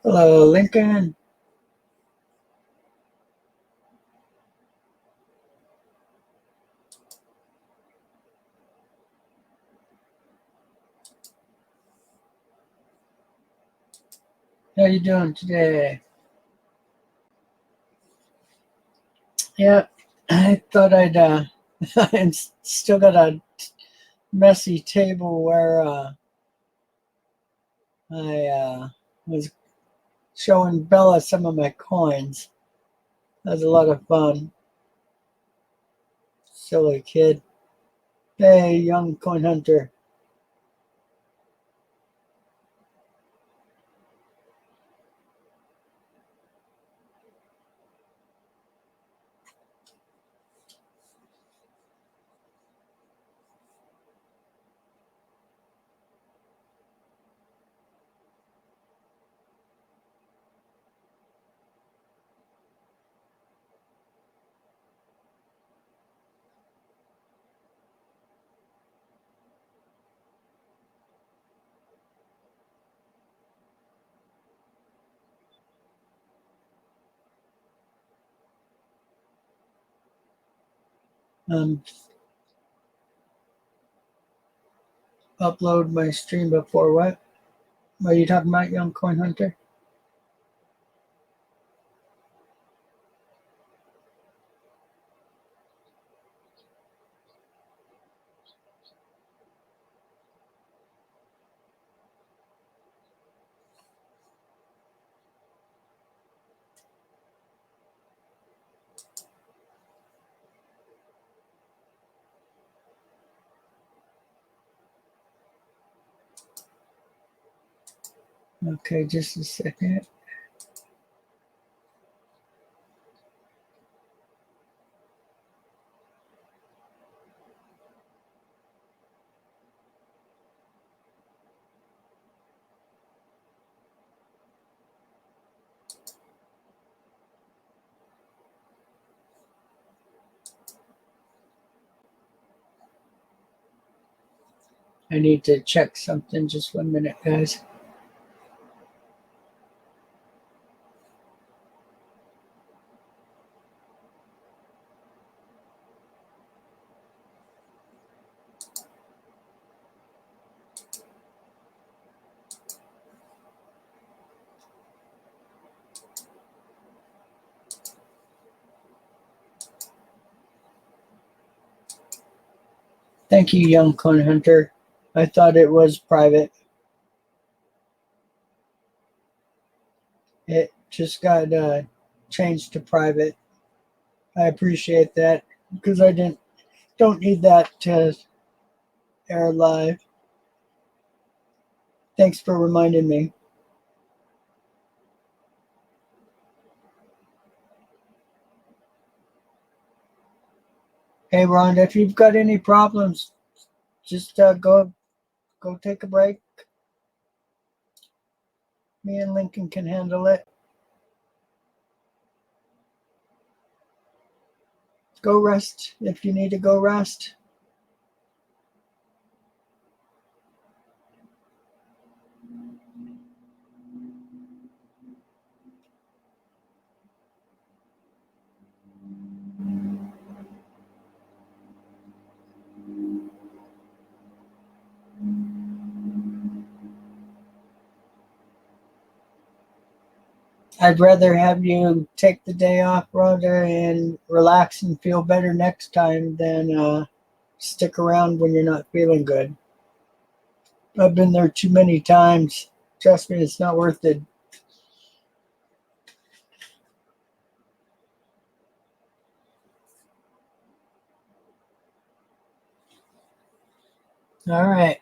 Hello, Lincoln. How you doing today? Yeah, I thought I'd I still got a messy table where I was showing Bella some of my coins. That was a lot of fun. Silly kid. Hey, young coin hunter. Um, Upload my stream before what? What are you talking about, young coin hunter? Okay, just a second. I need to check something. Just 1 minute, guys. Thank you, young coin hunter. I thought it was private. It just got changed to private. I appreciate that because I don't need that to air live. Thanks for reminding me. Hey, Rhonda, if you've got any problems, just go take a break. Me and Lincoln can handle it. Go rest if you need to go rest. I'd rather have you take the day off, Rhonda, and relax and feel better next time than stick around when you're not feeling good. I've been there too many times. Trust me, it's not worth it. All right.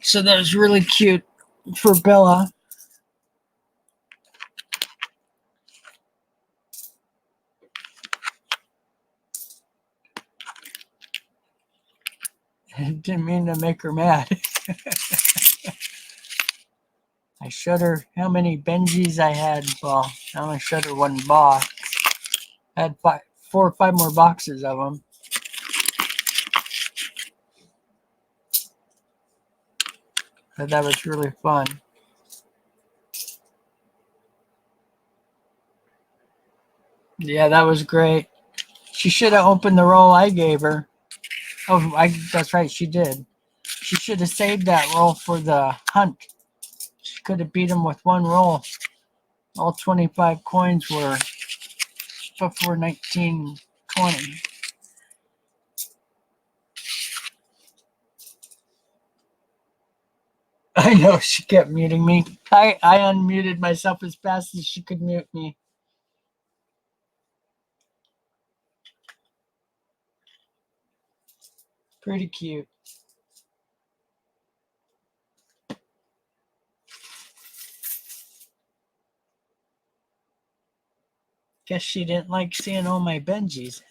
So that was really cute for Bella. I didn't mean to make her mad. I showed her how many Benjis I had. Well, I only showed her one box. I had 4 or 5 more boxes of them. But that was really fun. Yeah, that was great. She should have opened the roll I gave her. Oh, that's right, she did. She should have saved that roll for the hunt. She could have beat him with one roll. All 25 coins were before 1920. I know, she kept muting me. I unmuted myself as fast as she could mute me. Pretty cute. Guess she didn't like seeing all my Benjis.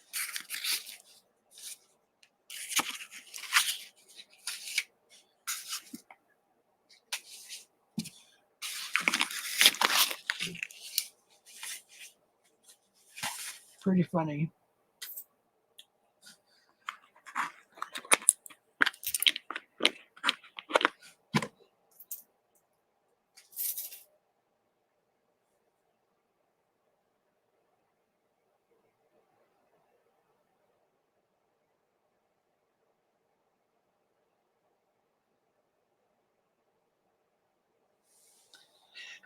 Pretty funny.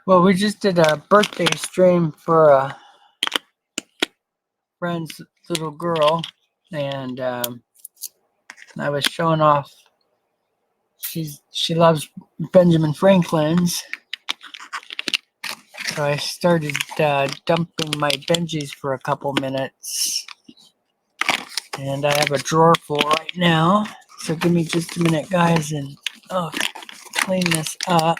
Well, we just did a birthday stream for a friend's little girl, and I was showing off. She loves Benjamin Franklin's, so I started dumping my Benjis for a couple minutes, and I have a drawer full right now. So give me just a minute, guys, and clean this up.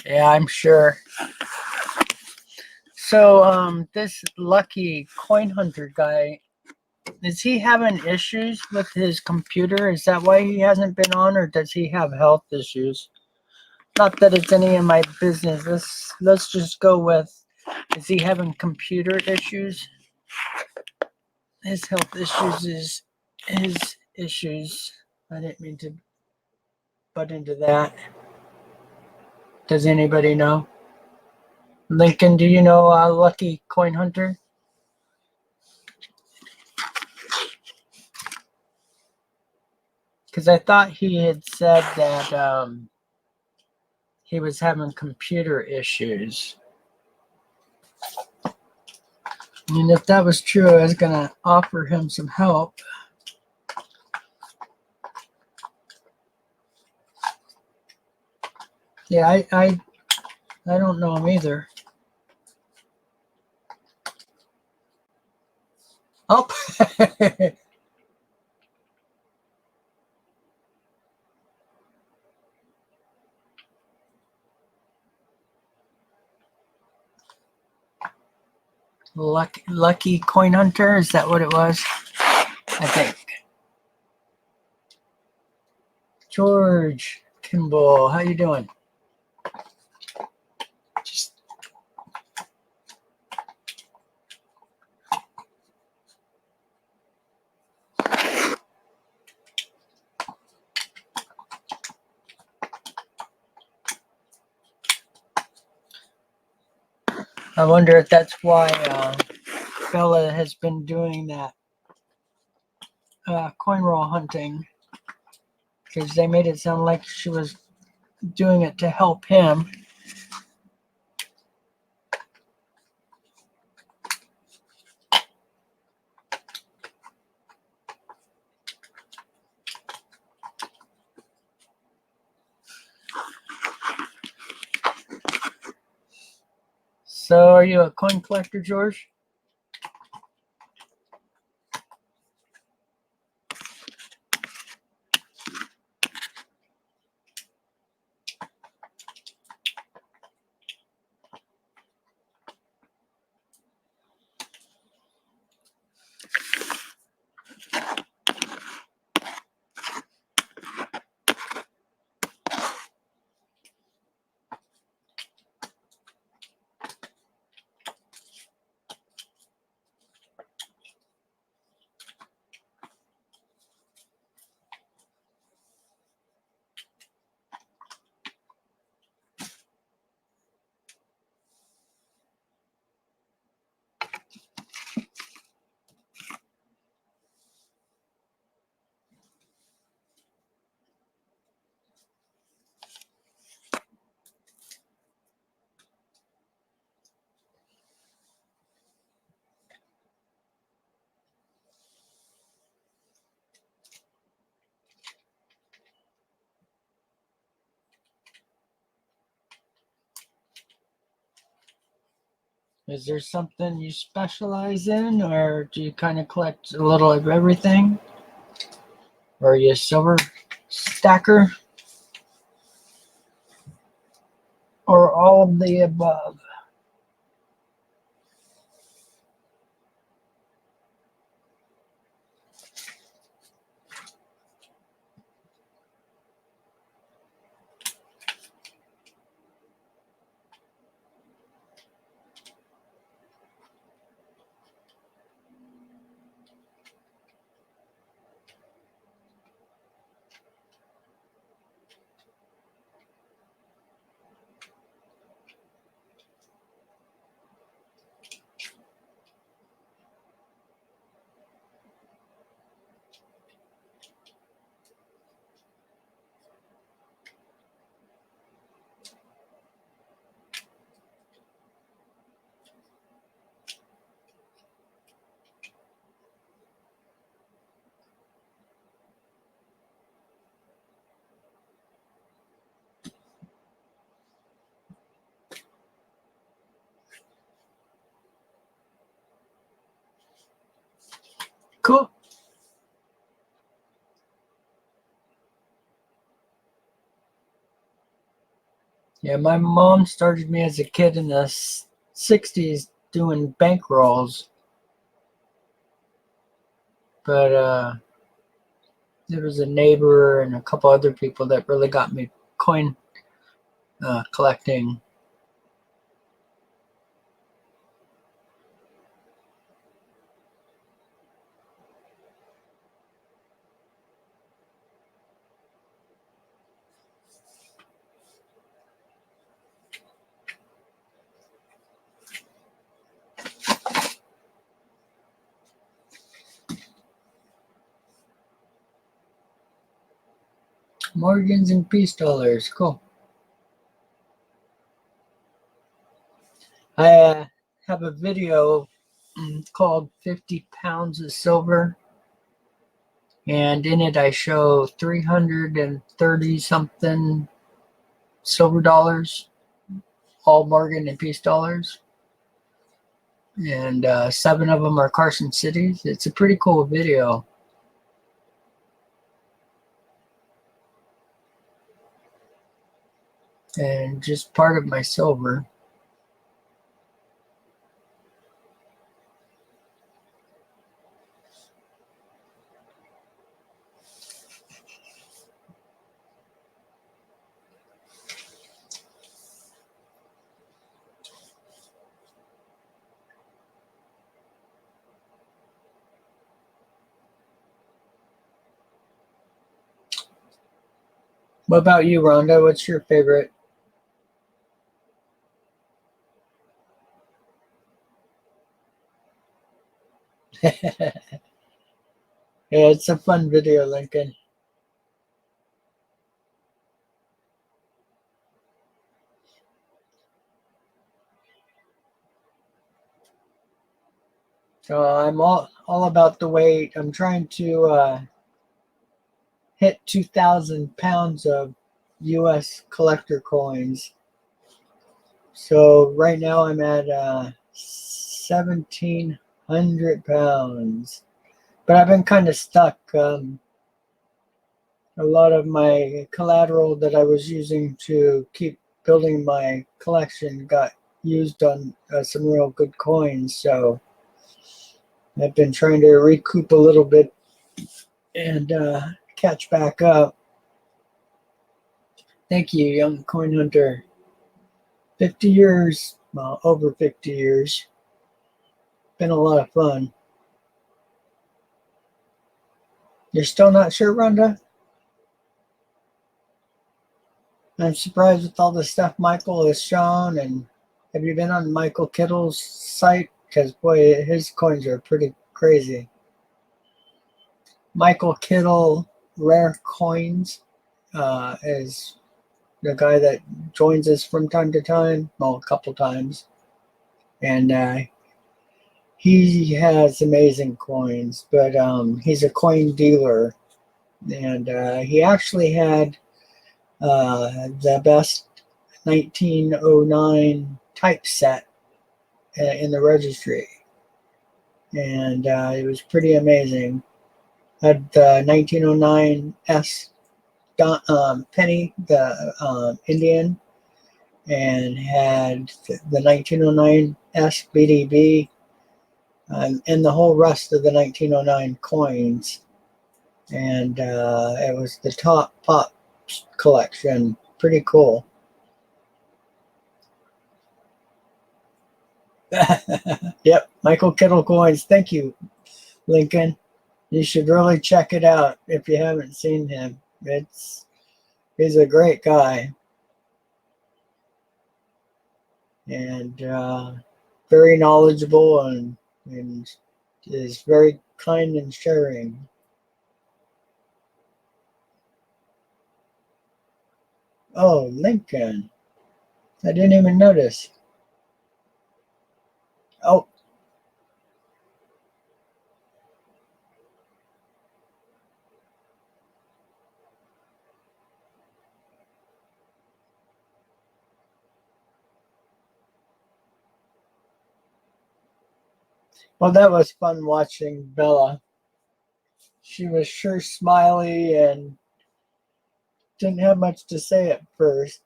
Yeah, I'm sure. So, this Lucky Coin Hunter guy, is he having issues with his computer? Is that why he hasn't been on, or does he have health issues? Not that it's any of my business. Let's just go with, is he having computer issues? His health issues is his issues. I didn't mean to butt into that. Does anybody know? Lincoln, do you know Lucky Coin Hunter? Because I thought he had said that he was having computer issues. And if that was true, I was going to offer him some help. Yeah, I don't know him either. Oh. Lucky Coin Hunter, is that what it was? I think. George Kimball, how you doing? I wonder if that's why Bella has been doing that coin roll hunting, because they made it sound like she was doing it to help him. So, are you a coin collector, George? Is there something you specialize in, or do you kind of collect a little of everything? Or are you a silver stacker? Or all of the above? Cool. Yeah, my mom started me as a kid in the 60s doing bank rolls. But there was a neighbor and a couple other people that really got me coin collecting. Morgans and peace dollars. Cool. I have a video called 50 Pounds of Silver. And in it, I show 330 something silver dollars, all Morgan and peace dollars. And 7 of them are Carson Cities. It's a pretty cool video. And just part of my silver. What about you, Rhonda? What's your favorite? Yeah, it's a fun video, Lincoln. So I'm all about the weight. I'm trying to hit 2,000 pounds of U.S. collector coins. So right now I'm at 1,700 pounds. But I've been kind of stuck. A lot of my collateral that I was using to keep building my collection got used on some real good coins. So I've been trying to recoup a little bit and catch back up. Thank you, young coin hunter. 50 years, well, over 50 years. Been a lot of fun. You're still not sure, Rhonda? I'm surprised with all the stuff Michael has shown. And have you been on Michael Kittle's site? Because, boy, his coins are pretty crazy. Michael Kittle Rare Coins is the guy that joins us from time to time. Well, a couple times. And he has amazing coins, but he's a coin dealer. And he actually had the best 1909 typeset in the registry, and it was pretty amazing. Had the 1909 S Penny, the Indian, and had the 1909 S BDB, and the whole rest of the 1909 coins. And it was the top pop collection. Pretty cool. Yep, Michael Kittle coins. Thank you, Lincoln. You should really check it out if you haven't seen him. He's a great guy, and very knowledgeable, and is very kind and sharing. Oh, Lincoln. I didn't even notice. Oh, well, that was fun watching Bella. She was sure smiley and didn't have much to say at first.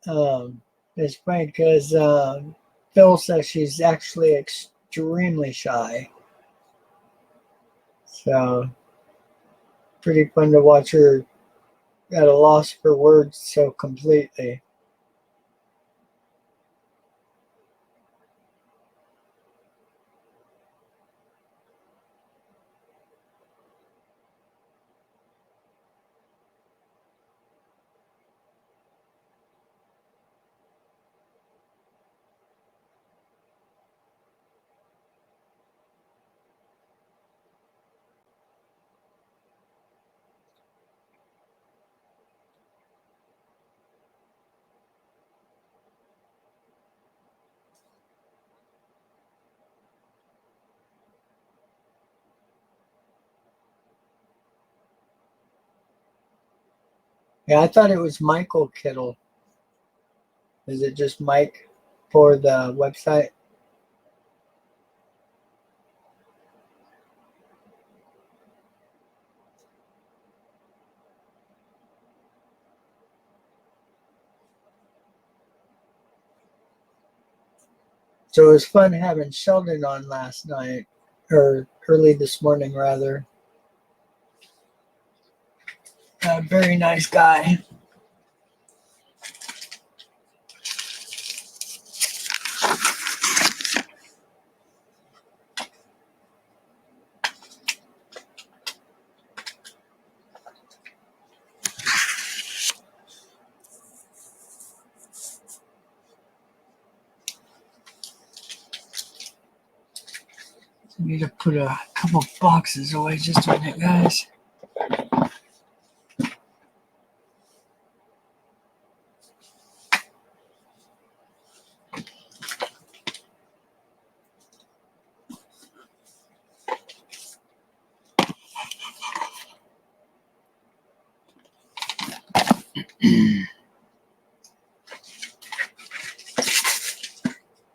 It's funny because Phil says she's actually extremely shy. So, pretty fun to watch her at a loss for words so completely. Yeah, I thought it was Michael Kittle. Is it just Mike for the website? So it was fun having Sheldon on last night, or early this morning, rather. Very nice guy. I need to put a couple boxes away just a minute, guys.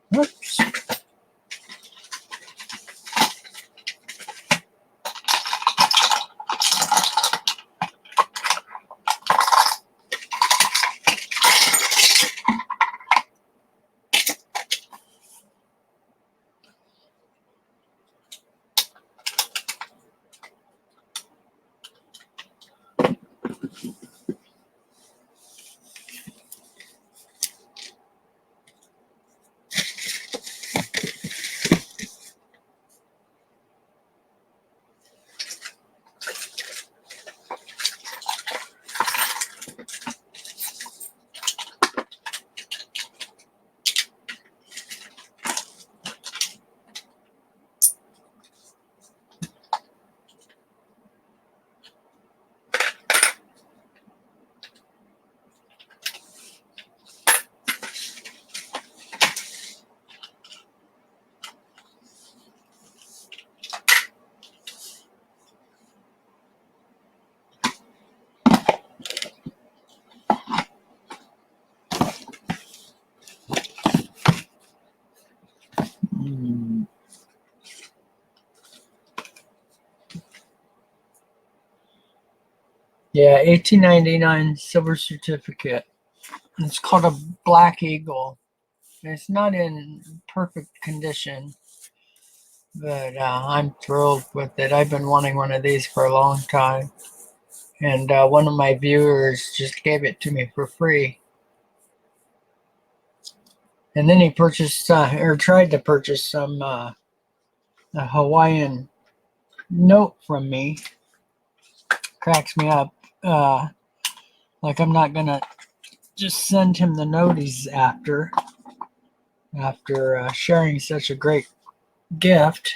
Whoops. Yeah, 1899 silver certificate. It's called a Black Eagle. It's not in perfect condition, but I'm thrilled with it. I've been wanting one of these for a long time, and one of my viewers just gave it to me for free. And then he purchased or tried to purchase some a Hawaiian note from me. Cracks me up. Like I'm not gonna just send him the note he's after sharing such a great gift.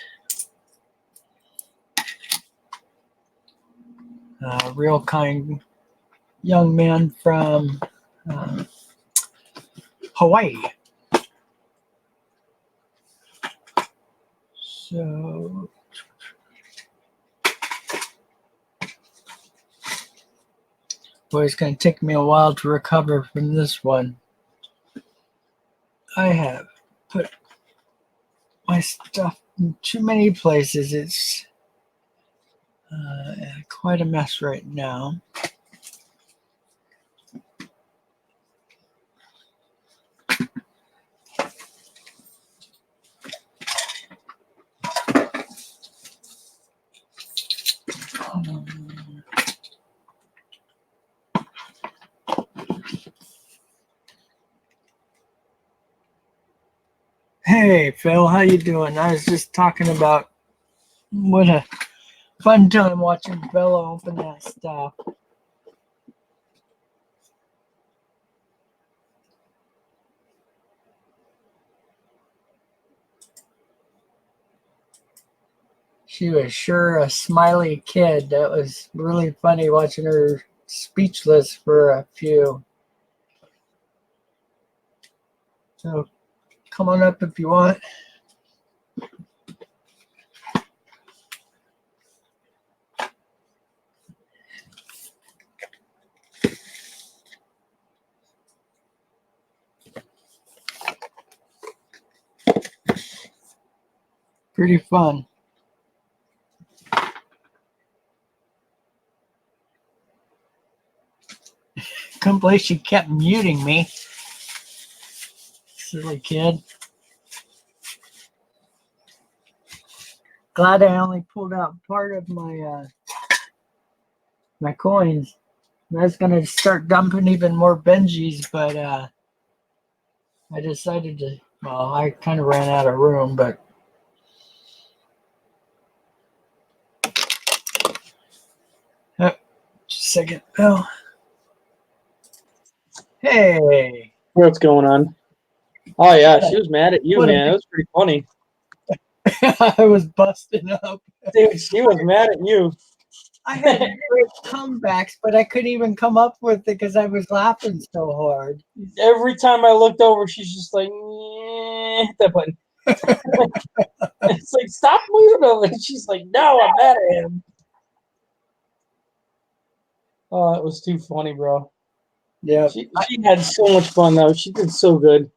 Real kind young man from Hawaii. So boy, it's going to take me a while to recover from this one. I have put my stuff in too many places. It's quite a mess right now. Hey Phil, how you doing? I was just talking about what a fun time watching Bella open that stuff. She was sure a smiley kid. That was really funny watching her speechless for a few. So come on up if you want. Pretty fun. Couldn't believe she kept muting me. Silly kid. Glad I only pulled out part of my my coins. I was gonna start dumping even more Benjis, but I decided to. Well, I kind of ran out of room, but oh, just a second. Oh, hey. What's going on? Oh yeah, she was mad at you, man. It was pretty funny. I was busting up. Dude, she was mad at you. I had great comebacks, but I couldn't even come up with it because I was laughing so hard. Every time I looked over, she's just like, hit that button. It's like, stop moving over. And she's like, no, I'm mad at him. Oh, it was too funny, bro. Yeah. She had so much fun, though. She did so good.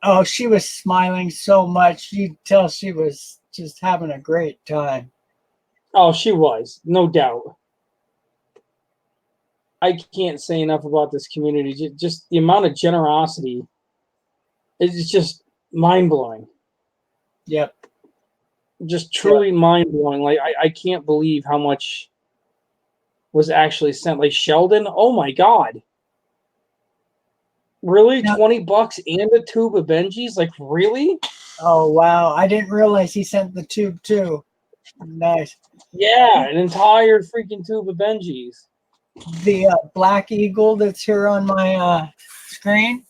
Oh, she was smiling so much. You could tell she was just having a great time. Oh, she was. No doubt. I can't say enough about this community. Just the amount of generosity is just mind-blowing. Yep. Just truly mind-blowing. Like, I can't believe how much was actually sent. Like, Sheldon, oh my God. Really? Now, $20 and a tube of Benjis? Like, really? oh, wow. I didn't realize he sent the tube too. Nice. Yeah, an entire freaking tube of Benjis. The Black Eagle that's here on my screen,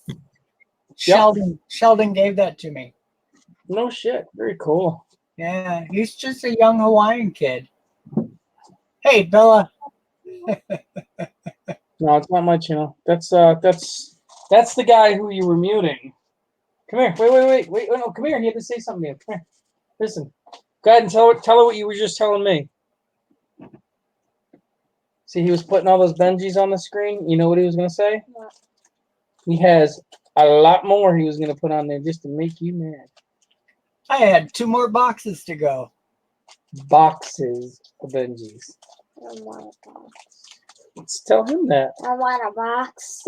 Sheldon gave that to me. No shit. Very cool. Yeah, he's just a young Hawaiian kid. Hey, Bella. No, it's not my channel. That's the guy who you were muting. Come here. Wait. No, come here. He had to say something to you. Come here. Listen. Go ahead and tell her what you were just telling me. See, he was putting all those Benjis on the screen. You know what he was going to say? What? He has a lot more he was going to put on there just to make you mad. I had 2 more boxes to go. Boxes of Benjis. Let's tell him that. I want a box.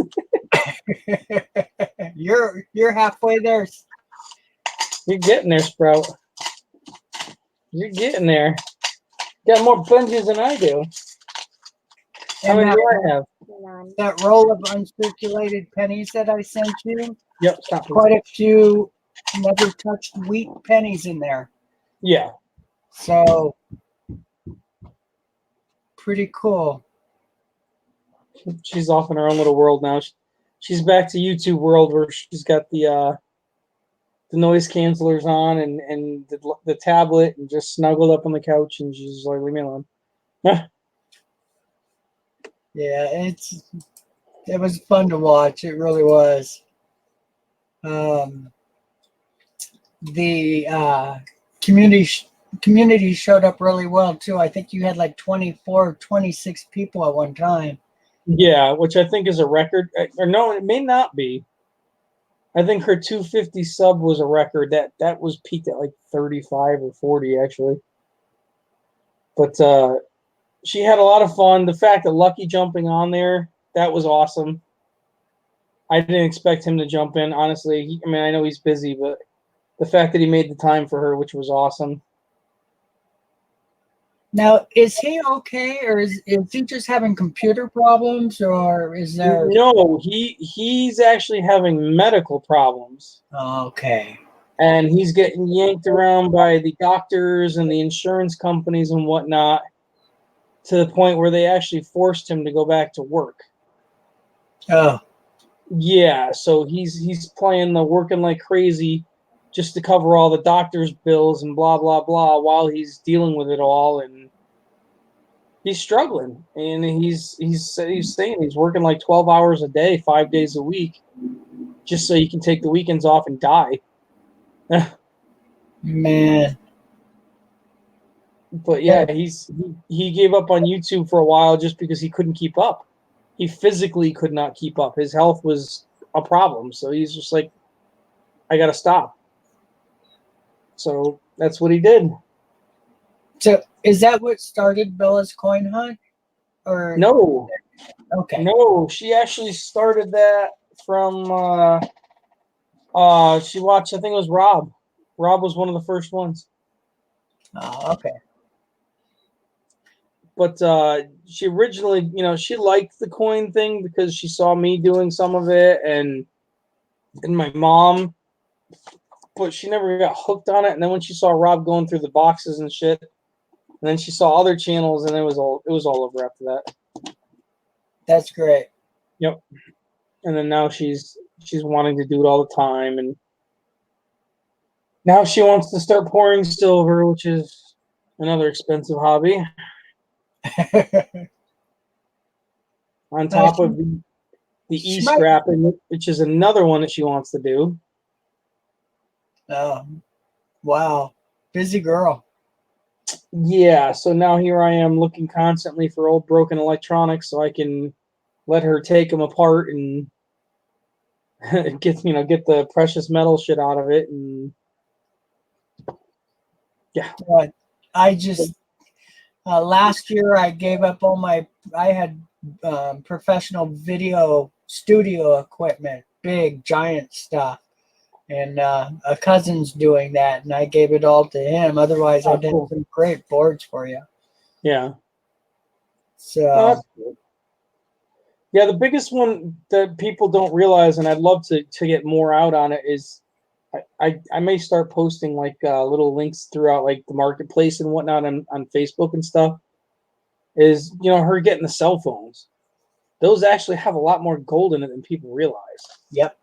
You're halfway there. You're getting there, Sprout. You're getting there. Got more Benjis than I do. How And many do I have? None. that roll of uncirculated pennies that I sent you, Yep, stop. quite a few never touched wheat pennies in there. Yeah. So pretty cool. She's off in her own little world now. She's back to YouTube world where she's got the noise cancelers on and the tablet and just snuggled up on the couch and she's like, leave me alone. Yeah, it was fun to watch. It really was. The community showed up really well too. I think you had like 24, 26 people at one time. Yeah, which I think is a record. Or no, it may not be. I think her 250 sub was a record. That was peaked at like 35 or 40 actually. But she had a lot of fun. The fact that Lucky jumping on there, that was awesome. I didn't expect him to jump in, honestly. I know he's busy, but the fact that he made the time for her, which was awesome. Now, is he okay, or is he just having computer problems, or is there? No, he's actually having medical problems. Okay. And he's getting yanked around by the doctors and the insurance companies and whatnot to the point where they actually forced him to go back to work. Oh. Yeah, so he's playing the working like crazy just to cover all the doctor's bills and blah blah blah while he's dealing with it all, and he's struggling. And he's saying he's working like 12 hours a day, 5 days a week, just so he can take the weekends off and die. Man. But yeah, he gave up on YouTube for a while just because he couldn't keep up. He physically could not keep up. His health was a problem, so he's just like, I gotta stop. So that's what he did. So is that what started Bella's Coin Hunt? Or No, okay. no, she actually started that from she watched, I think it was Rob. Rob was one of the first ones. Oh, okay. But she originally, she liked the coin thing because she saw me doing some of it and my mom, but she never got hooked on it. And then when she saw Rob going through the boxes and shit, and then she saw other channels, and it was all over after that. That's great. Yep. And then now she's wanting to do it all the time, and now she wants to start pouring silver, which is another expensive hobby. On top of the e-scrapping, which is another one that she wants to do. Oh, wow. Busy girl. Yeah, so now here I am looking constantly for old broken electronics so I can let her take them apart and get the precious metal shit out of it. And yeah. I just last year I gave up all I had professional video studio equipment, big giant stuff, and a cousin's doing that, and I gave it all to him. Otherwise, I did some great boards for you. Yeah. So. Yeah, the biggest one that people don't realize, and I'd love to get more out on it, is I may start posting like little links throughout like the marketplace and whatnot on Facebook and stuff. Is her getting the cell phones. Those actually have a lot more gold in it than people realize. Yep.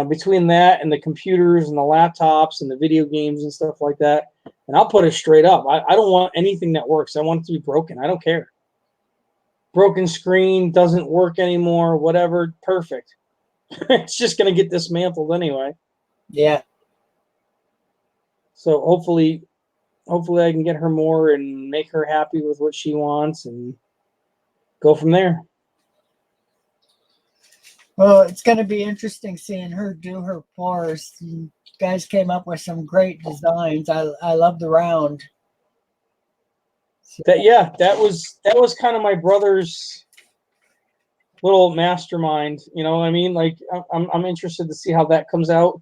Between that and the computers and the laptops and the video games and stuff like that. And I'll put it straight up. I don't want anything that works. I want it to be broken. I don't care. Broken screen, doesn't work anymore, whatever, perfect. It's just going to get dismantled anyway. Yeah. So hopefully I can get her more and make her happy with what she wants and go from there. Well, it's going to be interesting seeing her do her pours. You guys came up with some great designs. I love the round. that was kind of my brother's little mastermind. You know what I mean? Like I'm interested to see how that comes out,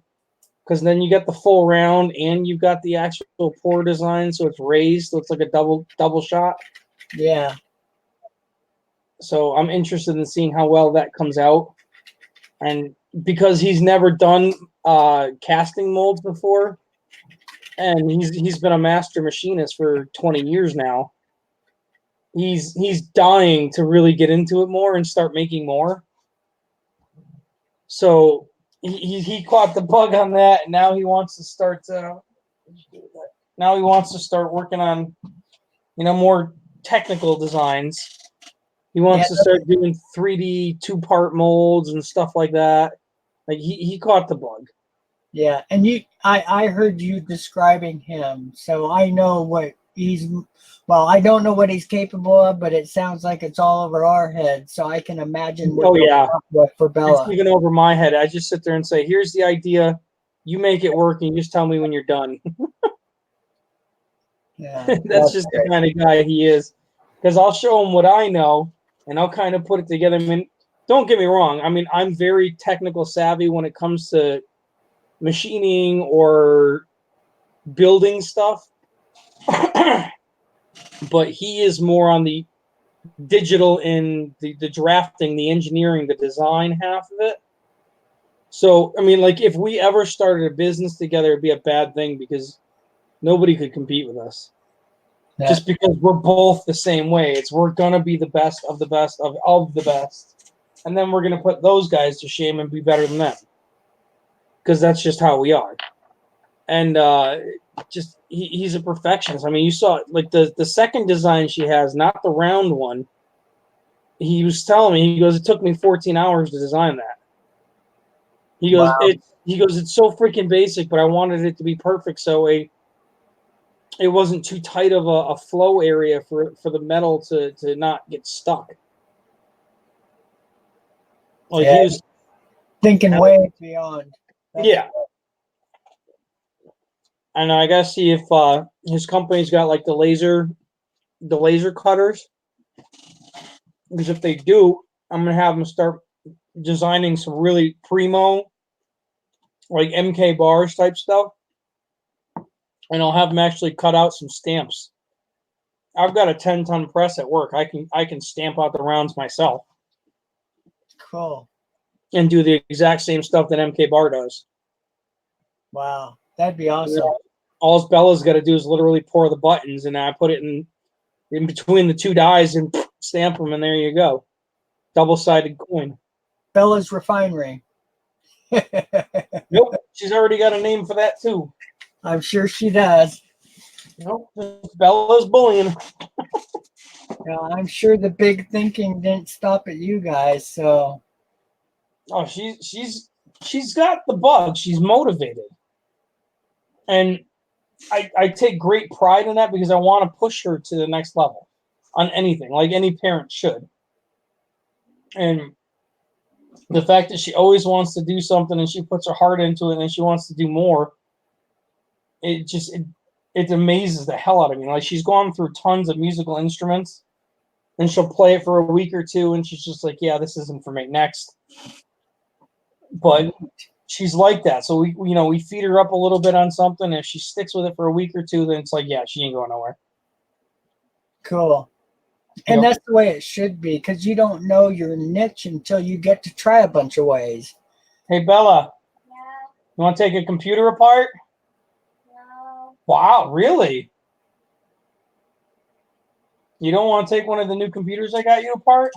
because then you get the full round and you've got the actual pour design, so it's raised, so it's like a double shot. Yeah. So I'm interested in seeing how well that comes out, and because he's never done casting molds before, and he's been a master machinist for 20 years now. He's dying to really get into it more and start making more. So he caught the bug on that, and now he wants to start. Now he wants to start working on, more technical designs. He wants to start doing 3D 2-part molds and stuff like that. Like he caught the bug. Yeah, and I heard you describing him, so I know what he's. Well, I don't know what he's capable of, but it sounds like it's all over our heads. So I can imagine what you'll come up with for Bella. It's even over my head. I just sit there and say, "Here's the idea. You make it work, and you just tell me when you're done." Yeah, that's just great. The kind of guy he is. Because I'll show him what I know, and I'll kind of put it together. I mean, don't get me wrong. I mean, I'm very technical savvy when it comes to machining or building stuff. But he is more on the digital in the drafting, the engineering, the design half of it. So, I mean, like, if we ever started a business together, it'd be a bad thing because nobody could compete with us. Yeah. Just because we're both the same way. We're going to be the best of the best of the best. And then we're going to put those guys to shame and be better than them. Because that's just how we are. And just he's a perfectionist. I mean, you saw like the second design she has, not the round one. He was telling me, he goes, it took me 14 hours to design that. He goes, wow. It's so freaking basic, but I wanted it to be perfect, so it wasn't too tight of a flow area for the metal to not get stuck. Like, yeah, he was thinking way beyond. Yeah. And I gotta see if his company's got like the laser cutters. Because if they do, I'm gonna have them start designing some really primo, like MK bars type stuff, and I'll have them actually cut out some stamps. I've got a 10-ton press at work. I can stamp out the rounds myself. Cool. And do the exact same stuff that MK bar does. Wow, that'd be awesome. All Bella's got to do is literally pour the buttons, and I put it in between the two dies and stamp them, and there you go. Double-sided coin. Bella's Refinery. Nope, she's already got a name for that too. I'm sure she does. Nope, Bella's Bullion. I'm sure the big thinking didn't stop at you guys. So, oh, she's got the bug. She's motivated, and I take great pride in that because I want to push her to the next level on anything, like any parent should. And the fact that she always wants to do something and she puts her heart into it and she wants to do more, it amazes the hell out of me. Like, she's gone through tons of musical instruments and she'll play it for a week or two and she's just like, yeah, this isn't for me, next. But she's like that. So we feed her up a little bit on something, and if she sticks with it for a week or two, then it's like, yeah, she ain't going nowhere. Cool. And that's the way it should be, because you don't know your niche until you get to try a bunch of ways. Hey, Bella. Yeah. You want to take a computer apart? No. Wow, really? You don't want to take one of the new computers I got you apart?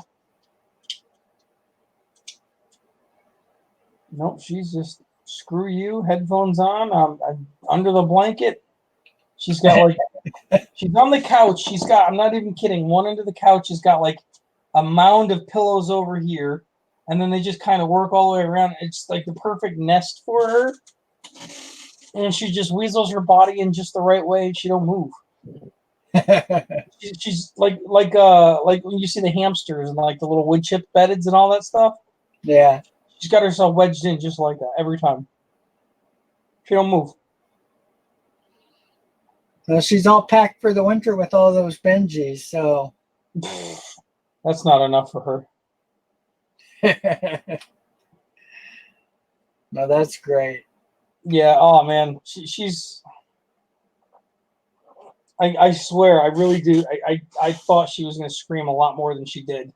Nope, she's just, screw you, headphones on, I'm under the blanket. She's got like, she's on the couch. She's got, I'm not even kidding, one end of the couch has got like a mound of pillows over here, and then they just kind of work all the way around. It's like the perfect nest for her. And she just weasels her body in just the right way, and she don't move. she's like when you see the hamsters and like the little wood chip beddeds and all that stuff. Yeah. She's got herself wedged in just like that every time. She don't move. Well, she's all packed for the winter with all those Benjis, so. That's not enough for her. No, that's great. Yeah. Oh man, she's. I swear, I really do. I thought she was going to scream a lot more than she did.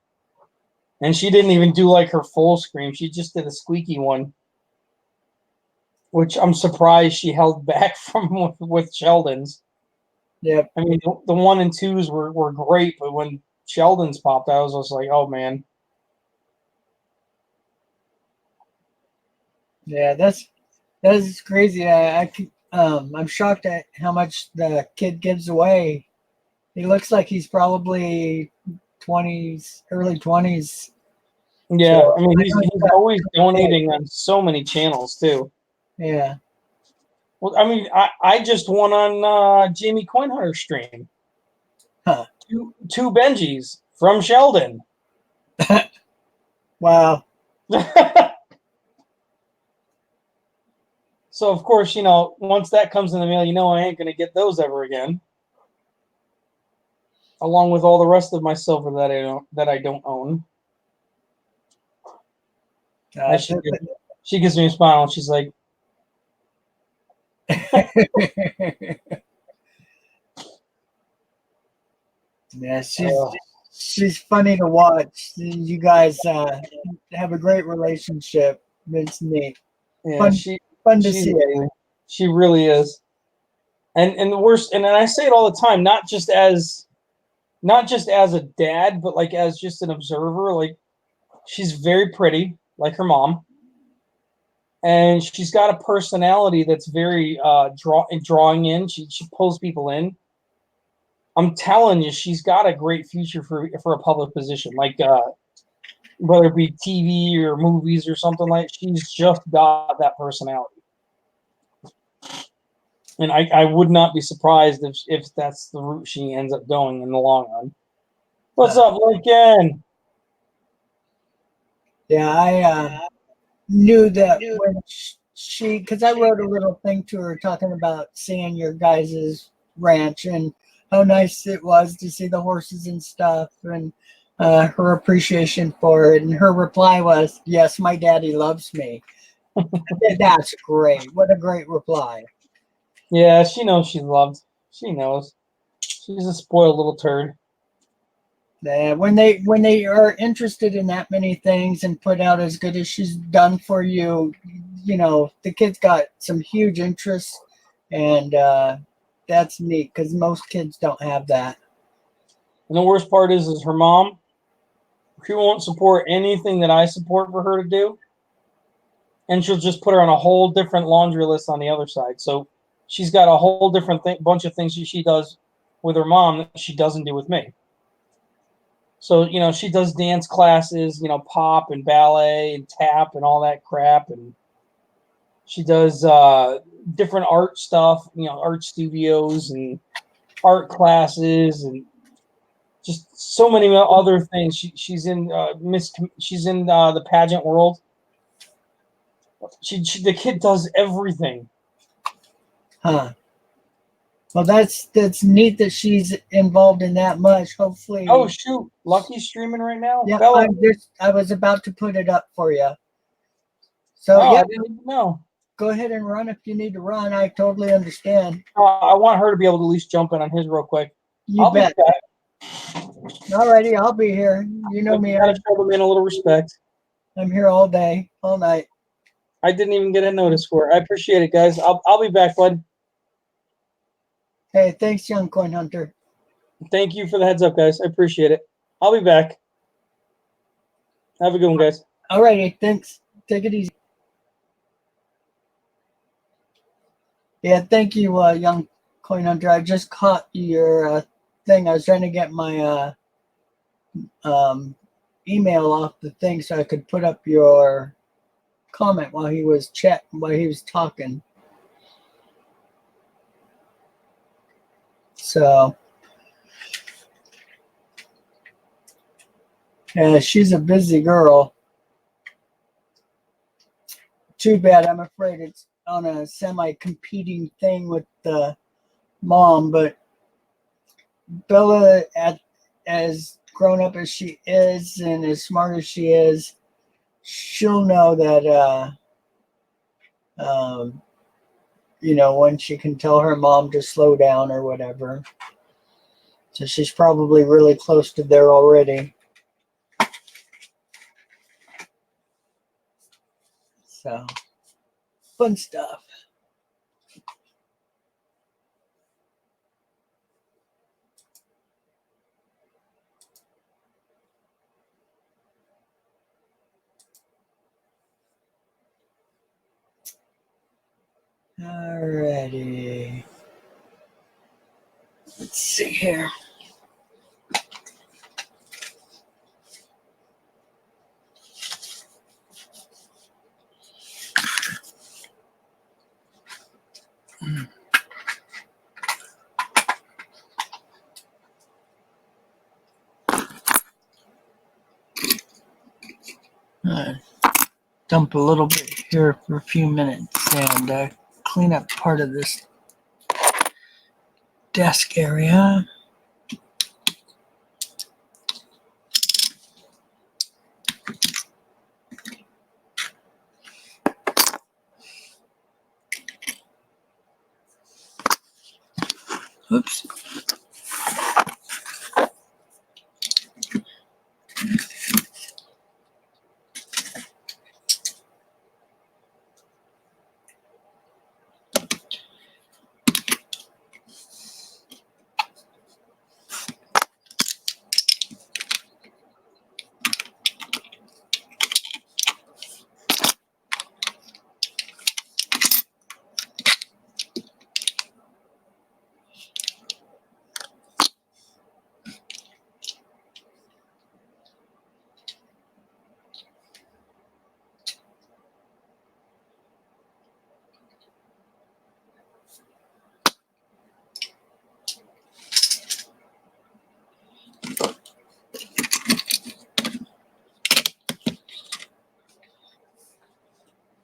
And she didn't even do like her full scream. She just did a squeaky one, which I'm surprised she held back from with Sheldon's. Yep. I mean, the 1 and 2s were great, but when Sheldon's popped, I was just like, oh man. Yeah, that's crazy. I'm shocked at how much the kid gives away. He looks like he's probably 20s, early 20s. Yeah, So, I mean, he's always donating yeah. on so many channels too. Yeah. Well, I mean, I just won on Jamie Coinhunter's stream. Huh. Two Benjis from Sheldon. Wow. So of course, once that comes in the mail, I ain't gonna get those ever again. Along with all the rest of my silver that I don't own. She gives me a smile and she's like, yeah, she's funny to watch. You guys have a great relationship. It's neat. yeah, Fun to see it. She really is. And the worst, and I say it all the time, not just as a dad, but like as just an observer. Like, she's very pretty, like her mom, and she's got a personality that's very drawing in. She pulls people in. I'm telling you, she's got a great future for a public position, like whether it be TV or movies or something like. She's just got that personality. And I would not be surprised if that's the route she ends up going in the long run. What's up, Lincoln? Yeah, I knew that when she, because I wrote a little thing to her talking about seeing your guys' ranch and how nice it was to see the horses and stuff, and her appreciation for it. And her reply was, "Yes, my daddy loves me." That's great. What a great reply. Yeah, she knows she's loved. She knows. She's a spoiled little turd. When they are interested in that many things and put out as good as she's done for you, the kid's got some huge interests, and that's neat because most kids don't have that. And the worst part is her mom. She won't support anything that I support for her to do, and she'll just put her on a whole different laundry list on the other side. So she's got a whole different bunch of things she does with her mom that she doesn't do with me. So, she does dance classes, pop and ballet and tap and all that crap. And she does different art stuff, art studios and art classes and just so many other things. She's in she's in the pageant world. The kid does everything. Huh. Well, that's neat that she's involved in that much. Hopefully. Oh shoot, Lucky's streaming right now. Yeah, Bella. I was about to put it up for you. So I yeah, didn't even know. Go ahead and run if you need to run. I totally understand. I want her to be able to at least jump in on his real quick. You bet. Alrighty, I'll be here. You know me. Gotta show them in a little respect. I'm here all day, all night. I didn't even get a notice for it. I appreciate it, guys. I'll be back, bud. Hey, thanks, young coin hunter. Thank you for the heads up, guys. I appreciate it. I'll be back. Have a good one, guys. Alrighty, thanks. Take it easy. Yeah, thank you, young coin hunter. I just caught your thing. I was trying to get my email off the thing so I could put up your comment while he was talking. So, yeah, she's a busy girl. Too bad. I'm afraid it's on a semi-competing thing with the mom, but Bella, as grown up as she is and as smart as she is, she'll know that, when she can tell her mom to slow down or whatever. So she's probably really close to there already. So, fun stuff. Alrighty. Let's see here. Dump a little bit here for a few minutes and clean up part of this desk area. Oops.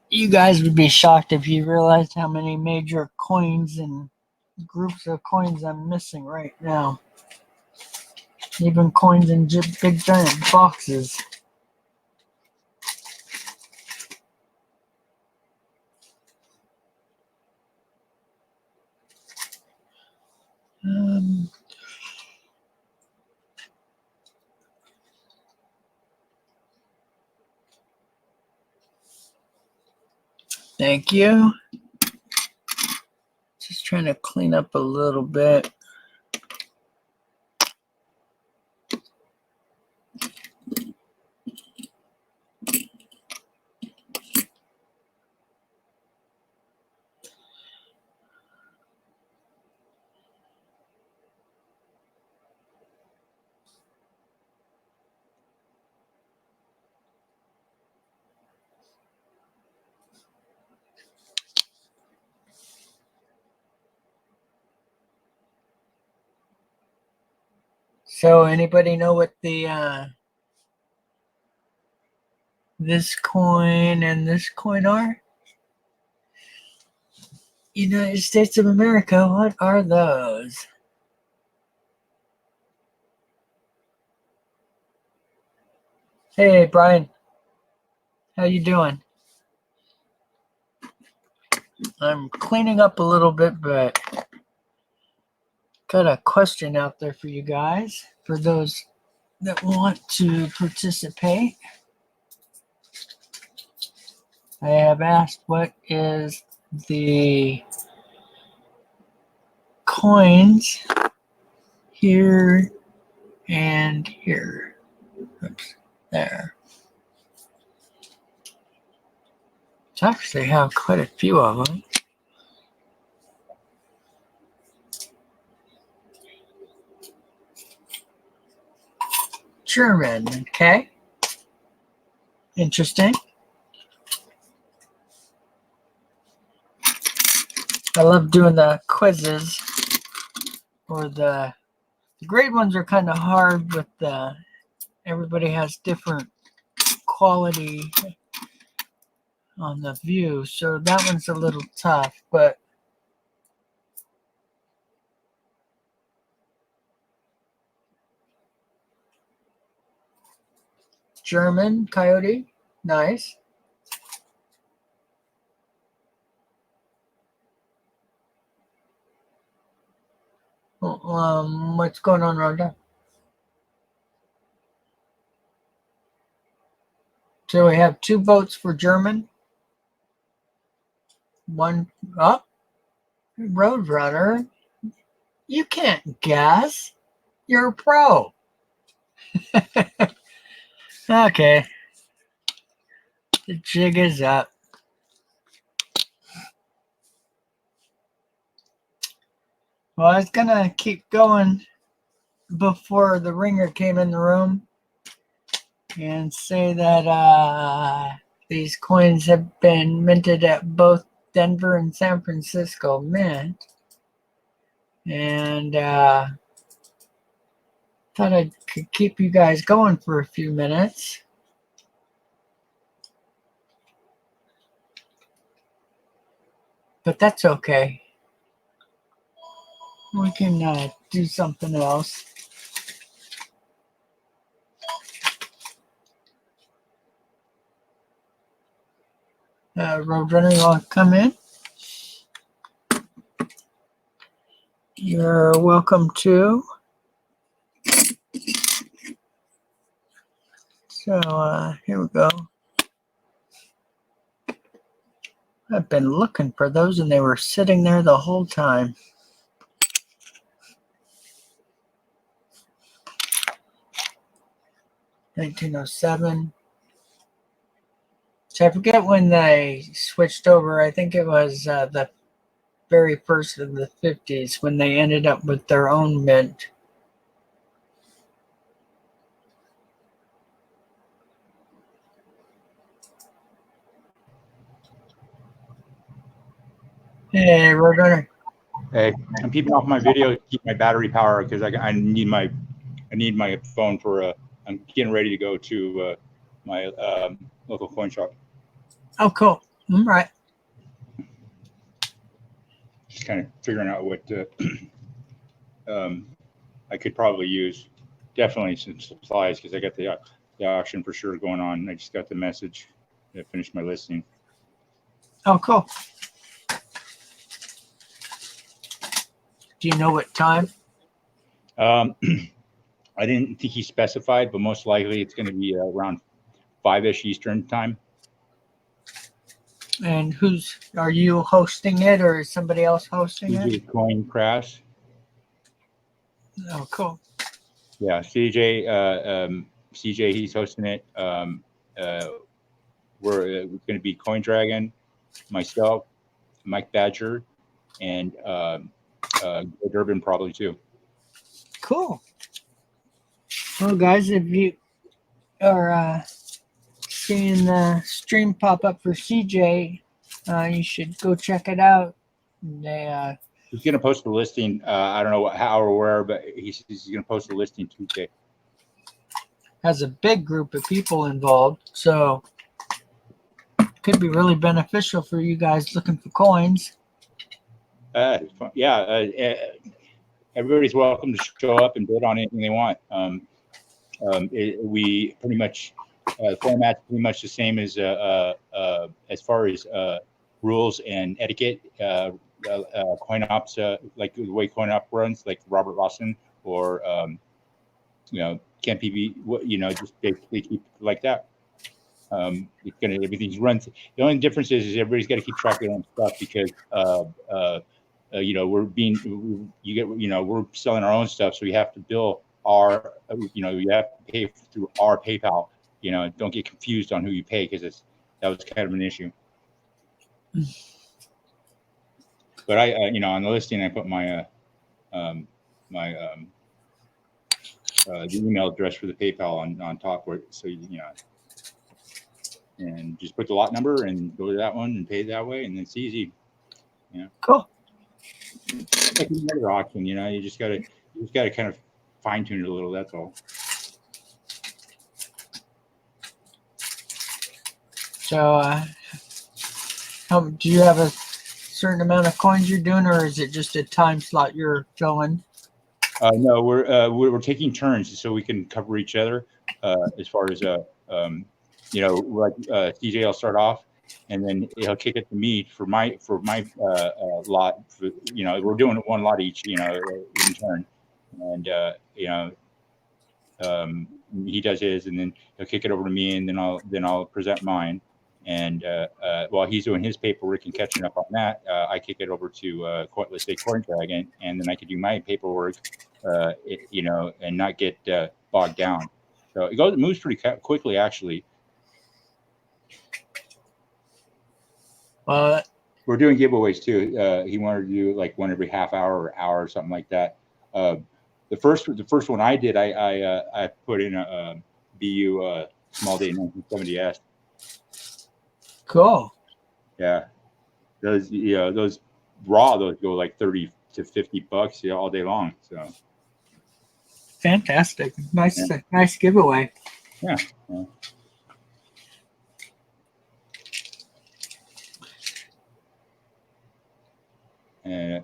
You guys would be shocked if you realized how many major coins and groups of coins I'm missing right now. Even coins in big giant boxes. Thank you. Just trying to clean up a little bit. So anybody know what the this coin and this coin are? United States of America, what are those? Hey Brian, how you doing? I'm cleaning up a little bit, but got a question out there for you guys, for those that want to participate. I have asked what is the coins here and here. Oops, there. I actually have quite a few of them. German, okay. Interesting. I love doing the quizzes, or the grade ones are kind of hard with everybody has different quality on the view, so that one's a little tough, but German Coyote. Nice. What's going on, Rhonda? So we have 2 votes for German. 1 up. Roadrunner. You can't guess. You're a pro. Okay. The jig is up. Well, I was gonna keep going before the ringer came in the room and say that these coins have been minted at both Denver and San Francisco Mint. And thought I could keep you guys going for a few minutes. But that's okay. We can do something else. Roadrunner, you want to come in? You're welcome to. So here we go. I've been looking for those and they were sitting there the whole time. $1907. So I forget when they switched over. I think it was the very first of the 50s when they ended up with their own mint. Hey, Roadrunner. Hey, I'm keeping off my video to keep my battery power because I need my phone for I'm getting ready to go to my local coin shop. Oh, cool. All right. Just kind of figuring out what I could probably use. Definitely some supplies because I got the auction for sure going on. I just got the message. I finished my listing. Oh, cool. Do you know what time? I didn't think he specified, but most likely it's going to be around 5-ish Eastern time. And are you hosting it or is somebody else hosting it? Coin Crash. Oh, cool. Yeah, CJ, he's hosting it. We're going to be Coin Dragon, myself, Mike Badger, and Durbin probably too. Cool. Well, guys, if you are seeing the stream pop up for CJ, you should go check it out. They He's going to post the listing. I don't know how or where, but he's going to post the listing Tuesday. has a big group of people involved, so could be really beneficial for you guys looking for coins. Everybody's welcome to show up and bid on anything they want. We pretty much the format's pretty much the same as far as rules and etiquette. CoinOps, like the way CoinOp runs, like Robert Lawson or Ken PB, just basically keep it like that. Everything's run. The only difference is everybody's got to keep track of their own stuff because we're selling our own stuff, so we have to bill our, you have to pay through our PayPal. Don't get confused on who you pay because that was kind of an issue. But I on the listing I put my the email address for the PayPal on top where and just put the lot number and go to that one and pay it that way, and it's easy. Cool. Like another auction, you just gotta kind of fine tune it a little. That's all. So, do you have a certain amount of coins you're doing, or is it just a time slot you're filling? No, we're taking turns so we can cover each other as far as like CJ will start off, and then he'll kick it to me for my lot. We're doing one lot each, in turn, and he does his, and then he'll kick it over to me, and then I'll present mine. And while he's doing his paperwork and catching up on that, I kick it over to let's say Corn Dragon, and then I can do my paperwork, and not get bogged down. So it moves pretty quickly, actually. We're doing giveaways too. He wanted to do like one every half hour or hour or something like that. The first one I did, I put in a BU Small Day 1970S. Cool. Yeah, those raw, those go like $30 to $50 all day long. So Fantastic. Nice giveaway. Yeah. And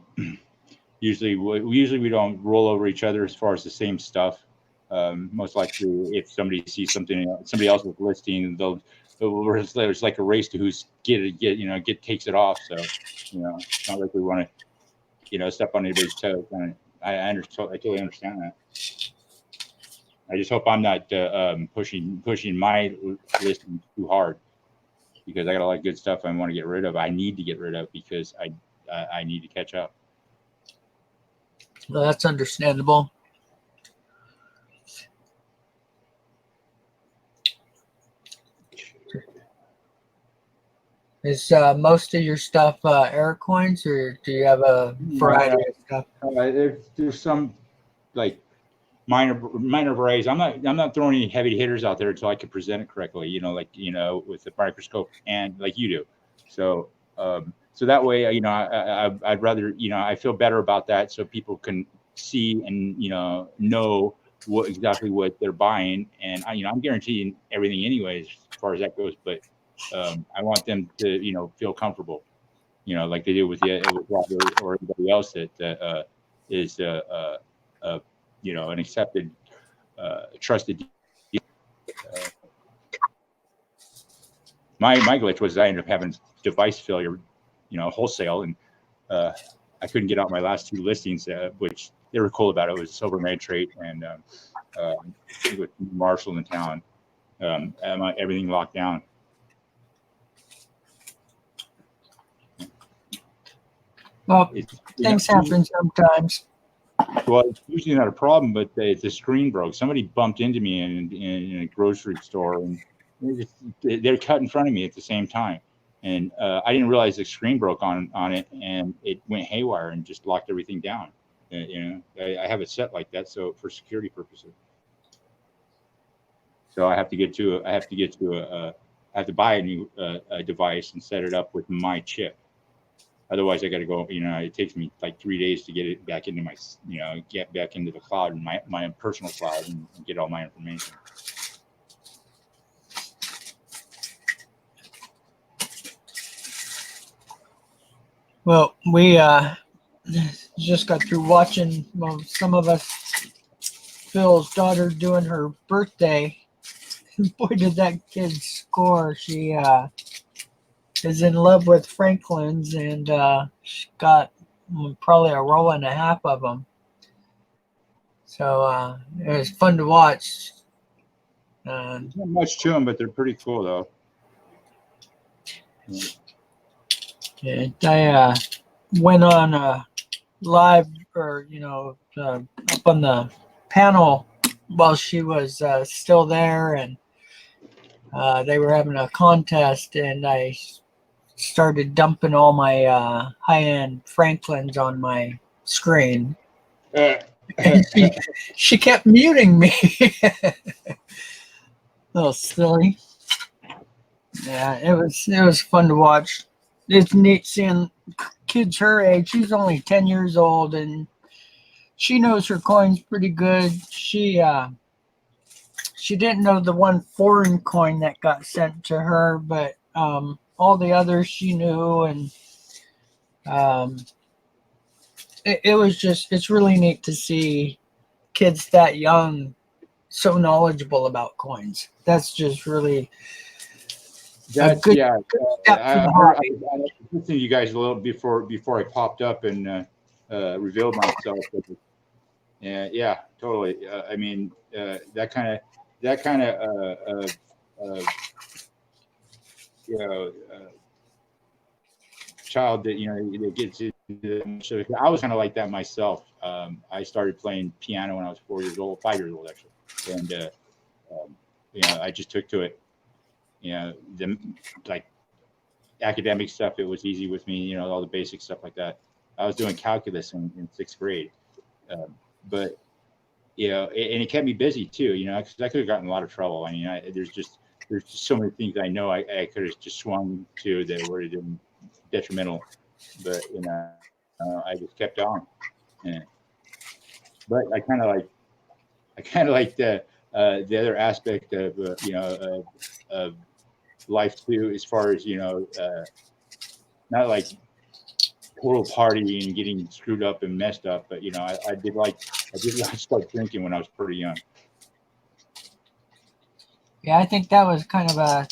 usually we don't roll over each other as far as the same stuff. Most likely, if somebody sees something somebody else was listing, there's like a race to who's takes it off. So it's not like we want to step on anybody's toes. And I totally understand that. I just hope I'm not pushing my listing too hard, because I got a lot of good stuff I want to get rid of. I need to get rid of because I need to catch up. Well, that's understandable. Is most of your stuff Aircoins, or do you have a variety of stuff? There's some like minor varieties. I'm not throwing any heavy hitters out there until I can present it correctly. With the microscope and like you do. So that way, I'd rather, I feel better about that, so people can see and know exactly what they're buying, and I'm guaranteeing everything anyways as far as that goes. But I want them to feel comfortable, like they do with Robert or anybody else that is an accepted, trusted. My glitch was I ended up having device failure, wholesale, and I couldn't get out my last two listings, which they were cool about. It was silver nitrate and with Marshall in town. Everything locked down. Well, things happen sometimes. Well, it's usually not a problem, but the screen broke. Somebody bumped into me in a grocery store, and they're cut in front of me at the same time. And I didn't realize the screen broke on it, and it went haywire and just locked everything down. I have it set like that, so for security purposes. So I have to buy a new device and set it up with my chip. Otherwise, I got to go. It takes me like 3 days to get it back into get back into the cloud, and my personal cloud, and get all my information. Well, we just got through watching, some of us, Phil's daughter doing her birthday. Boy, did that kid score. She is in love with Franklin's, and she got probably a roll and a half of them. So it was fun to watch. Not much to them, but they're pretty cool, though. Yeah, I went on live, or up on the panel while she was still there, and they were having a contest, and I started dumping all my high-end Franklins on my screen. And she kept muting me. Little silly. Yeah, it was fun to watch. It's neat seeing kids her age. She's only 10 years old, and she knows her coins pretty good. She didn't know the one foreign coin that got sent to her, but all the others she knew, and it's really neat to see kids that young so knowledgeable about coins. That's just really That's good yeah. step I for the heard, hobby. I was listening to you guys a little before I popped up and revealed myself. Yeah, totally. I mean, that kind of you know child that that gets into so I was kind of like that myself. I started playing piano when I was 4 years old, 5 years old actually, and I just took to it. The like academic stuff, it was easy with me. All the basic stuff like that. I was doing calculus in sixth grade, but and it kept me busy too. Because I could have gotten in a lot of trouble. I mean, there's just so many things I know I could have just swung to that would have been detrimental, but I just kept on. Yeah. But I kind of like the other aspect of of life too, as far as not like total partying and getting screwed up and messed up, but I did start drinking when I was pretty young. Yeah, I think that was kind of a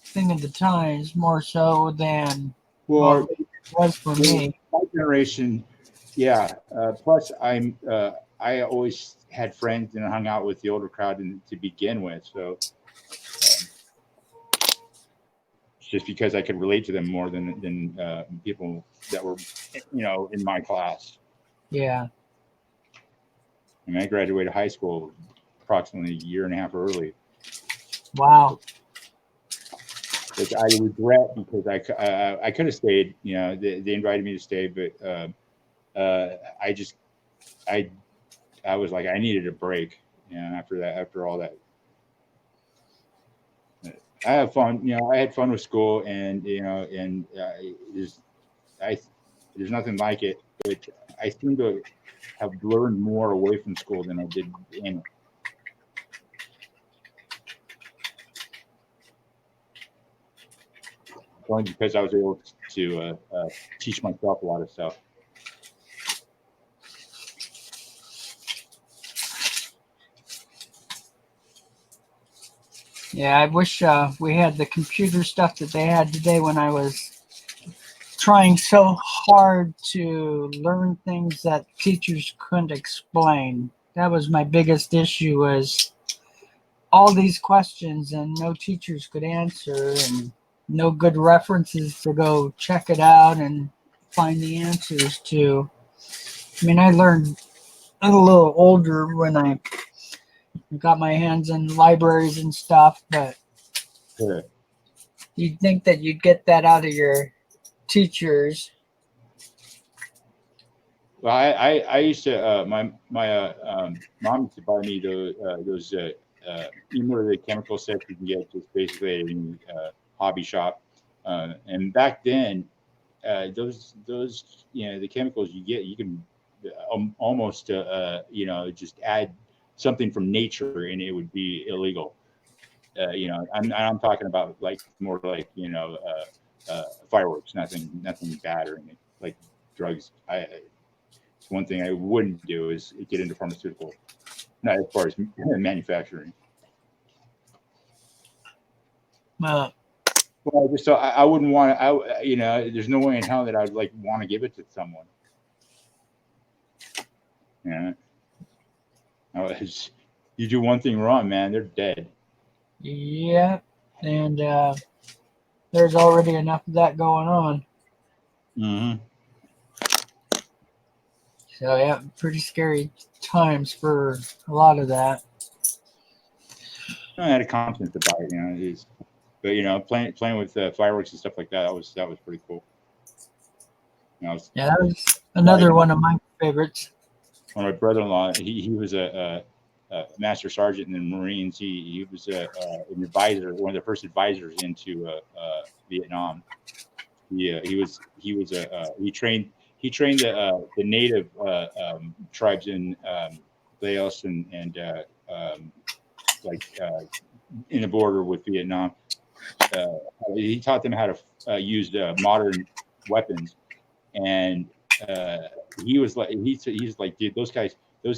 thing of the times more so than Well, it was for me. my generation, yeah. Plus, I always had friends and hung out with the older crowd to begin with, so just because I could relate to them more than people that were in my class. Yeah. I mean, I graduated high school approximately a year and a half early. Wow. Which I regret because I could have stayed. They invited me to stay, but I was like I needed a break. After all that, I have fun. I had fun with school, and there's nothing like it. But I seem to have learned more away from school than I did in it. Only because I was able to teach myself a lot of stuff. Yeah, I wish we had the computer stuff that they had today when I was trying so hard to learn things that teachers couldn't explain. That was my biggest issue, was all these questions and no teachers could answer, and no good references to go check it out and find the answers to. I mean, I learned a little older when I got my hands in libraries and stuff, but Yeah. you'd think that you'd get that out of your teachers. Well, I used to my mom used to buy me those the chemical sets you can get just basically at any hobby shop, and back then those the chemicals you can almost just add something from nature and it would be illegal. I'm talking about like more like fireworks, nothing bad or anything like drugs. One thing I wouldn't do is get into pharmaceutical, not as far as manufacturing. Uh, Well, so I wouldn't want to. There's no way in hell that I'd like want to give it to someone. Yeah. You do one thing wrong, man, they're dead. yeah, and there's already enough of that going on. Mm-hmm. So yeah, pretty scary times for a lot of that. I had a confidence about it, but playing with fireworks and stuff like that, that was pretty cool. Yeah, that was another one of my favorites. When my brother-in-law, he was a master sergeant in the Marines. He was an advisor, one of the first advisors into Vietnam. He trained the native tribes in Laos and in the border with Vietnam. He taught them how to use modern weapons, and he was like, he's like, dude, those guys, they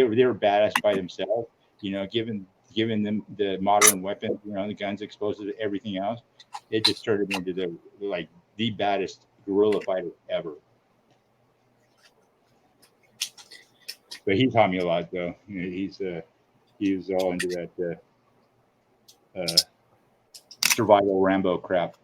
were badass by themselves, given them the modern weapons, the guns, explosives, everything else, it just turned him into the baddest guerrilla fighter ever. But he taught me a lot, though. He was all into that survival Rambo crap.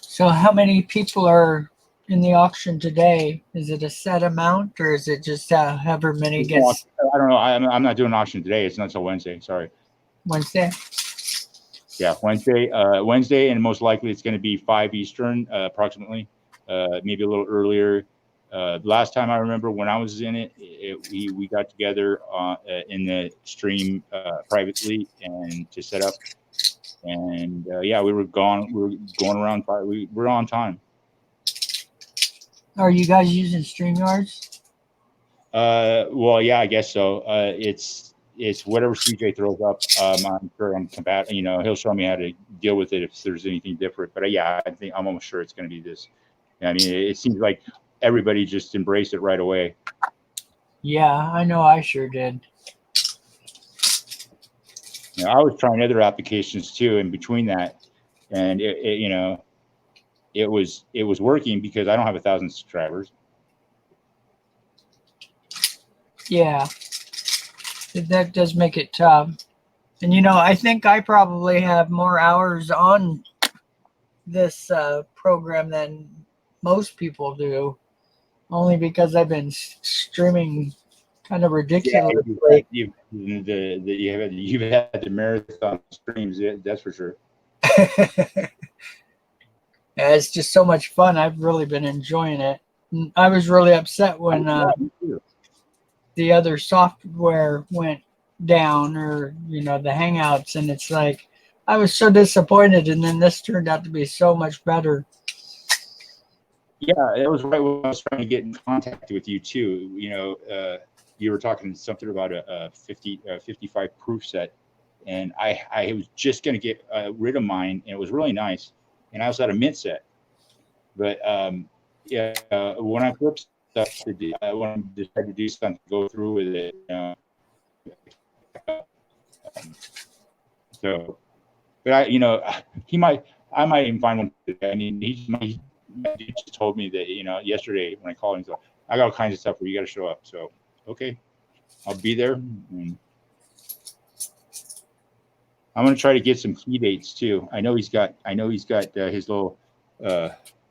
So how many people are in the auction today? Is it a set amount, or is it just however many gets I don't know. I'm not doing an auction today. It's not until Wednesday. Sorry. Wednesday? Yeah, Wednesday. Wednesday, and most likely it's going to be 5 Eastern, approximately. Maybe a little earlier. Last time I remember when I was in it, we got together in the stream privately and to set up. And yeah, we were going around. We were on time. Are you guys using StreamYards? Well, yeah, I guess so. It's whatever CJ throws up. I'm sure I'm compatible. He'll show me how to deal with it if there's anything different. But yeah, I'm almost sure it's going to be this. I mean, it seems like everybody just embraced it right away. Yeah, I know. I sure did. I was trying other applications too in between that, and it was working because I don't have 1,000 subscribers. Yeah, that does make it tough. And I think I probably have more hours on this program than most people do, only because I've been streaming kind of ridiculously. Yeah, you've had the marathon streams, that's for sure. Yeah, it's just so much fun. I've really been enjoying it. And I was really upset when the other software went down, or the Hangouts, and it's like I was so disappointed, and then this turned out to be so much better. Yeah, it was right when I was trying to get in contact with you too. You were talking something about a 55 proof set, and I was just going to get rid of mine, and it was really nice. And I also had a mint set, but yeah, when I flipped stuff to do, when I decided to do something, go through with it. So, but I might even find one today. I mean, he just told me that yesterday when I called him, he's like, I got all kinds of stuff where you got to show up. So okay, I'll be there. And I'm gonna try to get some key dates too. I know he's got his little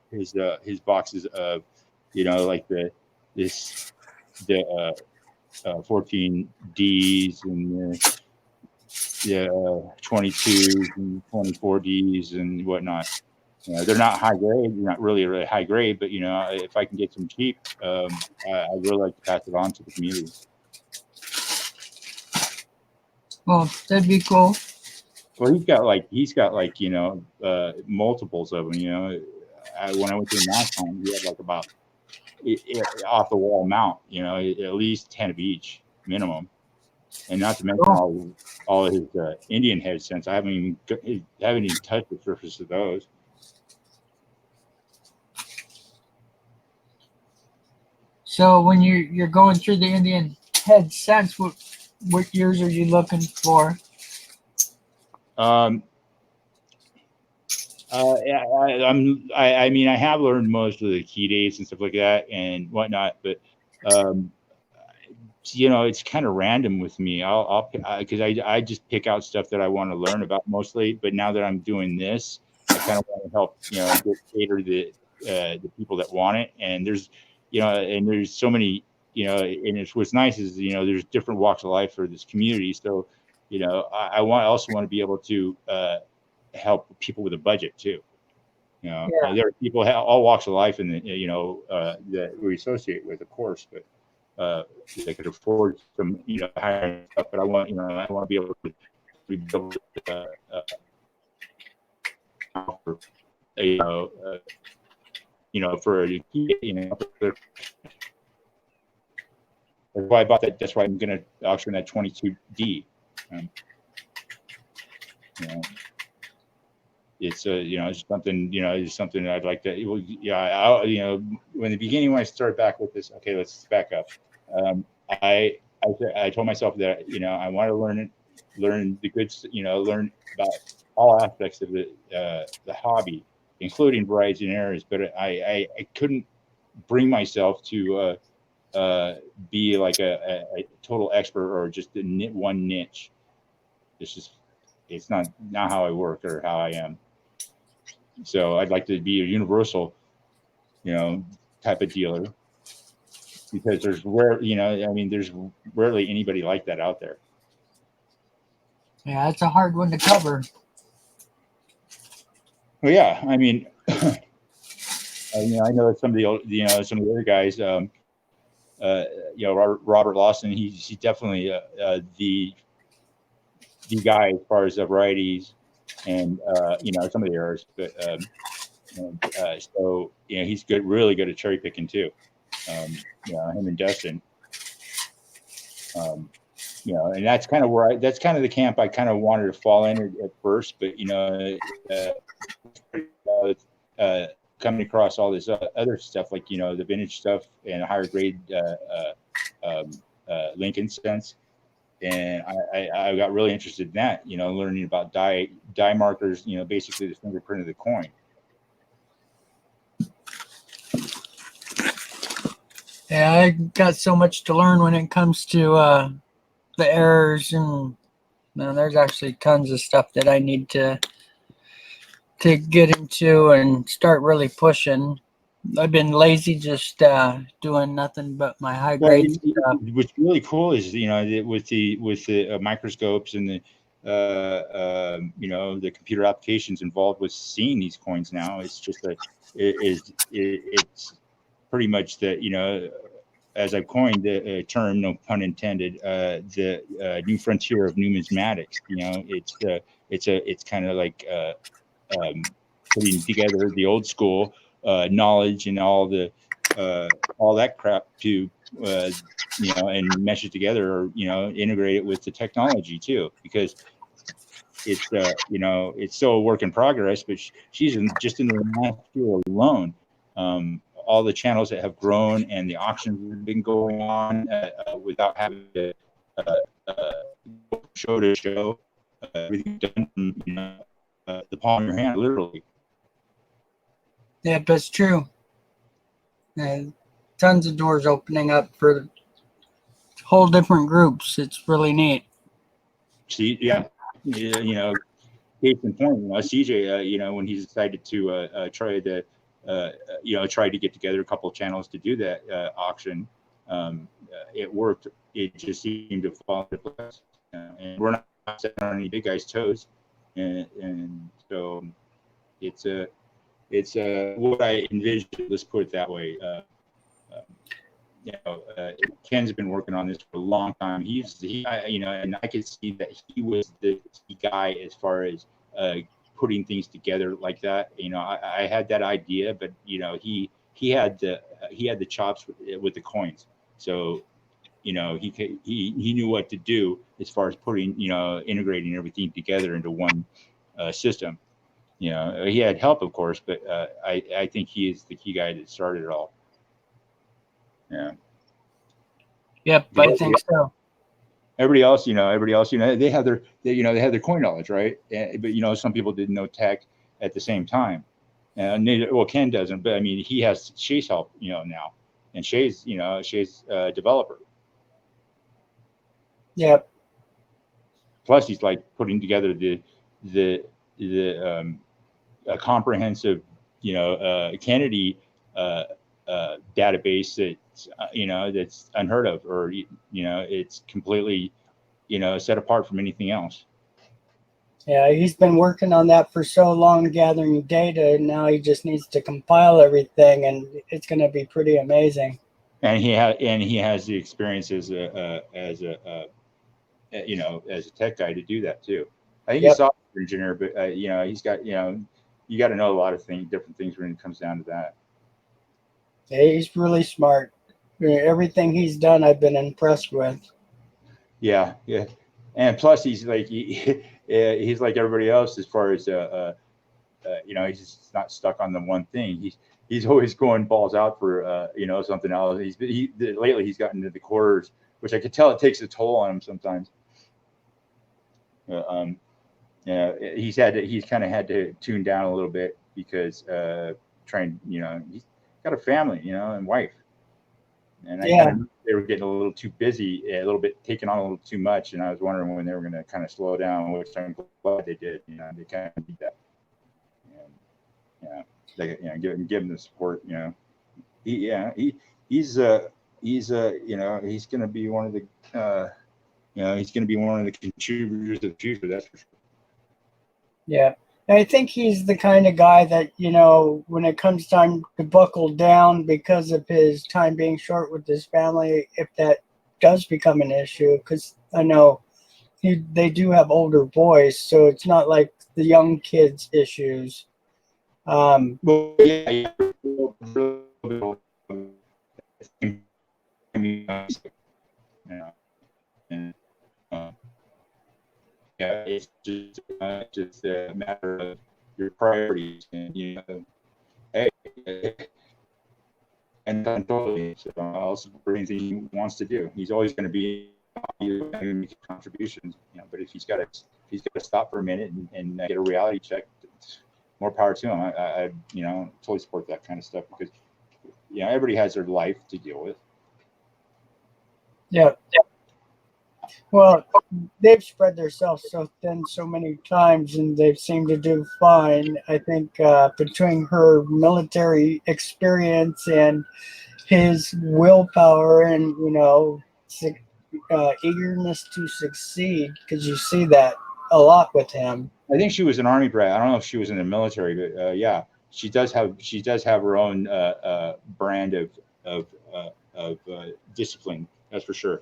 his boxes of like the 14 Ds and the 22s and 24 Ds and whatnot. They're not high grade, not really high grade, but if I can get some cheap, I'd really like to pass it on to the community. Well, that'd be cool. Well, he's got multiples of them. When I went to the last time, he had like about off the wall mount. At least 10 of each minimum, and not to mention all of his Indian head scents. I haven't even touched the surface of those. So when you're going through the Indian head scents, what years are you looking for? I mean, I have learned most of the key dates and stuff like that and whatnot, but it's kind of random with me. Because I just pick out stuff that I want to learn about mostly. But now that I'm doing this, I kind of want to help cater the people that want it. And there's and there's so many and what's nice is there's different walks of life for this community. So I also want to be able to help people with a budget too. There are people all walks of life in that we associate with, of course, but they could afford some higher stuff. But I want to be able to rebuild for that's why I bought that. That's why I'm going to auction that 22D. it's it's something, it's something I'd like to, yeah, when the beginning, when I started back with this, okay, let's back up. I told myself that, I want to learn the good, learn about all aspects of the hobby, including varieties and errors, but I couldn't bring myself to be like a total expert or just one niche. It's not how I work or how I am. So I'd like to be a universal, type of dealer, because there's there's rarely anybody like that out there. Yeah, it's a hard one to cover. Well, yeah, I mean, I know some of the other guys, Robert Lawson, he's definitely the guy as far as the varieties and some of the errors, but so he's really good at cherry picking too. Him and Dustin, and that's kind of that's kind of the camp I kind of wanted to fall in at first, but coming across all this other stuff, like the vintage stuff and higher grade Lincoln cents, and I got really interested in that, learning about dye markers, basically the fingerprint of the coin. Yeah, I got so much to learn when it comes to the errors, and there's actually tons of stuff that I need to get into and start really pushing. I've been lazy, just doing nothing but my high grade stuff. What's really cool is with the microscopes and the computer applications involved with seeing these coins now. It's just it's pretty much the as I've coined the term, no pun intended, the new frontier of numismatics. It's kind of like putting together the old school knowledge and all that crap to and mesh it together, or integrate it with the technology too, because it's it's still a work in progress. But she's just in the last year alone, all the channels that have grown and the auctions that have been going on without having to show to show, everything done from the palm of your hand, literally. Yeah, that's true. And tons of doors opening up for whole different groups. It's really neat. See, yeah, case in point, CJ, when he decided to try to get together a couple of channels to do that auction, it worked. It just seemed to fall into place, and we're not stepping on any big guys' toes, and so it's what I envisioned. Let's put it that way. Ken's been working on this for a long time. And I could see that he was the key guy as far as putting things together like that. I had that idea, but he had the chops with the coins, so he knew what to do as far as putting integrating everything together into one system. He had help, of course, but I think he is the key guy that started it all. Yeah. Yep, I think so. Everybody else, they have their coin knowledge, right? But some people didn't know tech at the same time. Ken doesn't, but I mean, he has Shay's help, now, and Shay's a developer. Yep. Plus, he's like putting together a comprehensive, Kennedy database that's unheard of, or it's completely set apart from anything else. Yeah, he's been working on that for so long, gathering data, and now he just needs to compile everything, and it's going to be pretty amazing. And he has the experience as a tech guy to do that too. I think he's a software engineer, but he's got you got to know a lot of different things when it comes down to that. Yeah, he's really smart. Everything he's done, I've been impressed with. Yeah, and plus he's like he's like everybody else as far as he's just not stuck on the one thing. He's always going balls out for something else. Lately he's gotten into the quarters, which I could tell it takes a toll on him sometimes. He's kind of had to tune down a little bit because he's got a family, and wife, and they were getting a little too busy, a little bit taking on a little too much, and I was wondering when they were going to kind of slow down, which I'm glad they did. They kind of did that. Give him the support. He's going to be one of the he's going to be one of the contributors of the future. That's for sure. Yeah. I think he's the kind of guy that, when it comes time to buckle down because of his time being short with his family, if that does become an issue, because I know they do have older boys, so it's not like the young kids' issues. And it's just a matter of your priorities, and and totally. So I'll support anything he wants to do. He's always going to be making contributions, But if he's got to stop for a minute and get a reality check, more power to him. I totally support that kind of stuff because everybody has their life to deal with. Yeah. Well, they've spread themselves so thin so many times, and they've seemed to do fine. I think between her military experience and his willpower and eagerness to succeed, because you see that a lot with him. I think she was an Army brat. I don't know if she was in the military, but she does have her own brand of discipline. That's for sure.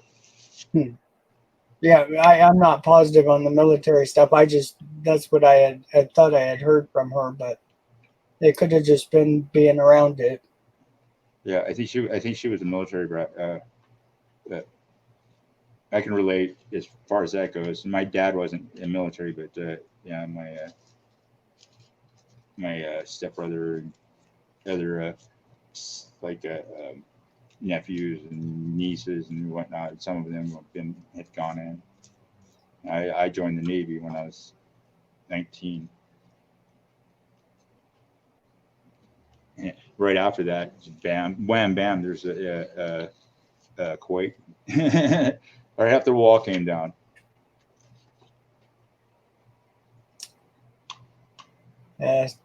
Yeah, I'm not positive on the military stuff. That's what I had thought I had heard from her, but it could have just been being around it. Yeah, I think she was a military brat. But I can relate as far as that goes. My dad wasn't in the military, but my stepbrother and other nephews and nieces and whatnot. Some of them had gone in. I joined the Navy when I was 19. And right after that, bam, wham, bam. There's a Kuwait. Right after the wall came down.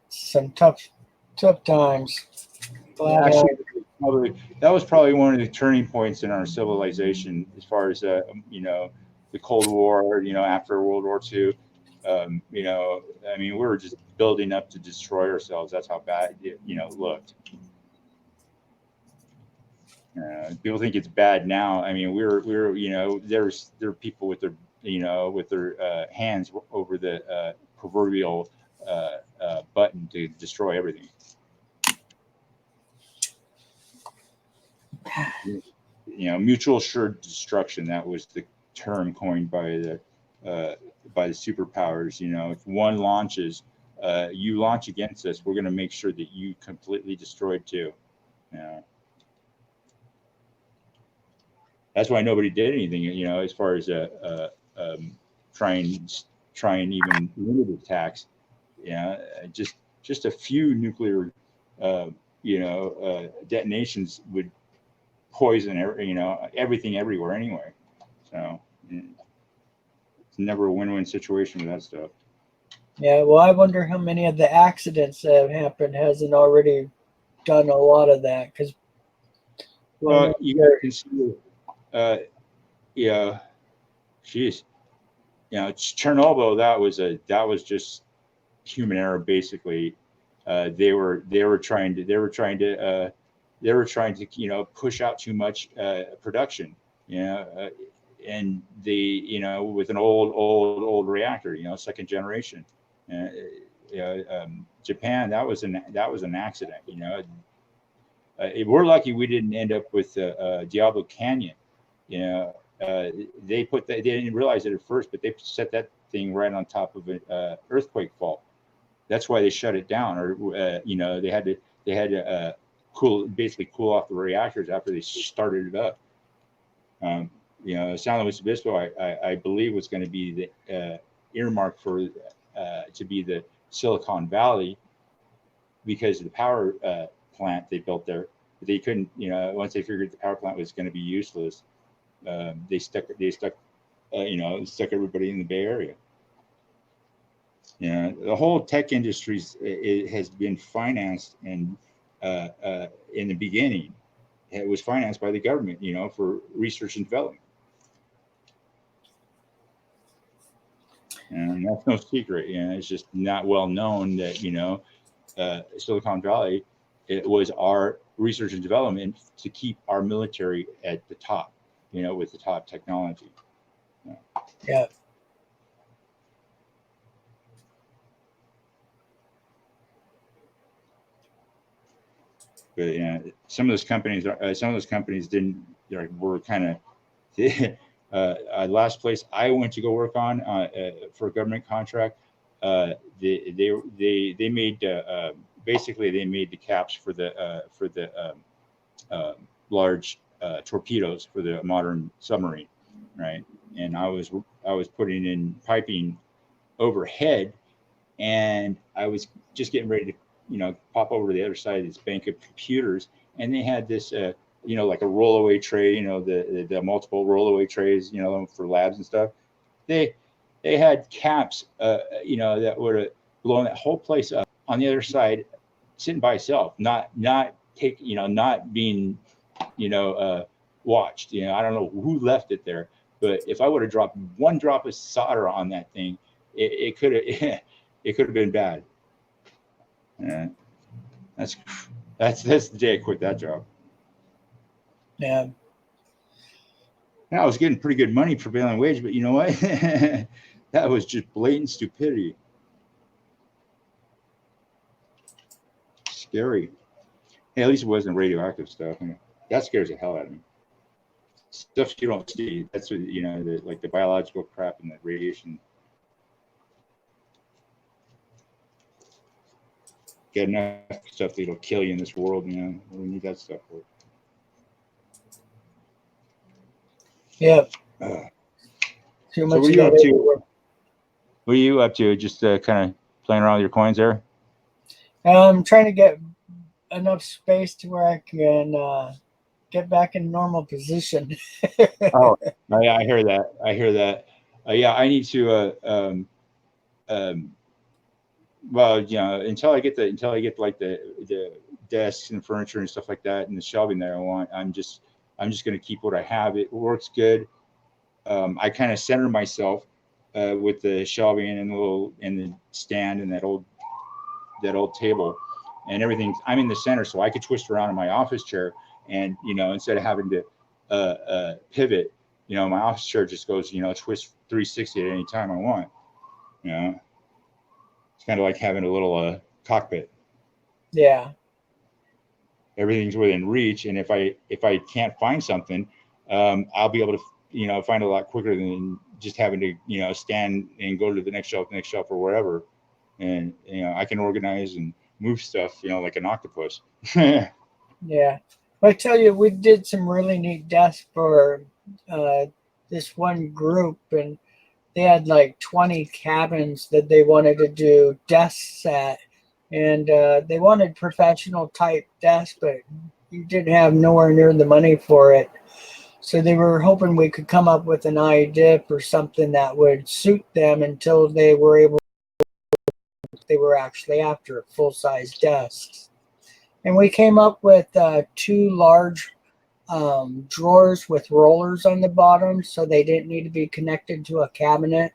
Some tough times. That was probably one of the turning points in our civilization, as far as the Cold War. After World War II, we were just building up to destroy ourselves. That's how bad it looked. People think it's bad now. There are people with their hands over the proverbial button to destroy everything. Mutual assured destruction. That was the term coined by the superpowers. If one launches, you launch against us, we're going to make sure that you completely destroyed too. That's why nobody did anything. As far as trying even limited attacks. Just a few nuclear detonations would poison everything everywhere anyway. So it's never a win-win situation with that stuff. Yeah, well, I wonder how many of the accidents that have happened hasn't already done a lot of that. Because you got to consider, geez, Chernobyl. That was just human error, basically. They were trying to push out too much production, and with an old reactor, second generation. Japan, that was an accident. We're lucky we didn't end up with Diablo Canyon. They didn't realize it at first, but they set that thing right on top of an earthquake fault. That's why they shut it down, or you know, they had to basically cool off the reactors after they started it up. You know, San Luis Obispo, I believe, was going to be the earmark for to be the Silicon Valley because of the power plant they built there. But they couldn't, you know, once they figured the power plant was going to be useless, they stuck stuck everybody in the Bay Area. You know, the whole tech industry has been financed, and in the beginning, it was financed by the government, you know, for research and development. And that's no secret. You know, it's just not well known that, you know, Silicon Valley, it was our research and development to keep our military at the top, you know, with the top technology. Yeah. But yeah, some of those companies didn't, were kind of last place I went to go work on for a government contract. They made basically they made the caps for the large torpedoes for the modern submarine, right? And I was putting in piping overhead, and I was just getting ready to, you know, pop over to the other side of this bank of computers, and they had this, you know, like a rollaway tray, you know, the multiple rollaway trays, you know, for labs and stuff. They had caps, you know, that would have blown that whole place up on the other side, sitting by itself, not being, you know, watched. You know, I don't know who left it there, but if I would have dropped one drop of solder on that thing, it could have been bad. Yeah, that's the day I quit that job. Yeah. Yeah, I was getting pretty good money prevailing wage, but you know what? That was just blatant stupidity. Scary. Hey, at least it wasn't radioactive stuff. I mean, that scares the hell out of me. Stuff you don't see. That's what, you know, like the biological crap and the radiation. Get enough stuff that'll kill you in this world, you know. We need that stuff for. Yeah. So what are you up to? What are you up to? Just kind of playing around with your coins there? I'm trying to get enough space to where I can get back in normal position. Oh, I hear that. I hear that. Yeah, I need to. Well, you know, until I get like the desks and furniture and stuff like that and the shelving that I want, I'm just going to keep what I have. It works good. I kind of center myself with the shelving and the stand and that old table and everything. I'm in the center, so I could twist around in my office chair, and, you know, instead of having to pivot, you know, my office chair just goes, you know, twist 360 at any time I want. You know, it's kind of like having a little cockpit. Yeah. Everything's within reach, and if I can't find something, I'll be able to, you know, find it a lot quicker than just having to, you know, stand and go to the next shelf, or wherever. And, you know, I can organize and move stuff, you know, like an octopus. Yeah. Well, I tell you, we did some really neat desks for this one group, and they had like 20 cabins that they wanted to do desks at. And they wanted professional type desks, but you didn't have nowhere near the money for it. So they were hoping we could come up with an idea for something that would suit them until they were actually after full-size desks. And we came up with 2 large drawers with rollers on the bottom, so they didn't need to be connected to a cabinet.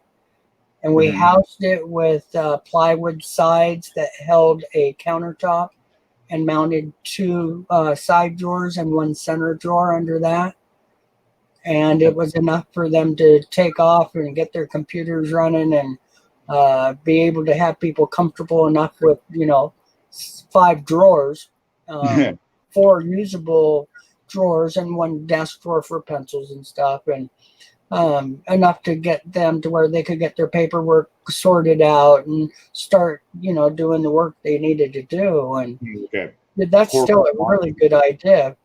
And we housed it with plywood sides that held a countertop and mounted 2 side drawers and 1 center drawer under that. And it was enough for them to take off and get their computers running and be able to have people comfortable enough with, you know, 5 drawers, 4 usable drawers and 1 desk drawer for pencils and stuff. And enough to get them to where they could get their paperwork sorted out and start, doing the work they needed to do. And Okay. that's still a really good idea.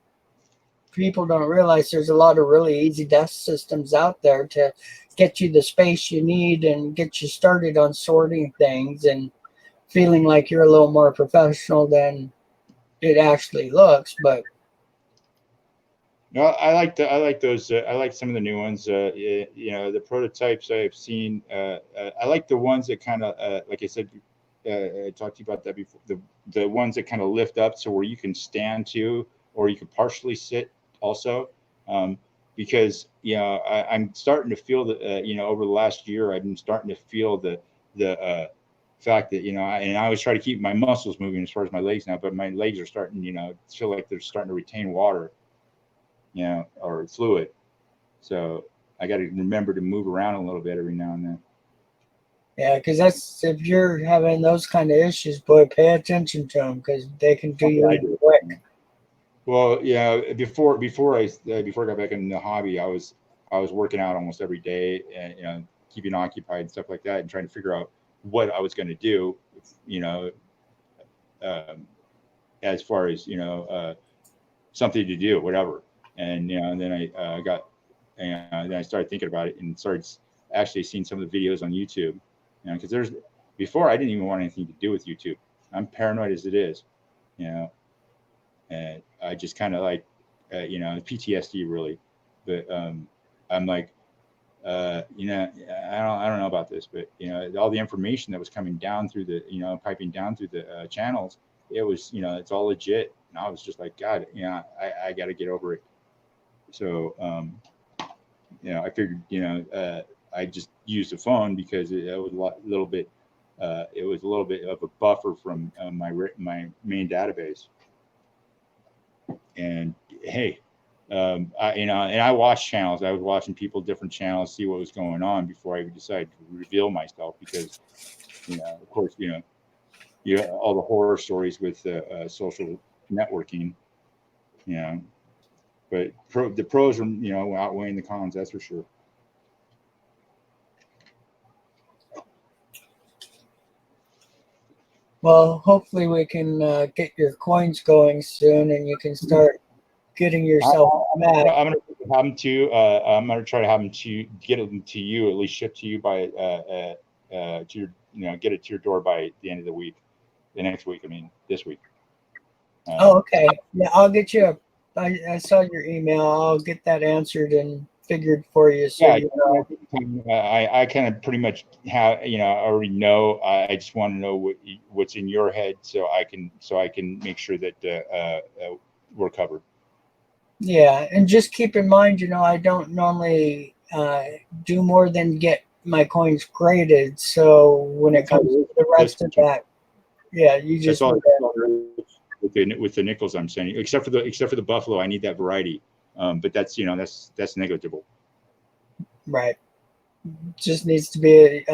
People don't realize there's a lot of really easy desk systems out there to get you the space you need and get you started on sorting things and feeling like you're a little more professional than it actually looks. But No, I like those. I like some of the new ones. The prototypes I've seen. I like the ones that kind of, like I said, I talked to you about that before. The ones that kind of lift up, so where you can stand to, or you can partially sit also. Because I'm starting to feel that. Over the last year, I've been starting to feel the fact that and I always try to keep my muscles moving as far as my legs now, but my legs are starting, feel like they're starting to retain water. Or fluid. So I got to remember to move around a little bit every now and then. yeah, because that's if you're having those kind of issues, boy, pay attention to them because they can do you in quick. Well, before I got back in the hobby, I was working out almost every day and keeping occupied and stuff like that, and trying to figure out what I was going to do. As far as something to do, whatever. And then I then I started thinking about it and started actually seeing some of the videos on YouTube. Because before I didn't even want anything to do with YouTube. I'm paranoid as it is, and I just kind of like, PTSD really. But I'm like, I don't know about this, but all the information that was coming down through the, piping down through the channels, it was, it's all legit. And I was just like, God, I got to get over it. So, I figured, I just used the phone because it was a little bit of a buffer from my main database. And hey, I watched channels. I was watching different channels, see what was going on before I decided to reveal myself because, of course, all the horror stories with social networking, but the pros are, outweighing the cons. That's for sure. Well, hopefully we can get your coins going soon, and you can start getting yourself back. I'm gonna have them to. I'm gonna try to have them to get them to you, at least shipped to you by to your, get it to your door by the end of the week, the next week. I mean, this week. Okay. Yeah, I'll get you. I saw your email. I'll get that answered and figured for you. So I kind of pretty much have, I already know. I just want to know what's in your head, so I can make sure that we're covered. Yeah, and just keep in mind, I don't normally do more than get my coins graded. So when it comes to the rest of that, yeah, you just with the nickels I'm sending, except for the buffalo. I need that variety, but that's that's negligible. Right. Just needs to be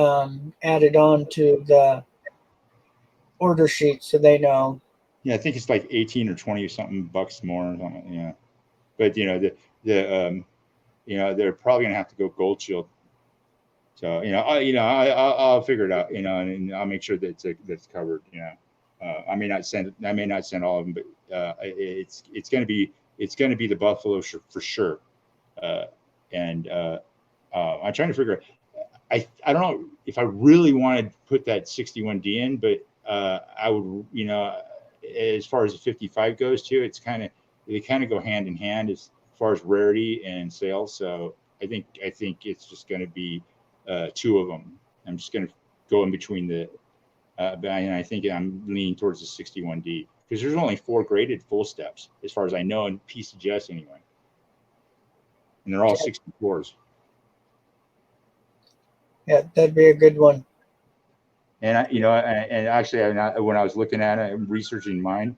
added on to the order sheet so they know. Yeah, I think it's like 18 or 20 or something bucks more or something. Yeah, but they're probably gonna have to go Gold Shield. So I'll figure it out. And I'll make sure that that's covered. I may not send all of them, but it's gonna be the buffalo for sure. And I'm trying to figure. I don't know if I really wanted to put that 61D in, but I would, as far as the 55 goes too, they kind of go hand in hand as far as rarity and sales. So I think it's just going to be two of them. I'm just going to go in between and I think I'm leaning towards the 61D because there's only 4 graded full steps as far as I know in PCGS anyway, and they're all 64s. Yeah, that'd be a good one. And and actually, when I was looking at it, and researching mine,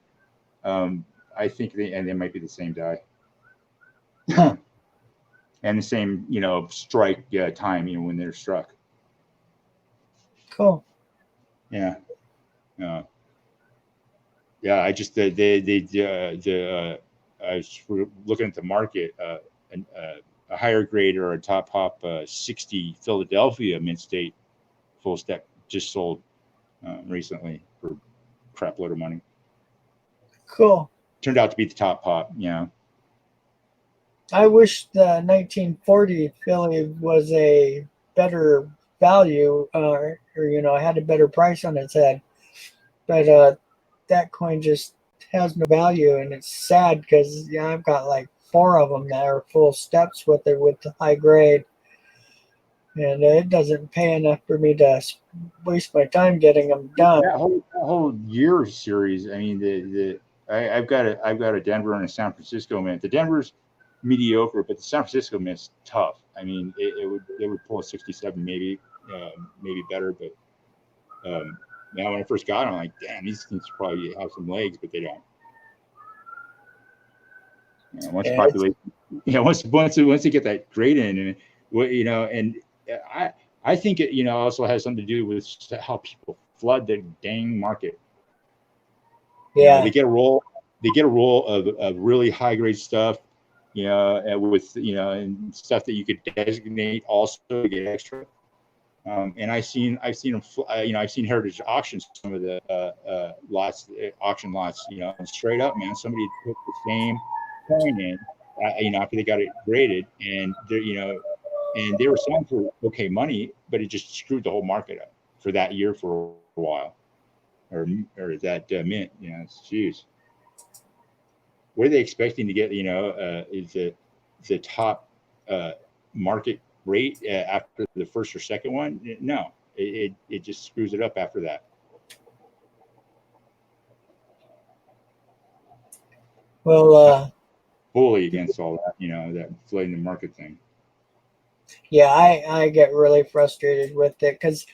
I think they might be the same die, and the same strike time when they're struck. Cool. Yeah. Yeah. I just I was looking at the market, and a higher grade or a top hop 60 Philadelphia Mint State full stack just sold recently for a crap load of money. Cool. Turned out to be the top hop, you know. I wish the 1940 Philly was a better value, or had a better price on its head. But that coin just has no value, and it's sad because I've got like 4 of them that are full steps with it with the high grade, and it doesn't pay enough for me to waste my time getting them done. That whole year series. I mean, I've got a Denver and a San Francisco mint. The Denver's mediocre, but the San Francisco mint's tough. I mean, it would pull a 67 maybe better, but now when I first got them, I'm like, damn, these things probably have some legs, but they don't. Once population, once they get that grade in, and and I think it also has something to do with how people flood the dang market. Yeah, they get a roll of really high grade stuff, with and stuff that you could designate also to get extra. And I've seen them. I've seen Heritage Auctions, some of the auction lots. And straight up, man, somebody put the same coin in, after they got it graded, and and they were selling for okay money, but it just screwed the whole market up for that year for a while, or that mint. Jeez, what are they expecting to get? Is the top market rate after the first or second one? No, it just screws it up after that. well, Fully against all that, that flooding the market thing. yeah, I get really frustrated with it because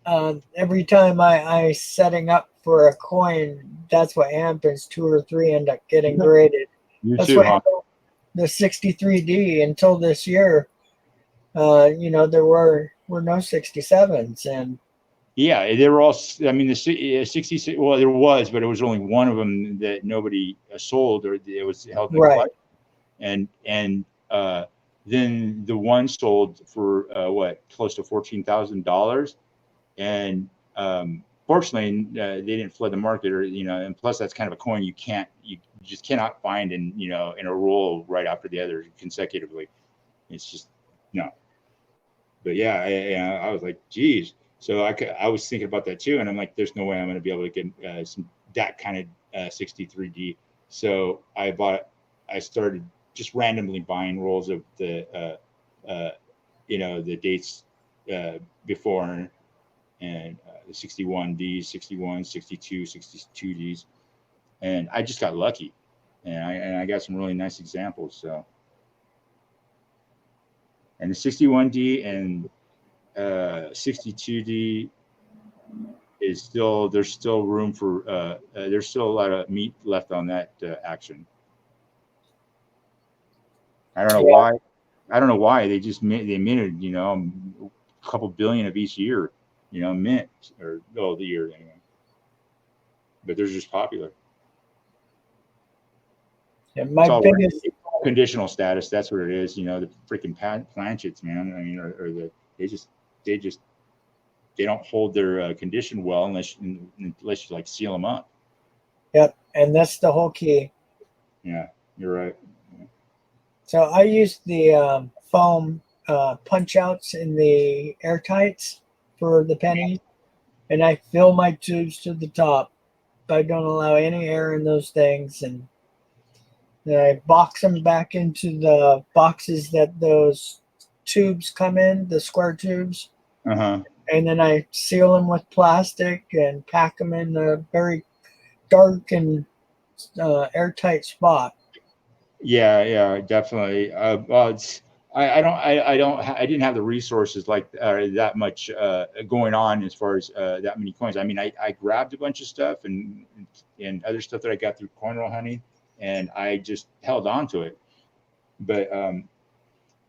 every time I setting up for a coin, that's what happens. 2 or 3 end up getting graded. You That's too, what huh? happened. The 63D until this year. There were no 67s, and Yeah, they were all. I mean, the 66. Well, there was, but it was only one of them that nobody sold, or it was held in the right. collection. And then the one sold for close to $14,000, and fortunately, they didn't flood the market, or and plus that's kind of a coin you just cannot find in in a roll right after the other consecutively. It's just no. But yeah, I was like, geez. So I was thinking about that too, and I'm like, there's no way I'm going to be able to get some that kind of 63D. So I started just randomly buying rolls of the the dates before, and the 61Ds, 61, 62, 62Ds, and I just got lucky, and I got some really nice examples. So, and the 61D and 62D is there's still room for there's still a lot of meat left on that action. I don't know why they minted a couple billion of each year, mint the year anyway, but they're just popular. And my biggest conditional status, that's what it is. The freaking planchets, man. I mean, they don't hold their condition well unless you like seal them up. Yep, and that's the whole key. Yeah, you're right. So I use the foam punch outs in the airtights for the penny, and I fill my tubes to the top. I don't allow any air in those things, and then I box them back into the boxes that those tubes come in, the square tubes. Uh-huh. And then I seal them with plastic and pack them in a very dark and airtight spot. Yeah, definitely. Well, I didn't have the resources like that much going on as far as that many coins. I mean, I grabbed a bunch of stuff and other stuff that I got through coin roll hunting, and I just held on to it. But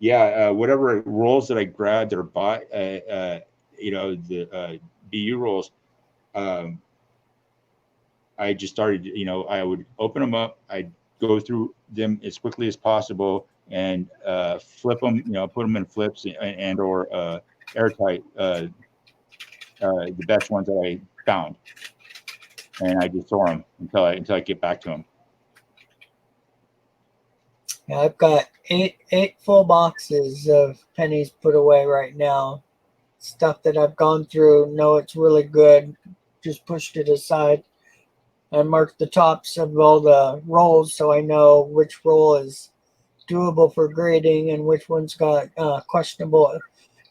whatever rolls that I grabbed or bought, the BU rolls, I just started. I would open them up. I'd go through them as quickly as possible, and flip them, you know, put them in flips and or airtight, the best ones that I found, and I just store them until I get back to them. Yeah, I've got eight full boxes of pennies put away right now. Stuff that I've gone through, know it's really good, just pushed it aside. I marked the tops of all the rolls so I know which roll is doable for grading and which one's got questionable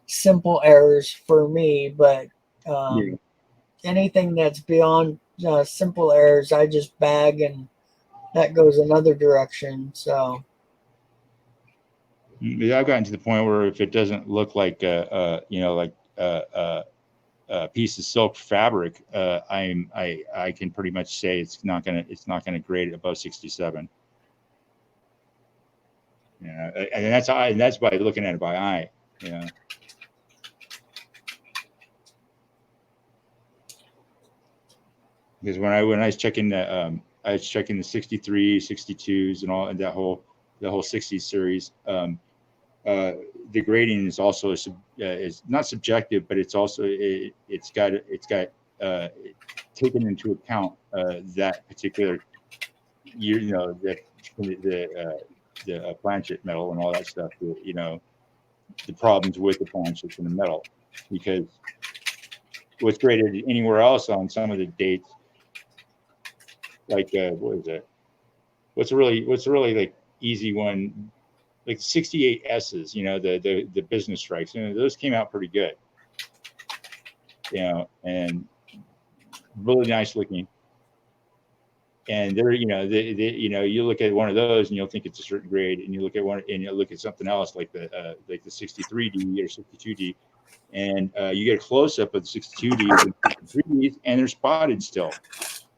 simple errors for me. But Yeah. anything that's beyond simple errors, I just bag, and that goes another direction. So Yeah, I've gotten to the point where if it doesn't look like you know, like a piece of silk fabric, I can pretty much say it's not gonna grade above 67. Yeah, and that's by looking at it by eye. Yeah. Because when I was checking the 63, 62s and all, and the whole 60s series, the grading is also is not subjective, but it's also it's got taken into account that particular year, you know, the planchet metal and all that stuff, you know, the problems with the planchets and the metal, because what's graded anywhere else on some of the dates, like what is it? What's a really like easy one, like 68 S's, you know, the business strikes, you know, those came out pretty good, you know, and really nice looking. And they're, you know, you know, you look at one of those and you'll think it's a certain grade, and you look at one and you look at something else like the 63D or 62D, and you get a close up of the 62Ds and 63Ds, and they're spotted still.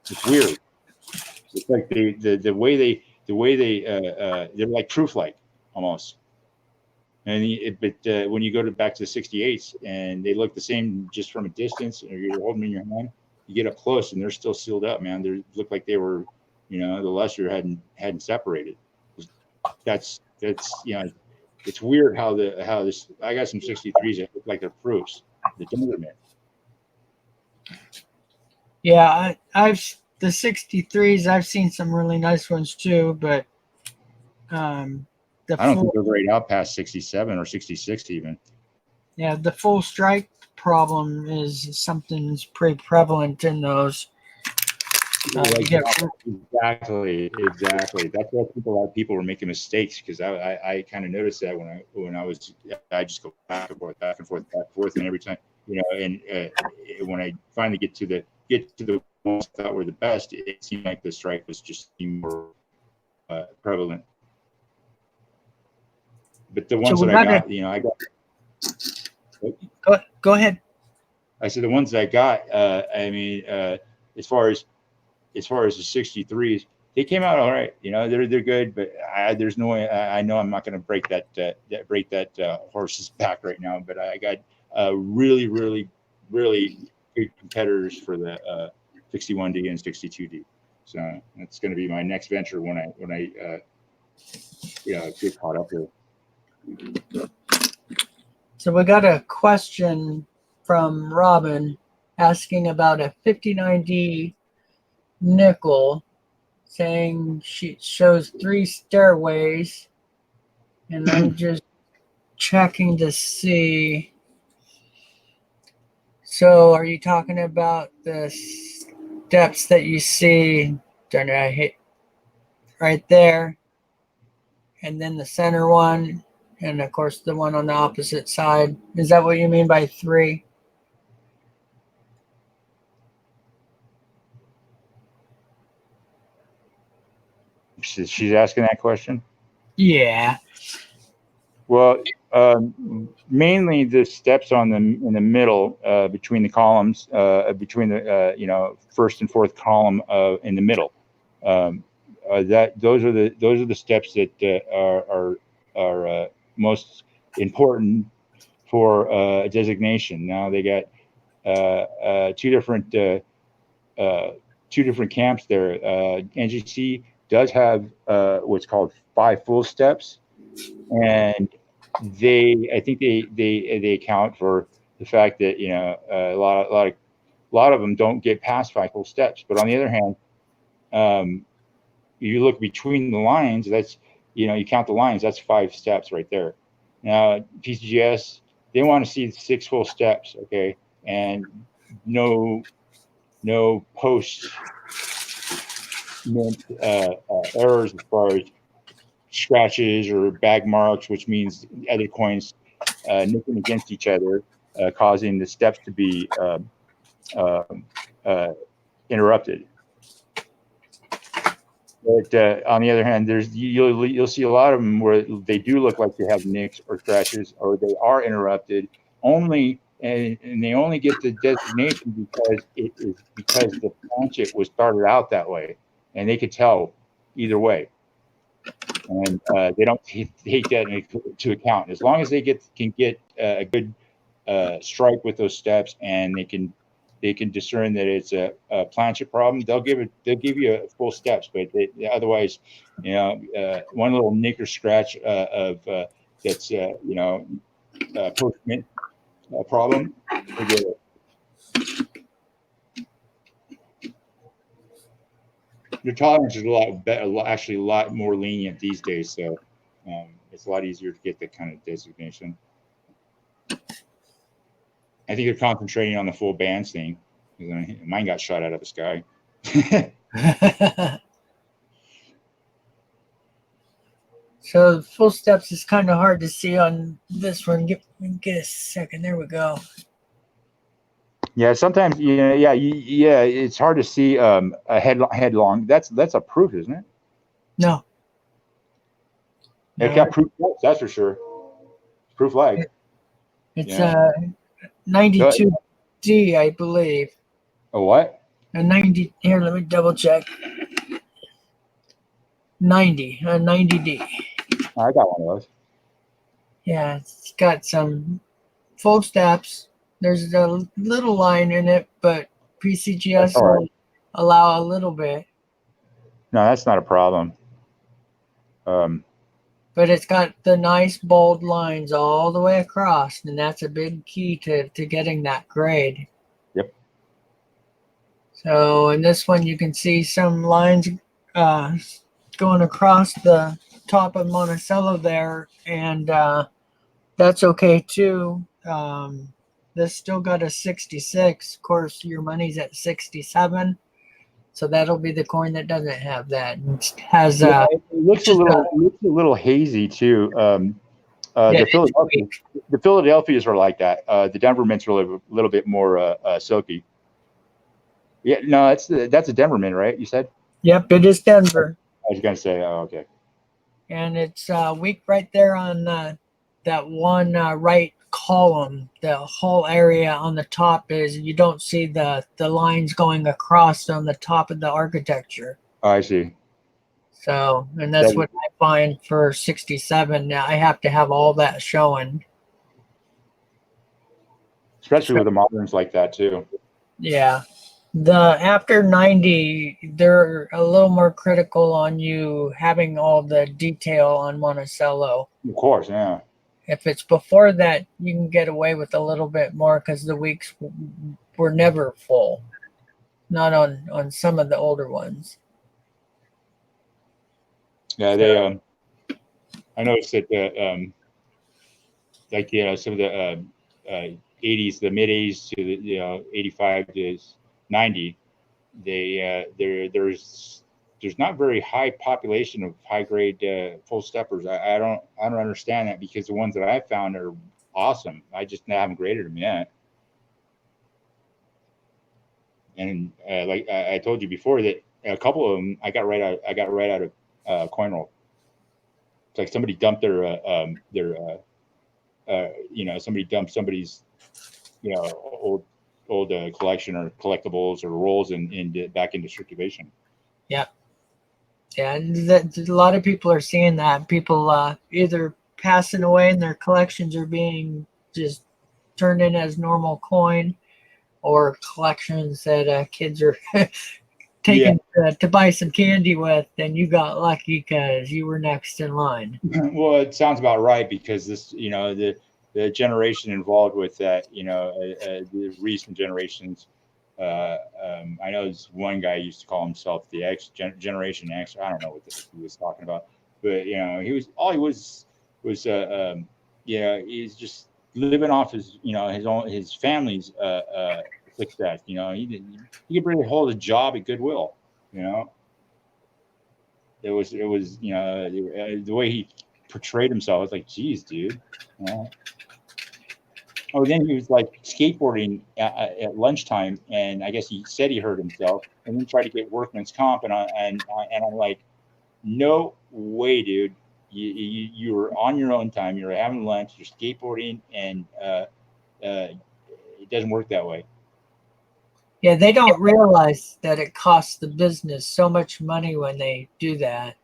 It's weird. It's like the way they they're like proof-like almost. And but when you go back to the 68s and they look the same just from a distance, or you're holding them in your hand, you get up close and they're still sealed up, man. They look like they were, you know, the luster hadn't separated. That's you know, it's weird how this. I got some 63s that look like they're proofs. The Denverman. yeah, I've the 63s. I've seen some really nice ones too, but the I don't full, think they're grayed out past 67 or 66 even. yeah, the full strike problem is something that's pretty prevalent in those. You get, Exactly. That's why people were making mistakes, because I kind of noticed that when I just go back and forth, and every time, you know, and when I finally get to the ones I thought were the best, it seemed like the strike was just more prevalent. But the ones we that I gotta- got, you know, I got. go ahead. I said the ones that I got. I mean, as far as the 63s, they came out all right. You know, they're good, but there's no way. I know I'm not going to break that horse's back right now. But I got really good competitors for the 61D and 62D. So that's going to be my next venture when I get caught up with. So we got a question from Robin asking about a 59D nickel, saying she shows 3 stairways, and I'm just checking to see. So are you talking about the steps that you see? Darn it, I hit right there, and then the center one, and of course the one on the opposite side. Is that what you mean by 3? She's asking that question. Yeah. Well, mainly the steps in the middle, between the columns, between the first and fourth column in the middle. Those are the steps that are most important for designation. Now they got two different camps there. NGC does have what's called 5 full steps, and I think they account for the fact that a lot of them don't get past 5 full steps. But on the other hand, you look between the lines. That's you count the lines. That's 5 steps right there. Now PCGS, they want to see 6 full steps, okay, and no post errors as far as scratches or bag marks, which means other coins nicking against each other, causing the steps to be interrupted. But on the other hand, you'll see a lot of them where they do look like they have nicks or scratches, or they are interrupted only, and they only get the designation because the planchet was started out that way, and they could tell either way, and they don't take that into account. As long as they can get a good strike with those steps, and they can discern that it's a planchet problem, they'll give you a full steps. But otherwise, one little nick or scratch of that's post mint problem, forget it. Your tolerance is a lot better, actually a lot more lenient these days, so it's a lot easier to get that kind of designation. I think they're concentrating on the full bands thing. Mine got shot out of the sky. So full steps is kind of hard to see on this one. Get a second. There we go. Yeah, sometimes it's hard to see a headlong. That's a proof, isn't it? No. It got proof. That's for sure. Proof lag. It's 92D, I believe. A what? A 90. Here, let me double check. 90. A 90D. I got one of those. Yeah, it's got some full steps. There's a little line in it, but PCGS will allow a little bit. No, that's not a problem. But it's got the nice bold lines all the way across, and that's a big key to getting that grade. Yep. So in this one, you can see some lines going across the top of Monticello there, and that's okay too. This still got a 66. Of course, your money's at 67. So that'll be the coin that doesn't have that. It has it looks a little hazy too. The Philadelphias are like that. The Denver mints are a little bit more silky. Yeah, no, that's a Denver mint, right? You said? Yep, it is Denver. I was gonna say, oh, okay. And it's weak right there on that one right column. The whole area on the top is, you don't see the lines going across on the top of the architecture. Oh, I see. So, and that's what I find for 67. Now I have to have all that showing. Especially with the moderns like that too. Yeah. After 90, they're a little more critical on you having all the detail on Monticello. Of course, yeah. If it's before that, you can get away with a little bit more because the weeks were never full. Not on some of the older ones. Yeah, they. I noticed that some of the 80s, the mid 80s to the 85 to 90, there's not very high population of high grade full steppers. I don't understand that, because the ones that I found are awesome. I just haven't graded them yet. And like I told you before, that a couple of them I got right out of CoinRoll. It's like somebody dumped somebody dumped somebody's old collection or collectibles or rolls back into circulation. Yeah. Yeah, and a lot of people are seeing that. People either passing away and their collections are being just turned in as normal coin, or collections that kids are taken to buy some candy with, then you got lucky because you were next in line. Well, it sounds about right because this, the generation involved with that, the recent generations. I know this one guy used to call himself the Generation X. I don't know what he was talking about, but he's just living off his family's success. He could really hold a job at Goodwill. It was the way he portrayed himself. I was like, geez, dude. Oh, then he was like skateboarding at lunchtime, and I guess he said he hurt himself, and then tried to get workman's comp, and I'm like, no way, dude. You were on your own time. You were having lunch. You're skateboarding, and it doesn't work that way. Yeah, they don't realize that it costs the business so much money when they do that.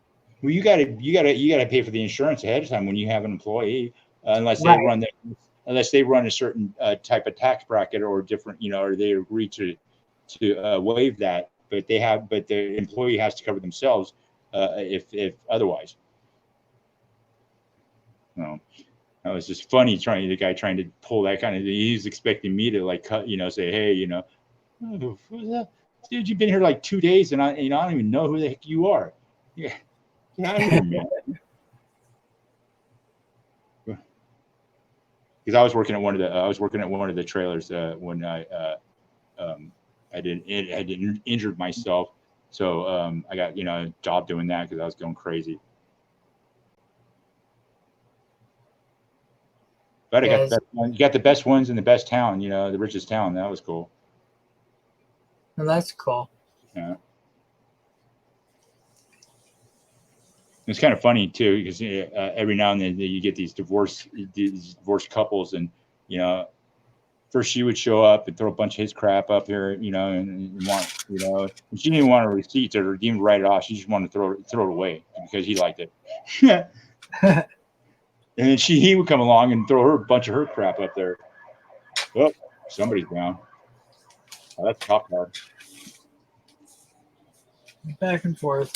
Well, you gotta pay for the insurance ahead of time when you have an employee, unless they Right. run a certain type of tax bracket or different, or they agree to waive that. But the employee has to cover themselves if otherwise. That was just funny the guy trying to pull that kind of. He's expecting me to like cut, say, hey, dude, you've been here like 2 days, and I don't even know who the heck you are. Yeah, get out of here, man. Because I was working at one of the trailers when I injured myself, so I got a job doing that because I was going crazy. But Yes. you got the best ones in the best town, the richest town. That was cool. Well, that's cool. Yeah. It's kind of funny too because every now and then you get these divorced couples, and first she would show up and throw a bunch of his crap up here, and want, and she didn't want a receipt or even write it off. She just wanted to throw it away because he liked it. And then he would come along and throw her a bunch of her crap up there. Oh, somebody's down. Oh, that's a cop car. Back and forth.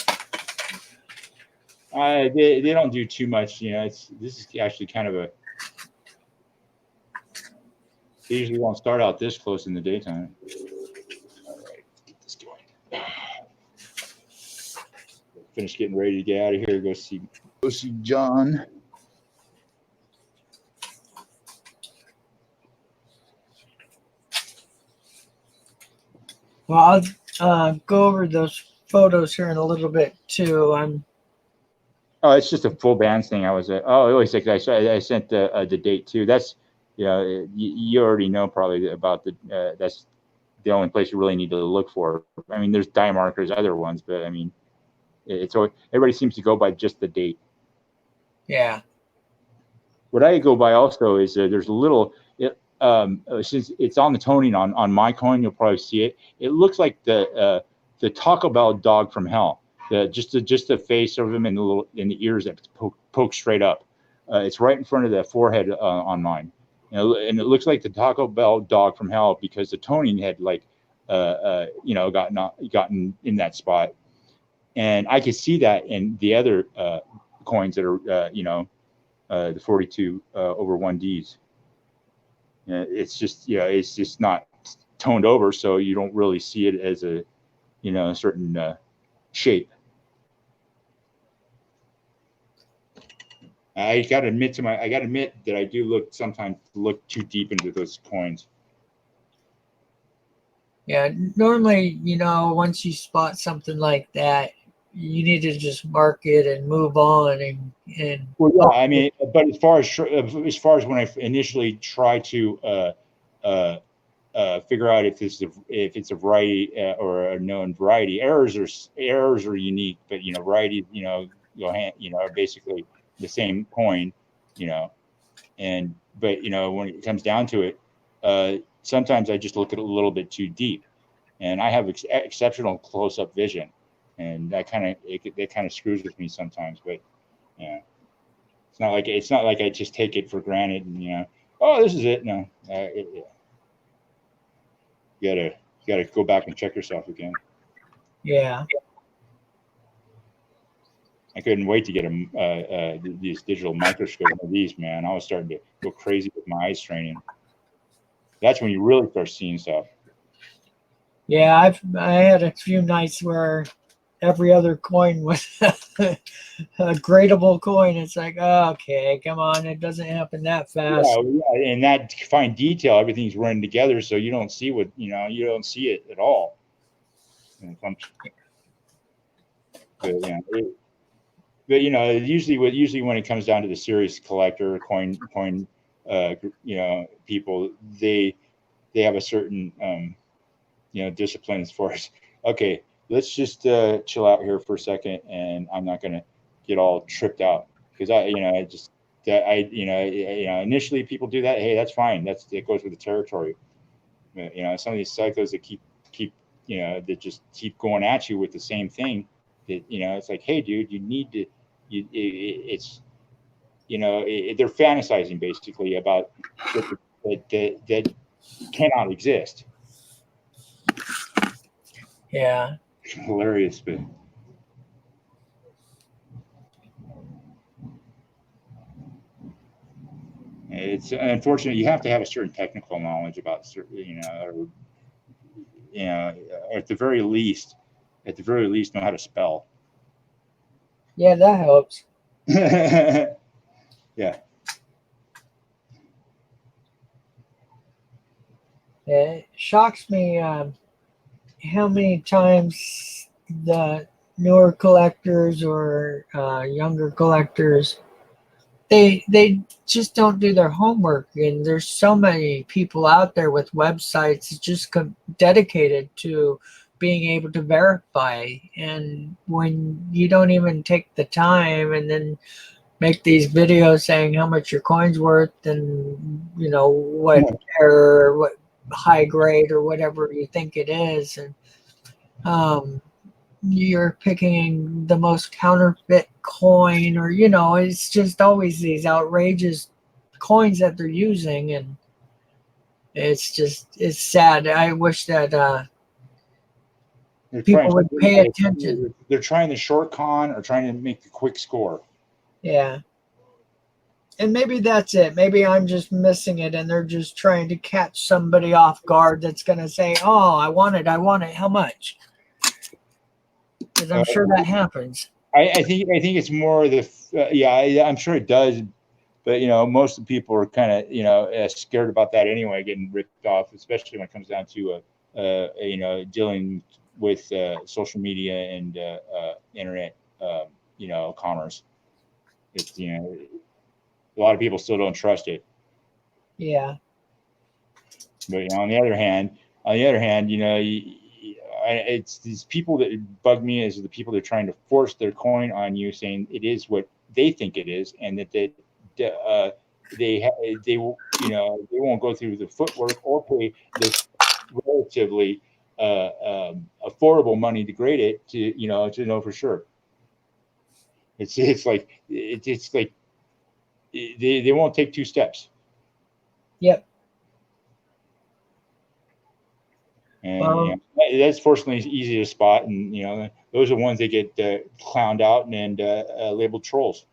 They don't do too much. This is actually kind of they usually won't start out this close in the daytime. All right, get this going. Finish getting ready to get out of here. Go see John. Well, I'll go over those photos here in a little bit too. Oh, it's just a full band thing. I was at. Oh, wait a second. I sent the date too. That's you already know probably about the. That's the only place you really need to look for. I mean, there's die markers, other ones, but I mean, it's always, everybody seems to go by just the date. Yeah. What I go by also is there's a little. Since it's on the toning on my coin, you'll probably see it. It looks like the Taco Bell dog from hell. Just the face of him and the ears that poke straight up. It's right in front of the forehead on mine, and it looks like the Taco Bell dog from hell because the toning had gotten in that spot, and I could see that in the other coins that are the 42 over 1Ds. It's just not toned over, so you don't really see it as a certain shape. I gotta admit that I do sometimes look too deep into those coins. Yeah. Normally, once you spot something like that, you need to just mark it and move on and Well, yeah, I mean, but as far as when I initially try to figure out if it's a variety or a known variety, errors are unique, but varieties are basically the same coin, but when it comes down to it, sometimes I just look at it a little bit too deep, and I have exceptional close-up vision, and that kind of screws with me sometimes. But yeah, it's not like I just take it for granted and oh, this is it. No, you gotta go back and check yourself again. Yeah. I couldn't wait to get these digital microscope of these, man. I was starting to go crazy with my eye straining. That's when you really start seeing stuff. Yeah, I had a few nights where every other coin was a gradable coin. It's like, oh, okay, come on, it doesn't happen that fast. Yeah, and that fine detail, everything's running together, so you don't see you don't see it at all. But, usually when it comes down to the serious collector coin, people, they have a certain discipline as far as, okay, let's just chill out here for a second, and I'm not going to get all tripped out because initially people do that. Hey, that's fine. It goes with the territory. Some of these psychos that keep that just keep going at you with the same thing. That it's like, hey, dude, you need to. They're fantasizing basically about that cannot exist. Yeah. Hilarious, but it's unfortunate. You have to have a certain technical knowledge about certain, or at the very least, know how to spell. Yeah, that helps. Yeah. It shocks me how many times the newer collectors or younger collectors they just don't do their homework, and there's so many people out there with websites just dedicated to being able to verify, and when you don't even take the time and then make these videos saying how much your coin's worth and what error, what high grade or whatever you think it is, and you're picking the most counterfeit coin, or it's just always these outrageous coins that they're using, and it's sad. I wish that people would pay attention. They're trying the short con or trying to make the quick score. Yeah. And maybe that's it. Maybe I'm just missing it, and they're just trying to catch somebody off guard that's going to say, oh, I want it. How much? Because I'm sure that happens. I think it's more I'm sure it does, but most of the people are kind of scared about that anyway, getting ripped off, especially when it comes down to dealing with social media and internet commerce. It's a lot of people still don't trust it. Yeah. But on the other hand, it's these people that bug me is the people that are trying to force their coin on you, saying it is what they think it is, and that they won't go through the footwork or pay this relatively affordable money to grade it to know for sure. It's like they won't take two steps. Yep. And that's fortunately easy to spot, and those are the ones that get clowned out and labeled trolls.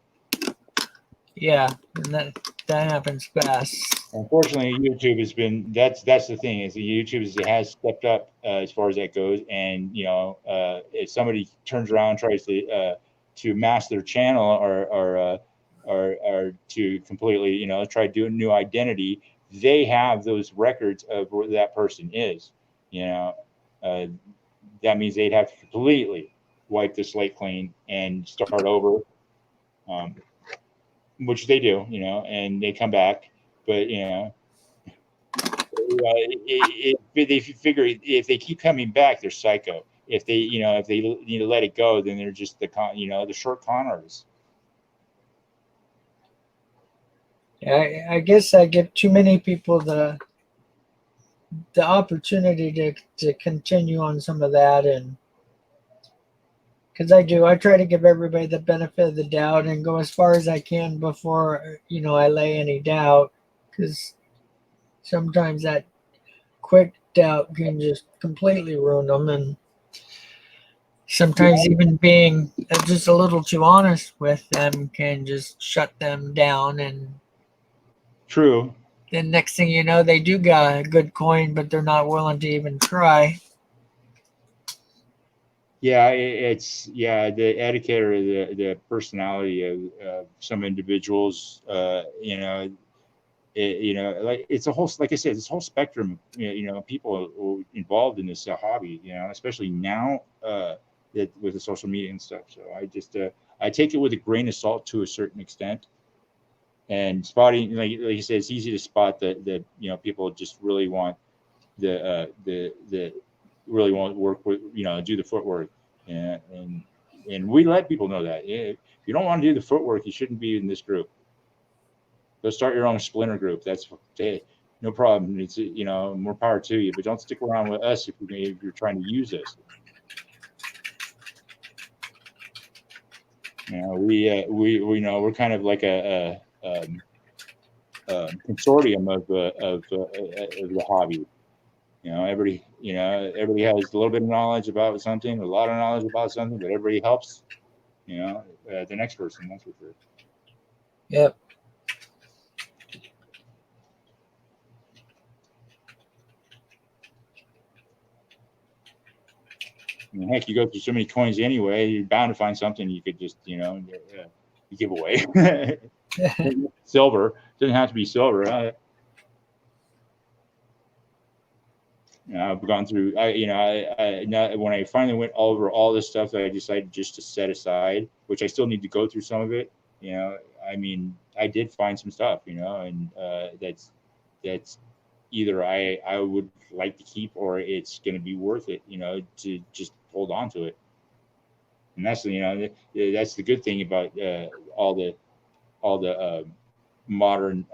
Yeah, and that happens fast. Unfortunately, YouTube has been that's the thing is YouTube has stepped up as far as that goes, and if somebody turns around and tries to mask their channel or to completely try to do a new identity, they have those records of where that person is. That means they'd have to completely wipe the slate clean and start over, which they do, and they come back. But they figure if they keep coming back, they're psycho. If they need to let it go, then they're just the short con artists. I guess I give too many people the opportunity to continue on some of that, and because I try to give everybody the benefit of the doubt and go as far as I can before I lay any doubt, because sometimes that quick doubt can just completely ruin them. And Sometimes even being just a little too honest with them can just shut them down, and True. then next thing you know, they do got a good coin, but they're not willing to even try. Yeah, it's the etiquette or the personality of some individuals. Like it's a whole, like I said, this whole spectrum. People involved in this hobby. Especially now with the social media and stuff. So I take it with a grain of salt to a certain extent. And spotting, like you said, it's easy to spot that people just really want the really want to work with do the footwork, and we let people know that if you don't want to do the footwork, you shouldn't be in this group. Go start your own splinter group. That's hey, no problem. It's more power to you, but don't stick around with us if you're trying to use us. We know we're kind of like a consortium of the hobby. Everybody has a little bit of knowledge about something, a lot of knowledge about something, but everybody helps, the next person. That's for sure. Yep. I mean, heck, you go through so many coins anyway, you're bound to find something you could just, you give away. Silver doesn't have to be silver. I've gone through. Now, when I finally went over all this stuff that I decided just to set aside, which I still need to go through some of it. I mean, I did find some stuff, and that's either I would like to keep or it's going to be worth it, to just hold on to it. And that's that's the good thing about all the modern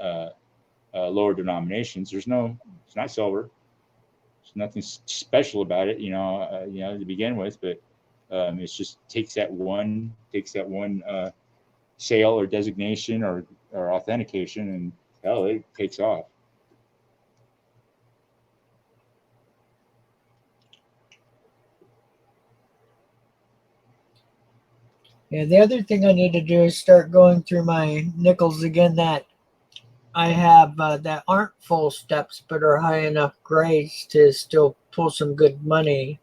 lower denominations. It's not silver. There's nothing special about it, to begin with, but it just takes that one sale or designation or authentication, and hell, it takes off. Yeah, the other thing I need to do is start going through my nickels again that I have that aren't full steps but are high enough grades to still pull some good money.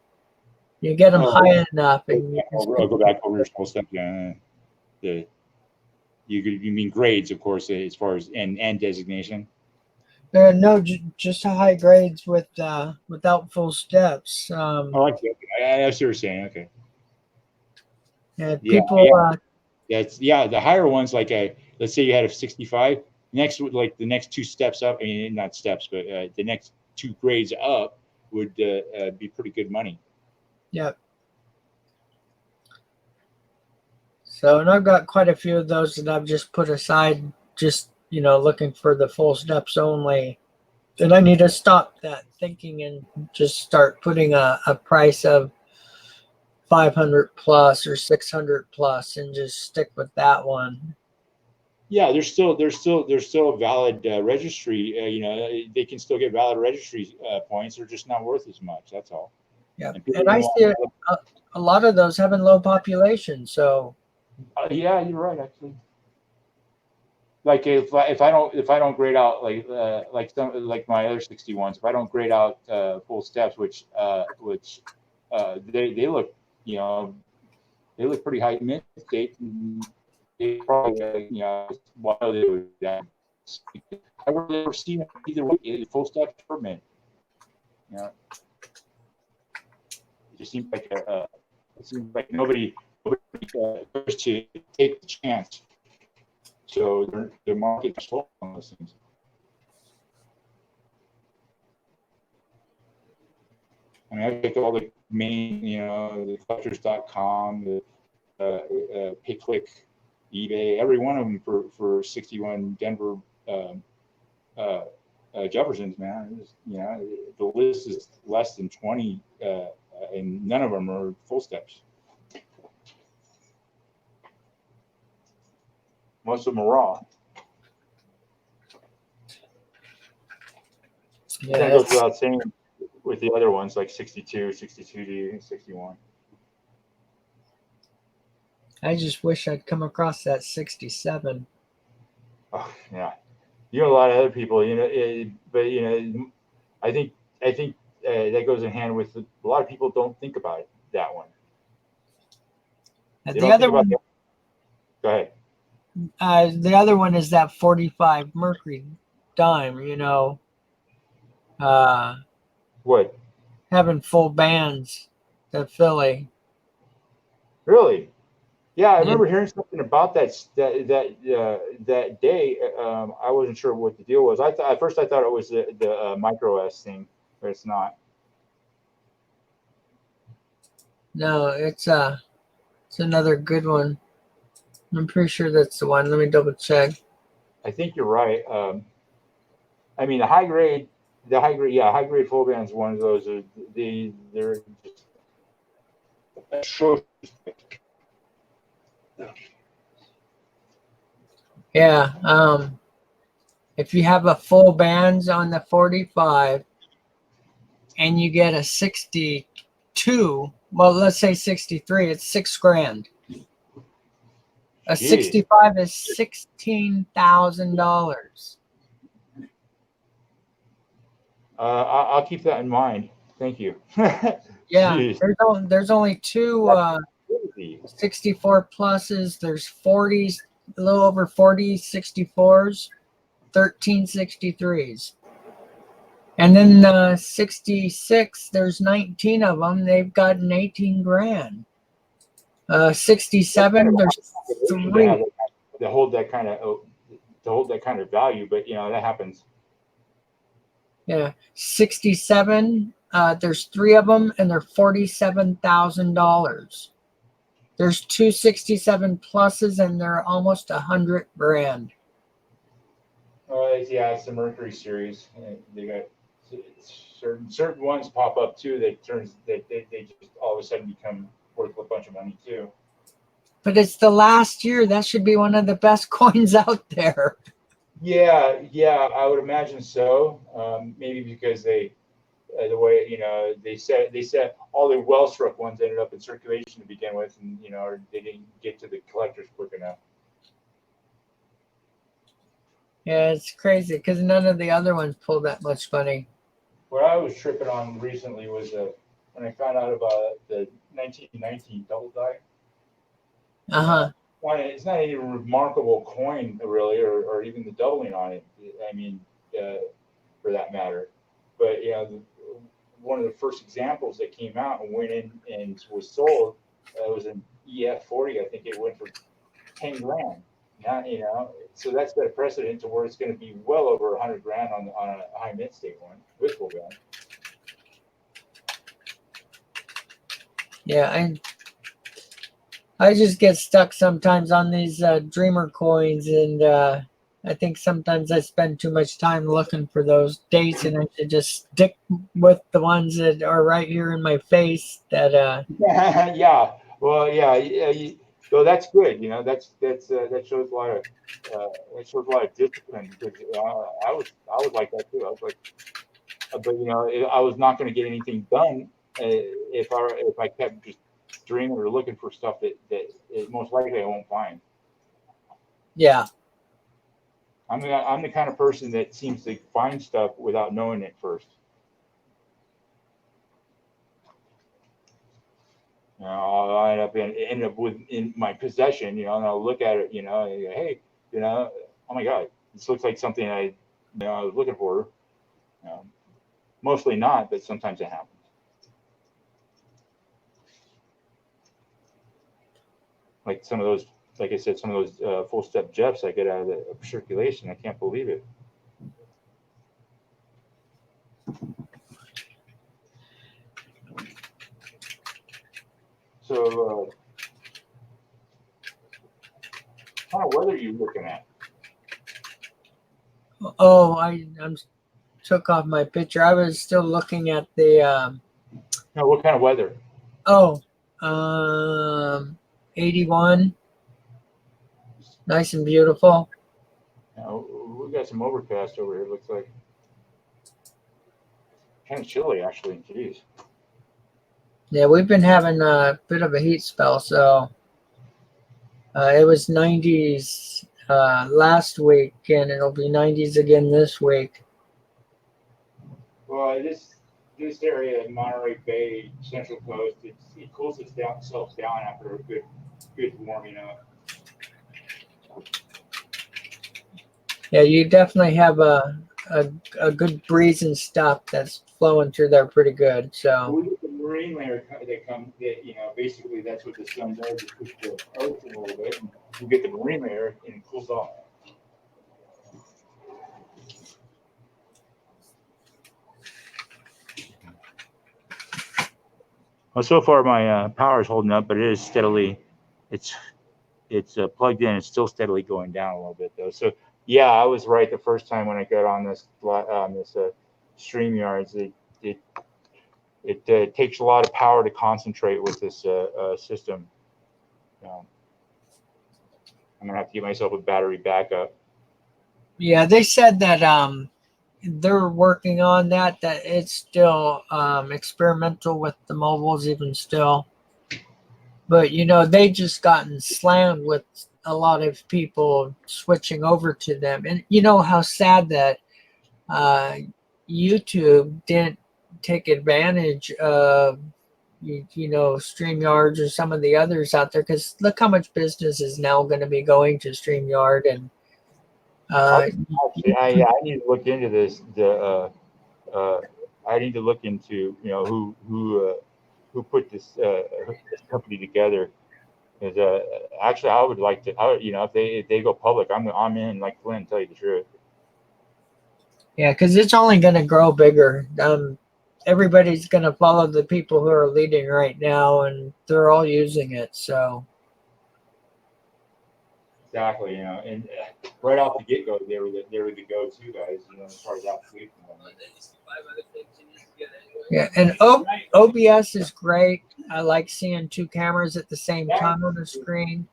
You get them high enough, and I'll go back over your full step. Yeah, you mean grades, of course, as far as and designation. No, just high grades with without full steps. Oh, I see what you're saying. Okay. And Yeah, people, the higher ones, like let's say you had a 65. Next, like the next two steps up. I mean, not steps, but the next two grades up would be pretty good money. yeah. So, and I've got quite a few of those that I've just put aside, just looking for the full steps only. And I need to stop that thinking and just start putting a price of 500 plus or 600 plus and just stick with that one. Yeah, there's still a valid registry. They can still get valid registry points. They're just not worth as much. That's all. Yeah, and I see a lot of those having low population. So yeah, you're right. Actually, like if I don't grade out like my other 61s, if I don't grade out full steps, which they look they look pretty high mid state. They probably why they would that. I would never see either way full steps per minute. It just seems like nobody goes to take the chance. So the market is full on those things. I mean, I take all the main, the collectors.com, the PayClick, eBay, every one of them for 61 Denver Jeffersons, man. The list is less than 20, and none of them are full steps. Most of them are raw. yeah, That goes without saying with the other ones like 62, 62D, 61. I just wish I'd come across that 67. Oh, yeah. You know, a lot of other people, but I think that goes in hand with a lot of people don't think about it, that one. They The don't other think about one, that. Go ahead. the other one is that 45 Mercury dime. What? Having full bands, the Philly. Really? Yeah, I Yeah. remember hearing something about that day. I wasn't sure what the deal was. I thought at first I thought it was the micro S thing, but it's not. No, it's another good one. I'm pretty sure that's the one. Let me double check. I think you're right. I mean, yeah, high grade full band is one of those. They're just atrocious. Yeah. If you have a full bands on the 45 and you get a 62, well, let's say 63, it's $6,000. A Jeez. 65 is $16,000. I'll keep that in mind. Thank you. Yeah, Jeez. there's only two Crazy. 64 pluses. There's 40s, a little over 40 64s, 13 63s. And then 66, there's 19 of them. They've gotten 18 grand. 67, there's To 3. have to hold that kind of value, but that happens. Yeah, 67. There's 3 of them, and they're $47,000. There's two 67 pluses, and they're almost 100 grand. It's the Mercury series. They got certain ones pop up too. They just all of a sudden become worth a bunch of money too. But it's the last year. That should be one of the best coins out there. Yeah, I would imagine so. Maybe because the way they said all the well-struck ones ended up in circulation to begin with, and or they didn't get to the collectors quick enough. Yeah, it's crazy because none of the other ones pull that much money. What I was tripping on recently was when I found out about the 1919 double die. It's not any remarkable coin really, or even the doubling on it. I mean, for that matter. But one of the first examples that came out and went in and was sold was an EF40. I think it went for 10 grand. Now, so that's got a precedent to where it's going to be well over 100 grand on a high mid state one with full band. Yeah, I just get stuck sometimes on these Dreamer coins, and I think sometimes I spend too much time looking for those dates, and I should just stick with the ones that are right here in my face. That Yeah. Well, yeah. So that's good. That shows a lot of discipline. Because I was like that too. I was like, but I was not going to get anything done if I kept just dreaming or looking for stuff that most likely I won't find. yeah. I'm the kind of person that seems to find stuff without knowing it first. I'll end up in my possession, and I'll look at it, and go, hey, oh my God, this looks like something I was looking for. Mostly not, but sometimes it happens. Like some of those, like I said, some of those full step Jeffs I get out of the circulation. I can't believe it. So, what kind of weather are you looking at? Oh, I'm took off my picture. I was still looking at the. No, what kind of weather? 81. Nice and beautiful. We got some overcast over here. It looks like kind of chilly, actually. Jeez. Yeah, we've been having a bit of a heat spell, so It was 90s last week, and it'll be 90s again this week. Well, this area in Monterey Bay, Central Coast, it cools itself down after a good warming up. Yeah, you definitely have a good breeze and stuff that's flowing through there pretty good. So We get the marine layer that basically that's what the sun does. It cools the earth a little bit, and we get the marine layer and it cools off. Well, so far my power is holding up, but it is steadily, it's plugged in. It's still steadily going down a little bit though. So yeah, I was right the first time when I got on this StreamYards. It takes a lot of power to concentrate with this system. I'm gonna have to give myself a battery backup. yeah, they said that they're working on that. That it's still experimental with the mobiles, even still. But they just gotten slammed with a lot of people switching over to them, and you know how sad that YouTube didn't take advantage of StreamYards or some of the others out there, because look how much business is now going to be going to StreamYard. And Actually, I need to look into this. I need to look into who put this company together. Because actually, I would like to. If they go public, I'm in like Flynn. Tell you the truth. yeah, because it's only going to grow bigger. Everybody's going to follow the people who are leading right now, and they're all using it. So Exactly, and right off the get go, they were the go to guys, as far as absolute. yeah, and OBS is great. I like seeing two cameras at the same time on the screen,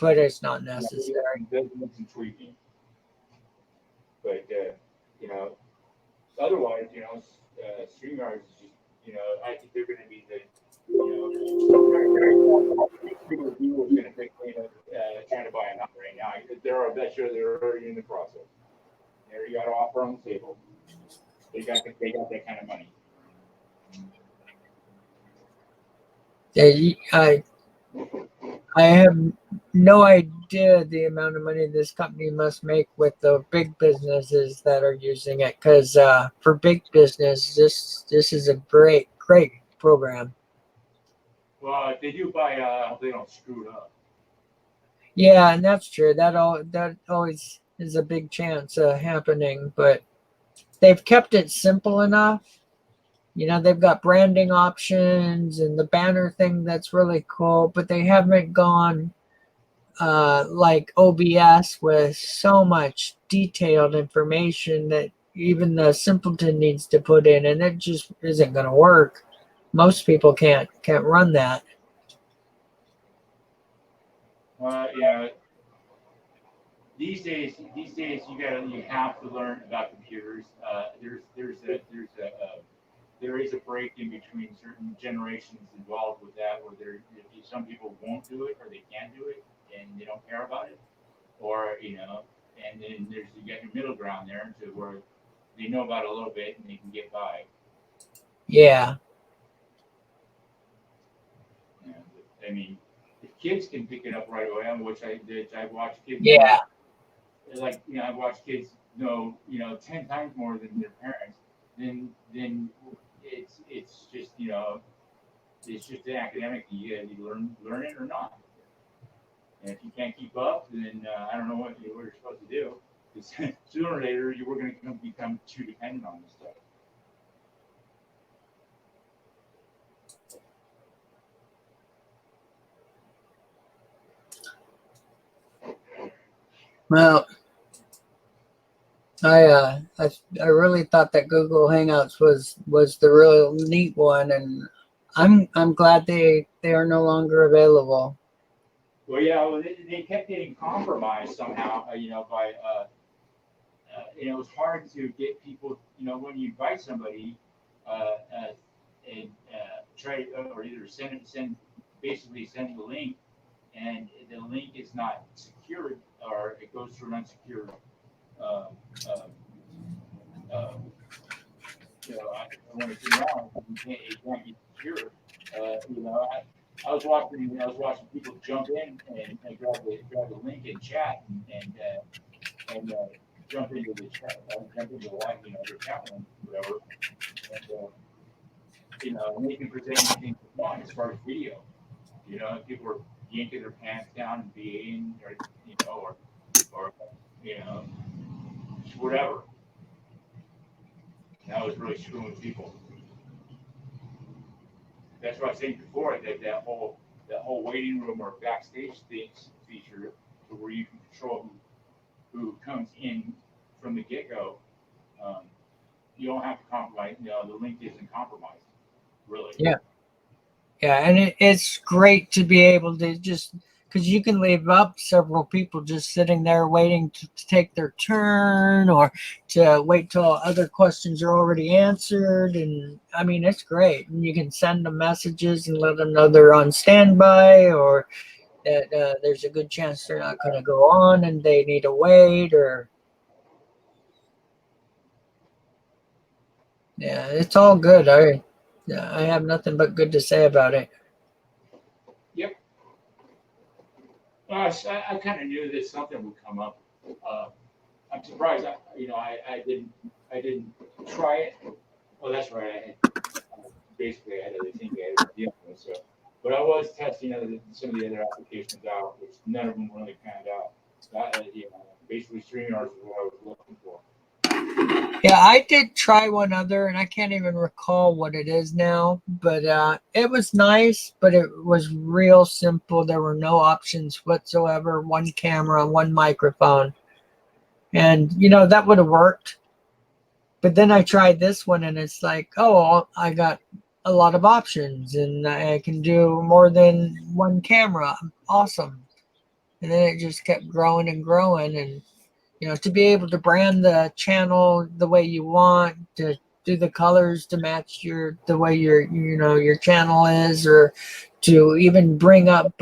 but it's not necessary. It does need some tweaking, but otherwise, StreamYard is just, I think they're going to be the, people who's going to think, trying to buy a number right now. I bet you they're already in the process. They already got an offer on the table. They got that kind of money. Yeah, I have no idea the amount of money this company must make with the big businesses that are using it. Because for big business, this is a great program. Well, if they do buy, I hope they don't screw it up. Yeah, and that's true. That always is a big chance of happening. But they've kept it simple enough. They've got branding options and the banner thing that's really cool, but they haven't gone like OBS with so much detailed information that even the simpleton needs to put in, and it just isn't going to work. Most people can't run that. These days you have to learn about computers. There is a break in between certain generations involved with that, where some people won't do it or they can't do it and they don't care about it, or and then you got your middle ground there to where they know about it a little bit and they can get by. Yeah. I mean, if kids can pick it up right away, which I did. I watched kids. Yeah. I watched kids know 10 times more than their parents. Then it's just it's just an academic. You learn it or not. And if you can't keep up, then I don't know what you're supposed to do. Because sooner or later, we're going to become too dependent on this stuff. Well, I really thought that Google Hangouts was the real neat one, and I'm glad they are no longer available. Well, yeah, they kept getting compromised somehow, by it was hard to get people, when you invite somebody, and try or either send the link, and the link is not secured, or it goes through an unsecured, uh, uh, uh, I want to turn on, it can't be secured. I was watching people jump in and grab the link and chat and jump into the chat, jump into the live, their chat room, whatever. And, and they can present anything they want as far as video. People are yanking their pants down and being, or whatever. That was really screwing people. That's what I was saying before. That whole waiting room or backstage feature, to where you can control who comes in from the get go. You don't have to compromise. The link isn't compromised, really. Yeah. Yeah, and it's great to be able to just, because you can leave up several people just sitting there waiting to take their turn, or to wait till other questions are already answered. And I mean, it's great. And you can send them messages and let them know they're on standby, or that there's a good chance they're not going to go on and they need to wait. Or yeah, it's all good. I have nothing but good to say about it. Yep. I kind of knew that something would come up. I'm surprised. I didn't try it. Well, that's right. Basically I had other things I had to deal with. So, but I was testing some of the other applications out, which none of them really panned out. Basically StreamYard is what I was looking for. Yeah, I did try one other, and I can't even recall what it is now, but it was nice, but it was real simple. There were no options whatsoever, one camera, one microphone. And, that would have worked. But then I tried this one, and it's like, oh, I got a lot of options, and I can do more than one camera. Awesome. And then it just kept growing and growing, and to be able to brand the channel the way you want, to do the colors to match the way your channel is, or to even bring up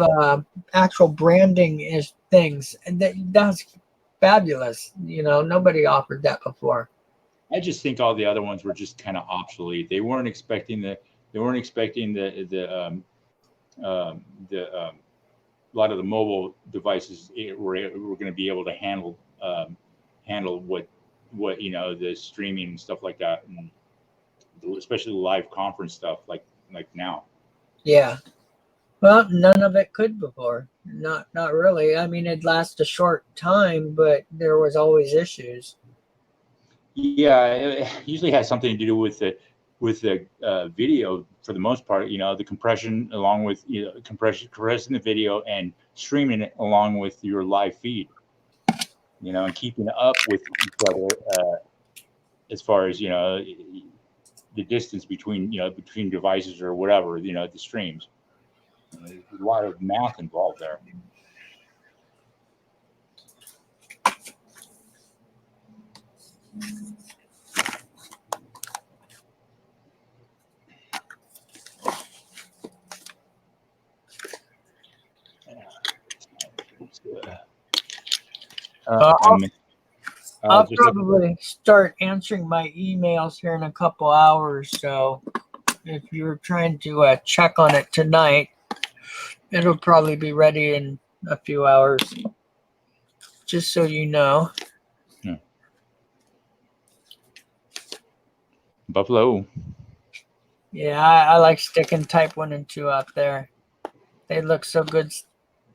actual branding is things, and that's fabulous. Nobody offered that before. I just think all the other ones were just kind of obsolete. They weren't expecting the a lot of the mobile devices were going to be able to handle what the streaming and stuff like that, and especially the live conference stuff like now. Yeah. Well, none of it could before. Not really. I mean, it'd last a short time, but there was always issues. Yeah, it usually has something to do with the video for the most part. The compression, along with compressing the video and streaming it along with your live feed. And keeping up with each other as far as the distance between devices or whatever, the streams. There's a lot of math involved there. I'll probably start answering my emails here in a couple hours. So if you're trying to check on it tonight, it'll probably be ready in a few hours. Just so you know. Buffalo. Yeah, I like sticking type 1 and 2 out there. They look so good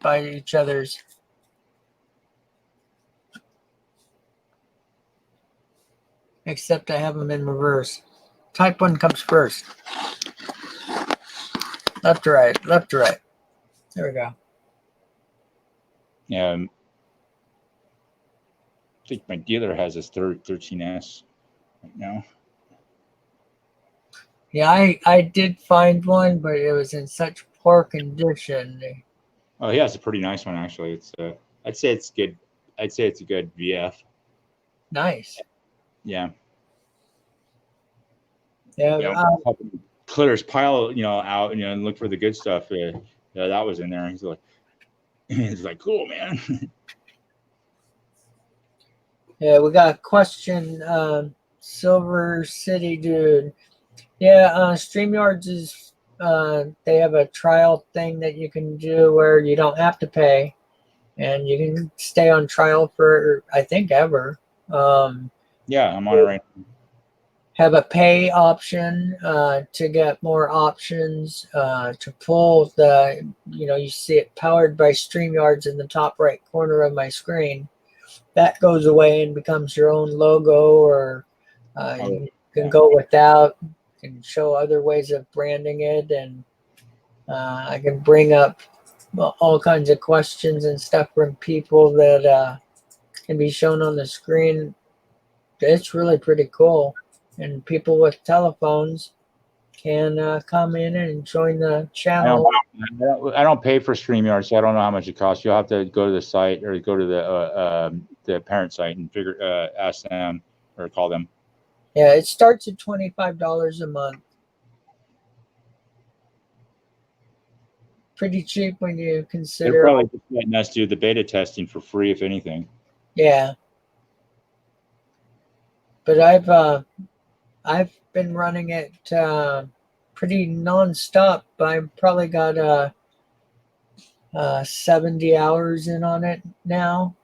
by each other's. Except I have them in reverse. Type 1 comes first. Left to right, left to right. There we go. I think my dealer has his 13S right now. Yeah, I did find one, but it was in such poor condition. Oh, yeah, it's a pretty nice one actually. It's I'd say it's good. I'd say it's a good VF. Nice. Yeah. Yeah. Clear his pile, out, and look for the good stuff. That was in there. He's like, It's like, cool, man. Yeah, we got a question. Silver City dude. Yeah, StreamYards is they have a trial thing that you can do where you don't have to pay, and you can stay on trial for I think ever. Yeah, I'm on it right now. Have a pay option to get more options to pull the you see it powered by StreamYards in the top right corner of my screen. That goes away and becomes your own logo, or you can go without. Can show other ways of branding it, and I can bring up all kinds of questions and stuff from people that can be shown on the screen. It's really pretty cool, and people with telephones can come in and join the channel. I don't pay for StreamYard, so I don't know how much it costs. You'll have to go to the site or go to the parent site and ask them or call them. Yeah, it starts at $25 a month. Pretty cheap when you They're consider. probably just letting us do the beta testing for free, if anything. Yeah, but I've been running it pretty nonstop. I've probably got 70 hours in on it now.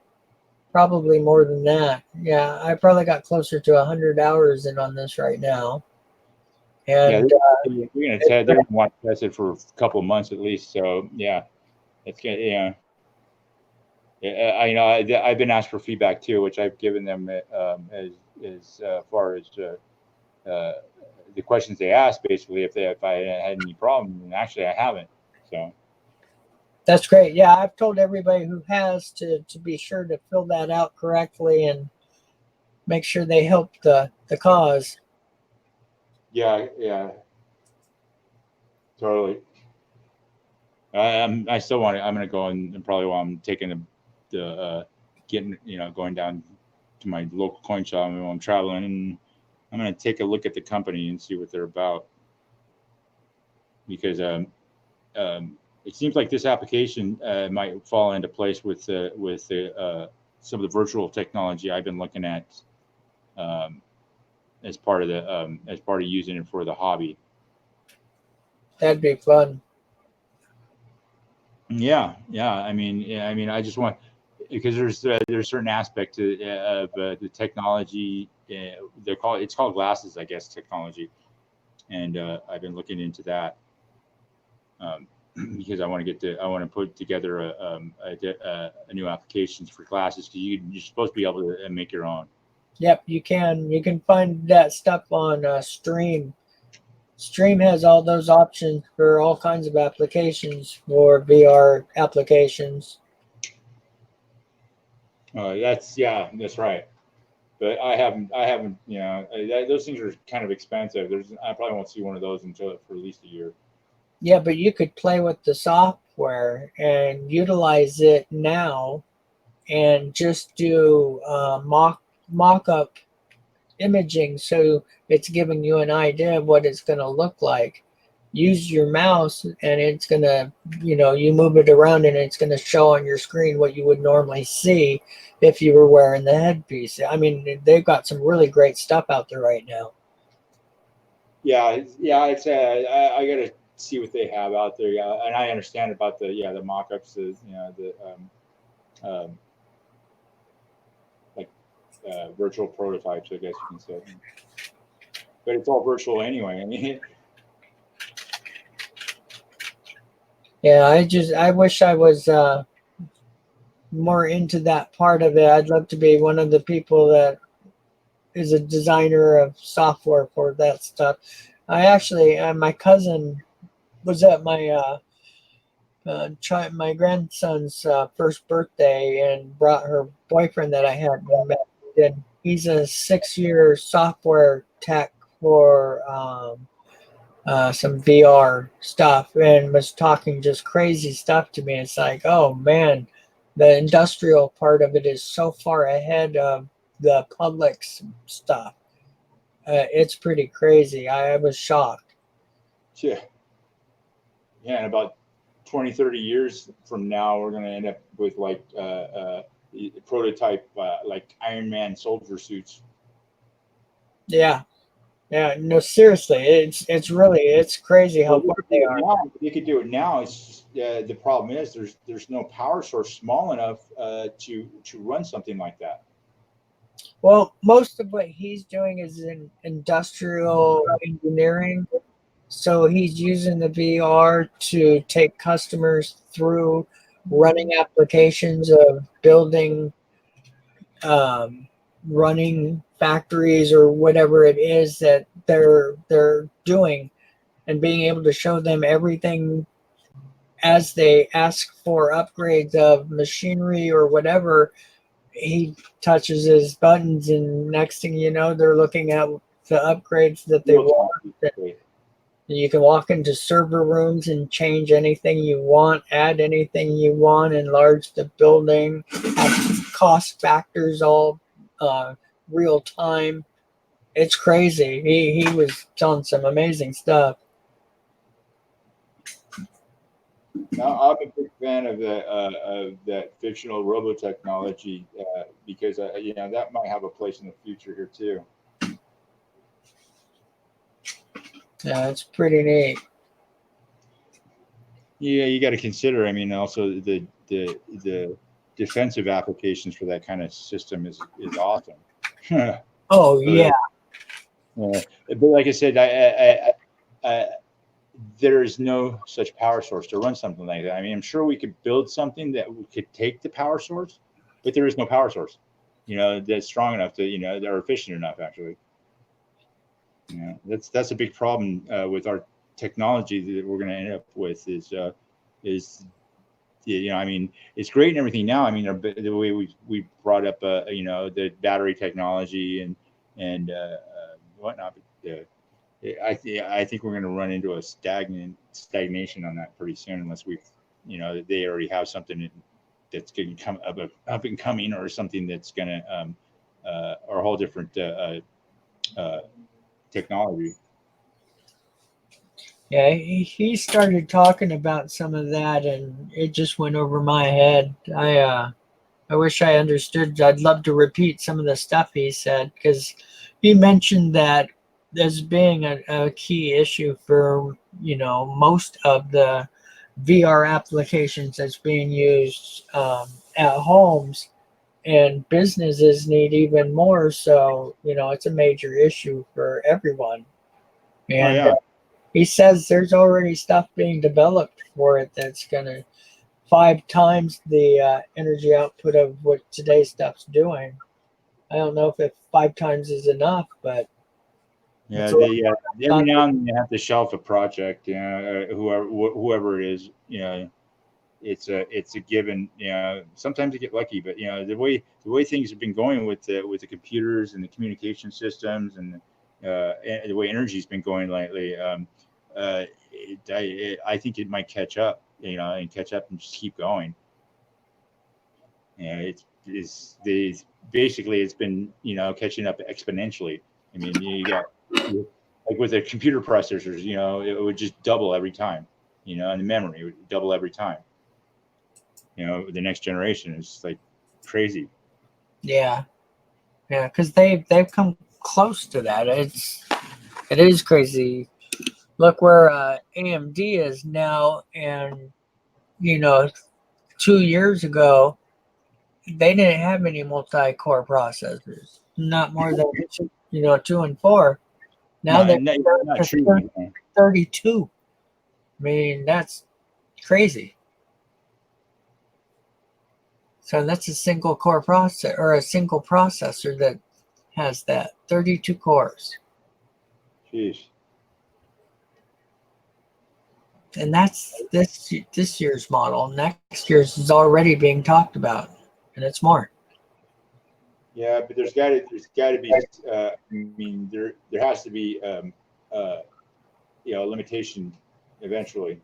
Probably more than that. Yeah, I probably got closer to 100 hours in on this right now. And they're gonna want to test it for a couple of months at least. So yeah, it's good. Yeah. I've been asked for feedback too, which I've given them as far as the questions they asked, basically if I had any problem, and actually I haven't. So that's great. Yeah, I've told everybody who has to be sure to fill that out correctly and make sure they help the cause. yeah, totally. I still want to. I'm gonna go and probably while I'm taking the getting going down to my local coin shop while I'm traveling, and I'm gonna take a look at the company and see what they're about, because it seems like this application might fall into place with some of the virtual technology I've been looking at as part of using it for the hobby. That'd be fun. Yeah. I mean, I just want, because there's certain aspect of the technology. It's called glasses, I guess, technology, and I've been looking into that because I want to put together a new applications for glasses, because you're supposed to be able to make your own. Yep, you can. You can find that stuff on Stream. Stream has all those options for all kinds of applications for VR applications. That's right. But I haven't. Those things are kind of expensive. I probably won't see one of those until for at least a year. Yeah, but you could play with the software and utilize it now, and just do mock-up imaging, so it's giving you an idea of what it's going to look like. Use your mouse and it's going to, you move it around and it's going to show on your screen what you would normally see if you were wearing the headpiece. I mean, they've got some really great stuff out there right now. Yeah. It's I got to see what they have out there. Yeah, and I understand about the mock-ups. Like virtual prototypes, I guess you can say. But it's all virtual anyway. I mean. Yeah, I wish I was more into that part of it. I'd love to be one of the people that is a designer of software for that stuff. I actually, my cousin was at my my grandson's first birthday and brought her boyfriend that I had met. And he's a 6-year software tech for some VR stuff, and was talking just crazy stuff to me. It's like, oh man, the industrial part of it is so far ahead of the public stuff. It's pretty crazy. I was shocked. Yeah. Yeah, in about 20, 30 years from now, we're going to end up with like prototype like Iron Man soldier suits. Yeah. Yeah. No, seriously, it's crazy how far they are. You could do it now. It's just, the problem is there's no power source small enough to run something like that. Well, most of what he's doing is in industrial engineering. So he's using the VR to take customers through running applications of building, running factories or whatever it is that they're doing, and being able to show them everything as they ask for upgrades of machinery or whatever. He touches his buttons, and next thing you know, they're looking at the upgrades that they want. You can walk into server rooms and change anything you want, add anything you want, enlarge the building, have cost factors all real time. It's crazy. He was telling some amazing stuff. Now, I'm a big fan of that fictional robo technology because that might have a place in the future here too. Yeah, it's pretty neat. Yeah, you got to consider. I mean, also the defensive applications for that kind of system is awesome. Oh yeah. But like I said, I there is no such power source to run something like that. I mean, I'm sure we could build something that could take the power source, but there is no power source, that's strong enough to, that are efficient enough actually. That's a big problem with our technology that we're going to end up with is I mean, it's great and everything now. I mean, the way we brought up, the battery technology and whatnot. But, I think we're going to run into a stagnation on that pretty soon, unless they already have something that's going to come up and coming, or something that's going to or a whole different technology. Yeah, he started talking about some of that, and it just went over my head. I wish I understood. I'd love to repeat some of the stuff he said, because he mentioned that as being a key issue for most of the VR applications that's being used at homes, and businesses need even more. So it's a major issue for everyone. And he says there's already stuff being developed for it that's gonna 5 times the energy output of what today's stuff's doing. I don't know if 5 times is enough, but yeah, every now and then you have to shelf a project. Whoever it is, it's a given. Sometimes you get lucky, but the way things have been going with the computers and the communication systems and the way energy's been going lately, I think it might catch up. And catch up and just keep going. Basically it's been catching up exponentially. I mean, you got like with the computer processors, it would just double every time, and the memory would double every time. The next generation is like crazy. Yeah, because they've come close to that. It is crazy. Look where AMD is now, and 2 years ago they didn't have any multi-core processors, not more than 2 and 4. Now they're not true. 32. I mean, that's crazy. So that's a single core processor, or a single processor that has that 32 cores. Jeez. And that's this year's model. Next year's is already being talked about, and it's more. Yeah, but there's got to be. I mean, there has to be a limitation eventually.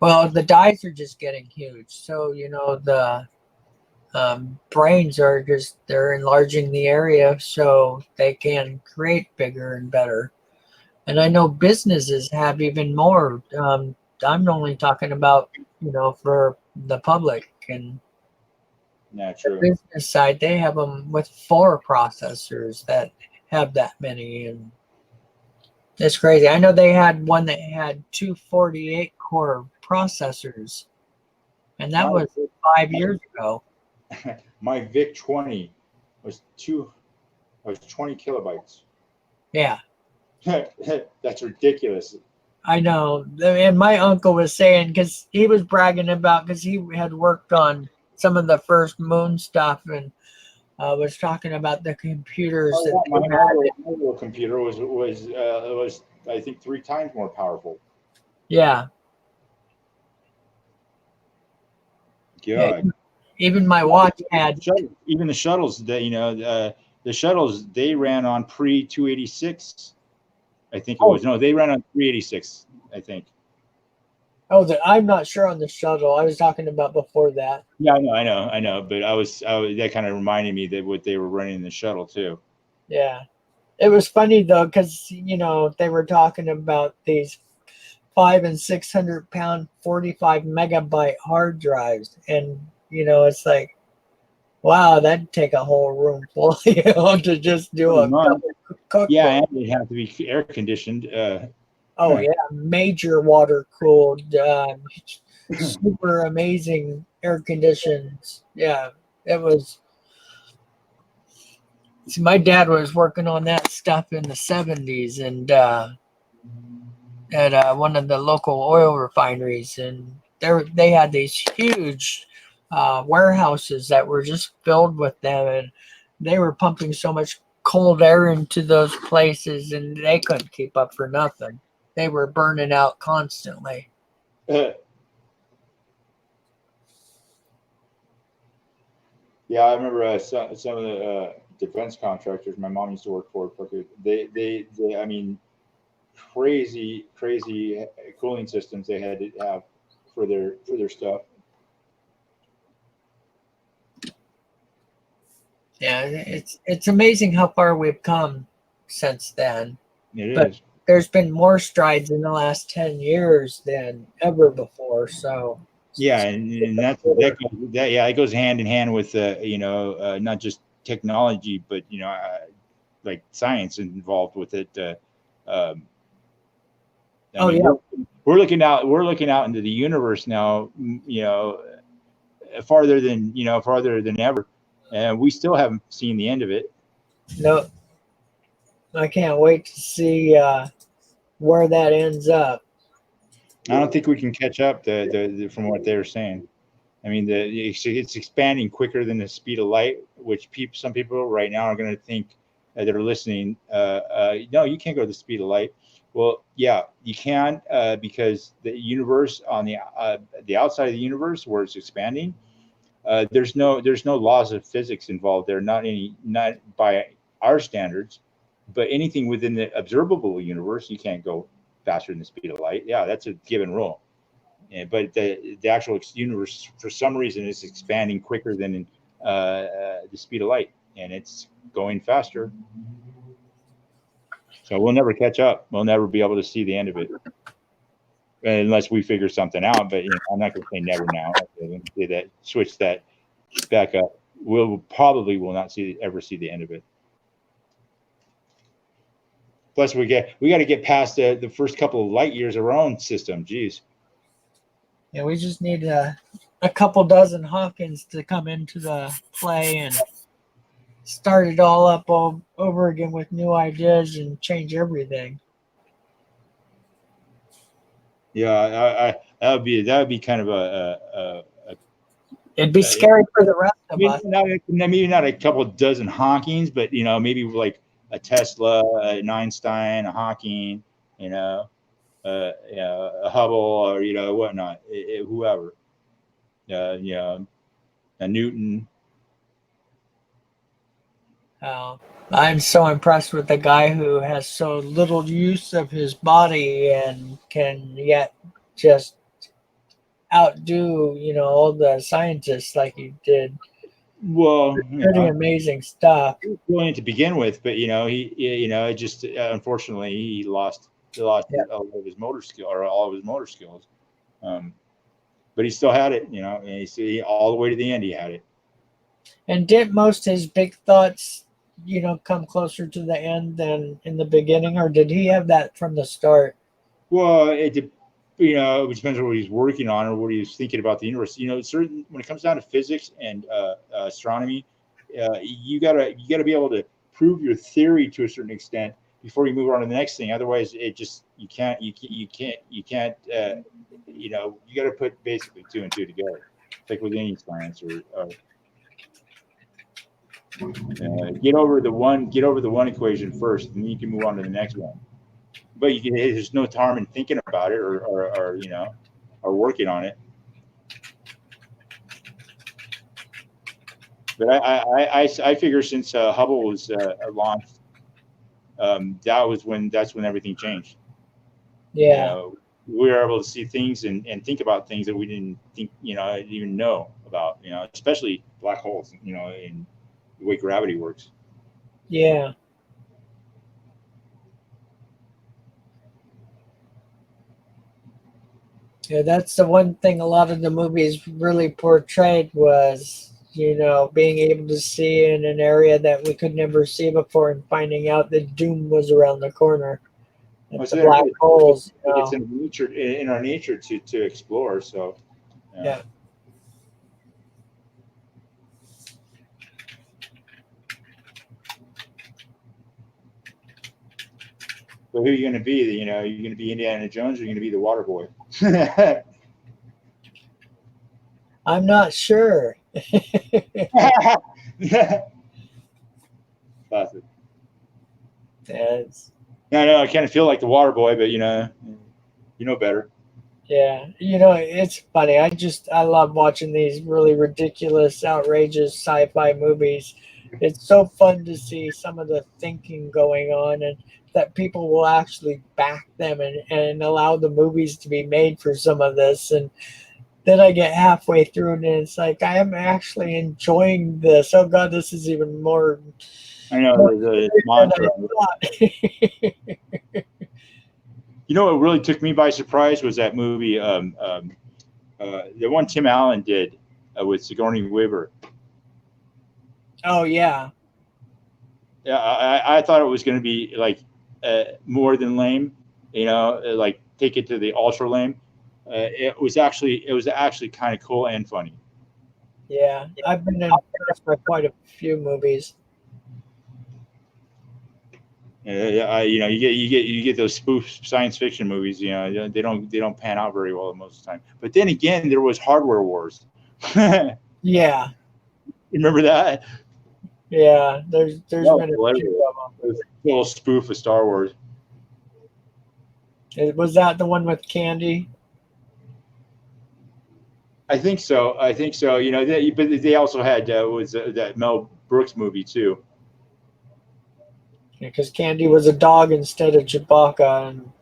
Well, the dies are just getting huge, so the brains are they're enlarging the area so they can create bigger and better. And I know businesses have even more I'm only talking about, for the public and Yeah, the true. business side. They have them with 4 processors that have that many, and it's crazy. I know they had one that had 248 core processors, and that was 5 years ago. My VIC 20 was 20 kilobytes. Yeah, That's ridiculous. I know. And my uncle was saying, because he was bragging about, because he had worked on some of the first moon stuff, and was talking about the computers Oh, that yeah, they had. my little computer was I think 3 times more powerful. Yeah, yeah. God. Even my watch had. Even the shuttles that the shuttles they ran on pre 286. I think it was. No, they ran on 386. I think. Oh, I'm not sure on the shuttle. I was talking about before that. Yeah, I know. But I was that kind of reminded me that what they were running in the shuttle too. Yeah. It was funny though, because they were talking about these 500 and 600 pound 45 megabyte hard drives, and it's like, wow, that'd take a whole room full, to just do a cookbook. Yeah, and it'd have to be air conditioned. Oh yeah, major water cooled, super amazing air conditions. Yeah, it was. See, my dad was working on that stuff in the 70s, and at one of the local oil refineries, and they had these huge warehouses that were just filled with them, and they were pumping so much cold air into those places, and they couldn't keep up for nothing. They were burning out constantly. Yeah, I remember some of the defense contractors my mom used to work for. They I mean, crazy cooling systems they had to have for their stuff. Yeah, it's amazing how far we've come since then. It is. There's been more strides in the last 10 years than ever before. So Yeah, and that yeah, it goes hand in hand with not just technology, but like science involved with it. We're looking out into the universe now. Farther than ever, and we still haven't seen the end of it. No, I can't wait to see where that ends up. I don't think we can catch up from what they're saying. I mean, it's expanding quicker than the speed of light, which some people right now are going to think that are listening. No, you can't go to the speed of light. Well, yeah, you can because the universe on the outside of the universe where it's expanding, there's no laws of physics involved there. Not by our standards, but anything within the observable universe, you can't go faster than the speed of light. Yeah, that's a given rule. But the actual universe, for some reason, is expanding quicker than the speed of light, and it's going faster. So we'll never catch up. We'll never be able to see the end of it, unless we figure something out. But I'm not going to say never now. Say that, switch that back up. We'll probably will not ever see the end of it. Plus, we got to get past the first couple of light years of our own system. Geez. Yeah, we just need a couple dozen Hawkins to come into the play and start it all up over again with new ideas and change everything. Yeah, that would be kind of a it'd be scary for the rest of us. Maybe not a couple dozen Hawkings, but maybe like a Tesla, an Einstein, a Hawking, a Hubble, or whatnot, whoever, a Newton. I'm so impressed with the guy who has so little use of his body and can yet just outdo all the scientists like he did. Well, pretty amazing stuff. Brilliant to begin with, but it just unfortunately he lost all of his motor skill or all of his motor skills. But he still had it, and he all the way to the end, he had it. And did most his big thoughts, come closer to the end than in the beginning, or did he have that from the start? Well, it depends on what he's working on or what he's thinking about the universe. Certain when it comes down to physics and astronomy, you gotta be able to prove your theory to a certain extent before you move on to the next thing. Otherwise, you can't. You got to put basically two and two together, like with any science or get over the one equation first, and then you can move on to the next one. But there's no harm in thinking about it or working on it. But I figure since Hubble was launched, that's when everything changed. Yeah. We were able to see things and think about things that we didn't think, even know about, especially black holes, and the way gravity works. Yeah. Yeah, that's the one thing a lot of the movies really portrayed was, being able to see in an area that we could never see before and finding out that doom was around the corner. The black holes. It's in our nature to explore. So Yeah. So who are you going to be? You're going to be Indiana Jones, or you're going to be the water boy? I'm not sure. Classic. Yes. No, I kind of feel like the water boy, but you know better. Yeah, it's funny. I love watching these really ridiculous, outrageous sci-fi movies. It's so fun to see some of the thinking going on and that people will actually back them and allow the movies to be made for some of this. And then I get halfway through and it's like, I am actually enjoying this. Oh God, this is even more. I know the mantra. What really took me by surprise was that movie, the one Tim Allen did with Sigourney Weaver. Oh yeah. Yeah, I thought it was going to be like more than lame, like take it to the ultra lame. It was actually kind of cool and funny. Yeah, I've been impressed by quite a few movies. You get those spoof science fiction movies. They don't pan out very well most of the time. But then again, there was Hardware Wars. Yeah. Remember that? Yeah, there's been a few of them. It was a little spoof of Star Wars. Was that the one with Candy? I think so. But they also had was that Mel Brooks movie too. Because Candy was a dog instead of Chewbacca. And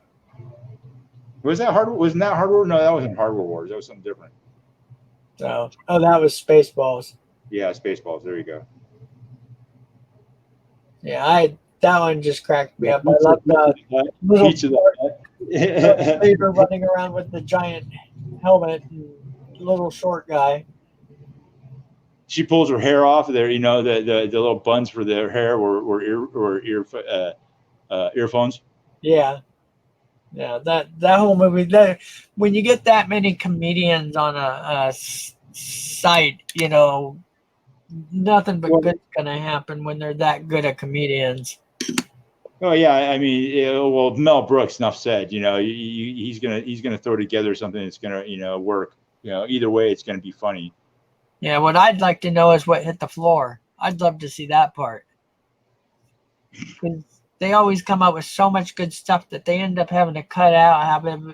Wasn't that Hardware? No, that wasn't Hardware Wars. That was something different. so, that was Spaceballs. Yeah, Spaceballs. There you go. Yeah, that one just cracked me up. I love the little leader running around with the giant helmet and little short guy. She pulls her hair off there. The little buns for their hair were earphones. Yeah, that whole movie. When you get that many comedians on a site, nothing but good's gonna happen when they're that good at comedians. Oh yeah, I mean, Mel Brooks. Enough said. He's gonna throw together something that's gonna work. Either way, it's gonna be funny. Yeah, what I'd like to know is what hit the floor. I'd love to see that part. Because they always come up with so much good stuff that they end up having to cut out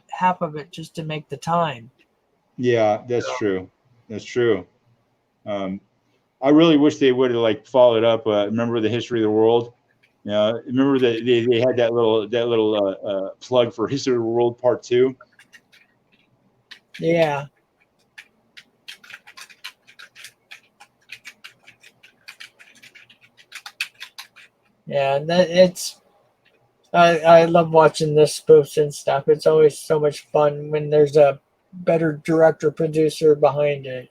half of it just to make the time. Yeah, that's true. That's true. I really wish they would have followed up. Remember the History of the World? Remember that they had that little plug for History of the World Part 2. Yeah. Yeah, I love watching this spoofs and stuff. It's always so much fun when there's a better director producer behind it.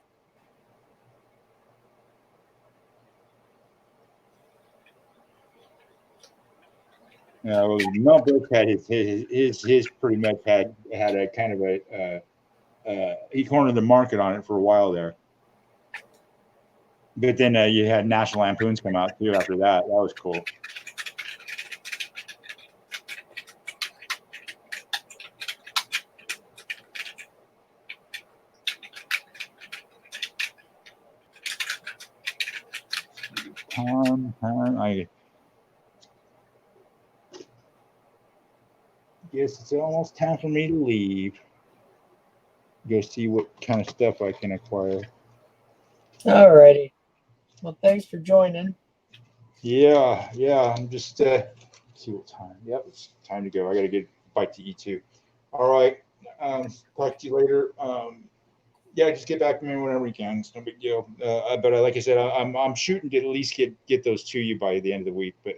Well, Mel Brooks had his pretty much had a kind of he cornered the market on it for a while there. But then you had National Lampoons come out too after that. That was cool. I guess it's almost time for me to leave. Go see what kind of stuff I can acquire. Alrighty. Well, thanks for joining. Yeah. I'm just see what time. Yep, it's time to go. I gotta get a bite to eat too. All right. Talk to you later. Yeah, just get back to me whenever you can. It's no big deal. But like I said, I'm shooting to at least get those to you by the end of the week. But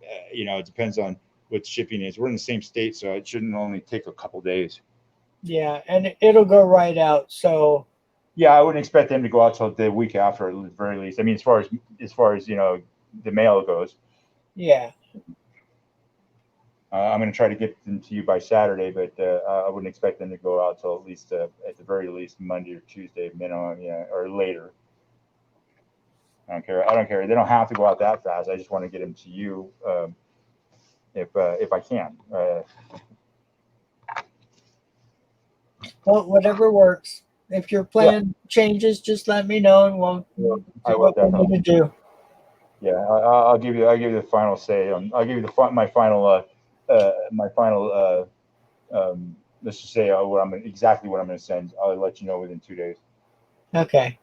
it depends on what shipping is. We're in the same state, so it shouldn't only take a couple days. Yeah, and it'll go right out. So yeah, I wouldn't expect them to go out till the week after at the very least. I mean, as far as the mail goes. Yeah. I'm going to try to get them to you by Saturday, but I wouldn't expect them to go out till at least, at the very least, Monday or Tuesday minimum, or later. I don't care. They don't have to go out that fast. I just want to get them to you if I can. Well, whatever works. If your plan changes, just let me know, and we'll do I will what we definitely. need to do. Yeah, I'll give you the final say. I'll give you my final let's just say exactly what I'm going to send. I'll let you know within 2 days. Okay.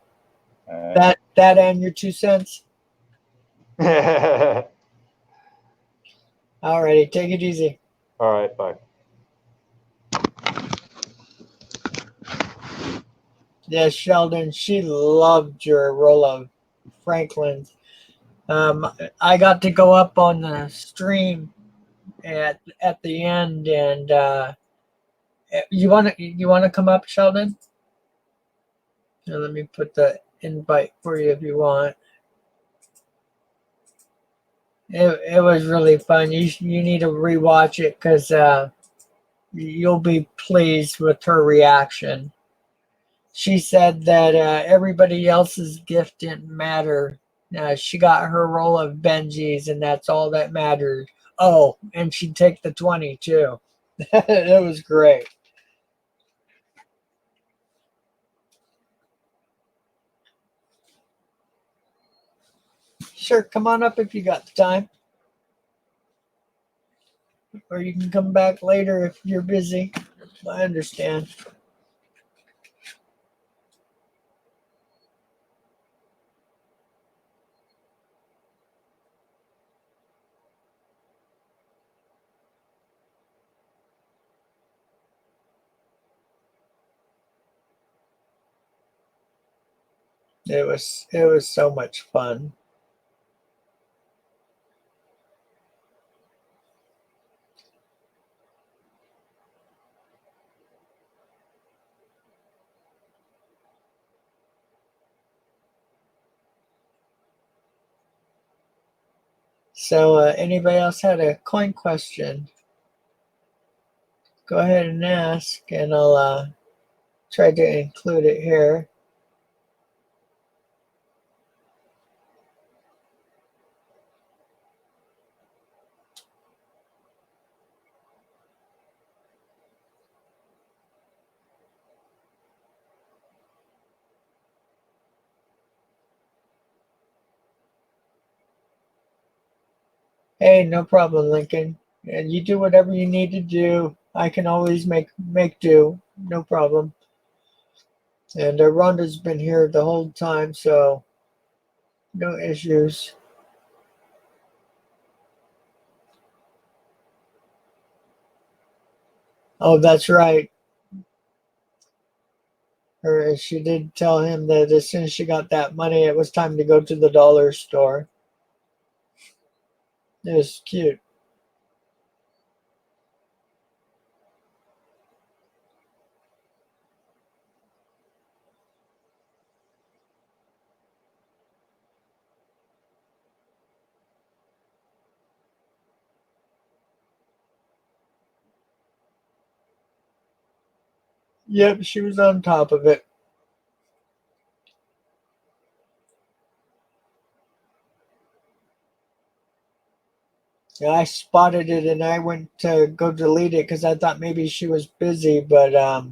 That and your 2 cents. All Alrighty, take it easy. right, bye. Yes, Sheldon, she loved your roll of Franklin's. I got to go up on the stream at the end, and you wanna come up, Sheldon? Now, let me put the invite for you if you want. It was really fun. You need to rewatch it because you'll be pleased with her reaction. She said that everybody else's gift didn't matter. She got her roll of Benjis, and that's all that mattered. Oh, and she'd take the 20 too. It was great. Sure, come on up if you got the time. Or you can come back later if you're busy. I understand. It was so much fun. So anybody else had a coin question? Go ahead and ask, and I'll try to include it here. Hey, no problem, Lincoln. And you do whatever you need to do. I can always make do. No problem. And Rhonda's been here the whole time, so no issues. Oh, that's right. She did tell him that as soon as she got that money, it was time to go to the dollar store. It was cute. Yep, she was on top of it. Yeah, I spotted it and I went to go delete it because I thought maybe she was busy, but I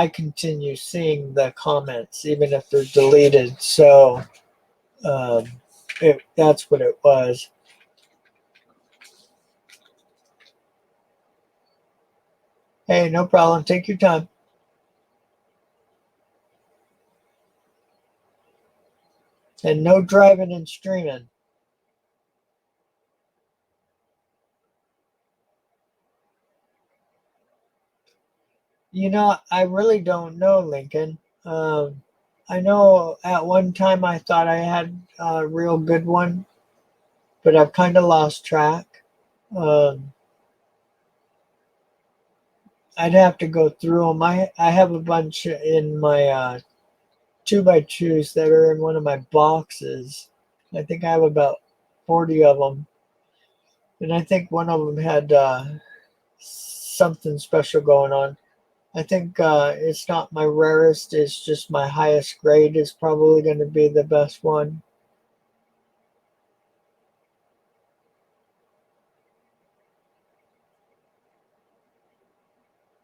continue seeing the comments even if they're deleted. So um, that's what it was. Hey, no problem. Take your time. And no driving and streaming. I really don't know, Lincoln. I know at one time I thought I had a real good one, but I've kind of lost track. Um, I'd have to go through them. I have a bunch in my 2x2s that are in one of my boxes. I think I have about 40 of them. And I think one of them had something special going on. I think it's not my rarest, it's just my highest grade is probably going to be the best one.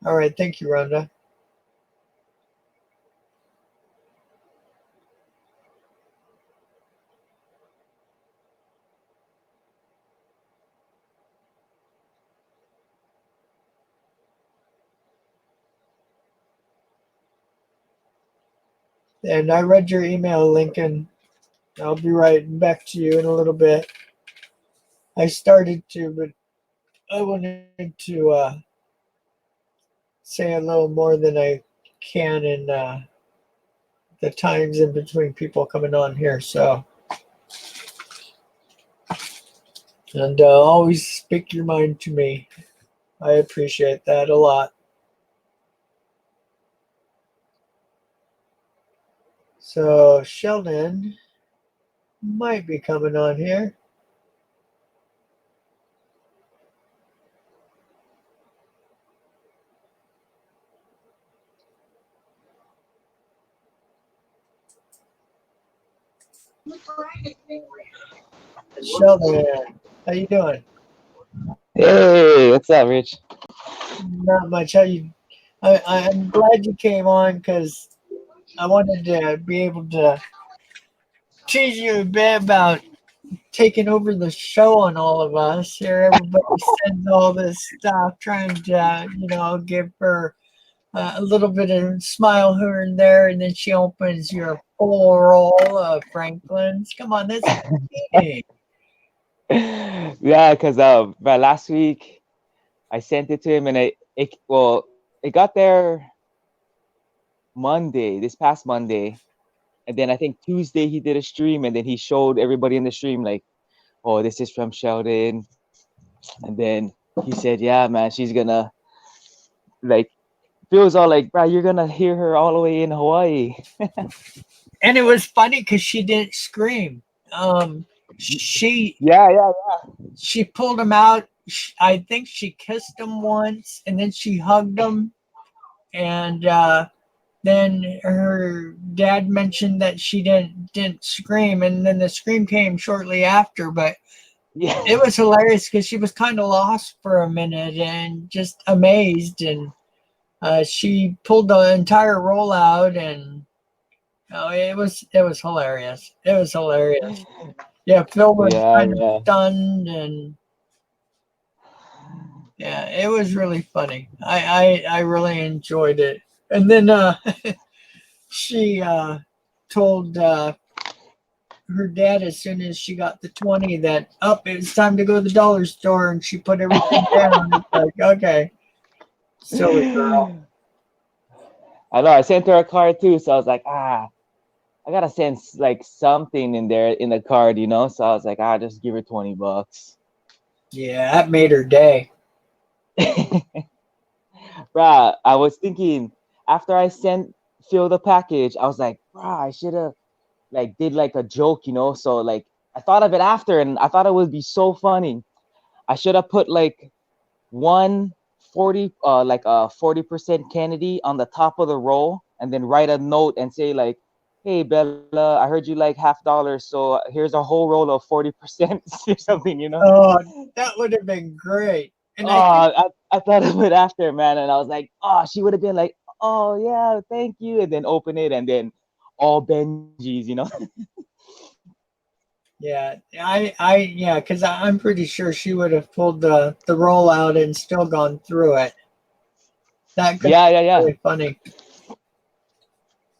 All right, thank you, Rhonda. And I read your email, Lincoln. I'll be right back to you in a little bit. I started to, but I wanted to say a little more than I can in the times in between people coming on here. So, and always speak your mind to me. I appreciate that a lot. So Sheldon might be coming on here. Sheldon, how you doing? Hey, what's up, Rich? Not much. How you? I'm glad you came on because I wanted to be able to tease you a bit about taking over the show on all of us. Here, everybody sends all this stuff, trying to, give her a little bit of smile here and there, and then she opens your full roll of Franklin's. Come on, that's cheating. Yeah, because last week I sent it to him and it got there this past Monday, and then I think Tuesday he did a stream and then he showed everybody in the stream like, oh, this is from Sheldon, and then he said, yeah, man, she's gonna like feels all like, bro, you're gonna hear her all the way in Hawaii. And it was funny because she didn't scream. She Yeah. she pulled him out. I think she kissed him once, and then she hugged him. And then her dad mentioned that she didn't scream, and then the scream came shortly after. But Yeah. it was hilarious because she was kind of lost for a minute and just amazed, and she pulled the entire roll out, and it was hilarious. It was hilarious. Yeah, Phil was kind of stunned, and yeah, it was really funny. I really enjoyed it. And then she told her dad as soon as she got the 20 that it's time to go to the dollar store, and she put everything down. It's like, okay, silly girl. I know. I sent her a card too, so I was like, I gotta send like something in there in the card, So I was like, just give her $20. Yeah, that made her day. Bruh, I was thinking after I sent Phil the package, I was like, bruh, I should have like did like a joke, So like I thought of it after, and I thought it would be so funny. I should have put like one 40% Kennedy on the top of the roll, and then write a note and say like, "Hey Bella, I heard you like $50, so here's a whole roll of 40% or something," you know? Oh, that would have been great. And Oh, I think, I thought of it after, man, and I was like, oh, she would have been like, "Oh yeah, thank you," and then open it, and then all Benjis, you know? yeah, yeah, because I'm pretty sure she would have pulled the roll out and still gone through it. That could Yeah, yeah, be yeah. really funny.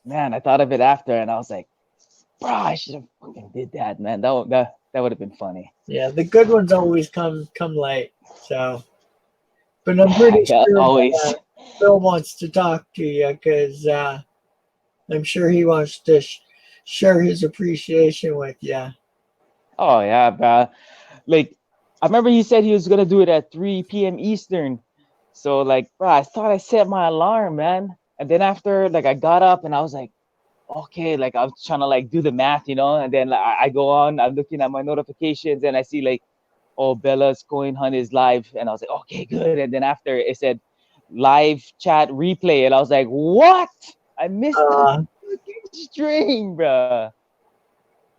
Man, I thought of it after, and I was like, bro, I should have fucking did that, man. That would have been funny. Yeah, the good ones always come late. So, but I'm pretty Yeah, sure always. Phil wants to talk to you because I'm sure he wants to share his appreciation with you. Oh yeah, bro. Like, I remember he said he was gonna do it at 3 p.m. Eastern. So like, bro, I thought I set my alarm, man. And then after, like, I got up and I was like, okay, like I was trying to like do the math, you know. And then like, I go on, I'm looking at my notifications, and I see like, oh, Bella's coin hunt is live, and I was like, okay, good. And then after it said live chat replay, and I was like, what? I missed the Uh, fucking stream, bro.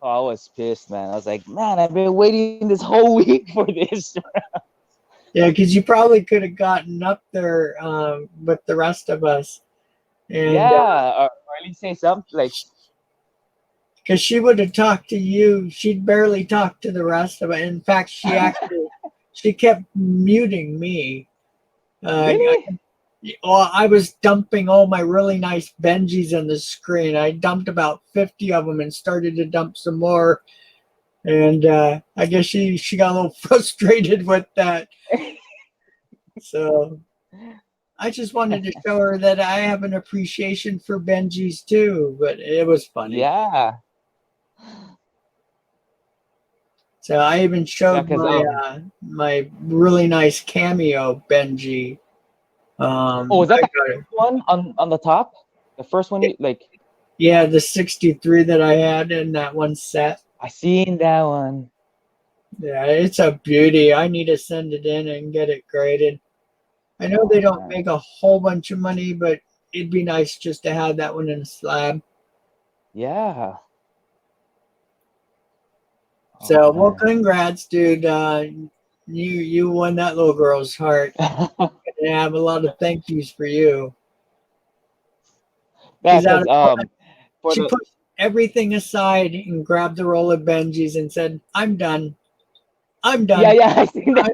Oh, I was pissed, man. I was like, man, I've been waiting this whole week for this. yeah, because you probably could have gotten up there with the rest of us, and Yeah, or at least say something like, because she would have talked to you, she'd barely talk to the rest of it. In fact, she kept muting me. really? Well, I was dumping all my really nice Benjis on the screen. I dumped about 50 of them and started to dump some more. And I guess she got a little frustrated with that. So I just wanted to show her that I have an appreciation for Benjis too. But it was funny. Yeah, So I even yeah, showed because my really nice cameo Benji. oh, was I that the got it. one on the top? The first one, you like, Yeah, the 63 that I had in that one set. I seen that one. Yeah, it's a beauty. I need to send it in and get it graded. I know they don't Man. make a whole bunch of money, but it'd be nice just to have that one in a slab. Yeah. So, Oh, well, man. congrats, dude. You won that little girl's heart. And I have a lot of thank yous for you. Yeah, Because out because of all that, for she the put everything aside and grabbed the roll of Benjis and said, "I'm done. I'm done. yeah, I seen that.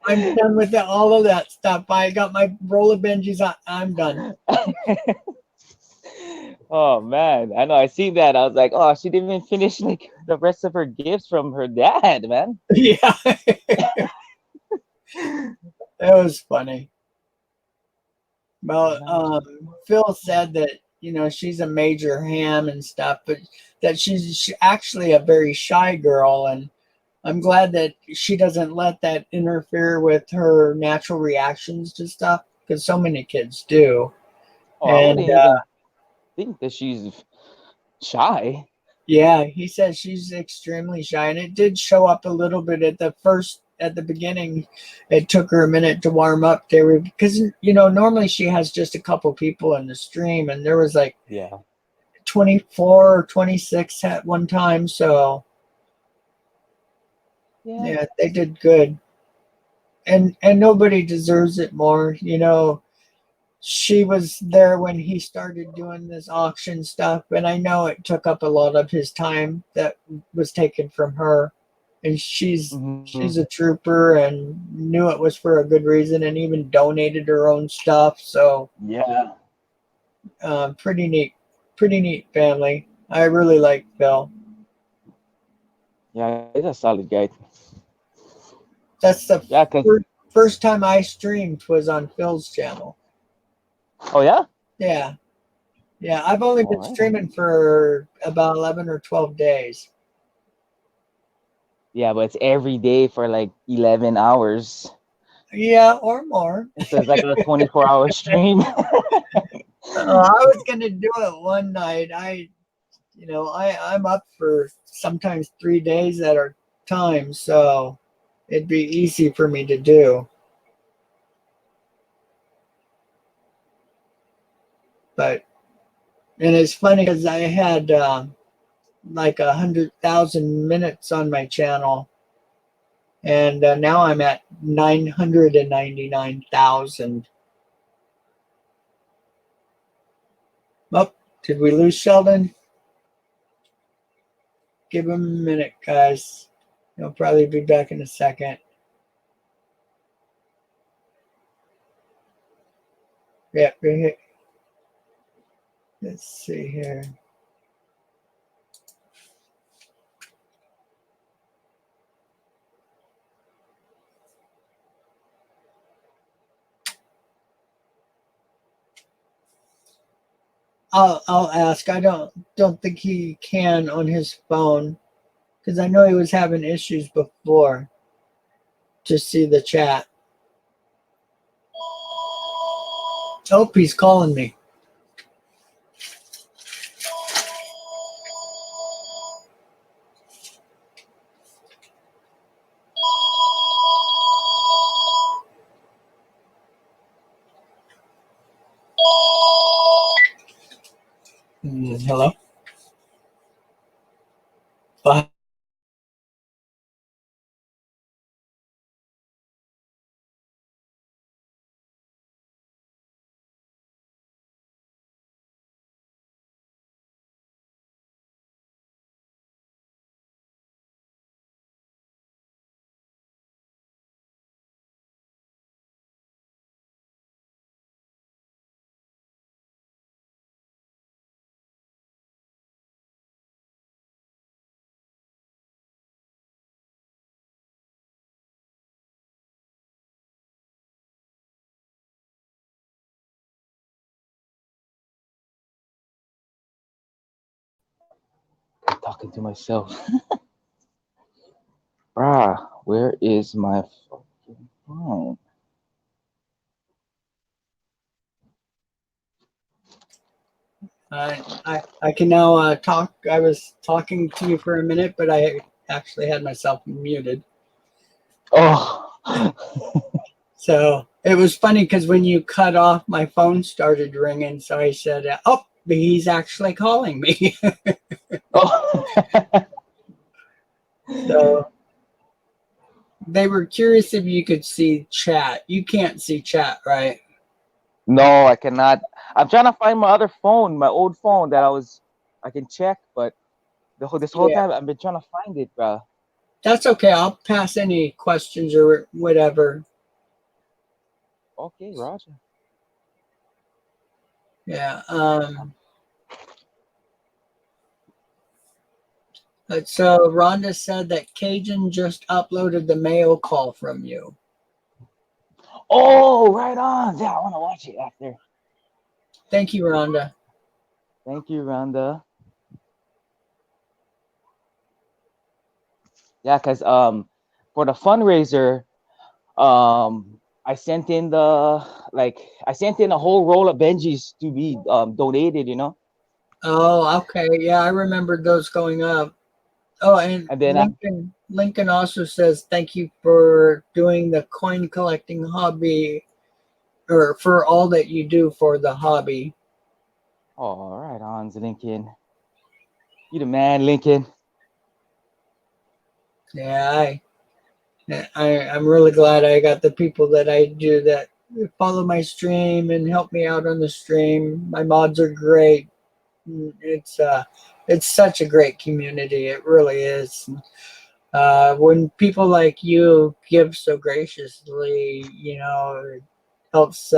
I'm done with all of that stuff. I got my roll of Benjis. I'm done." Oh man, I know. I seen that. I was like, oh, she didn't even finish like the rest of her gifts from her dad, man. Yeah, it was funny. Well, Phil said that she's a major ham and stuff, but that she's actually a very shy girl, and I'm glad that she doesn't let that interfere with her natural reactions to stuff because so many kids do. Oh, I And wouldn't even think that she's shy. yeah, he says she's extremely shy, and it did show up a little bit at the beginning. It took her a minute to warm up there because normally she has just a couple people in the stream, and there was like Yeah. 24 or 26 at one time. So Yeah. yeah, they did good, and nobody deserves it more. She was there when he started doing this auction stuff, and I know it took up a lot of his time that was taken from her. And she's Mhm. a trooper and knew it was for a good reason, and even donated her own stuff. So Yeah. pretty neat family. I really like Phil. Yeah, he's a solid guy. That's the Yeah, cause first time I streamed was on Phil's channel. oh yeah. Yeah, I've only been Alright. streaming for about 11 or 12 days. Yeah, but it's every day for like 11 hours. Yeah, or more. So it's like a 24-hour stream. I was gonna do it one night. I'm up for sometimes 3 days at a time, so it'd be easy for me to do. But and it's funny because I had like 100,000 minutes on my channel, and now I'm at 999,000. Oh, did we lose Sheldon? Give him a minute, guys. He'll probably be back in a second. Yeah, right here. Let's see here. I'll ask. I don't think he can on his phone because I know he was having issues before to see the chat. Oh, he's calling me. Hello? Bye. Talking to myself. Bruh, where is my fucking phone? I can now talk. I was talking to you for a minute, but I actually had myself muted. Oh. So it was funny because when you cut off, my phone started ringing. So I said, "Oh, he's actually calling me." Oh. So they were curious if you could see chat. You can't see chat, right? No, I cannot. I'm trying to find my other phone, my old phone that I can check, but this whole Yeah. time I've been trying to find it, bruh. That's okay. I'll pass any questions or whatever. Okay, Roger. Yeah. So Rhonda said that Cajun just uploaded the mail call from you. Oh, right on. Yeah, I want to watch it after. Thank you, Rhonda. Thank you, Rhonda. Yeah, because for the fundraiser, I sent in I sent in a whole roll of Benjis to be donated, you know. Oh, okay. Yeah, I remembered those going up. Oh, and And then Lincoln also says thank you for doing the coin collecting hobby, or for all that you do for the hobby. oh, right on, Lincoln. You the man, Lincoln. Yeah, I'm really glad I got the people that I do that follow my stream and help me out on the stream. My mods are great. It's such a great community. It really is. When people like you give so graciously, it helps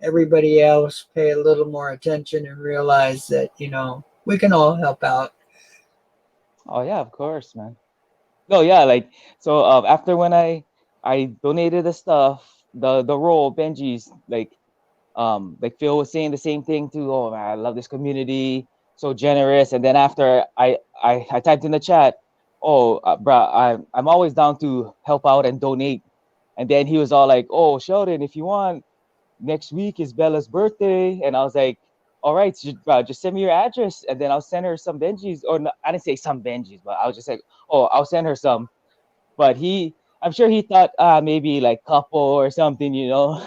everybody else pay a little more attention and realize that we can all help out. Oh yeah, of course, man. No, yeah, so after when I donated the stuff, the roll Benji's like Phil was saying the same thing too. Oh man, I love this community, so generous. And then after I typed in the chat, oh bruh, I'm always down to help out and donate. And then he was all like, oh Sheldon, if you want, next week is Bella's birthday. And I was like, all right, just send me your address, and then I'll send her some Benjis. Or no, I didn't say some Benjis, but I was just like, oh, I'll send her some. But I'm sure he thought maybe like couple or something, you know.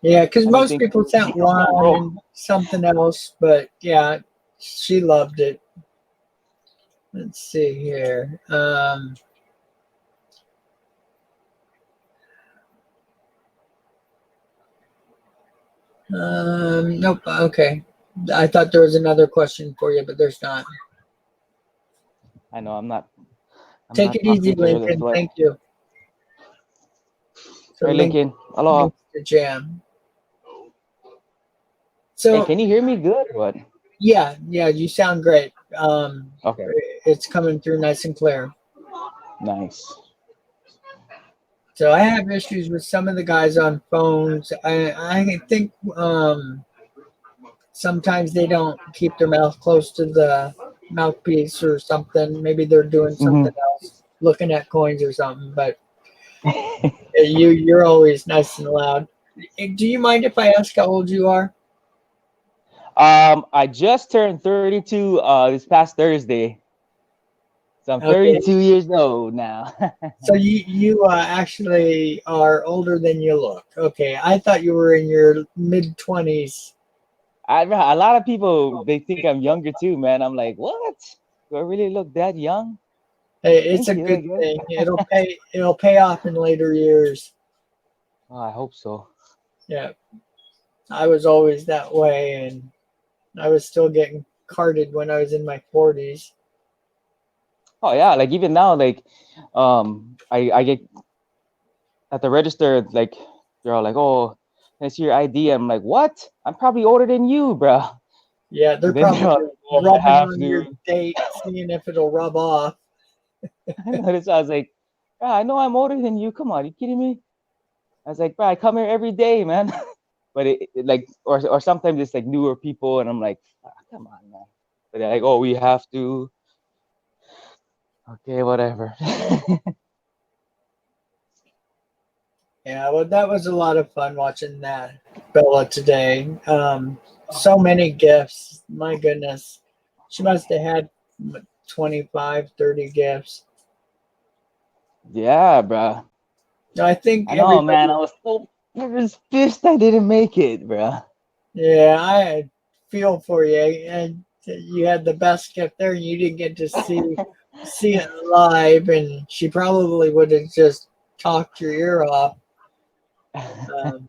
Yeah, because I don't most think people sent she can go one wrong. and something else, but yeah, she loved it. Let's see here. Nope. Okay. I thought there was another question for you, but there's not. I know I'm Take not it easy, talking to her. That's Lincoln. why. Thank you. So Hey, Lincoln. Hello. links to jam. Hey, So can you hear me good or what? yeah, you sound great. Okay. It's coming through nice and clear. Nice. So I have issues with some of the guys on phones. I think sometimes they don't keep their mouth close to the mouthpiece or something. Maybe they're doing Hmm. something else, looking at coins or something. But you're always nice and loud. Do you mind if I ask how old you are? I just turned 32 this past Thursday. So I'm Okay, 32 years old now. so you actually are older than you look. Okay, I thought you were in your mid-20s. A lot of people they think I'm younger too, man. I'm like, what? Do I really look that young? Hey, it's Thank a you, I good guess. thing. It'll pay off in later years. Oh, I hope so. Yeah, I was always that way, and I was still getting carded when I was in my 40s. Oh yeah, like even now, like I get at the register, like they're all like, oh, can I see your ID? I'm like, what? I'm probably older than you, bro. Yeah, they're And then they're all probably like, oh, I rubbing have on your to. date, seeing if it'll rub off. I noticed I was like, "Ah, I know I'm older than you. Come on, you kidding me? I was like, bro, I come here every day, man. But it like, or sometimes it's like newer people, and I'm like, ah, come on, man. But they're like, oh, we have to. Okay, whatever. Yeah, well, that was a lot of fun watching that Bella today. So many gifts. My goodness. She must have had 25, 30 gifts. Yeah, bro. No, I think I know, everybody, man. I was so pissed I didn't make it, bro. yeah, I feel for you. And you had the best gift there, and you didn't get to see it live, and she probably would have just talked your ear off. Um,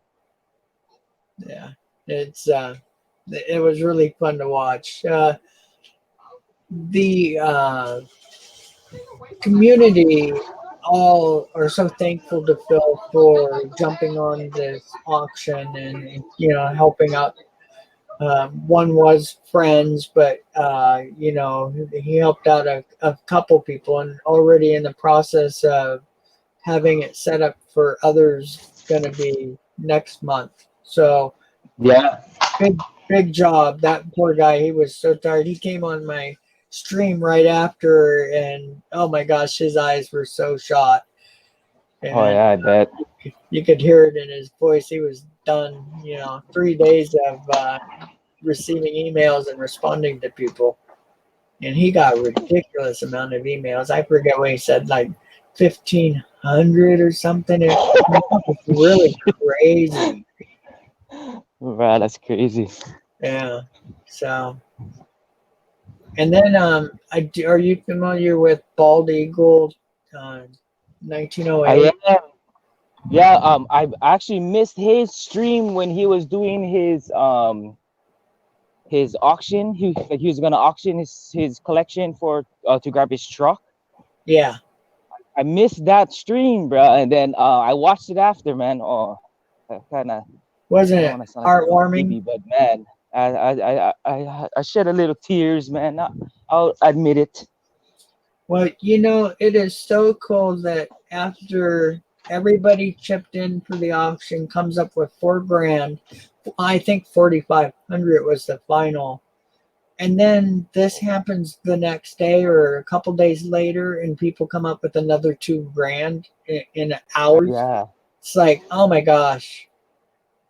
yeah, it was really fun to watch. The community all are so thankful to Phil for jumping on this auction and helping out. One was friends, but he helped out a couple people, and already in the process of having it set up for others. Going to be next month. So Yeah. big job. That poor guy, he was so tired. He came on my stream right after, and oh my gosh, his eyes were so shot. Oh And yeah, I bet. you could hear it in his voice. He was done, 3 days of receiving emails and responding to people. And he got a ridiculous amount of emails. I forget what he said, like 1,500 or something. It was really crazy. Bro, that's crazy. Yeah. So, and then are you familiar with Bald Eagle, uh, 1908? I am. Yeah. I actually missed his stream when he was doing his auction. He was gonna auction his collection for to grab his truck. Yeah. I missed that stream, bro, and then I watched it after, man. Oh, kind of. Wasn't I don't it want to sound like a heartwarming? baby, but man, I shed a little tears, man. I'll admit it. Well, it is so cool that after everybody chipped in for the auction, comes up with $4,000. I think 4,500 was the final. And then this happens the next day or a couple days later, and people come up with another $2,000 in hours. Yeah, It's like, oh my gosh,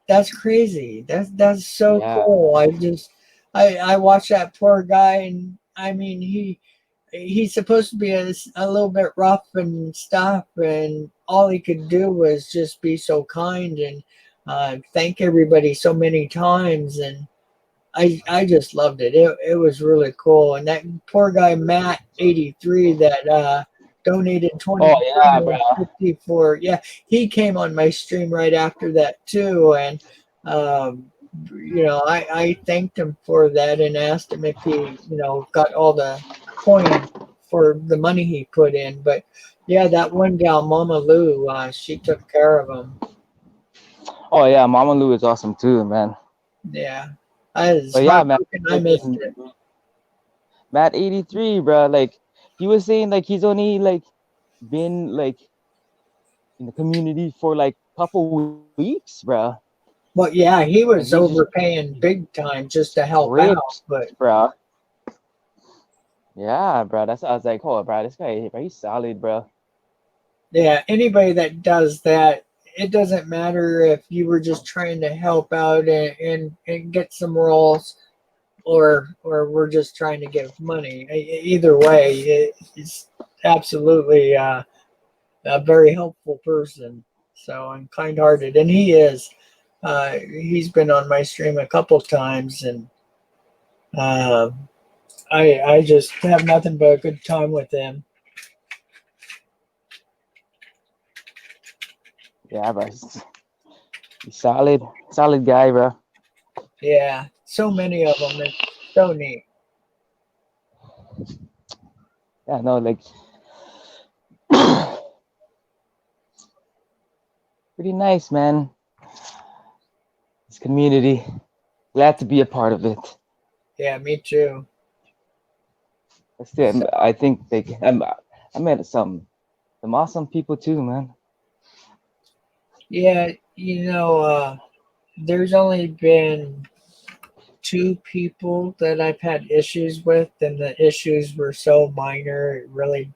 that's crazy. That's so yeah, cool. I watched that poor guy, and I mean he's supposed to be a little bit rough and stuff, and all he could do was just be so kind. And thank everybody so many times, and I just loved it. It was really cool. And that poor guy Matt 83 that donated Oh yeah, bro. 50 for, yeah, he came on my stream right after that too, and I thanked him for that and asked him if he got all the coins for the money he put in. But yeah, that one gal Mama Lou, she took care of him. Oh yeah, Mama Lou is awesome too, man. Yeah, I was But yeah, man, heartbroken. I missed it. Matt 83, bro. Like he was saying, like he's only like been like in the community for like couple weeks, bro. Well, yeah, he And was he just overpaying big time just to help out. rips, But bro. Yeah, bro. That's I was like, oh, bro, this guy, bro, he's solid, bro. yeah, anybody that does that, it doesn't matter if you were just trying to help out and get some rolls, or we're just trying to give money. Either way, it's absolutely a very helpful person. So I'm kind-hearted, and he is. He's been on my stream a couple times, and I just have nothing but a good time with him. Yeah, bro. He's solid guy, bro. Yeah, so many of them. It's so neat. Yeah, no, like pretty nice, man. This community, glad to be a part of it. Yeah, me too. That's it. I think I met some awesome people too, man. Yeah, there's only been 2 people that I've had issues with, and the issues were so minor, it really,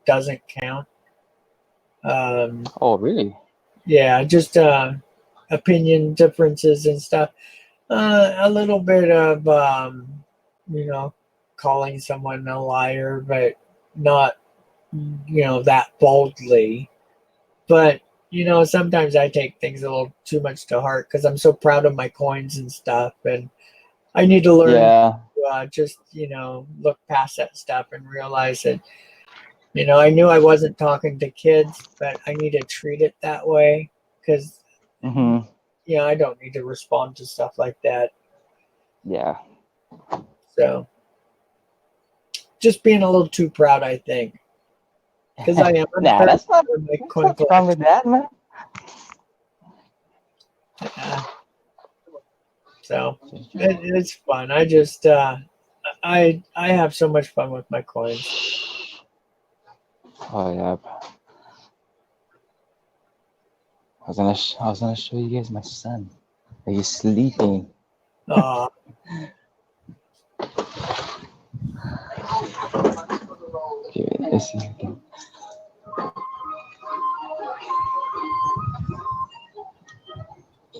doesn't count. Oh, really? Yeah, just opinion differences and stuff. A little bit of, calling someone a liar, but not, that boldly. But, sometimes I take things a little too much to heart because I'm so proud of my coins and stuff. And I need to learn Yeah. to just, look past that stuff and realize that, I knew I wasn't talking to kids, but I need to treat it that way because, Mm-hmm. I don't need to respond to stuff like that. Yeah. So just being a little too proud, I think. Because I am. Nah, that's not coin wrong with that, man. Yeah. So it's fun. I just I have so much fun with my coins. Oh yeah. I was gonna show you guys my son. He's sleeping. Uh, Okay, let's see.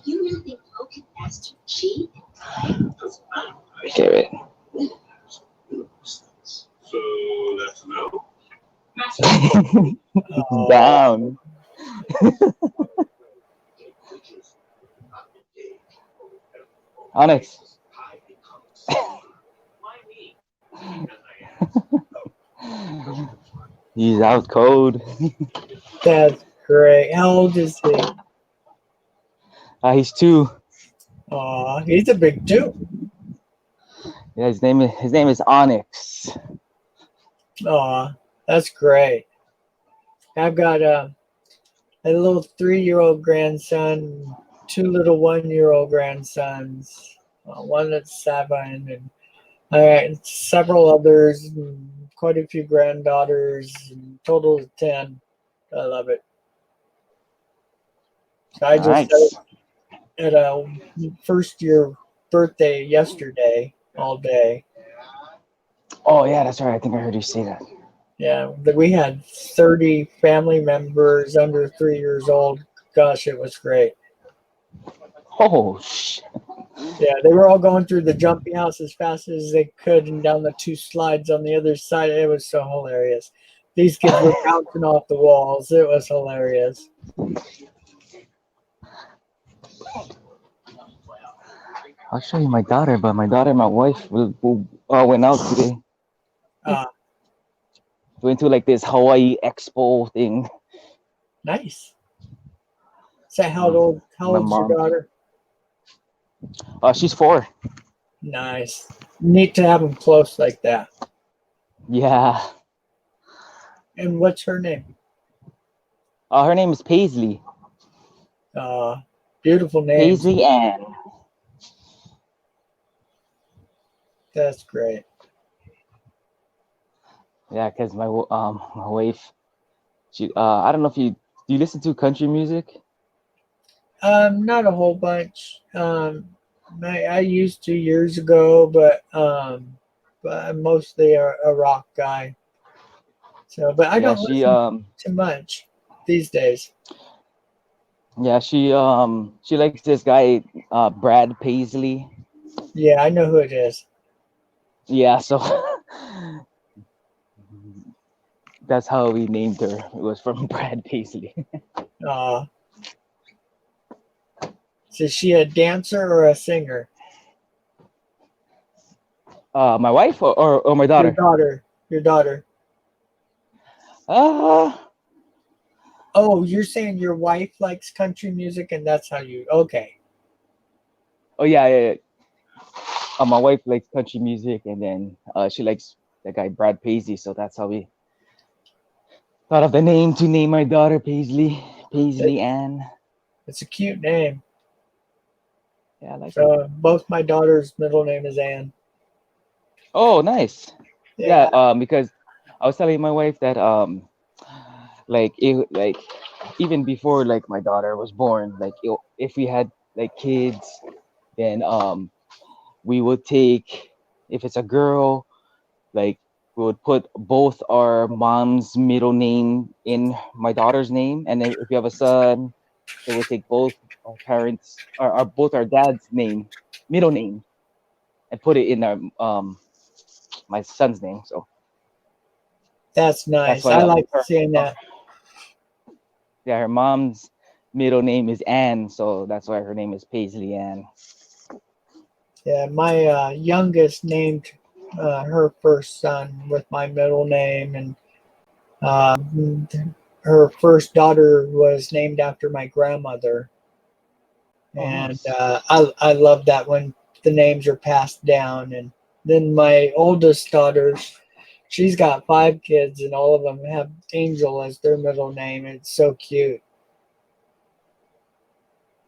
You really think Flo can ask to cheat? Okay, wait. So that's a no. It's down. Onyx. He's out cold. that's great. How old is he? He's 2. He's a big 2. Yeah, his name is Onyx. That's great. I've got a little 3-year-old grandson, 2 little 1-year-old grandsons, one that's 7, and several others, and quite a few granddaughters, and total of 10. I love it. So I just had a first-year birthday yesterday all day. Oh yeah, that's right. I think I heard you say that. Yeah, we had 30 family members under 3 years old. Gosh, it was great. Oh shit. Yeah, they were all going through the jumpy house as fast as they could and down the 2 slides on the other side. It was so hilarious. These kids were bouncing off the walls. It was hilarious. I'll show you my daughter, but my daughter and my wife went out today. Uh, Went to like this Hawaii Expo thing. nice. So how Mm. old? How My old's your mom. daughter? She's 4. Nice. Neat to have them close like that. Yeah. And what's her name? Her name is Paisley. Beautiful name. Paisley Ann. That's great. Yeah, cause my wife, she I don't know if you listen to country music. Not a whole bunch. I used to years ago, but I'm mostly a rock guy. So, but I Yeah, don't she listen too much these days. yeah, she likes this guy, Brad Paisley. Yeah, I know who it is. Yeah, so that's how we named her. It was from Brad Paisley. Uh, so is she a dancer or a singer? My wife or my Your daughter? daughter. Your daughter. Uh, Oh, you're saying your wife likes country music, and that's how you. Okay. oh yeah. My wife likes country music, and then she likes the guy Brad Paisley. So that's how we thought of the name to name my daughter Paisley Ann. It's a cute name. Yeah, I like it. So both my daughter's middle name is Ann. Oh, nice. Yeah. Yeah, because I was telling my wife that like even before like my daughter was born, like if we had like kids, then we would take, if it's a girl, like we would put both our mom's middle name in my daughter's name, and then if we have a son, then we'll take both our parents or both our dad's middle name, and put it in our my son's name. So That's that's nice. why I like seeing that. yeah, her mom's middle name is Ann, so that's why her name is Paisley Ann. Yeah, my youngest named her first son with my middle name, and her first daughter was named after my grandmother. Oh, And nice. I love that when the names are passed down. And then my oldest daughter, she's got 5 kids, and all of them have Angel as their middle name. It's so cute.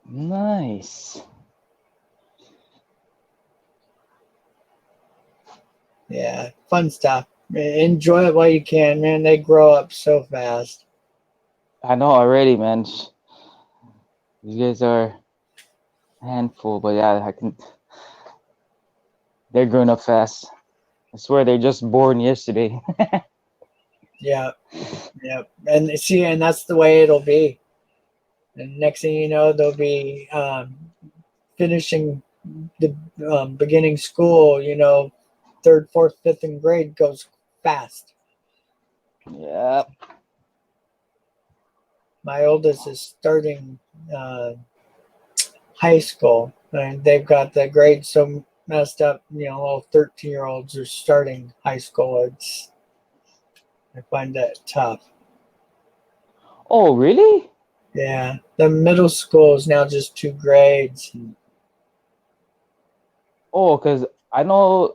Nice. Yeah, fun stuff. Enjoy it while you can, man. They grow up so fast. I know already, man. You guys are a handful, but yeah, they're growing up fast. I swear they're just born yesterday. Yeah, yeah. And see, and that's the way it'll be. And next thing you know, they'll be finishing the beginning school. You know, third, fourth, fifth, and grade goes fast. Yeah. My oldest is starting high school, and they've got the grades so messed up. You know, all 13-year-olds are starting high school. I find that tough. Oh, really? Yeah, the middle school is now just 2 grades. Oh, because I know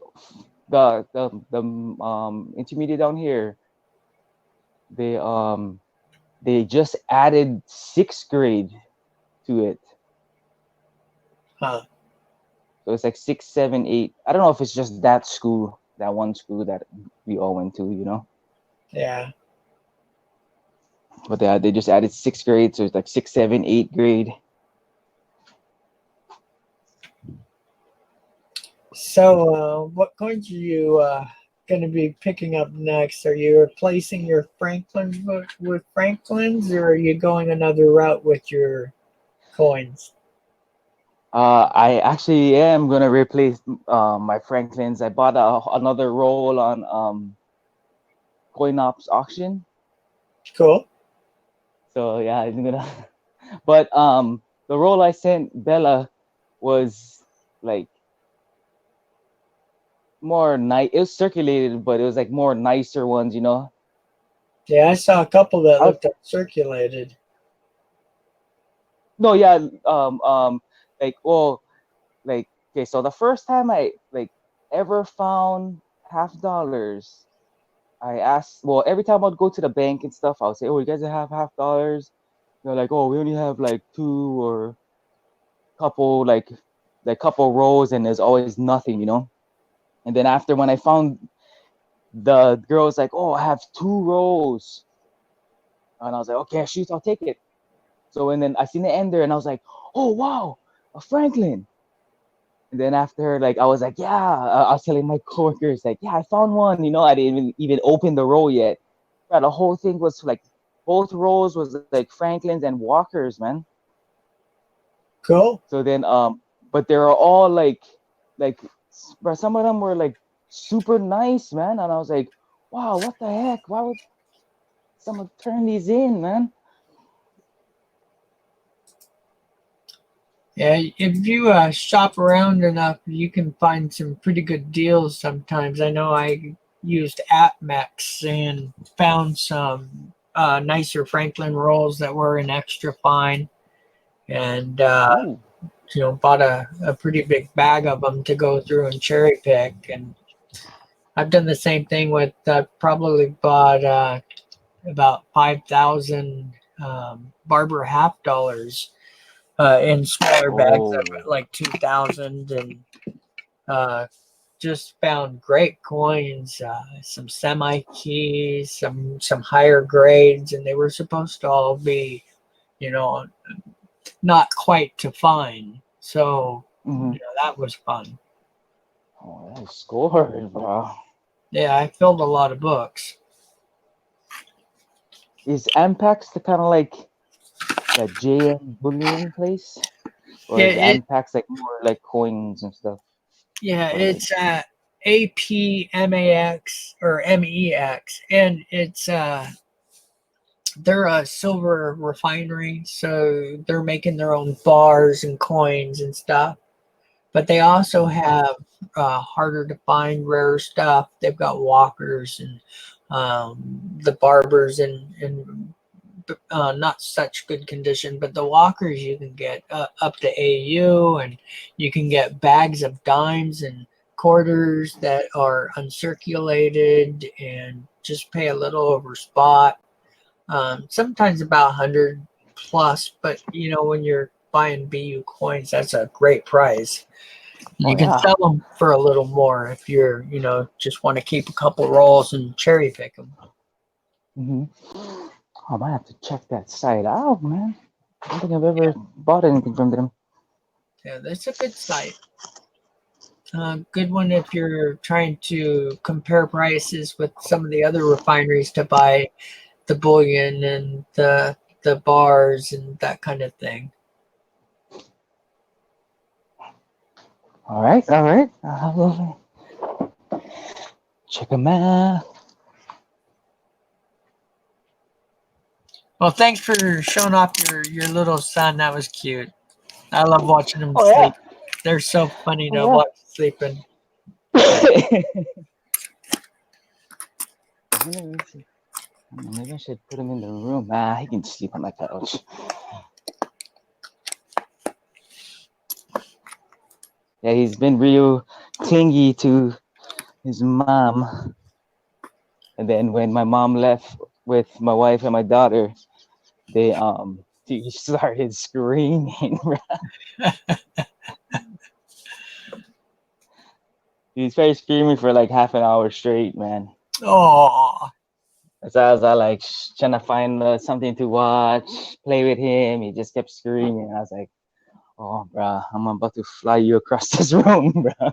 the intermediate down here, they just added 6th grade to it. Huh. So it's like 6, 7, 8. I don't know if it's just that school, that one school that we all went to, you know. Yeah. But they just added 6th grade, so it's like 6, 7, 8 grade. So, what coins are you going to be picking up next? Are you replacing your Franklin with Franklin's, or are you going another route with your coins? I actually am gonna replace my Franklins. I bought another roll on CoinOps auction. Cool. So yeah, I'm gonna. But the roll I sent Bella was like more nice. It was circulated, but it was like more nicer ones, you know. Yeah, I saw a couple that I was- looked uncirculated. No, yeah, like well, like okay. So the first time I like ever found $50, I asked. Well, every time I'd go to the bank and stuff, I would say, "Oh, you guys have $50?" They're like, "Oh, we only have like two or couple rows," and there's always nothing, you know. And then after when I found the girl was like, "Oh, I have 2 rows," and I was like, "Okay, shoot, I'll take it." So and then I seen the end there, and I was like, "Oh wow, a Franklin." And then after, like, I was like, "Yeah," I was telling my coworkers, like, "Yeah, I found one." You know, I didn't even open the row yet. But the whole thing was like, both rows was like Franklins and Walkers, man. Cool. So then, but they're all like, but some of them were like super nice, man. And I was like, "Wow, what the heck? Why would someone turn these in, man?" Yeah, if you shop around enough, you can find some pretty good deals sometimes. I know I used AppMex and found some nicer Franklin rolls that were an extra fine, and Ooh. bought a pretty big bag of them to go through and cherry pick. And I've done the same thing with probably bought about 5,000 Barber half dollars in smaller bags of Oh. like 2,000, and just found great coins, some semi keys, some higher grades, and they were supposed to all be, you know, not quite to fine. So Mhm. that was fun. Oh, that scored, bro. Yeah, I filled a lot of books. Is Ampex the kind of like that JM bullion place, or Yeah, is Ampex like more like coins and stuff? Or like, it's APMAX or MEX, and it's they're a silver refinery, so they're making their own bars and coins and stuff. But they also have harder to find, rare stuff. They've got walkers and the barbers in not such good condition. But the walkers you can get up to AU, and you can get bags of dimes and quarters that are uncirculated and just pay a little over spot. Sometimes about 100 plus, but when you're buying BU coins, that's a great price. You oh can yeah. sell them for a little more if you're, just want to keep a couple rolls and cherry pick them. Hmm. I might have to check that site out, man. I don't think I've ever bought anything from them. Yeah, that's a good site. Good one if you're trying to compare prices with some of the other refineries to buy the bullion and the bars and that kind of thing. All right, all right. I'll check them out. Well, thanks for showing off your little son. That was cute. I love watching them Oh yeah. sleep. They're so funny to Oh watch sleeping. yeah. Let me see. Maybe I should put him in the room. Ah, he can sleep on my couch. Yeah, he's been real clingy to his mom. And then when my mom left with my wife and my daughter, he started screaming. He started screaming for like half an hour straight, man. Oh, So I was like trying to find something to watch, play with him. He just kept screaming. I was like, "Oh, bro, I'm about to fly you across this room, bro."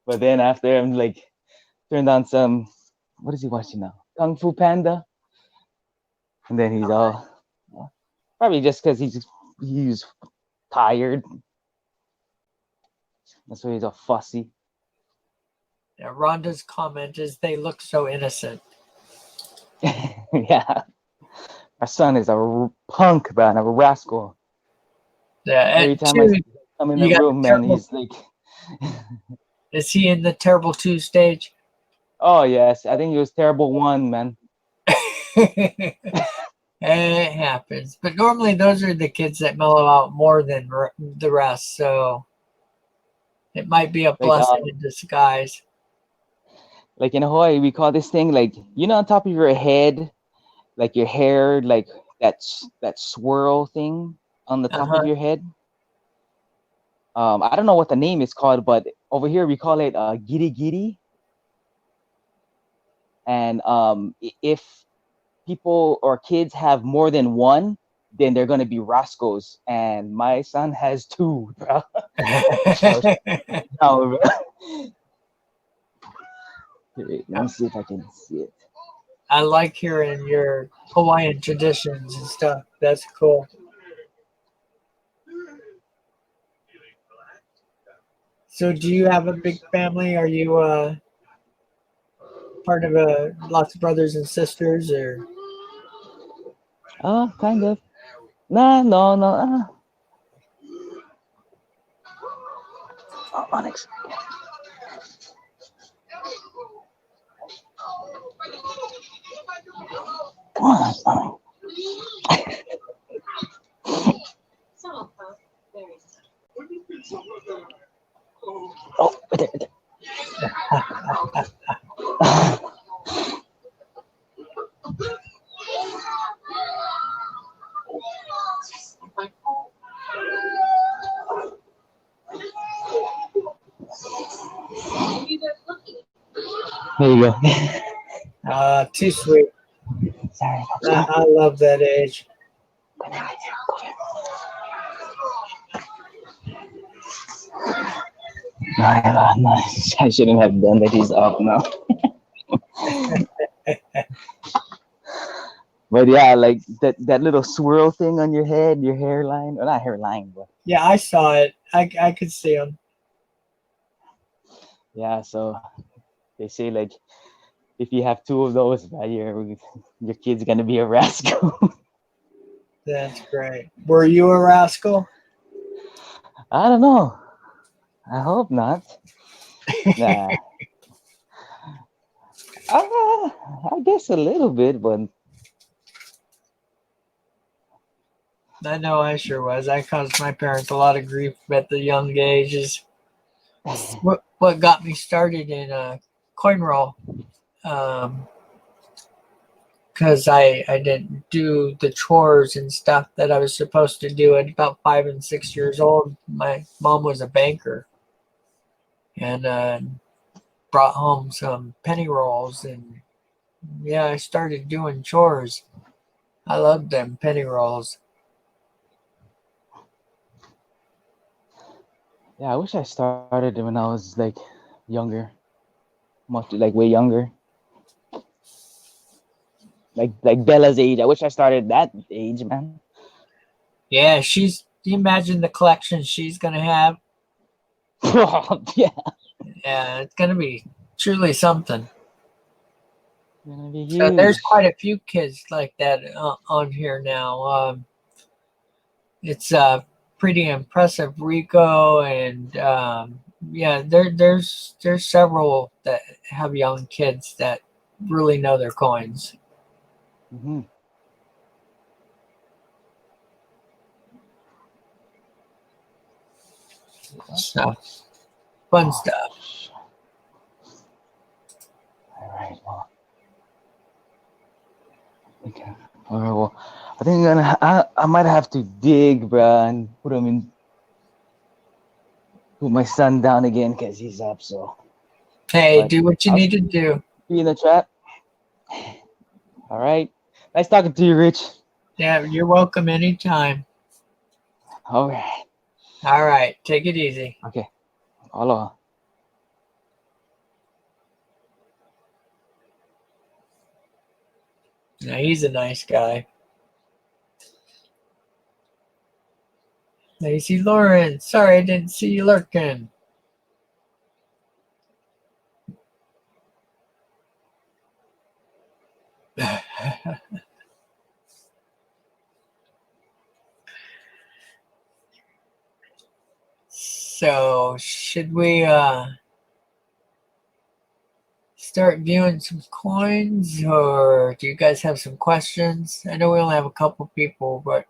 But then after I'm like turned on some, what is he watching now? Kung Fu Panda. And then he's all probably just because he's tired. That's why he's all fussy. yeah. Rhonda's comment is they look so innocent. Yeah. My son is a punk, man, a rascal. Yeah, Every and time I two, see him in you the got the room, man, terrible. he's like, Is he in the terrible two stage? oh yes, I think he was terrible one, man. It happens, but normally those are the kids that mellow out more than the rest. So it might be a Like blessing in disguise. like in Hawaii, we call this thing like on top of your head, like your hair, like that swirl thing on the top of Uh-huh. your head. I don't know what the name is called, but over here we call it giri giri. And if people or kids have more than one, then they're gonna be rascals. And my son has two, bro. No, bro. Wait, let me see if I can see it. I like hearing your Hawaiian traditions and stuff. That's cool. So, do you have a big family? Are you part of lots of brothers and sisters, or? Kind of. Nah, no, no. Onyx. Come on, Onyx. Oh, right there, right there. There you go. Too sweet. Sorry. I love that age. No, I shouldn't have done that. He's up now. But yeah, like that little swirl thing on your head, your hairline, or not hairline, but Yeah, I saw it. I could see him. yeah. So they say like if you have two of those, your kid's gonna be a rascal. That's great. Were you a rascal? I don't know. I hope not. Nah. I guess a little bit, but I know I sure was. I caused my parents a lot of grief at the young ages. What got me started in coin roll, because I didn't do the chores and stuff that I was supposed to do at about 5 and 6 years old. My mom was a banker and brought home some penny rolls, and yeah, I started doing chores. I loved them penny rolls. yeah, I wish I started when I was like younger, much like way younger. Like Bella's age. I wish I started that age, man. Yeah, do you imagine the collection she's gonna have? Yeah, Yeah, it's gonna be truly something. gonna be So there's huge. quite a few kids like that on here now. It's pretty impressive. Rico and yeah, there's several that have young kids that really know their coins. Mm-hmm. So fun stuff. All right. Well, okay. All right. Well, I think I might have to dig, bruh, and put my son down again because he's up. So, Hey, but do what you I'll need to do. be in the chat. All right. Nice talking to you, Rich. Yeah, you're welcome anytime. All right. All right, take it easy. Okay. Aloha. Yeah, he's a nice guy. Lacey Lawrence, sorry I didn't see you lurking. So should we start viewing some coins, or do you guys have some questions? I know we only have a couple people, but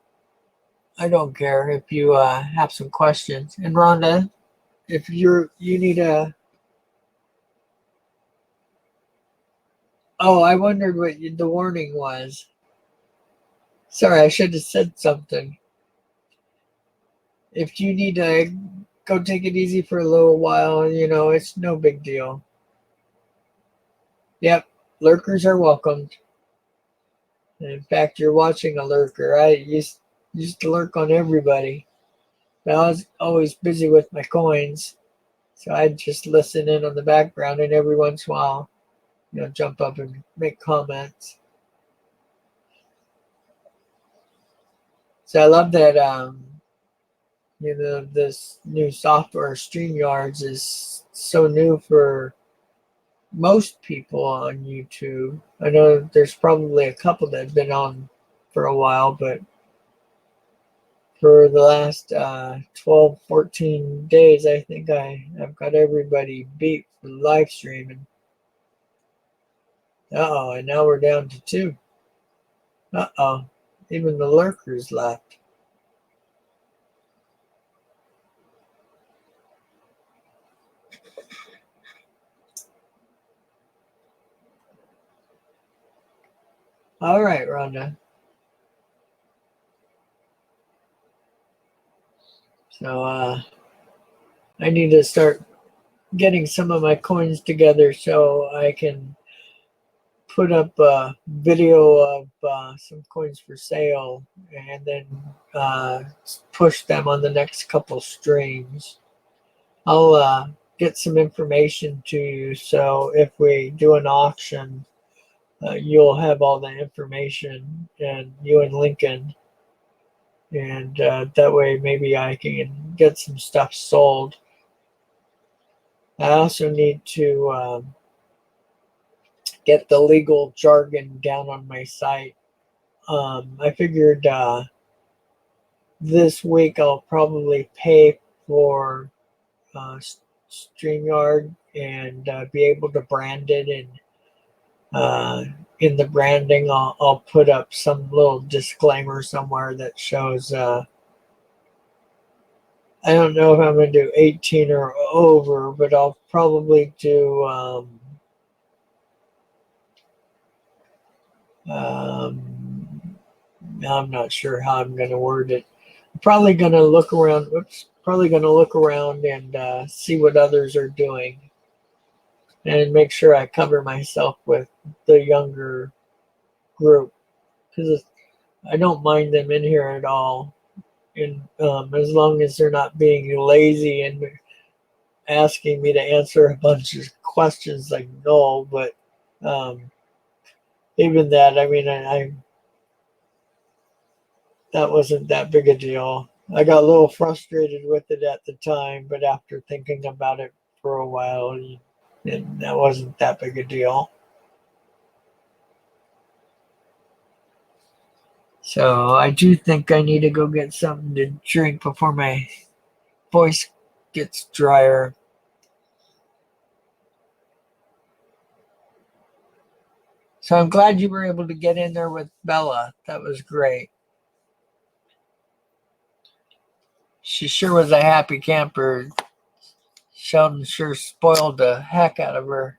I don't care if you have some questions. And Rhonda, if you need a I wondered what the warning was. Sorry, I should have said something. If you need to go take it easy for a little while, it's no big deal. Yep, lurkers are welcomed. In fact, you're watching a lurker. I used to lurk on everybody. But I was always busy with my coins, so I'd just listen in on the background, and every once in a while, jump up and make comments. So I love that this new software, StreamYards, is so new for most people on YouTube. I know there's probably a couple that have been on for a while, but for the last 12, 14 days, I think I've got everybody beat for live streaming. And now we're down to 2. Even the lurkers left. All right, Rhonda. So I need to start getting some of my coins together so I can put up a video of some coins for sale and then push them on the next couple streams. I'll get some information to you, so if we do an auction, you'll have all the information, and you and Lincoln, and that way maybe I can get some stuff sold. I also need to get the legal jargon down on my site. I figured this week I'll probably pay for StreamYard and be able to brand it, and in the branding I'll put up some little disclaimer somewhere that shows I don't know if I'm going to do 18 or over, but I'll probably do I'm not sure how I'm going to word it. I'm probably going to look around. And see what others are doing, and make sure I cover myself with the younger group, because I don't mind them in here at all. And as long as they're not being lazy and asking me to answer a bunch of questions like no, but even that, I mean, I that wasn't that big a deal. I got a little frustrated with it at the time, but after thinking about it for a while, that wasn't that big a deal. So I do think I need to go get something to drink before my voice gets drier. So I'm glad you were able to get in there with Bella. That was great. She sure was a happy camper. Sheldon sure spoiled the heck out of her.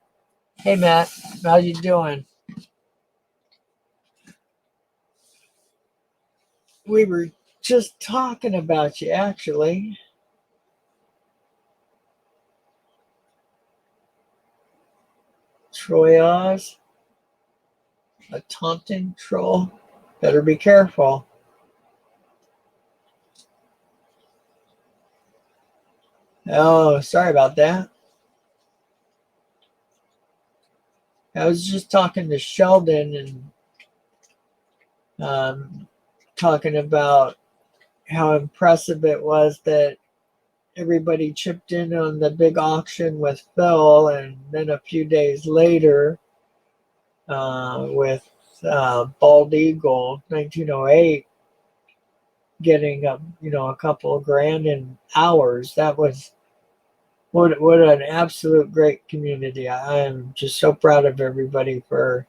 Hey, Matt, how you doing? We were just talking about you, actually. Troy Oz, a taunting troll. Better be careful. Oh, sorry about that. I was just talking to Sheldon and talking about how impressive it was that everybody chipped in on the big auction with Phil, and then a few days later with Bald Eagle 1908 getting a couple of grand in hours. That was what an absolute great community. I am just so proud of everybody for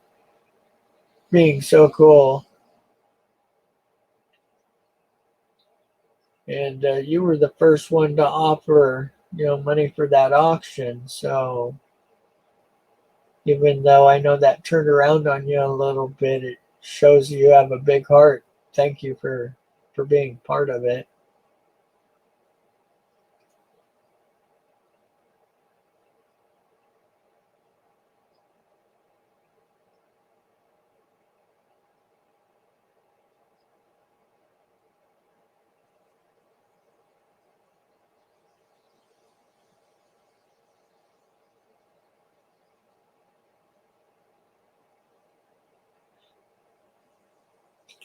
being so cool. And you were the first one to offer, money for that auction. So even though I know that turned around on you a little bit, it shows you have a big heart. Thank you for being part of it.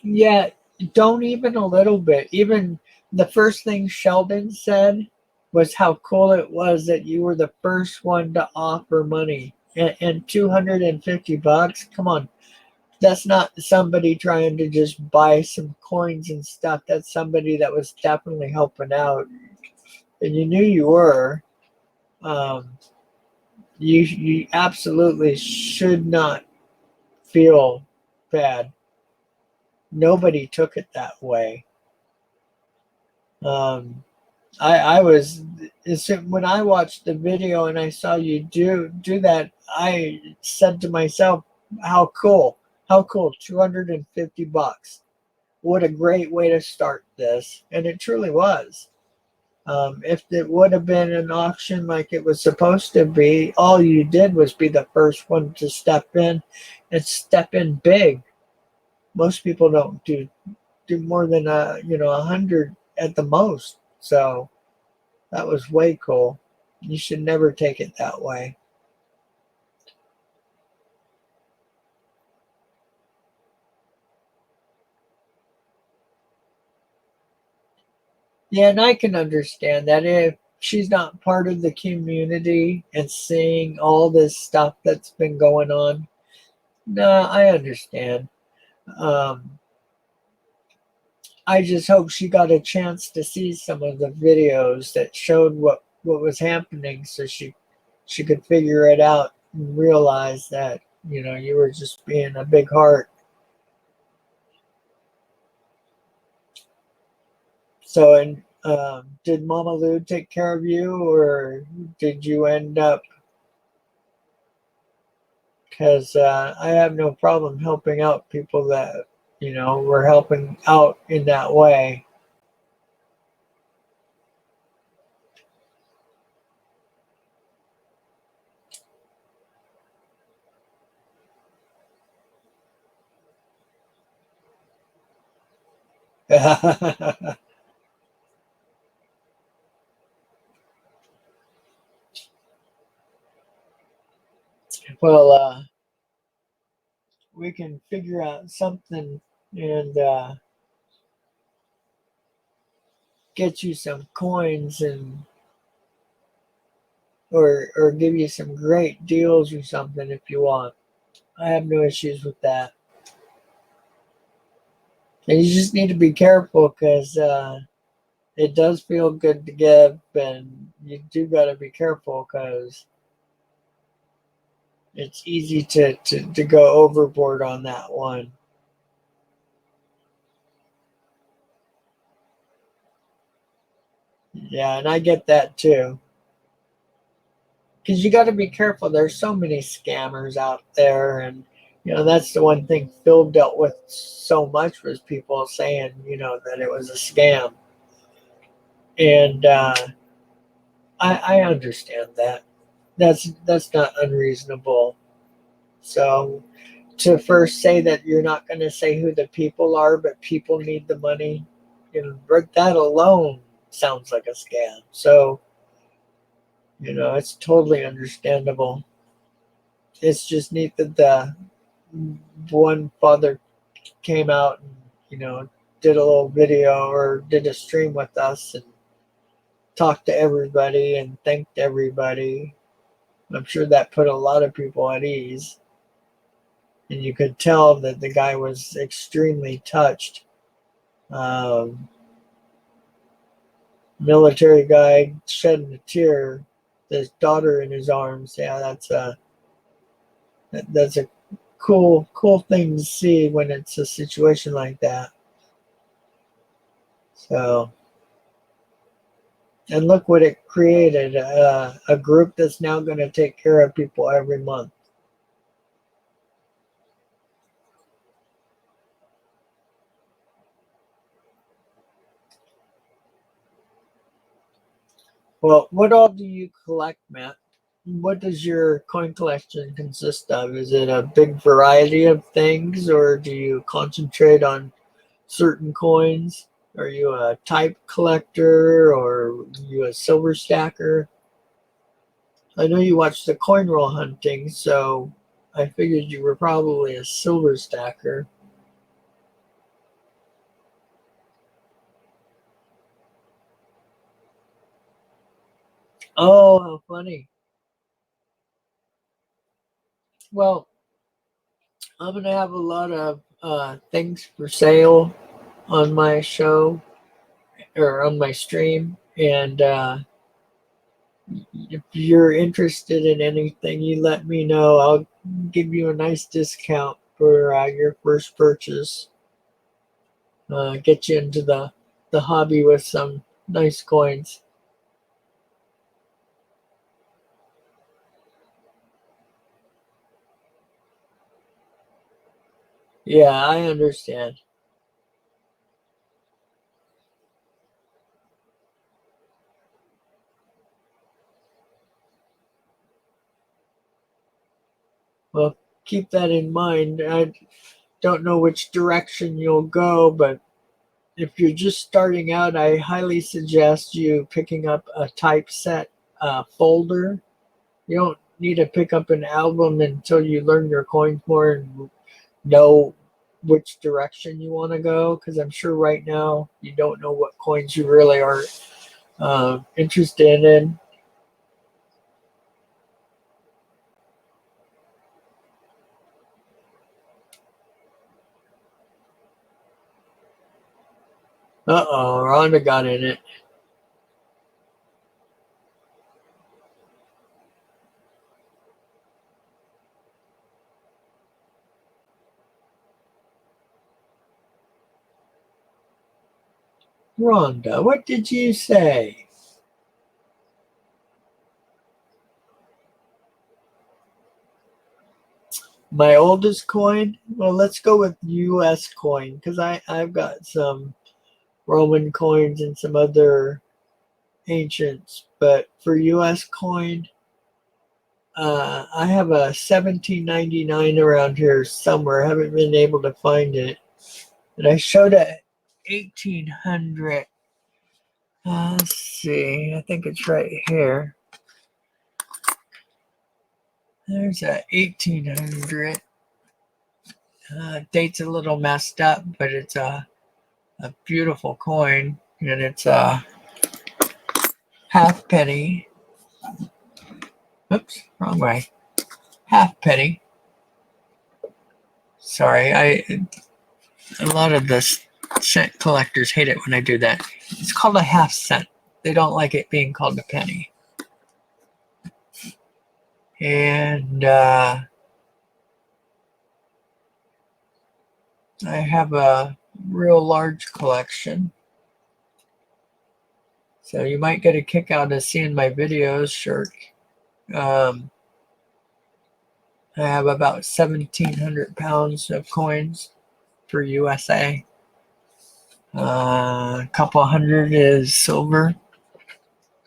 Yeah, don't even a little bit. Even the first thing Sheldon said was how cool it was that you were the first one to offer money. And $250, come on. That's not somebody trying to just buy some coins and stuff. That's somebody that was definitely helping out. And you knew you were. Um, you absolutely should not feel bad. Nobody took it that way. I was when I watched the video and I saw you do that, I said to myself, how cool, $250. What a great way to start this. And it truly was. If it would have been an auction like it was supposed to be, all you did was be the first one to step in and step in big. Most people don't do more than 100 at the most. So that was way cool. You should never take it that way. Yeah, and I can understand that if she's not part of the community and seeing all this stuff that's been going on. No, I understand. Um, I just hope she got a chance to see some of the videos that showed what was happening, so she could figure it out and realize that you were just being a big heart. So, and did Mama Lou take care of you, or did you end up? Because I have no problem helping out people that were helping out in that way. Well, we can figure out something and get you some coins and or give you some great deals or something if you want. I have no issues with that. And you just need to be careful because it does feel good to give, and you do got to be careful because it's easy to go overboard on that one. Yeah, and I get that too. Because you got to be careful. There's so many scammers out there, and that's the one thing Phil dealt with so much was people saying that it was a scam, and I understand that. That's not unreasonable. So to first say that you're not going to say who the people are, but people need the money, that alone sounds like a scam. So it's totally understandable. It's just neat that the one father came out and did a little video or did a stream with us and talked to everybody and thanked everybody. I'm sure that put a lot of people at ease, and you could tell that the guy was extremely touched. Military guy shedding a tear his daughter in his arms. Yeah, that's a cool thing to see when it's a situation like that. So, and look what it created, a group that's now going to take care of people every month. Well, what all do you collect, Matt? What does your coin collection consist of? Is it a big variety of things, or do you concentrate on certain coins? Are you a type collector, or are you a silver stacker? I know you watch the coin roll hunting, so I figured you were probably a silver stacker. Oh, how funny. Well, I'm going to have a lot of things for sale on my show or on my stream. And if you're interested in anything, you let me know. I'll give you a nice discount for your first purchase. Get you into the hobby with some nice coins. Yeah, I understand. Well, keep that in mind. I don't know which direction you'll go, but if you're just starting out, I highly suggest you picking up a typeset folder. You don't need to pick up an album until you learn your coins more and know which direction you want to go, because I'm sure right now you don't know what coins you really are interested in. Uh-oh, Rhonda got in it. Rhonda, what did you say? My oldest coin? Well, let's go with US coin, because I've got some Roman coins and some other ancients. But for US coin, I have a 1799 around here somewhere. I haven't been able to find it. And I showed a 1800. Let's see. I think it's right here. There's a 1800. Date's a little messed up, but it's a beautiful coin, and it's a half penny. Oops, wrong way. Half penny. Sorry, a lot of the cent collectors hate it when I do that. It's called a half cent. They don't like it being called a penny. And I have a real large collection. So you might get a kick out of seeing my videos, sure. I have about 1,700 pounds of coins for USA. A couple hundred is silver.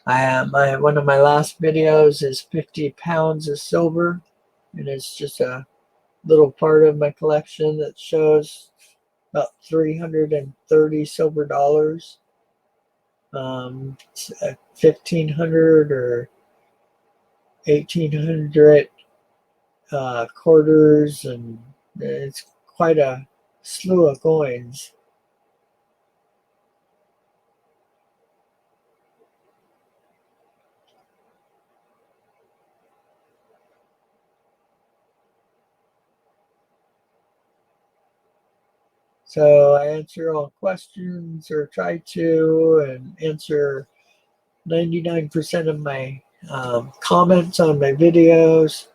One of my last videos is 50 pounds of silver, and it's just a little part of my collection that shows about 330 silver dollars, 1,500 or 1,800 quarters, and it's quite a slew of coins. So I answer all questions, or try to, and answer 99% of my comments on my videos.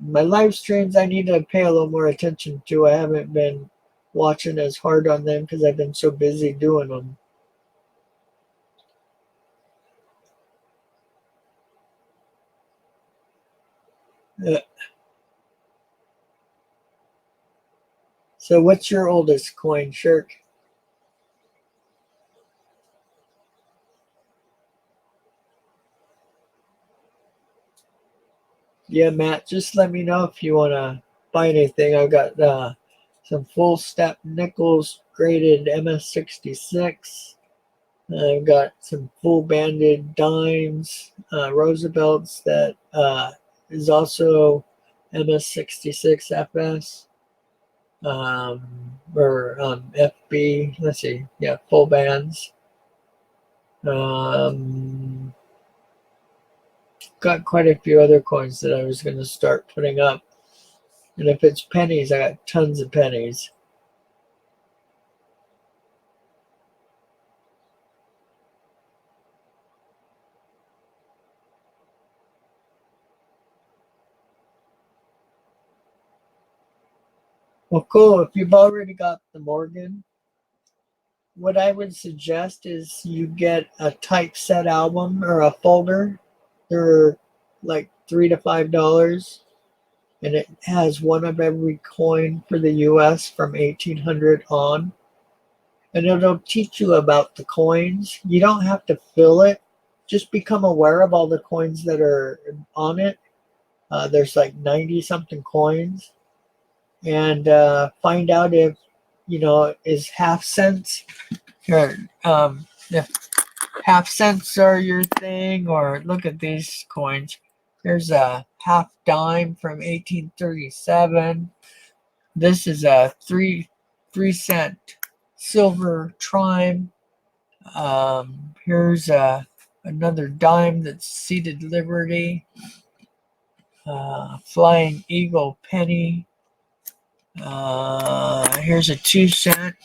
My live streams, I need to pay a little more attention to. I haven't been watching as hard on them because I've been so busy doing them. So what's your oldest coin, Shirk? Yeah, Matt, just let me know if you want to buy anything. I've got some full step nickels graded MS66. I've got some full banded dimes, Roosevelts that is also MS66 FS or FB. Let's see, yeah, full bands. Got quite a few other coins that I was going to start putting up. And if it's pennies, I got tons of pennies. Well, cool. If you've already got the Morgan, what I would suggest is you get a typeset album or a folder. They're like $3 to $5, and it has one of every coin for the U.S. from 1800 on. And it'll teach you about the coins. You don't have to fill it. Just become aware of all the coins that are on it. There's like 90 something coins. And find out if, is half cents or if half cents are your thing, or look at these coins. Here's a half dime from 1837. This is a 3-cent silver trime. Here's another dime that's seated Liberty. Flying Eagle penny. Here's a 2-cent.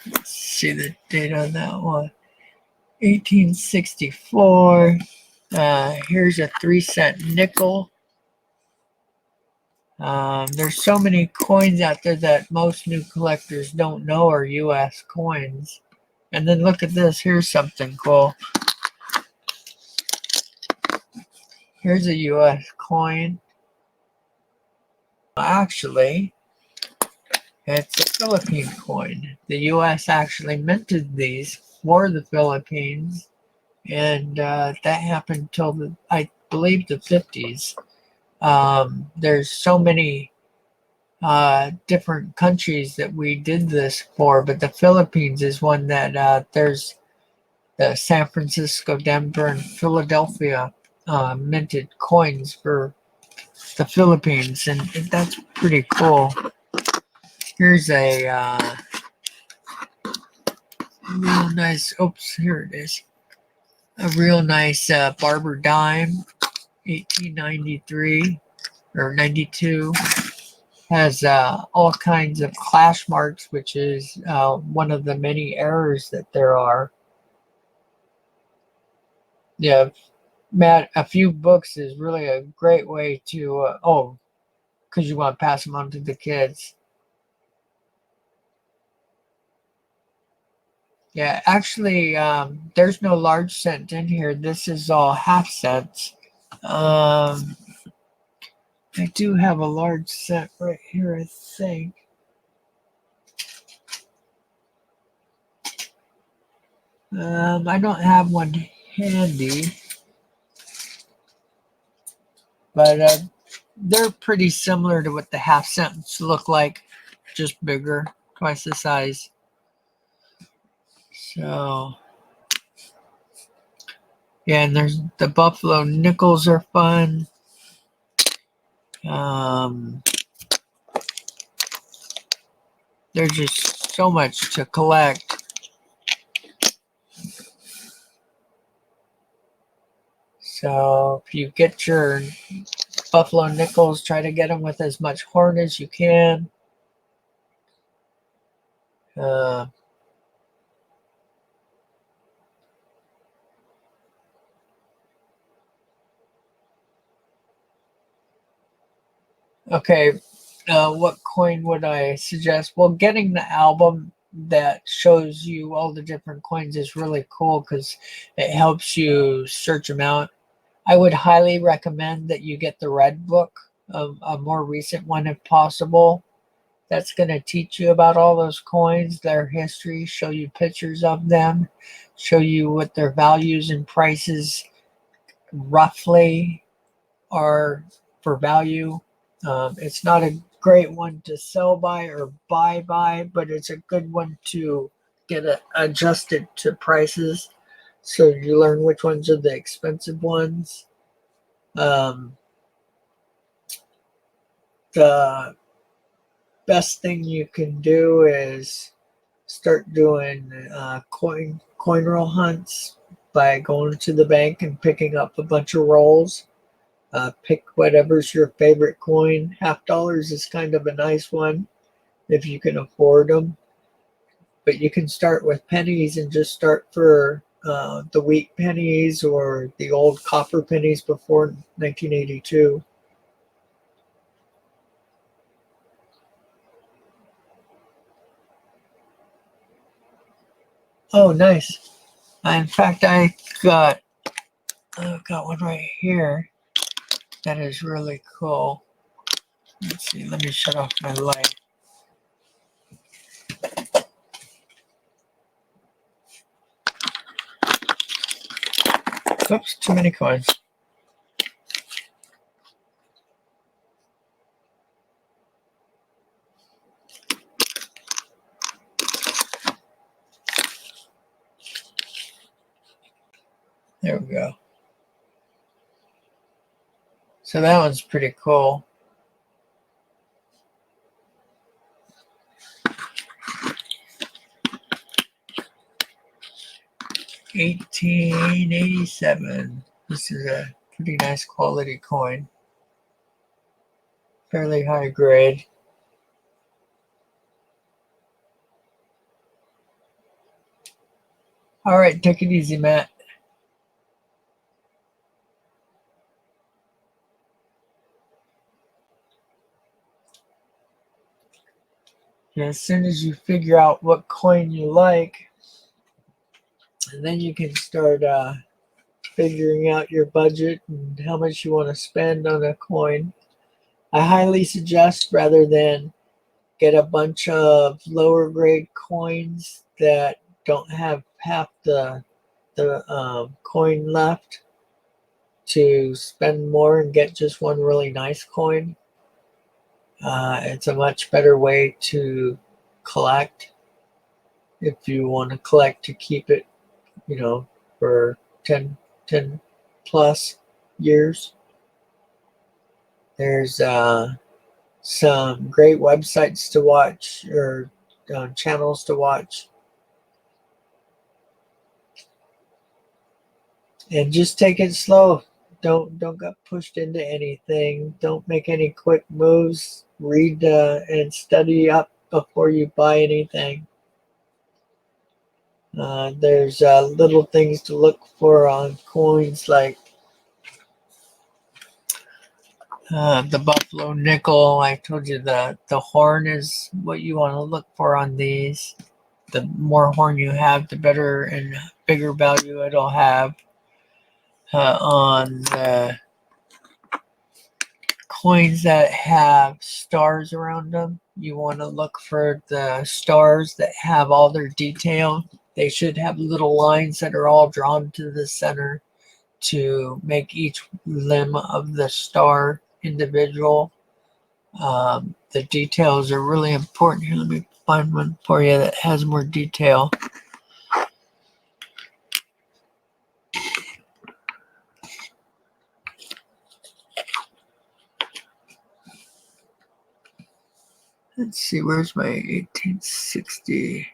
Let's see the date on that one. 1864. Here's a 3-cent nickel. There's so many coins out there that most new collectors don't know are U.S. coins. And then look at this. Here's something cool. Here's a U.S. coin. Actually, it's a Philippine coin. The U.S. actually minted these for the Philippines, and that happened till I believe the 50s. There's so many different countries that we did this for, but the Philippines is one that there's the San Francisco, Denver, and Philadelphia minted coins for the Philippines, and that's pretty cool. Here's a real nice, oops, here it is. A real nice Barber dime, 1893 or 92. Has all kinds of clash marks, which is one of the many errors that there are. Yeah, Matt, a few books is really a great way to, because you want to pass them on to the kids. Yeah, actually, there's no large cent in here. This is all half cents. I do have a large cent right here, I think. I don't have one handy, but they're pretty similar to what the half cents look like, just bigger, twice the size. So, yeah, and there's the Buffalo nickels are fun. There's just so much to collect. So if you get your Buffalo nickels, try to get them with as much horn as you can. Okay, what coin would I suggest? Well, getting the album that shows you all the different coins is really cool because it helps you search them out. I would highly recommend that you get the Red Book, a more recent one if possible. That's going to teach you about all those coins, their history, show you pictures of them, show you what their values and prices roughly are for value. It's not a great one to sell by or buy by, but it's a good one to get adjusted to prices. So you learn which ones are the expensive ones. The best thing you can do is start doing coin roll hunts by going to the bank and picking up a bunch of rolls. Pick whatever's your favorite coin. $50 is kind of a nice one if you can afford them. But you can start with pennies and just start for the wheat pennies or the old copper pennies before 1982. Oh, nice. In fact, I've got one right here that is really cool. Let's see. Let me shut off my light. Oops, too many coins. There we go. So that one's pretty cool. $18.87. This is a pretty nice quality coin. Fairly high grade. All right, take it easy, Matt. And as soon as you figure out what coin you like, and then you can start figuring out your budget and how much you want to spend on a coin. I highly suggest, rather than get a bunch of lower grade coins that don't have half the coin left, to spend more and get just one really nice coin. It's a much better way to collect if you want to collect to keep it, for 10 plus years. There's some great websites to watch or channels to watch. And just take it slow. Don't get pushed into anything. Don't make any quick moves. Read and study up before you buy anything. There's little things to look for on coins, like the Buffalo nickel. I told you the horn is what you want to look for on these. The more horn you have, the better and bigger value it'll have. On the coins that have stars around them, you want to look for the stars that have all their detail. They should have little lines that are all drawn to the center to make each limb of the star individual. The details are really important. Here, let me find one for you that has more detail. Let's see, where's my 1860?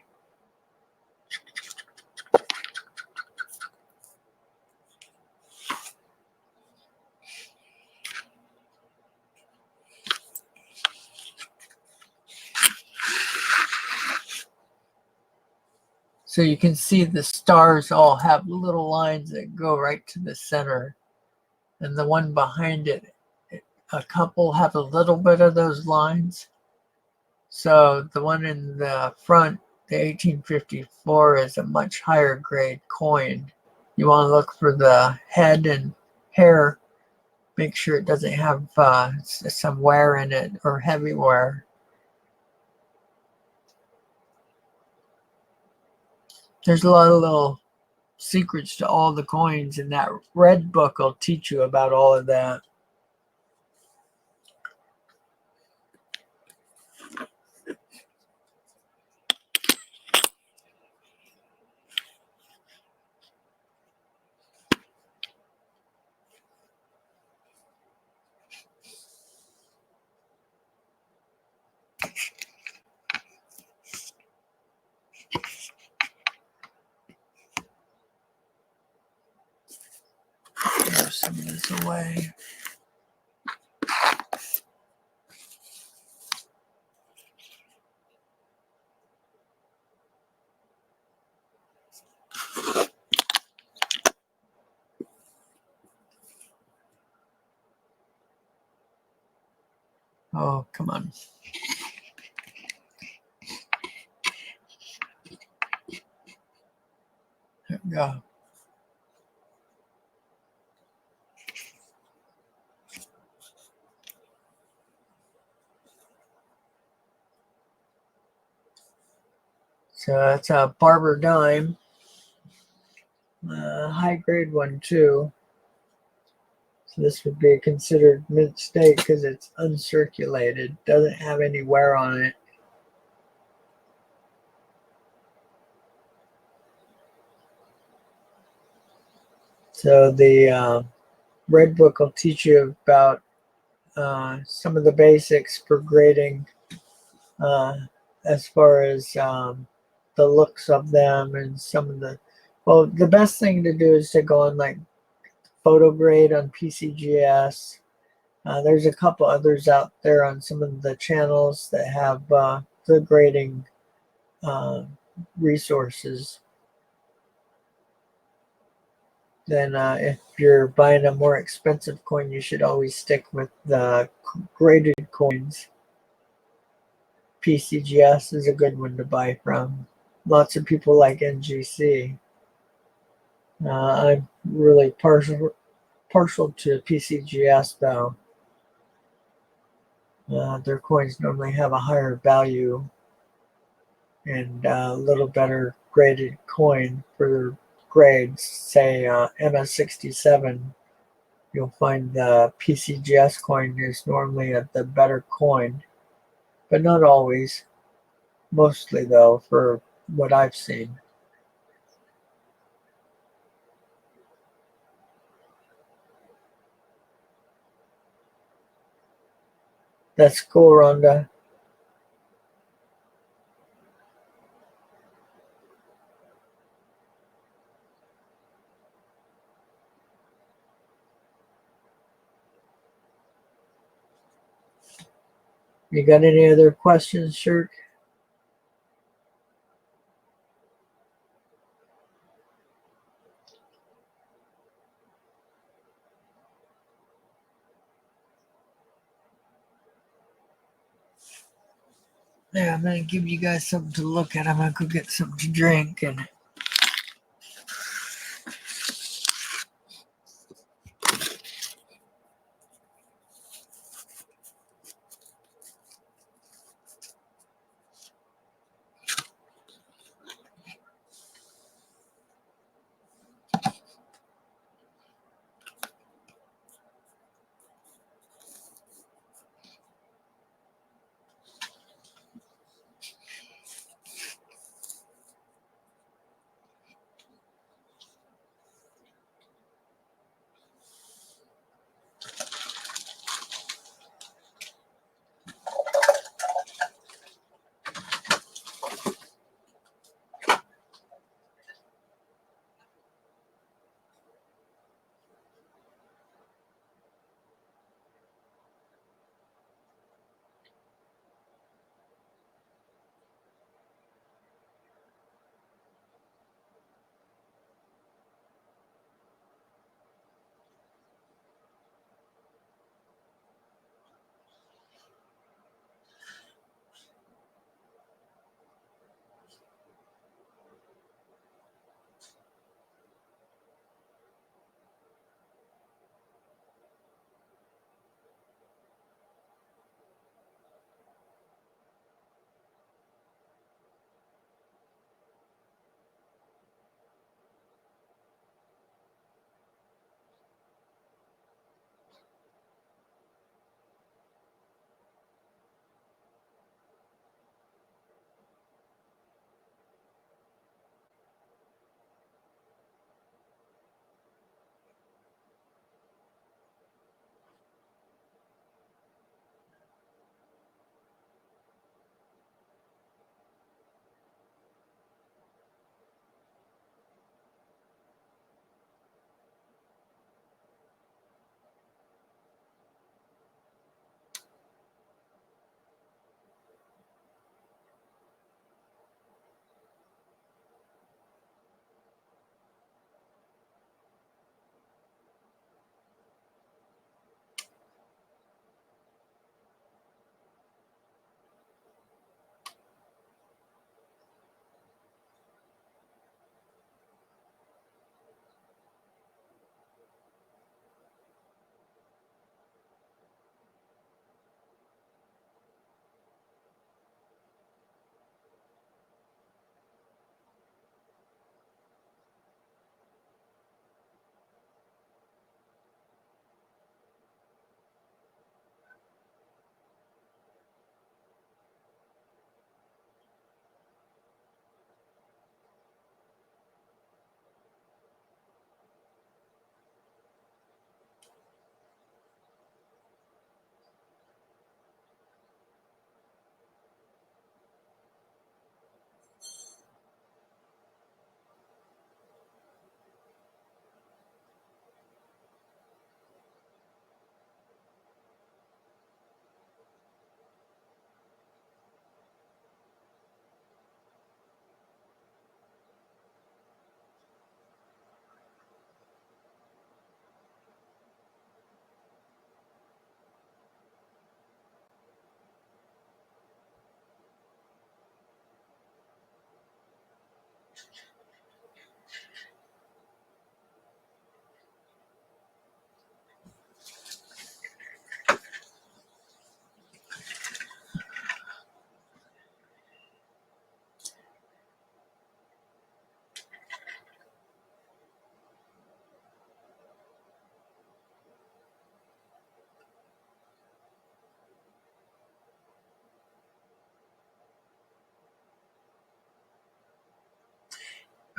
So you can see the stars all have little lines that go right to the center. And the one behind it, a couple have a little bit of those lines. So the one in the front, the 1854, is a much higher grade coin. You want to look for the head and hair. Make sure it doesn't have some wear in it or heavy wear. There's a lot of little secrets to all the coins, and that red book will teach you about all of that. Throw some of this away. Oh, come on. There we go. So that's a Barber dime. High grade one too. So this would be considered mint state because it's uncirculated. Doesn't have any wear on it. So the red book will teach you about some of the basics for grading as far as the looks of them and some of the, well, the best thing to do is to go on like photo grade on PCGS. There's a couple others out there on some of the channels that have the grading resources. Then if you're buying a more expensive coin, you should always stick with the graded coins. PCGS is a good one to buy from. Lots of people like NGC. I'm really partial to PCGS though. Their coins normally have a higher value and a little better graded coin for their grades. Say MS67, you'll find the PCGS coin is normally the better coin, but not always. Mostly though, for what I've seen. That's cool, Rhonda. You got any other questions, Shirk? Yeah, I'm gonna give you guys something to look at. I'm gonna go get something to drink and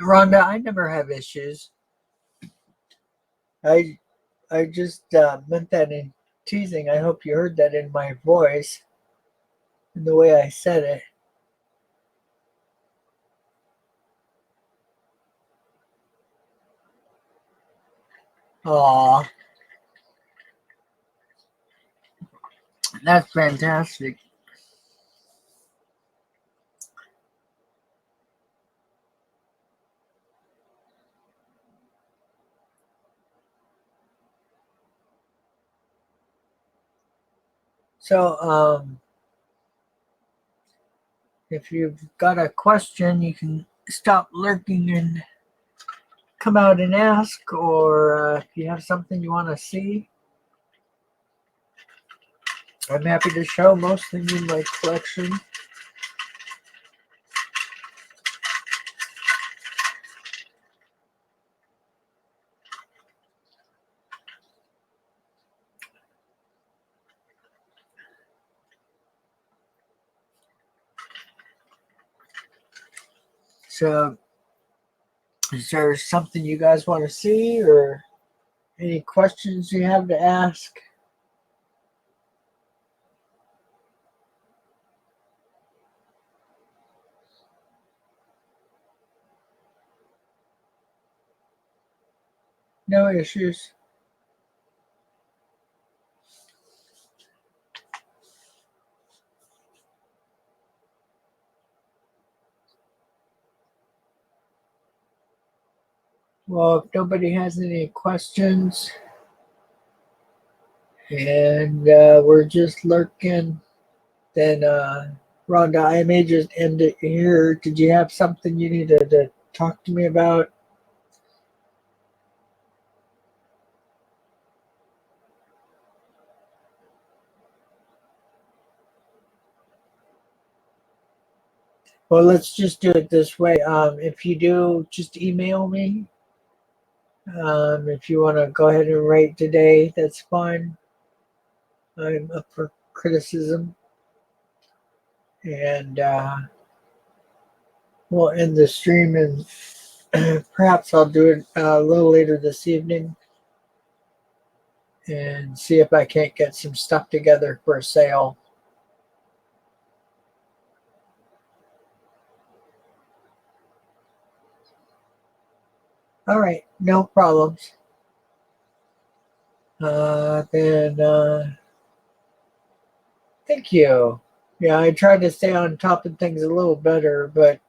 Rhonda, I never have issues. I just meant that in teasing. I hope you heard that in my voice and the way I said it. Aw, that's fantastic. So, if you've got a question, you can stop lurking and come out and ask, or if you have something you want to see, I'm happy to show most things in my collection. So, is there something you guys want to see, or any questions you have to ask? No issues. Well, if nobody has any questions and we're just lurking, then Rhonda, I may just end it here. Did you have something you needed to talk to me about? Well, let's just do it this way. If you do, just email me. If you want to go ahead and rate today, that's fine. I'm up for criticism. And we'll end the stream, and perhaps I'll do it a little later this evening and see if I can't get some stuff together for a sale. All right, no problems. Then thank you. Yeah, I try to stay on top of things a little better, but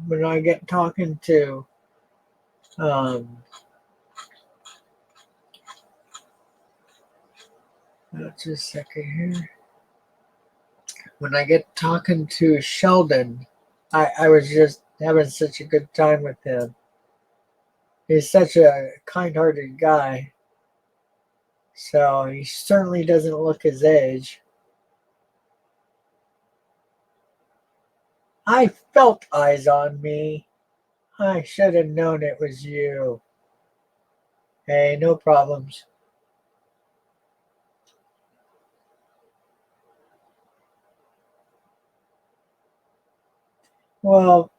when I get talking to just a second here. When I get talking to Sheldon, I was just having such a good time with him. He's such a kind-hearted guy. So he certainly doesn't look his age. I felt eyes on me. I should have known it was you. Hey, no problems. Well,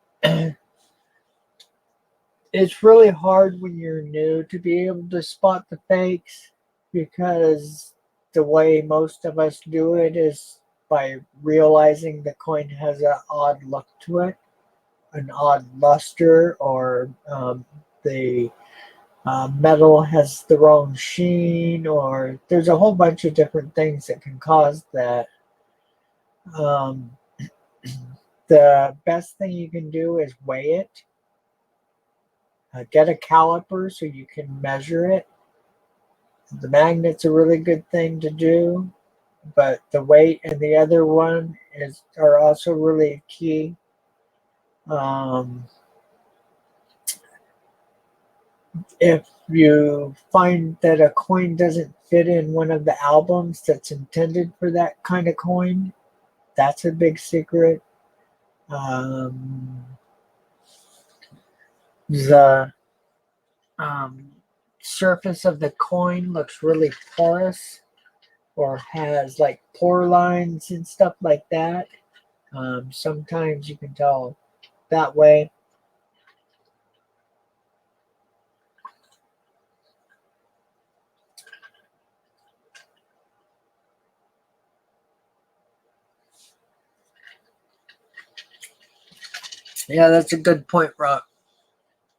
it's really hard when you're new to be able to spot the fakes because the way most of us do it is by realizing the coin has an odd look to it, an odd luster, or the metal has the wrong sheen, or there's a whole bunch of different things that can cause that. Um, the best thing you can do is weigh it. Get a caliper so you can measure it. The magnet's a really good thing to do, but the weight and the other one are also really key. If you find that a coin doesn't fit in one of the albums that's intended for that kind of coin, that's a big secret. Um, the surface of the coin looks really porous or has like pore lines and stuff like that. Sometimes you can tell that way. Yeah, that's a good point,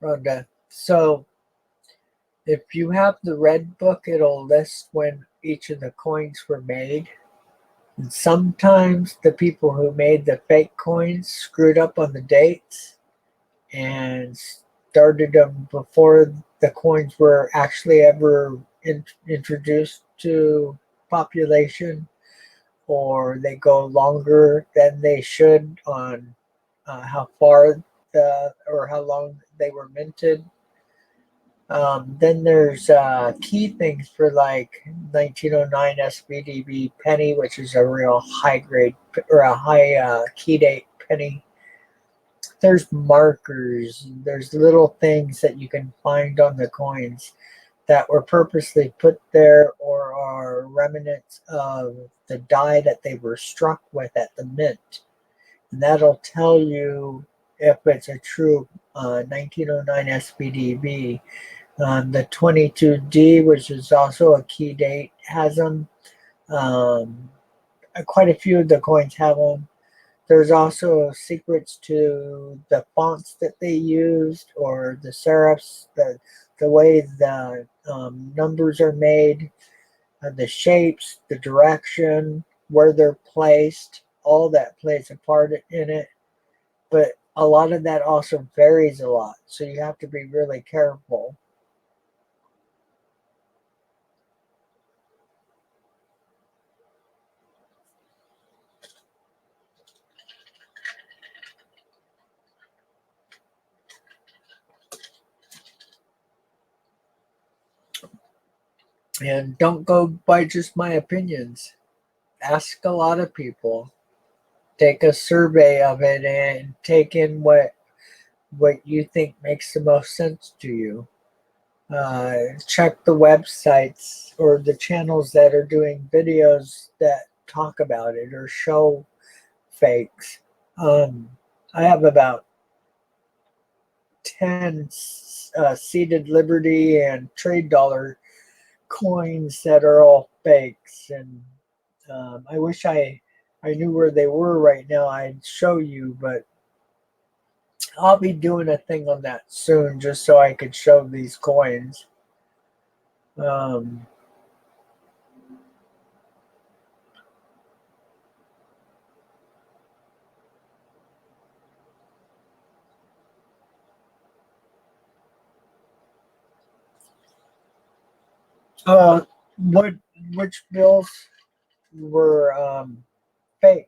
Rhonda. So if you have the red book, it'll list when each of the coins were made. And sometimes the people who made the fake coins screwed up on the dates and started them before the coins were actually ever introduced to population, or they go longer than they should on how far or how long they were minted. Then there's key things for like 1909 SBDB penny, which is a real high grade or a high key date penny. There's markers, there's little things that you can find on the coins that were purposely put there or are remnants of the die that they were struck with at the mint. And that'll tell you if it's a true 1909 SBDB. The 22D, which is also a key date, has them. Quite a few of the coins have them. There's also secrets to the fonts that they used or the serifs, the way the numbers are made, the shapes, the direction, where they're placed. All that plays a part in it. But a lot of that also varies a lot. So you have to be really careful. And don't go by just my opinions. Ask a lot of people. Take a survey of it and take in what you think makes the most sense to you. Check the websites or the channels that are doing videos that talk about it or show fakes. I have about 10 seated Liberty and trade dollar coins that are all fakes, and I wish I knew where they were right now. I'd show you, but I'll be doing a thing on that soon just so I could show these coins. Um, uh, what which bills were fake?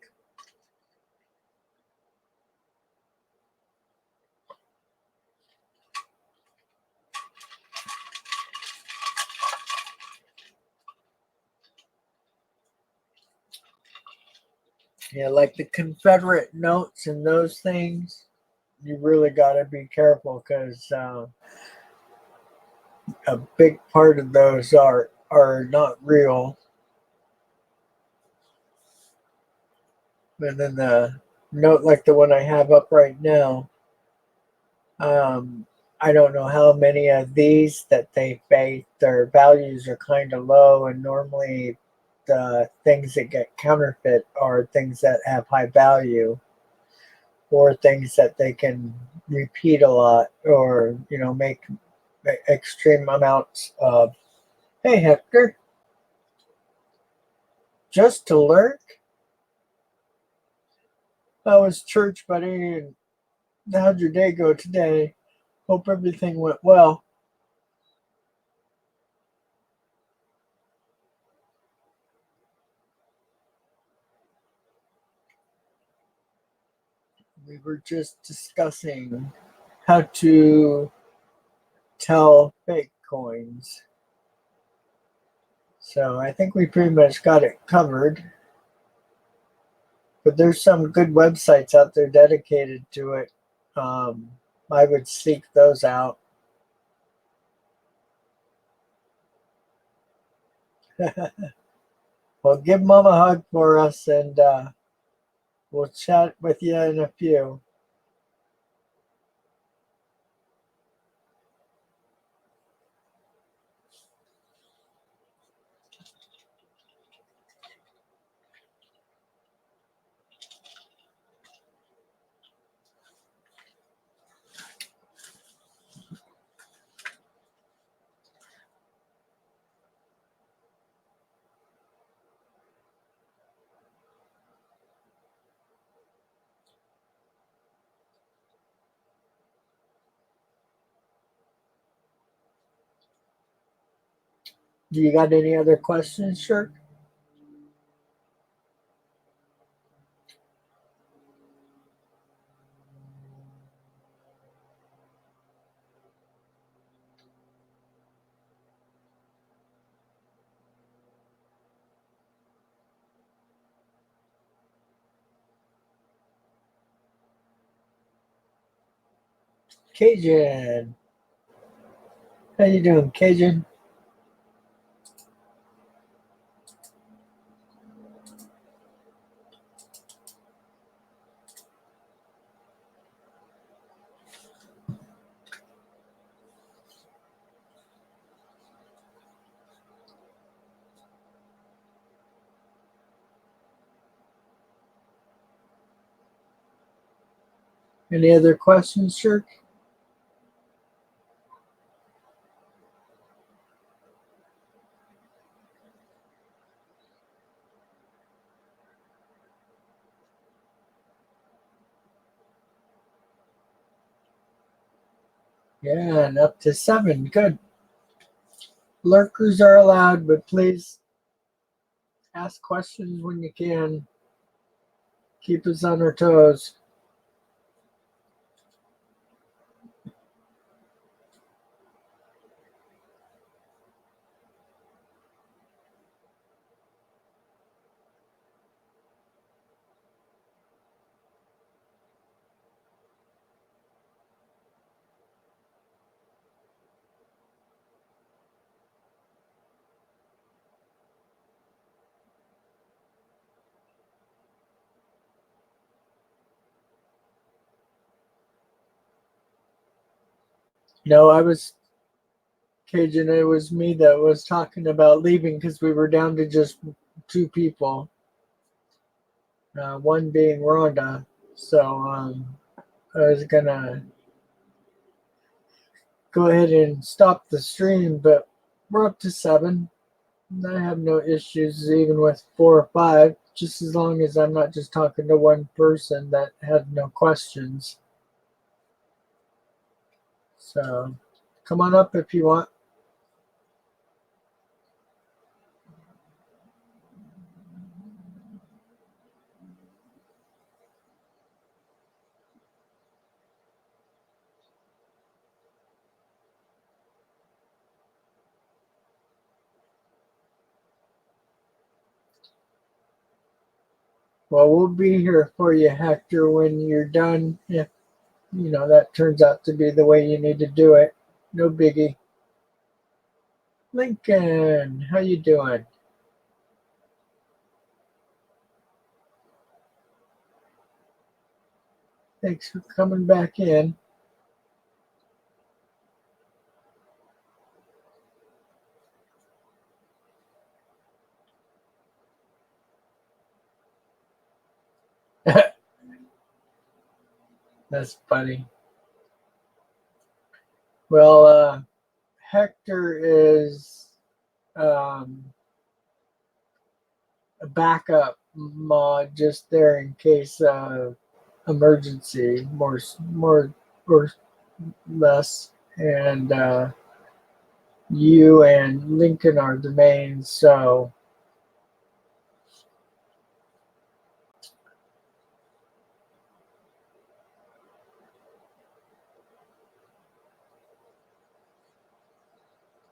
Yeah, like the Confederate notes and those things. You really got to be careful because a big part of those are not real. And then the note like the one I have up right now, I don't know how many of these that they fake. Their values are kind of low, and normally the things that get counterfeit are things that have high value or things that they can repeat a lot or make extreme amounts of. Hey Hector, just to lurk. How was church, buddy? And how'd your day go today? Hope everything went well. We were just discussing how to tell fake coins. So I think we pretty much got it covered. But there's some good websites out there dedicated to it. I would seek those out. Well, give Mom a hug for us, and we'll chat with you in a few. Do you got any other questions, Shirk? Cajun. How you doing, Cajun? Any other questions, Shirk? Yeah, and up to 7. Good. Lurkers are allowed, but please ask questions when you can. Keep us on our toes. No, I was Cajun. It was me that was talking about leaving because we were down to just 2 people. One being Rhonda. So I was gonna go ahead and stop the stream, but we're up to 7. I have no issues even with 4 or 5, just as long as I'm not just talking to one person that had no questions. So come on up if you want. Well, we'll be here for you, Hector, when you're done. If that turns out to be the way you need to do it, no biggie. Lincoln, how you doing? Thanks for coming back in. That's funny. Well, Hector is a backup mod just there in case emergency, more or less. And you and Lincoln are the main, so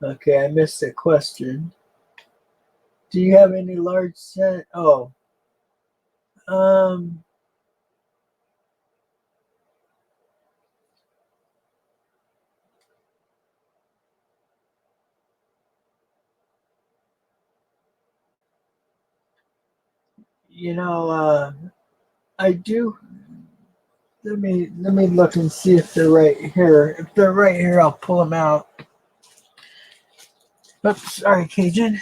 Okay, I missed a question. Do you have any large set? Oh, um, you know, I do. Let me look and see if they're right here. If they're right here, I'll pull them out. Oops, sorry, Cajun.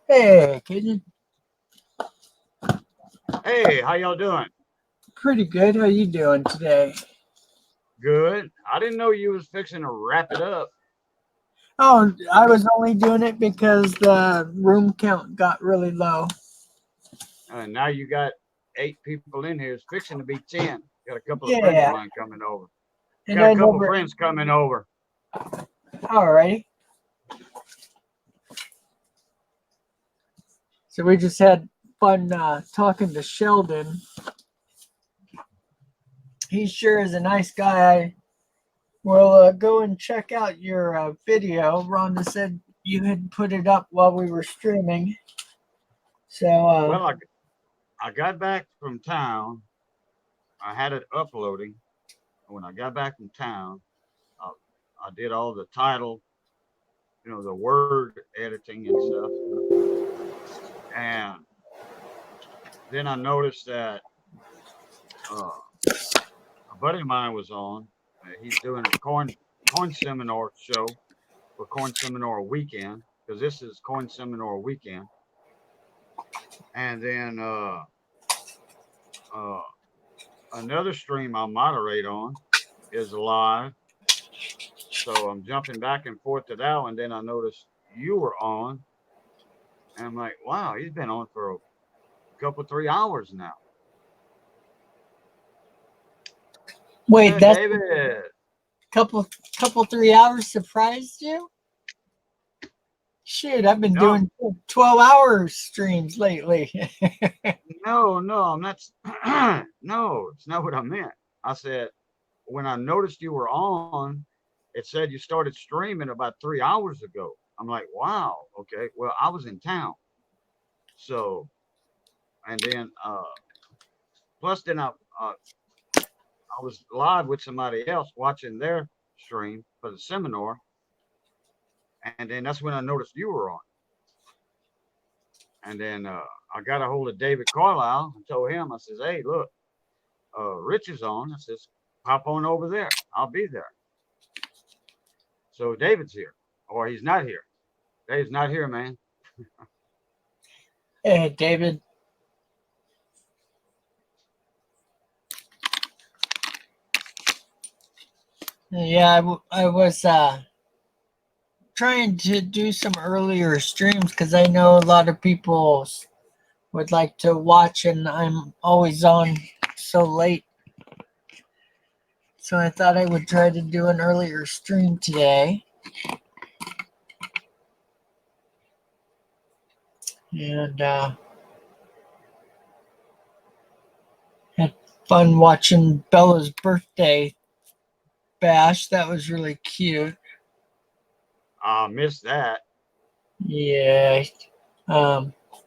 Hey, Cajun. Hey, how y'all doing? Pretty good. How you doing today? Good. I didn't know you was fixing to wrap it up. Oh, I was only doing it because the room count got really low. And now you got 8 people in here. It's fixing to be 10. Got a couple of friends Yeah, of mine coming over. and Got I a couple never. friends coming over. Alrighty. So we just had fun talking to Sheldon. He sure is a nice guy. We'll go and check out your video. Rhonda said you had put it up while we were streaming. So, Well, I got back from town. I had it uploading. When I got back from town, I did all the title, the word editing and stuff. And then I noticed that a buddy of mine was on. He's doing a corn seminar show for Corn Seminar Weekend, because this is Corn Seminar Weekend. And then another stream I'll moderate on is live. So I'm jumping back and forth to that one. Then I noticed you were on. And I'm like, wow, he's been on for a couple, 3 hours now. wait, Hey, that's David. couple 3 hours surprised you? Shit, I've been No, doing 12-hour streams lately. no, I'm not. No, it's not what I meant. I said, when I noticed you were on, it said you started streaming about 3 hours ago. I'm like, wow, okay. Well, I was in town. So, and then, plus then I was live with somebody else watching their stream for the seminar. And then that's when I noticed you were on. And then I got a hold of David Carlisle and told him, I says, hey, look, Rich is on. I says, pop on over there. I'll be there. So David's here, or he's not here. David's not here, man. Hey, David. Yeah, I was trying to do some earlier streams because I know a lot of people would like to watch, and I'm always on so late. So I thought I would try to do an earlier stream today. And had fun watching Bella's birthday bash. That was really cute. I missed that. Yeah.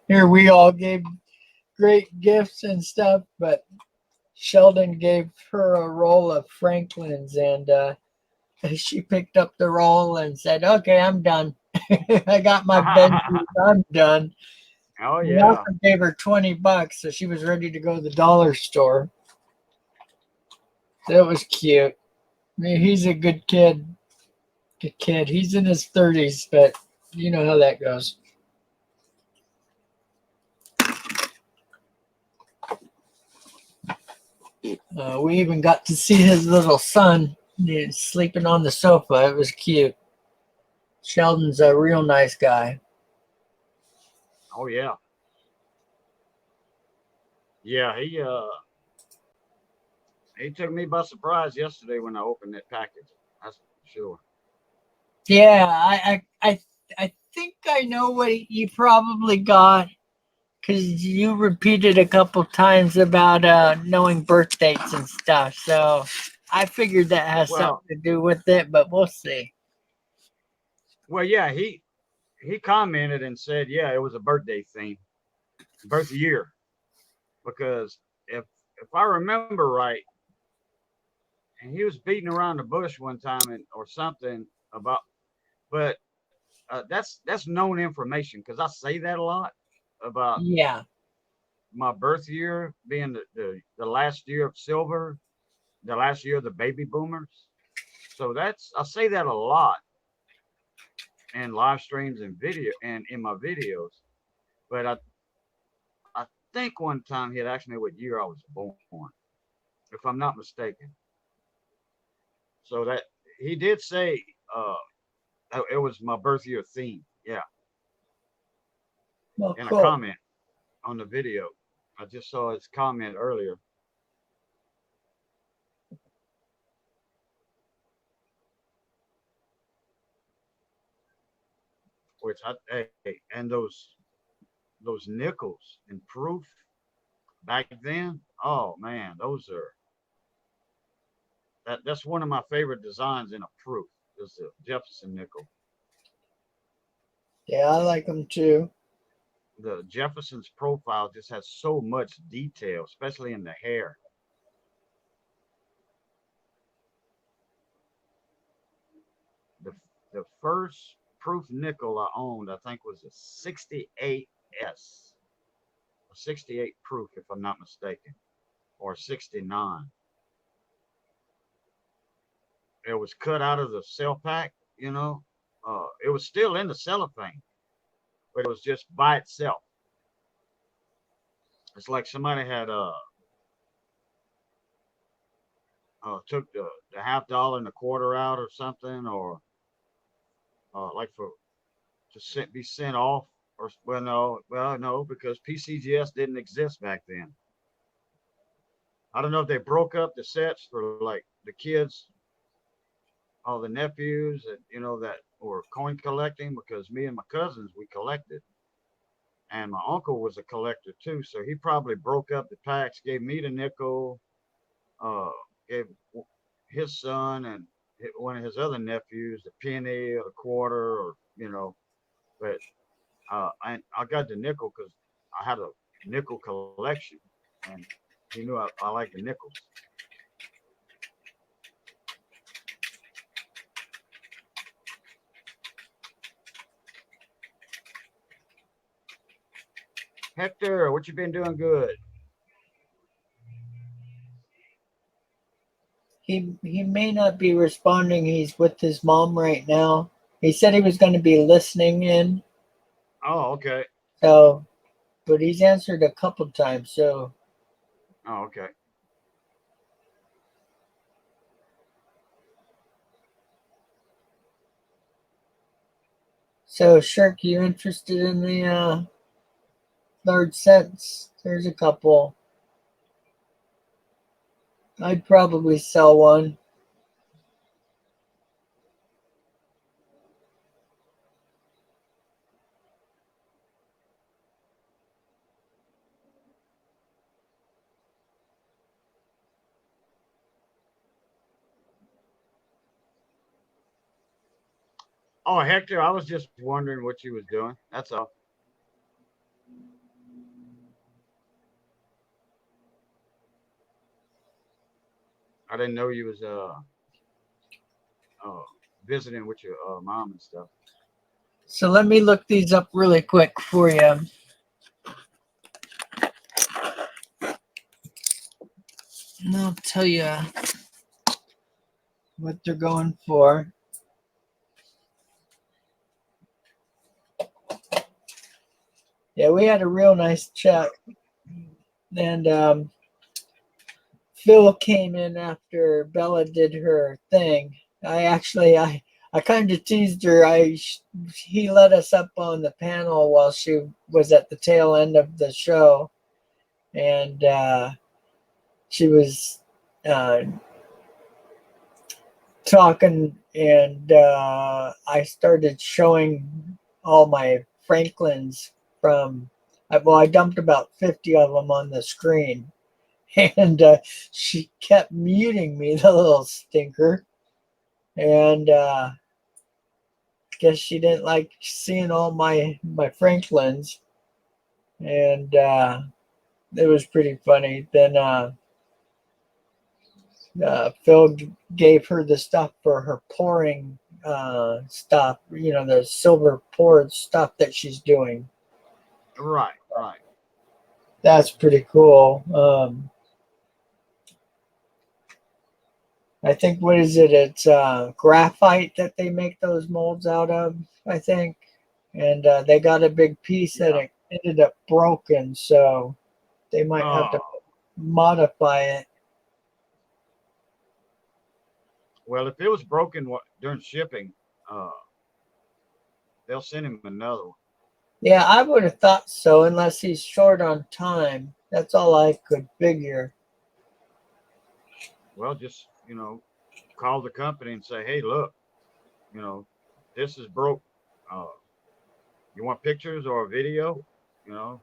Here we all gave great gifts and stuff, but Sheldon gave her a roll of Franklin's, and she picked up the roll and said, okay, I'm done. I got my Benji's, I'm done. Oh, We yeah. also gave her $20, so she was ready to go to the dollar store. That was cute. I mean, he's a good kid. Good kid. He's in his 30s, but you know how that goes. We even got to see his little son sleeping on the sofa. It was cute. Sheldon's a real nice guy. Oh, yeah. Yeah, he took me by surprise yesterday when I opened that package. That's for sure. Yeah, I think I know what you probably got, because you repeated a couple times about knowing birth dates and stuff. So I figured that has Well- something to do with it, but we'll see. Well, yeah, he commented and said, yeah, it was a birthday theme, birth year, because if I remember right, and he was beating around the bush one time or something about, but that's known information because I say that a lot about Yeah. my birth year being the last year of silver, the last year of the baby boomers. So I say that a lot in live streams and video and in my videos. But I think one time he had asked me what year I was born, if I'm not mistaken. So that he did say it was my birth year theme. Yeah, Well, in a cool. comment on the video. I just saw his comment earlier. Which hey, and those nickels in proof back then. Oh man, that's one of my favorite designs in a proof. Is the Jefferson nickel. Yeah, I like them too. The Jefferson's profile just has so much detail, especially in the hair. The first proof nickel I owned, I think, was a 68S, a 68 proof, if I'm not mistaken, or 69. It was cut out of the cell pack, you know. It was still in the cellophane, but it was just by itself. It's like somebody had took the $50 and the quarter out or something, or like be sent off, or no, because PCGS didn't exist back then. I don't know if they broke up the sets for like the kids, all the nephews that were coin collecting, because me and my cousins, we collected. And my uncle was a collector too, so he probably broke up the packs, gave me the nickel, gave his son and one of his other nephews the penny or the quarter, or But I got the nickel because I had a nickel collection, and he knew I liked the nickels. Hector, what you been doing good? He may not be responding. He's with his mom right now. He said he was going to be listening in. Oh, okay. So, but he's answered a couple times. So, Oh, okay. Shirk, you interested in the large sets? There's a couple. I'd probably sell one. Oh, Hector, I was just wondering what you was doing. That's all. I didn't know you was visiting with your mom and stuff. So let me look these up really quick for you. And I'll tell you what they're going for. Yeah, we had a real nice chat. And Phil came in after Bella did her thing. I kind of teased her. He let us up on the panel while she was at the tail end of the show, and she was talking, and I started showing all my Franklins from. I dumped about 50 of them on the screen, and she kept muting me, the little stinker. And guess she didn't like seeing all my Franklins, and it was pretty funny. Then Phil gave her the stuff for her pouring stuff, the silver poured stuff that she's doing. Right, right. That's pretty cool. I think, what is it? It's graphite that they make those molds out of, I think. And they got a big piece that Yeah. it ended up broken, so they might have to Oh, modify it. well, if it was broken during shipping, they'll send him another one. Yeah, I would have thought so, unless he's short on time. That's all I could figure. Well, just, call the company and say, hey, look, this is broke. Uh, you want pictures or a video? You know,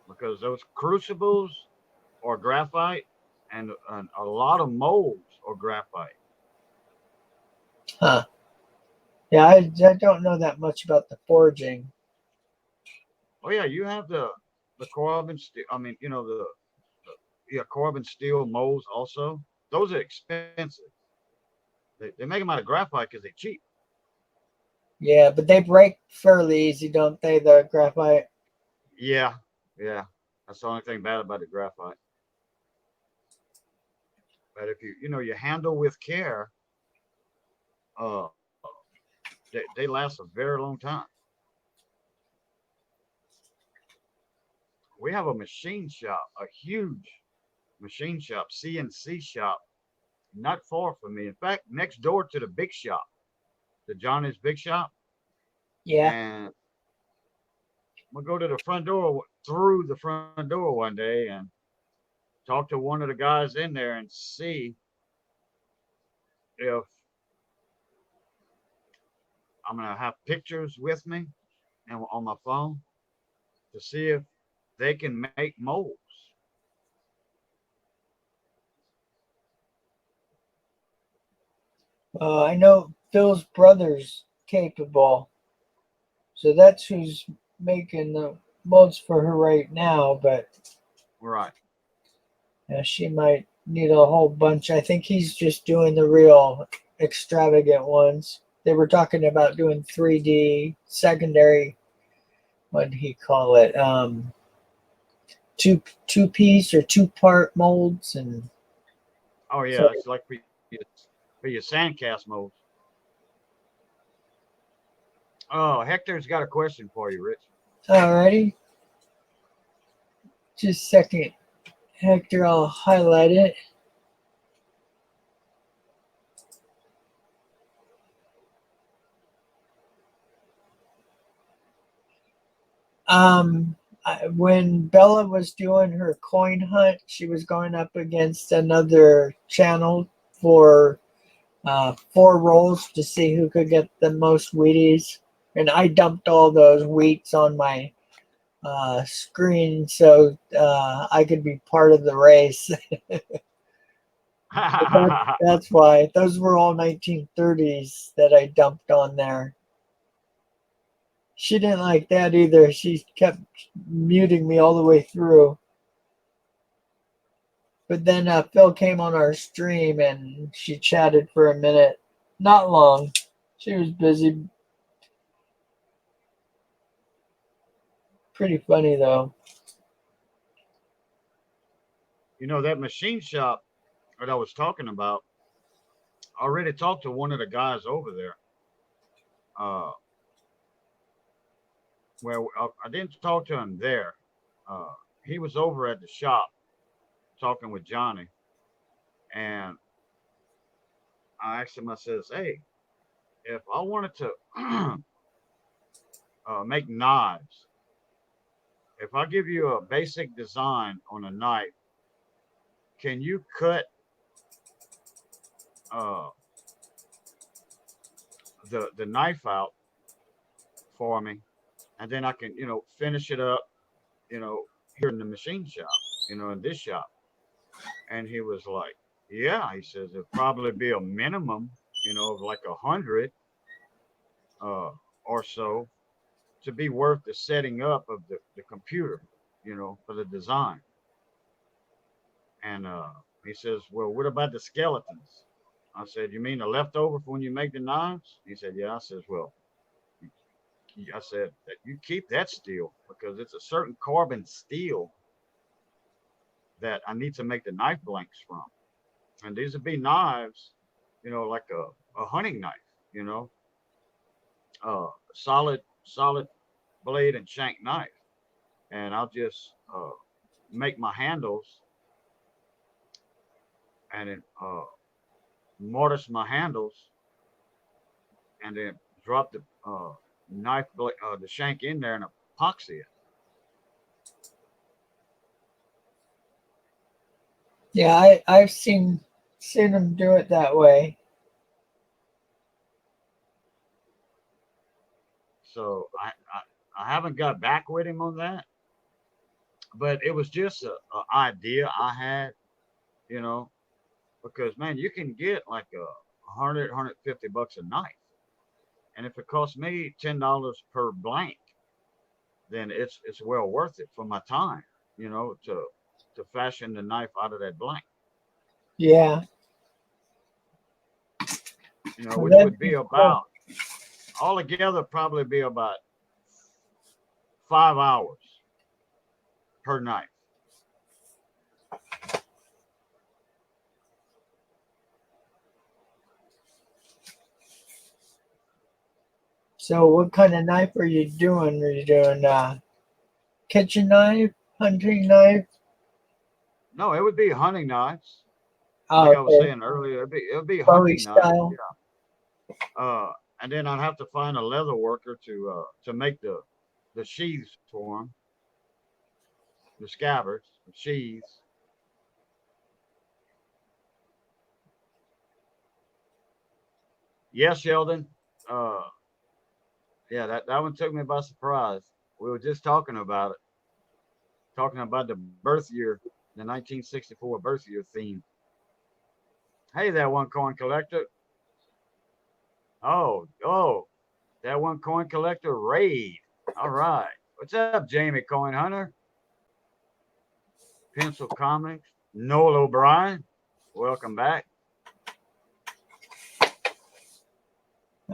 because those crucibles are graphite and a lot of molds are graphite. Huh. Yeah, I don't know that much about the forging. Oh yeah, you have the carbon steel. I mean, carbon steel molds also. Those are expensive. They make them out of graphite because they're cheap. Yeah, but they break fairly easy, don't they, the graphite? Yeah, yeah. That's the only thing bad about the graphite. But if you handle with care, uh, they last a very long time. We have a machine shop, a huge machine shop, CNC shop, not far from me. In fact, next door to the big shop, the Johnny's Big Shop. Yeah. And we'll go to the front door, through the front door one day, and talk to one of the guys in there and see if I'm going to have pictures with me and on my phone to see if they can make molds. I know Phil's brother's capable, so that's who's making the molds for her right now, but Right. she might need a whole bunch. I think he's just doing the real extravagant ones. They were talking about doing 3D secondary, what did he call it? Two piece or two part molds, and Oh yeah, so, it's like for your sandcast molds. Oh, Hector's got a question for you, Rich. alrighty. Just a second, Hector, I'll highlight it. When Bella was doing her coin hunt, she was going up against another channel for 4 rolls to see who could get the most Wheaties. And I dumped all those wheats on my screen so I could be part of the race. That's why. Those were all 1930s that I dumped on there. She didn't like that either. She kept muting me all the way through. But then Phil came on our stream and she chatted for a minute. Not long. She was busy. Pretty funny though. That machine shop that I was talking about, I already talked to one of the guys over there. Well, I didn't talk to him there. He was over at the shop talking with Johnny, and I asked him. I says, "Hey, if I wanted to make knives, if I give you a basic design on a knife, can you cut uh, the knife out for me, and then I can finish it up, here in the machine shop, in this shop. And he was like, yeah, he says it'd probably be a minimum, of like 100 or so to be worth the setting up of the computer, for the design. And he says, well, what about the skeletons? I said, you mean the leftover for when you make the knives? He said, yeah. I says, well, I said that you keep that steel because it's a certain carbon steel that I need to make the knife blanks from. And these would be knives, like a hunting knife, solid blade and shank knife. And I'll just make my handles and then mortise my handles and then drop the the shank in there and epoxy it. Yeah, I've seen them do it that way. So I haven't got back with him on that, but it was just a idea I had, because man, you can get like $150 a knife, and if it costs me $10 per blank, then it's well worth it for my time, to fashion the knife out of that blank. Yeah. Which would be about altogether probably be about 5 hours per knife. So what kind of knife are you doing? Are you doing kitchen knife, hunting knife? No, it would be hunting knives. Oh, Like I was okay. saying earlier, it'd be Bowie hunting knives. style. Yeah. And then I'd have to find a leather worker to make the sheaths for them, the scabbards, the sheaths. Yes, Sheldon. Yeah, that one took me by surprise. We were just talking about it, talking about the birth year, the 1964 birth year theme. Hey, that one coin collector. Oh, that one coin collector raid. All right. What's up, Jamie Coin Hunter? Pencil Comics. Noel O'Brien. Welcome back.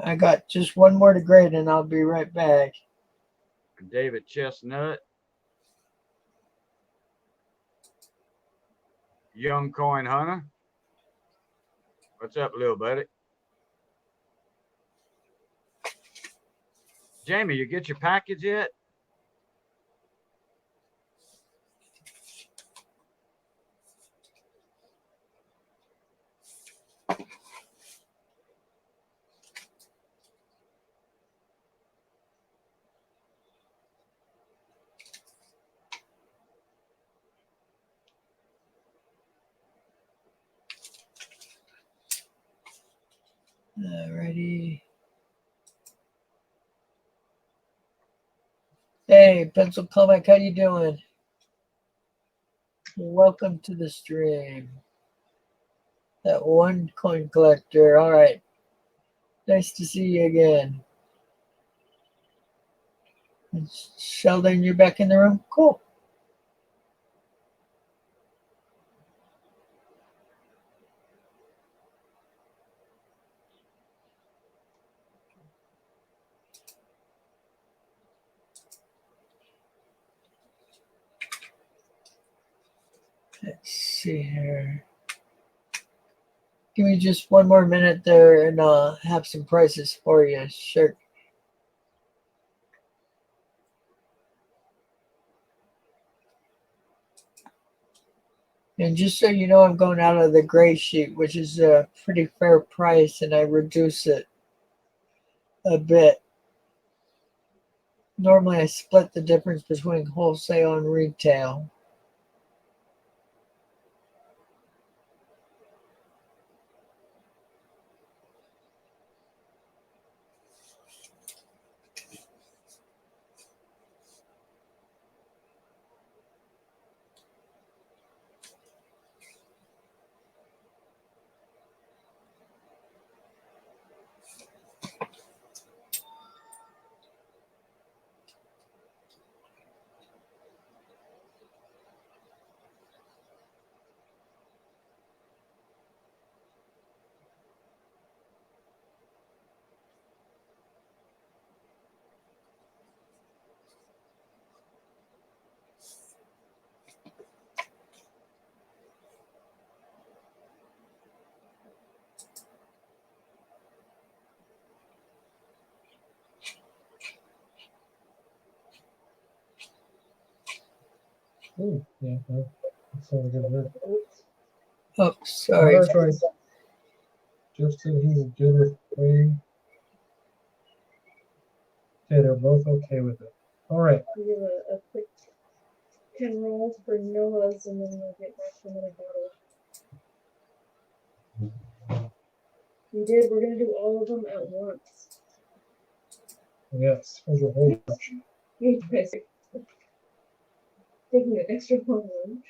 I got just one more to grade and I'll be right back. David Chestnut. Young Coin Hunter. What's up, little buddy? Jamie, you get your package yet? Alrighty. Hey, Pencil Comic, how you doing? Welcome to the stream. That one coin collector. All right. Nice to see you again. Sheldon, you're back in the room? Cool. Let's see here. Give me just one more minute there and I'll have some prices for you. Sure. And just so you know, I'm going out of the gray sheet, which is a pretty fair price, and I reduce it a bit. Normally, I split the difference between wholesale and retail. Ooh, yeah, no, that's not a good word. Oh, sorry. Our choice. Jeff said he's good with waiting. Okay, they're both okay with it. All right. We give a quick 10 rolls for Noah's and then we'll get back to another bottle. We did, we're gonna do all of them at once. Yes, there's a whole bunch. You guys are taking an extra long lunch.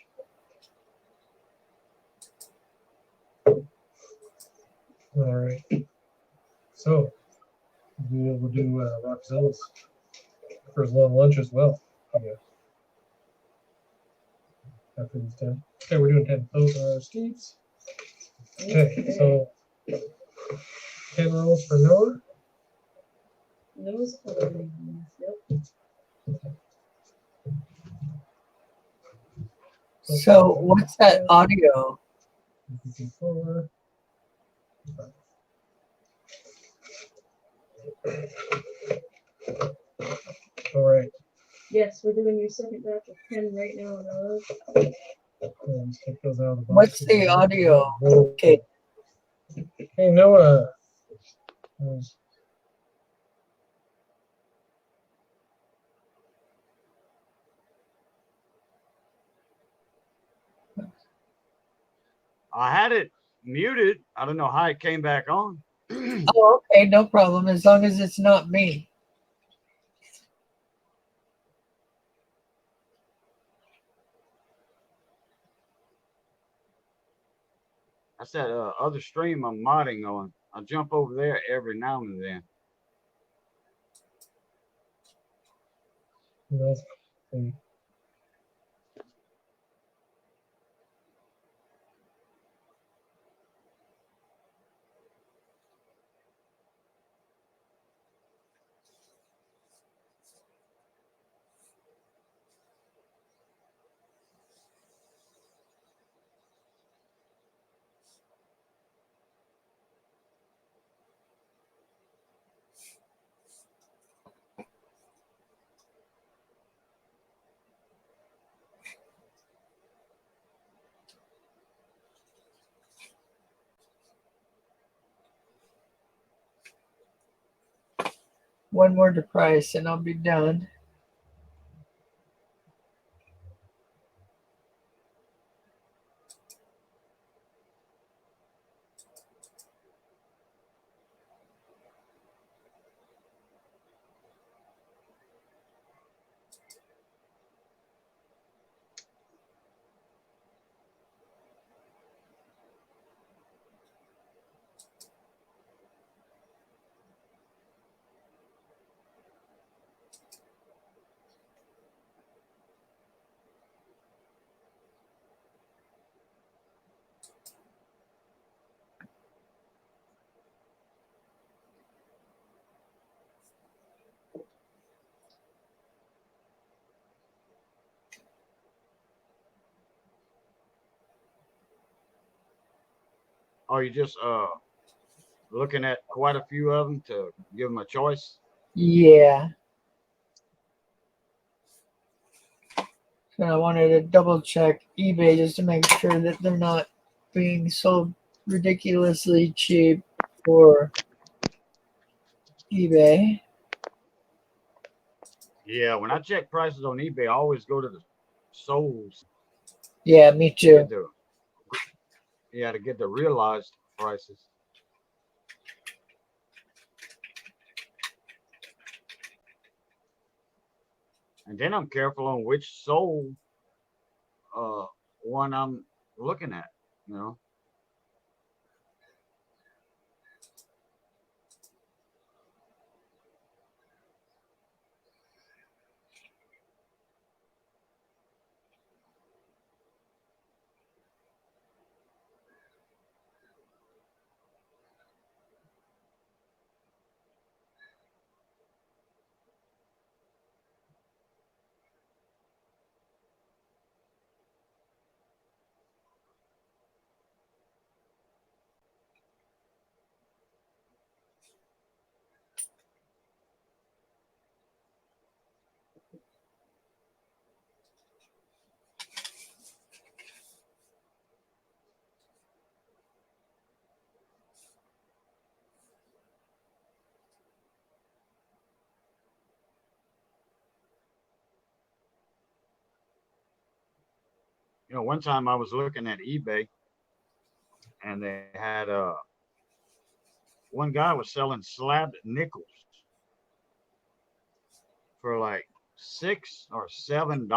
All right. So we'll do Roxella's for his long lunch as well. Yeah. After these 10. Okay, we're doing 10. Those are Steve's. Okay, so 10 rolls for Noah. Noah's holding. Yep. So, what's that audio? 4. All right. Yes, we're doing your second batch of 10 right now, Noah. Let's take those out of the box. What's the audio? Okay. Hey, Noah. I had it muted. I don't know how it came back on. Oh, okay, no problem. As long as it's not me. That's that other stream I'm modding on. I jump over there every now and then. That's One more to price and I'll be done. Are you just looking at quite a few of them to give them a choice? Yeah. So I wanted to double check eBay just to make sure that they're not being sold ridiculously cheap for eBay. Yeah, when I check prices on eBay, I always go to the souls. Yeah, me too. To get the realized prices. And then I'm careful on which soul one I'm looking at, you know. you know, one time I was looking at eBay and they had one guy was selling slabbed nickels for like $6 or $7,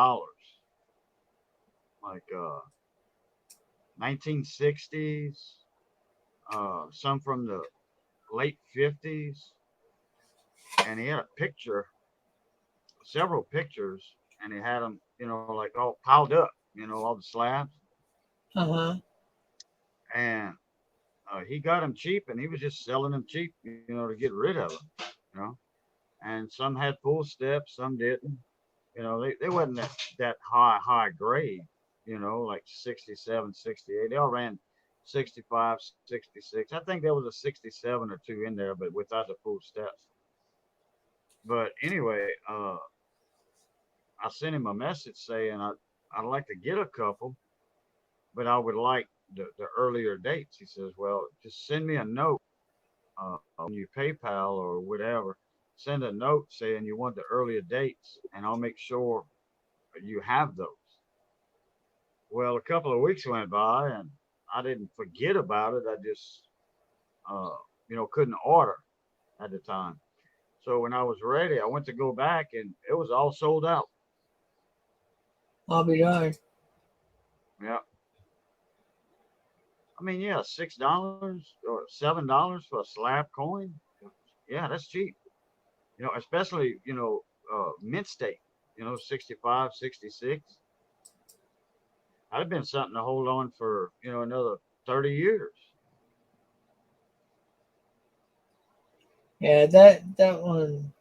like 1960s, some from the late 50s, and he had a picture, several pictures, and he had them, you know, like all piled up, you know, all the slabs, Uh-huh. and he got them cheap, and he was just selling them cheap, you know, to get rid of them, you know. And some had full steps, some didn't. You know, they wasn't that high grade, you know, like 67, 68. They all ran 65, 66. I think there was a 67 or two in there, but without the full steps. But anyway, I sent him a message saying I'd like to get a couple, but I would like the earlier dates. He says, well, just send me a note on your PayPal or whatever. Send a note saying you want the earlier dates, and I'll make sure you have those. Well, a couple of weeks went by, and I didn't forget about it. I just, you know, couldn't order at the time. So when I was ready, I went to go back, and it was all sold out. I'll be darned. Yeah. I mean, yeah, $6 or $7 for a slab coin. Yeah, that's cheap. You know, especially, you know, mint state, you know, 65, 66. That'd have been something to hold on for, you know, another 30 years. Yeah, that one.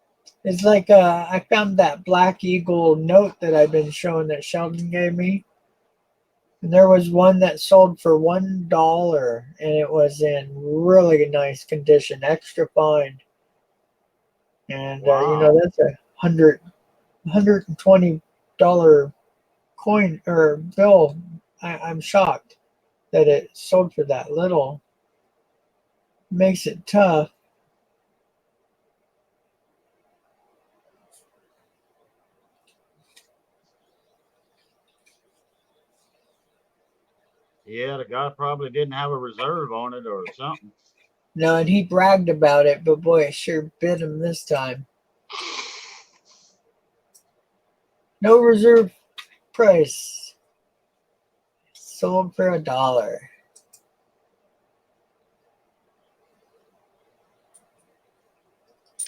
It's like I found that Black Eagle note that I've been showing that Sheldon gave me. And there was one that sold for $1, and it was in really nice condition, extra fine. And you know, Wow. that's $120 coin or bill. I'm shocked that it sold for that little. Makes it tough. Yeah, the guy probably didn't have a reserve on it or something. No, and he bragged about it, but boy, it sure bit him this time. No reserve price. Sold for $1.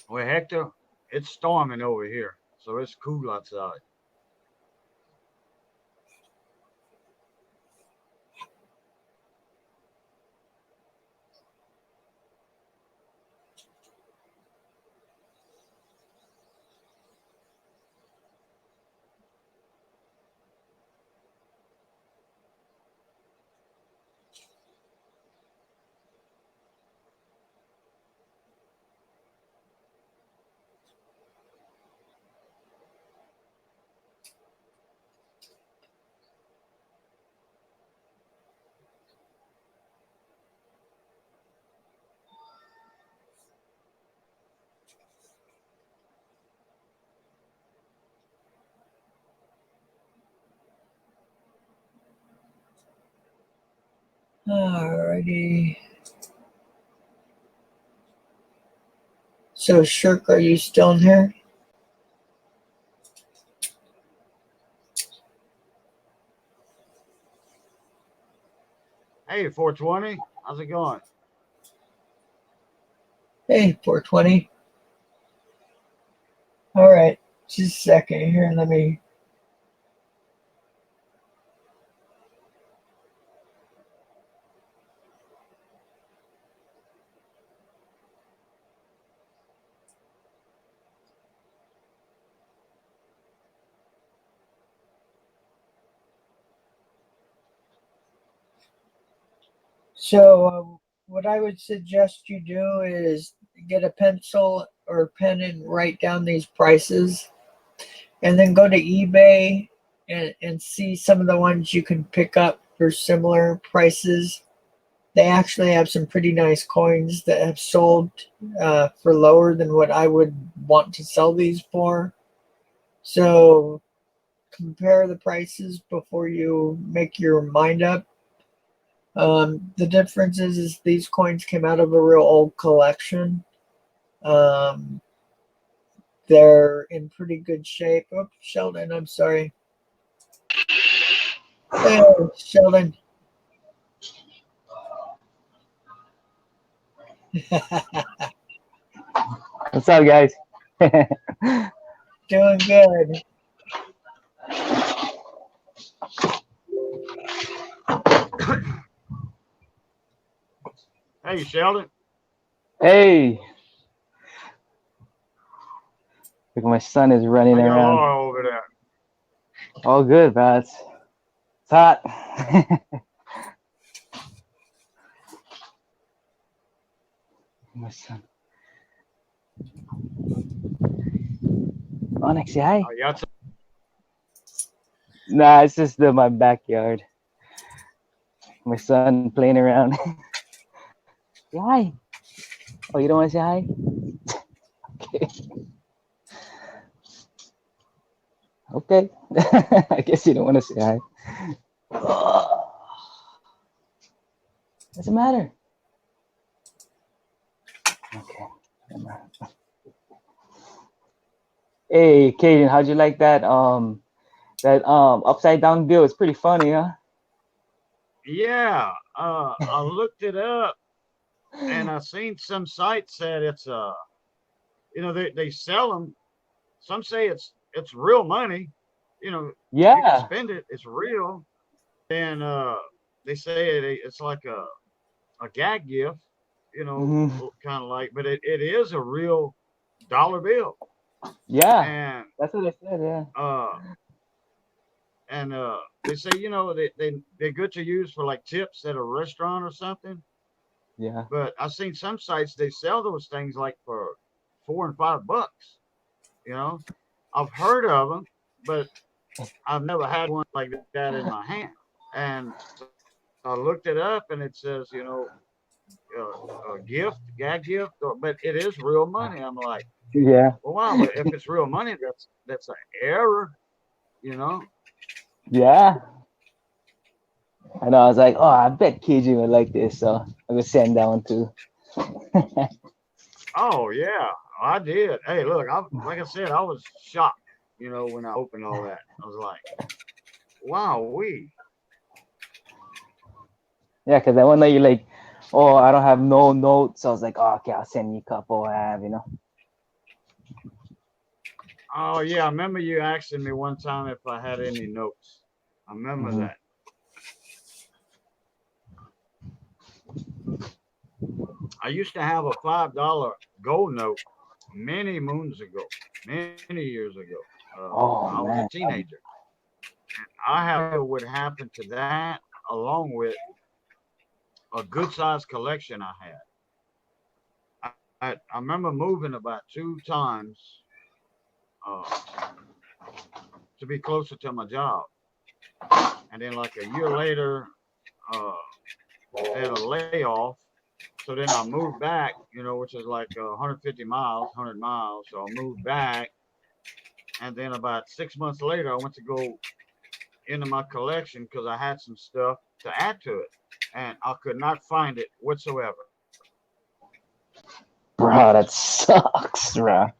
Well, Hector, it's storming over here, so it's cool outside. Alrighty. So, Shirk, are you still in here? Hey, 420, how's it going? Hey, 420. All right, just a second here. Let me. So, what I would suggest you do is get a pencil or pen and write down these prices, and then go to eBay and see some of the ones you can pick up for similar prices. They actually have some pretty nice coins that have sold for lower than what I would want to sell these for. So compare the prices before you make your mind up. The difference is these coins came out of a real old collection. They're in pretty good shape. Oh, Sheldon, I'm sorry. Hey, Sheldon. What's up, guys? Doing good. Hey, Sheldon. Hey. Look, my son is running I got around. Laura over there. All good, bro. It's hot. My son. Onyx, say hi. Oh, yeah, Nah, it's just my backyard. My son playing around. Say hi. Oh, you don't want to say hi? Okay. Okay. I guess you don't want to say hi. What's the matter? Okay. Hey, Kaden, how'd you like that? That upside down bill? It's pretty funny, huh? yeah. I looked it up and I seen some sites said it's they sell them. Some say it's real money. You can Yeah. spend it. It's real. And they say it's like a gag gift. Mhm. Kind of like, but it is a real dollar bill. Yeah. And That's what I said. Yeah. they say they're good to use for like tips at a restaurant or something. Yeah. But I've seen some sites they sell those things like for $4 and $5. I've heard of them, but I've never had one like that in my hand. And I looked it up, and it says a gift, gag gift, but it is real money. I'm like, Yeah. well, wow, but if it's real money, that's an error. Yeah. I know. I was like, oh, I bet KJ would like this, so I'm gonna send that one too. Oh yeah, I did. Hey, look, like I said, I was shocked. When I opened all that, I was like, wow, Yeah, because that one that you like, oh, I don't have no notes. I was like, oh, okay, I'll send you a couple I have, Oh yeah, I remember you asking me one time if I had any notes. I remember Mhm. that. I used to have a $5 gold note many moons ago, many years ago. Oh, I was a man. teenager. I have what happened to that, along with a good sized collection I had. I remember moving about 2 times to be closer to my job. And then like a year later, they had a layoff. So then I moved back, which is like 150 miles, 100 miles. So I moved back. And then about 6 months later, I went to go into my collection because I had some stuff to add to it. And I could not find it whatsoever. Bro, that sucks, bro.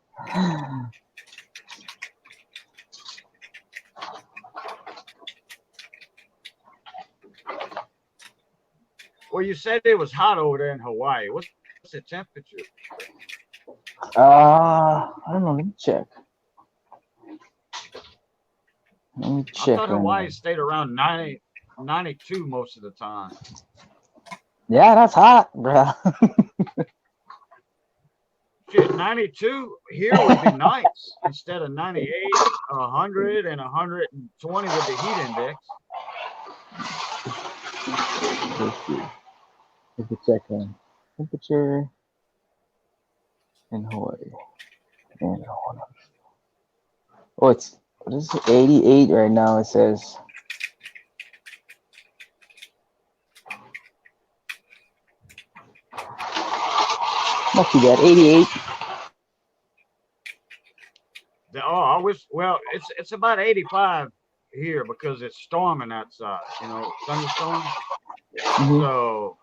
Well, you said it was hot over there in Hawaii. What's the temperature? I don't know. Let me check. I thought Hawaii stayed around 90, 92 most of the time. Yeah, that's hot, bro. Shit, 92 here would be nice instead of 98, 100, and 120 with the heat index. Let's see. Let's check on temperature in Hawaii. And hold on. Oh, what is it? 88 right now. It says. Not too bad. 88. Well, it's about 85 here because it's storming outside, you know, thunderstorm. Mhm. So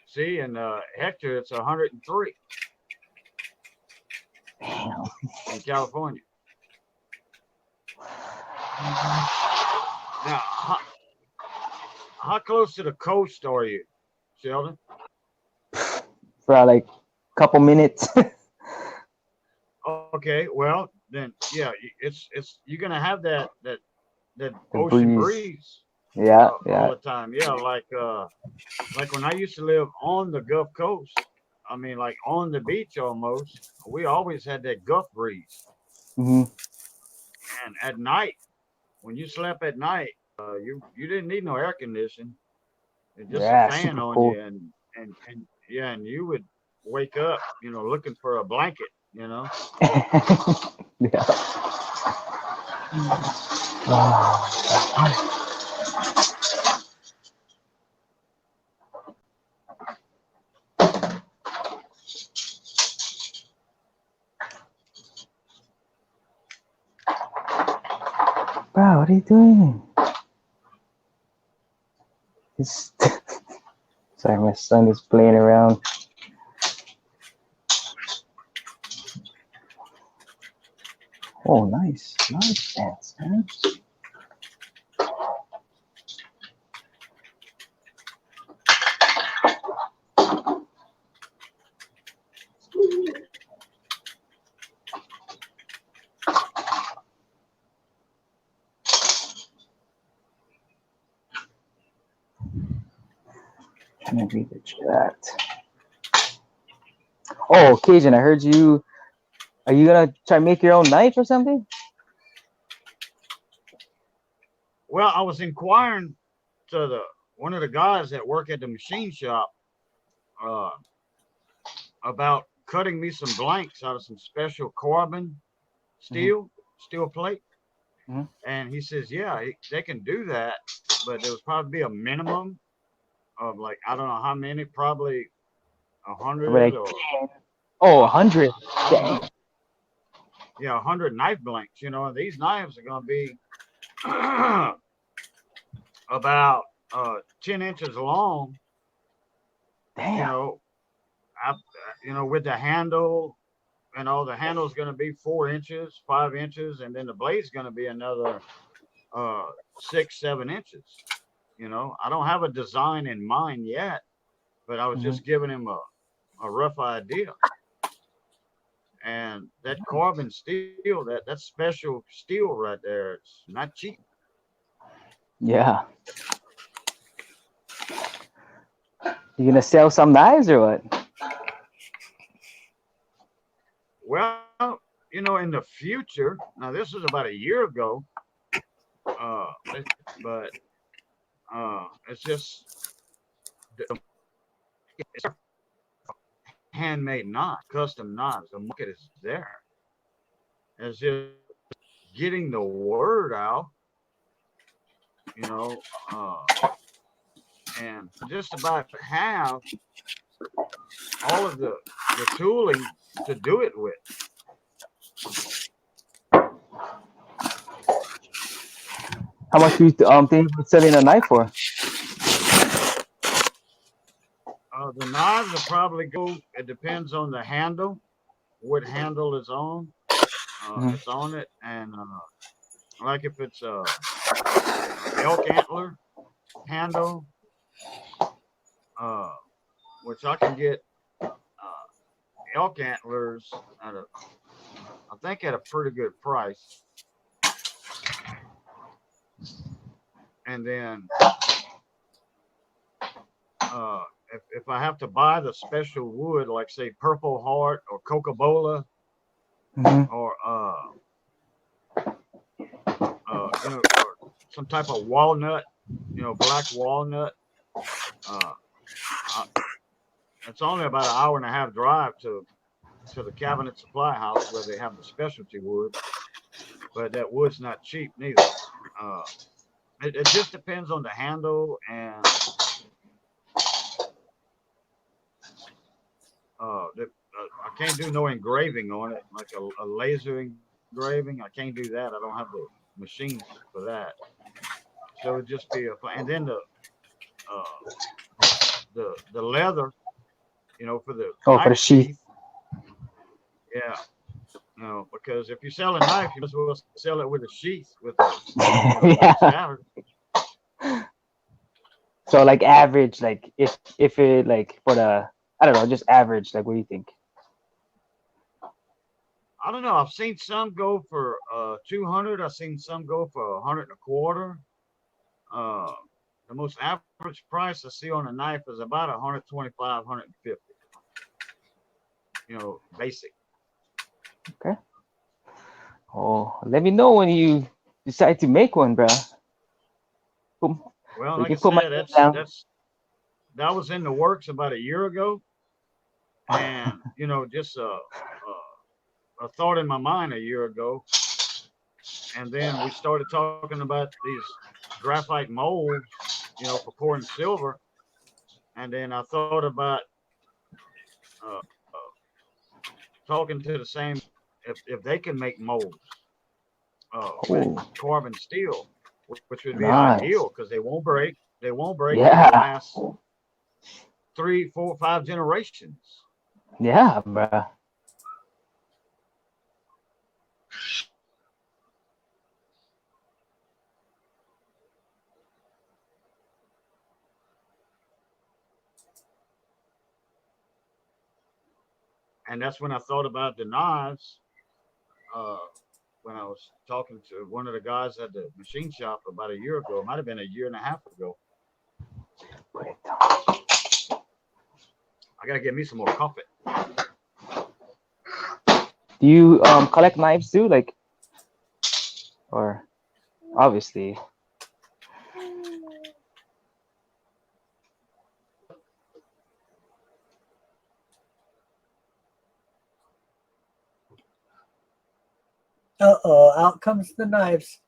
see, in Hector, it's 103 Damn. in California. Now, how close to the coast are you, Sheldon? For like a couple minutes. Okay, well then, yeah, it's you're gonna have that The ocean breeze. breeze Yeah, all yeah. the time. Yeah, like when I used to live on the Gulf Coast, I mean, like on the beach almost, we always had that Gulf breeze. Hmm. And at night, when you slept at night, you didn't need no air conditioning. It's just a Yeah, fan super on cool. you, and yeah, and you would wake up, you know, looking for a blanket, you know. Yeah. Bro, what are you doing? He's sorry, my son is playing around. Oh, nice, nice dance, man. Trying to read the chat. Oh, Cajun, I heard you. Are you gonna try to make your own knife or something? Well, I was inquiring to one of the guys that work at the machine shop uh, about cutting me some blanks out of some special carbon steel plate. Mhm. And he says, yeah, they can do that, but there would probably be a minimum of like, I don't know how many, probably Probably 100 like or 10. Oh, 100. I don't know. Yeah, 100 knife blanks, you know, and these knives are going to be about 10 inches long, you Damn. know, you know, with the handle and all. The handle's going to be 4 inches, 5 inches, and then the blade's going to be another 6, 7 inches. You know, I don't have a design in mind yet, but I was Mhm. just giving him a rough idea. And that carbon steel, that special steel right there, it's not cheap. Yeah. You gonna sell some knives or what? Well, you know, in the future, now this is about a year ago, but it's just it's handmade knives, custom knives. The market is there. It's just getting the word out, you know, and just about have all of the tooling to do it with. How much do you think you're selling a knife for? The knives will probably go. It depends on the handle, what handle is on. Mhm. It's on it, and like if it's a elk antler handle, which I can get elk antlers at I think at a pretty good price. And then if I have to buy the special wood, like say Purple Heart or Coca-Cola Mhm. or you know, or some type of walnut, you know, black walnut. Uh, it's only about an hour and a half drive to the Cabinet Supply House where they have the specialty wood, but that wood's not cheap neither. Uh, it just depends on the handle, and I can't do no engraving on it, like a laser engraving. I can't do that. I don't have the machines for that. So it'd just be and then the leather, for the Oh, for knife the sheath. sheath. Yeah. No, because if you sell a knife, you might as well sell it with a sheath with Yeah. scabbard. So like average, like if it like for the, I don't know, just average, like what do you think? I don't know. I've seen some go for 200. I've seen some go for 125. The most average price I see on a knife is about 125, 150. Basic. Okay. Oh, let me know when you decide to make one, bro. Well, We like can I put my said, name down. that was in the works about a year ago, and just a thought in my mind a year ago, and then we started talking about these graphite molds, for pouring silver, and then I thought about uh, talking to the same if they can make molds with Oh, carbon steel, which would be nice. ideal because they won't break. They won't break. Yeah. They last 3, 4, 5 generations. Yeah, bro. And that's when I thought about the knives. When I was talking to one of the guys at the machine shop about a year ago, it might have been a year and a half ago. Put it down. I gotta get me some more coffee. Do you collect knives too, like, or obviously? Uh-oh, out comes the knives.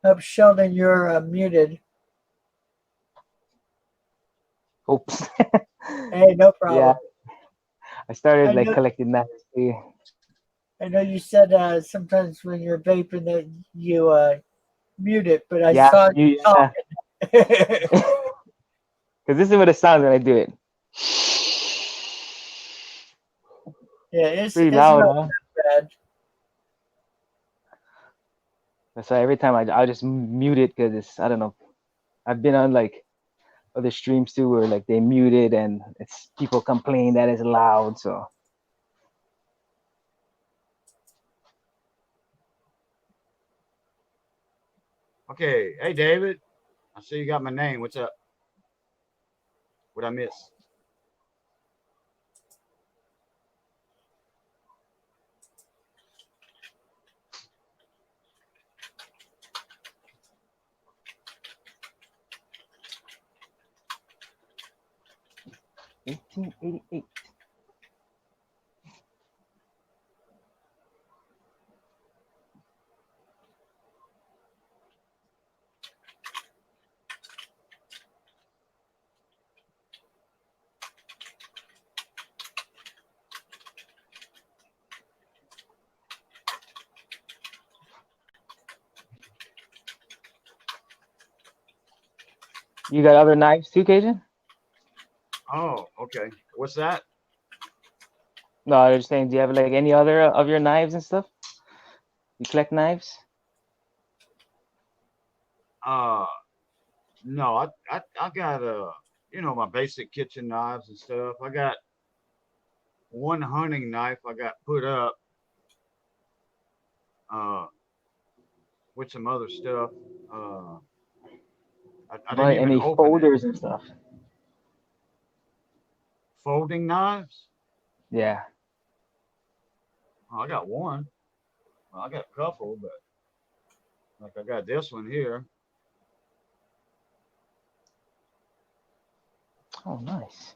Oh, Sheldon, you're muted. Oops. Hey, no problem. Yeah, I started I like know, collecting knives too. I know you said sometimes when you're vaping that you mute it, but I Yeah, saw you you, yeah. talking. Because this is what it sounds when I do it. Yeah, Pretty it's loud, not huh? bad. So every time I just mute it because it's, I don't know. I've been on like other streams too where like they mute it and it's people complain that it's loud. So Okay, hey David, I see you got my name. What's up? What I miss? $18.88. You got other knives too, Cajun? Oh, okay. What's that? No, I was saying, do you have like any other of your knives and stuff? You collect knives? No, I got my basic kitchen knives and stuff. I got one hunting knife I got put up with some other stuff. I didn't Buy even any open it. folders and stuff? Folding knives? Yeah. Oh, I got one. Well, I got a couple, but like I got this one here. Oh, nice.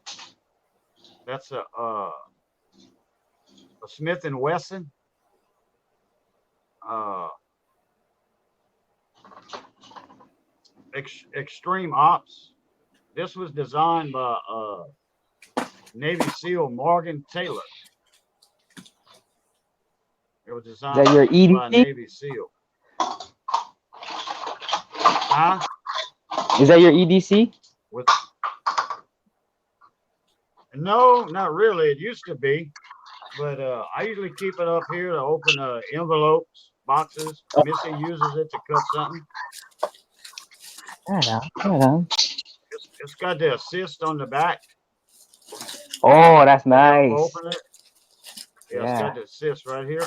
That's a Smith and Wesson. Extreme Ops. This was designed by Navy SEAL Morgan Taylor. It was designed that your by EDC? Navy SEAL. Huh? Is that your EDC? With no, not really. It used to be, but I usually keep it up here to open envelopes, boxes. Missy uses it to cut something. Right on. It's got the assist on the back. Oh, that's To help nice. open it. Yeah, it's got the assist right here,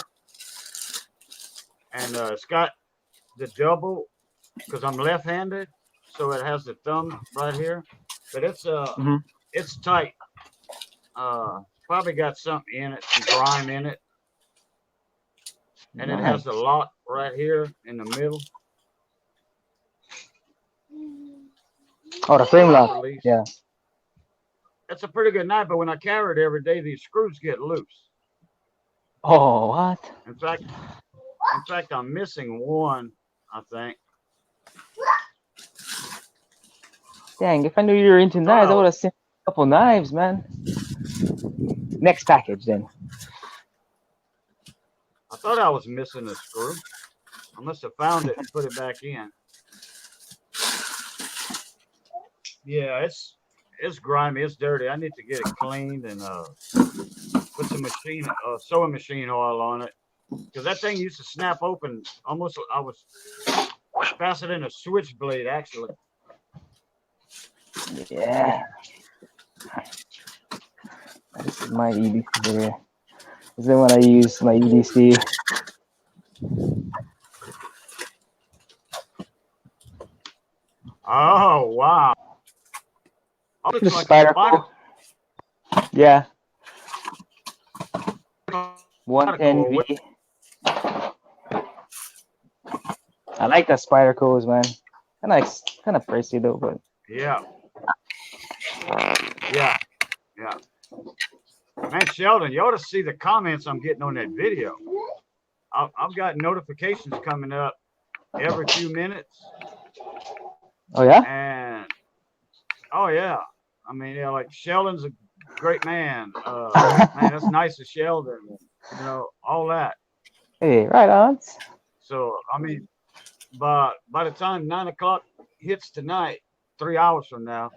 and it's got the double because I'm left-handed, so it has the thumb right here. But it's it's tight. Probably got something in it, some grime in it. And it has the lock right here in the middle. Oh, the frame lock. Release. Yeah. It's a pretty good knife, but when I carry it every day, these screws get loose. Oh, what? In fact, I'm missing one, I think. Dang, if I knew you were into knives, I would have sent a couple knives, man. Next package, then. I thought I was missing a screw. I must have found it and put it back in. Yeah, it's grimy, it's dirty. I need to get it cleaned and put some sewing machine oil on it. Because that thing used to snap open almost. I was faster than a switchblade, actually. Yeah. This is my EDC here. This is the one I use, my EDC. Oh, wow. Oh, The looks like spider a spider. Yeah. 110V. I like the spider codes, man. Kind of pricey though, but Yeah. Man, Sheldon, you ought to see the comments I'm getting on that video. I've got notifications coming up every few minutes. oh yeah. And oh yeah, I mean, yeah, like Sheldon's a great man. Man, that's nice of Sheldon. You know, all that. Hey, right on. So I mean, by the time 9 o'clock hits tonight, 3 hours from now,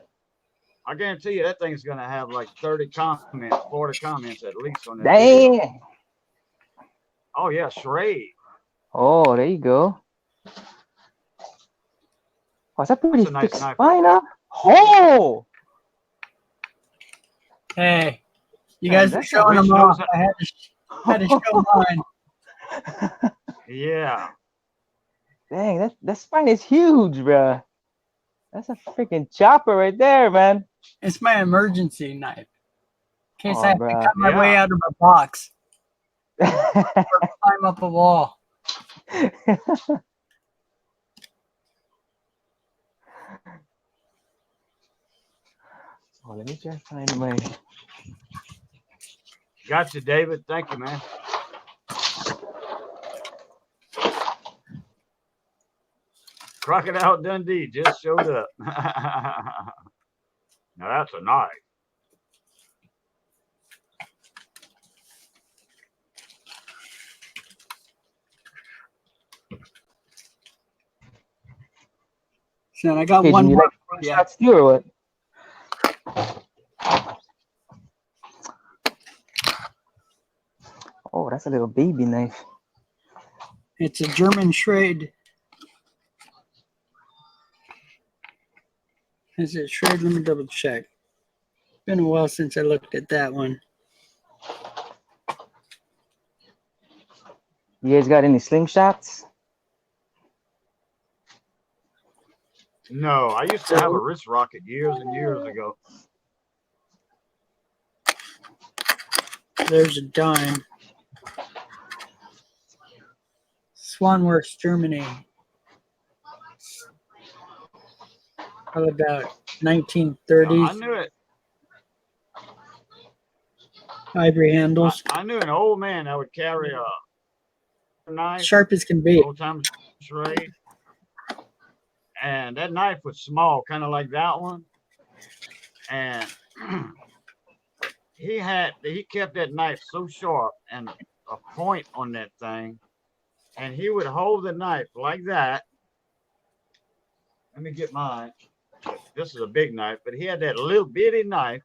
I guarantee you that thing's gonna have like 30 comments, 40 comments at least on that video. Dang. Oh yeah, Shrade. Oh, there you go. Oh, is that pretty That's a nice thick knife. spine, huh? Oh! Hey, you Man, guys are that's showing which them off. nose- I had to show mine. Yeah. Dang, that spine is huge, bruh. That's a freaking chopper right there, man. It's my emergency knife. In case Oh, I have to bruh. cut my way out of a box or climb up a wall. Oh, let me try to find my. Gotcha, David. Thank you, man. Crocodile Dundee just showed up. Now that's a knife. So I got Hey, one do you more. like Yeah. shots too, or what? Oh, that's a little baby knife. It's a German Schrade. Is it Schrade? Let me double check. Been a while since I looked at that one. You guys got any slingshots? No, I used to have a wrist rocket years and years ago. There's a dime. Swanworks, Germany. Probably about 1930s. I knew it. Ivory handles. I knew an old man that would carry a knife, Sharp as can be. old time Schrade. and that knife was small, kind of like that one. And he kept that knife so sharp and a point on that thing, and he would hold the knife like that. Let me get mine. This is a big knife, but he had that little bitty knife,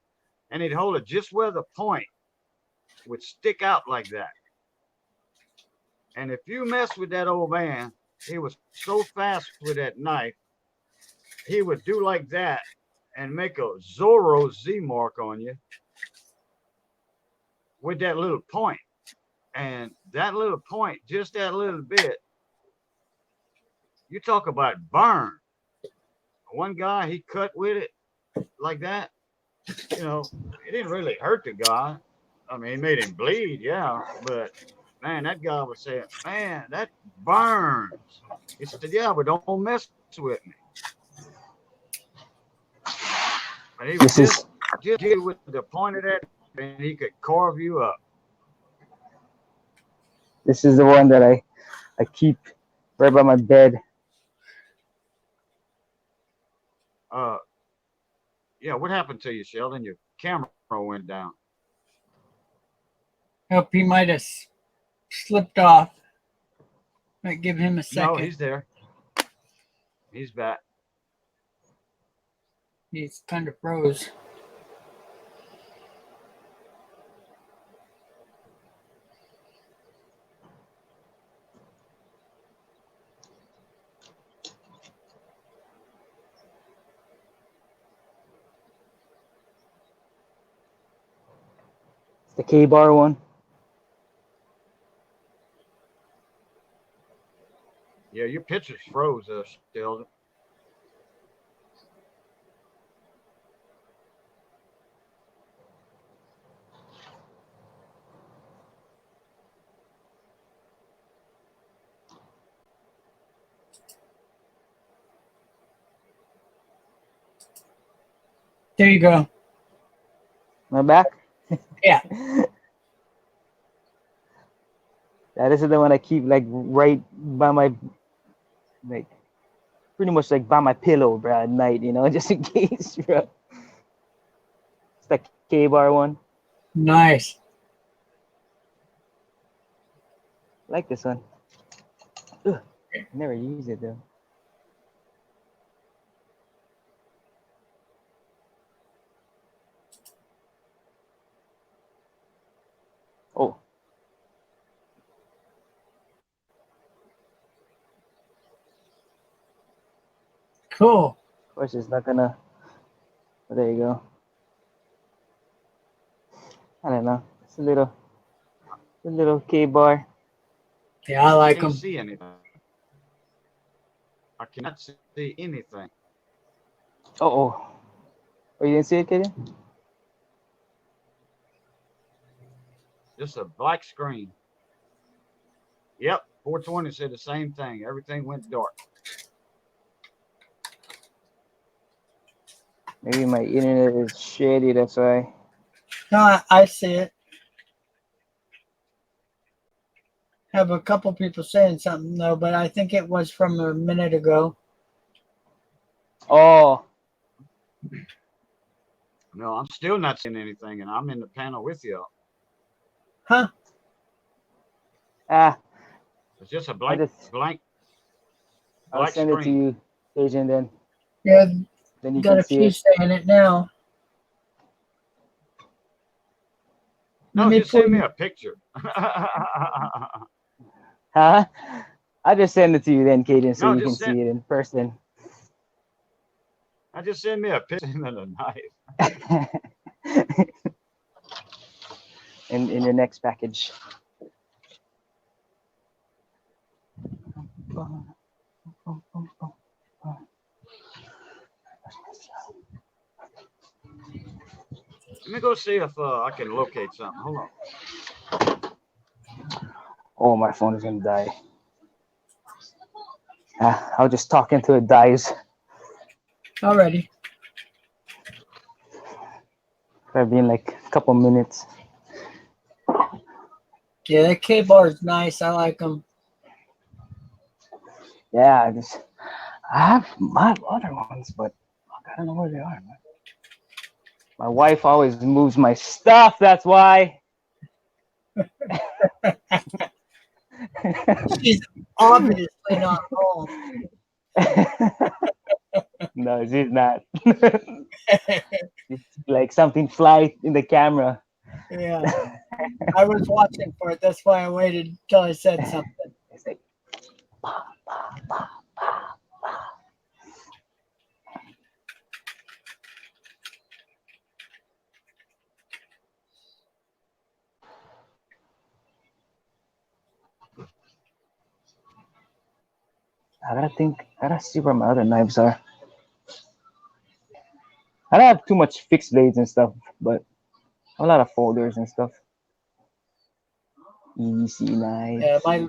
and he'd hold it just where the point would stick out like that. And if you mess with that old man, he was so fast with that knife, he would do like that and make a Zorro Z mark on you with that little point. And that little point, just that little bit, you talk about burn. One guy, he cut with it like that. You know, it didn't really hurt the guy. I mean, it made him bleed, yeah. But, man, that guy was saying, man, that burns. He said, yeah, but don't mess with me. And he was just with the point of that, and he could carve you up. This is the one that I keep right by my bed. Yeah, what happened to you, Sheldon? Your camera went down. Hope he might have slipped off. Might give him a second. No, he's there. He's back. He's kind of froze. The K-bar one. Yeah, your pictures froze, Sheldon. There you go. Am I back? Yeah. Yeah, this is the one I keep like right by my, like, pretty much like by my pillow, bro, at night, you know, just in case, bro. It's the K-bar one. Nice. I like this one. Ugh, I never use it though. Oh. Cool. Of course, it's not gonna. Oh, there you go. I don't know. It's a little K-bar. Yeah, I like can't them. see anything. I cannot see anything. Oh, you didn't see it, Kaden? Just a black screen. Yep, 420 said the same thing. Everything went dark. Maybe my internet is shitty, that's why. No, I see it. Have a couple people saying something though, but I think it was from a minute ago. Oh, No, I'm still not seeing anything, and I'm in the panel with you. Huh? It's just a blank I'll send it to screen. you, Agent, then Yeah, you got can a see few it. saying it now. No, just send me a picture. Huh? I'll just send it to you then, Kaden, so No, you can just see it in person. I just send me a picture of the knife. in your next package. Let me go see if I can locate something. Hold on. Oh, my phone is gonna die. I'll just talk until it dies. Alrighty. Probably in like a couple minutes. Yeah, that K-bar is nice. I like them. Yeah, I have my other ones, but I don't know where they are, man. My wife always moves my stuff. That's why. She's obviously not home. No, she's not. It's like something fly in the camera. Yeah, I was watching for it. That's why I waited until I said something. It's like, I gotta think. I gotta see where my other knives are. I don't have too much fixed blades and stuff, but a lot of folders and stuff. Easy knives. Yeah, my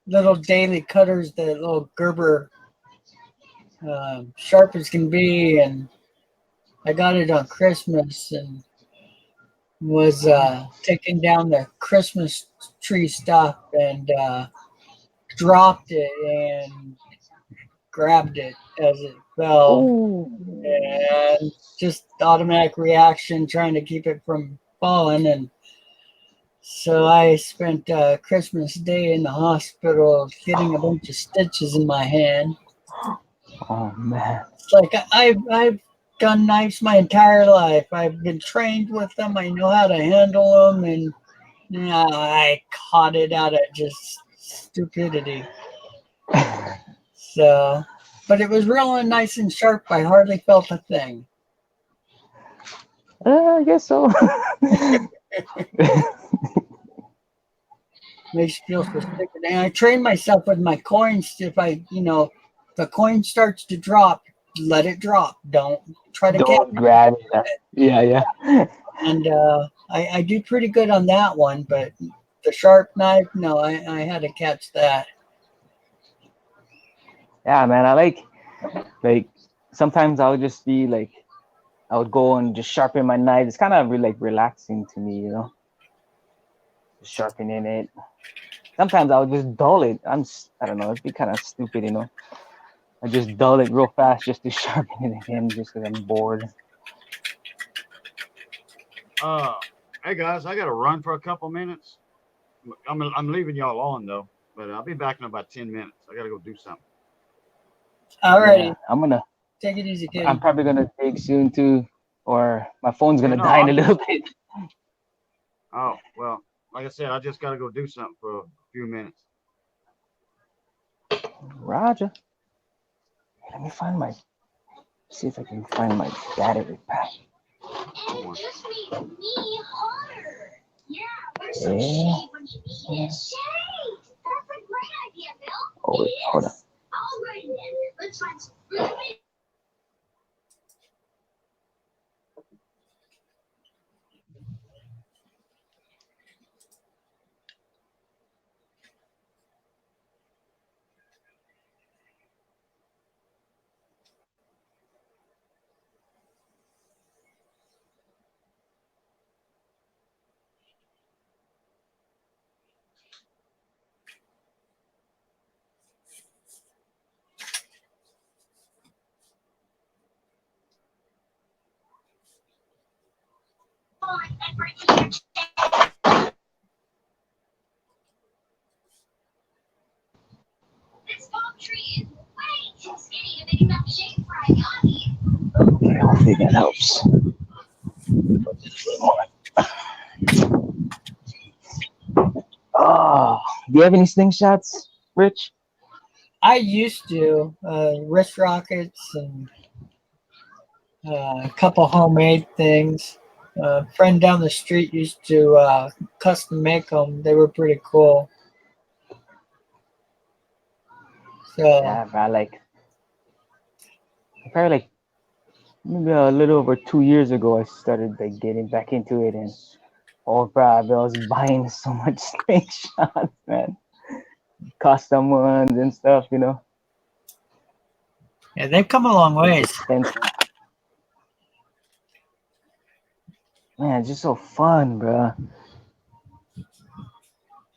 little daily cutters, the little Gerber, sharp as can be, and I got it on Christmas and was taking down the Christmas tree stuff and dropped it and grabbed it as it fell, Ooh. and just automatic reaction trying to keep it from falling. And so I spent Christmas Day in the hospital getting a bunch of stitches in my hand. Oh man. It's like I've done knives my entire life. I've been trained with them. I know how to handle them, and I caught it out of just stupidity. So, but it was real and nice and sharp. I hardly felt a thing. I guess so. Makes you feel so stupid. And I train myself with my coins. If the coin starts to drop, let it drop. Don't try to Don't grab it. Yeah. And I do pretty good on that one, but the sharp knife, no, I had to catch that. Yeah, man. I like sometimes I would just be like, I would go and just sharpen my knife. It's kind of like relaxing to me, you know. Just sharpening it. Sometimes I would just dull it. I don't know. It'd be kind of stupid, you know. I just dull it real fast just to sharpen it again, just because I'm bored. Hey guys, I gotta run for a couple minutes. I'm leaving y'all on though, but I'll be back in about 10 minutes. I gotta go do something. All right, Yeah, I'm gonna. take it easy, kid. I'm probably gonna take soon too, or my phone's gonna Yeah, no, die in a I'm little bit. Oh well, like I said, I just gotta go do something for a few minutes. Roger. Let me see if I can find my battery pack. And it just makes me hotter. Yeah, there's some Yeah. shade when you need it. Shade! That's a great idea, Bill. Oh, wait, hold on. All right then, let's find some fruit. This palm tree is way too skinny to make enough shade for a yachty. Okay, hopefully that helps. Oh, do you have any slingshots, Rich? I used to wrist rockets and a couple homemade things. A friend down the street used to custom make them. They were pretty cool. So Yeah, bro, probably like maybe a little over 2 years ago, I started like getting back into it, and oh, bro, I was buying so much slingshots, man, custom ones and stuff, you know. yeah, they've come a long ways. Expensive. Man, it's just so fun, bro.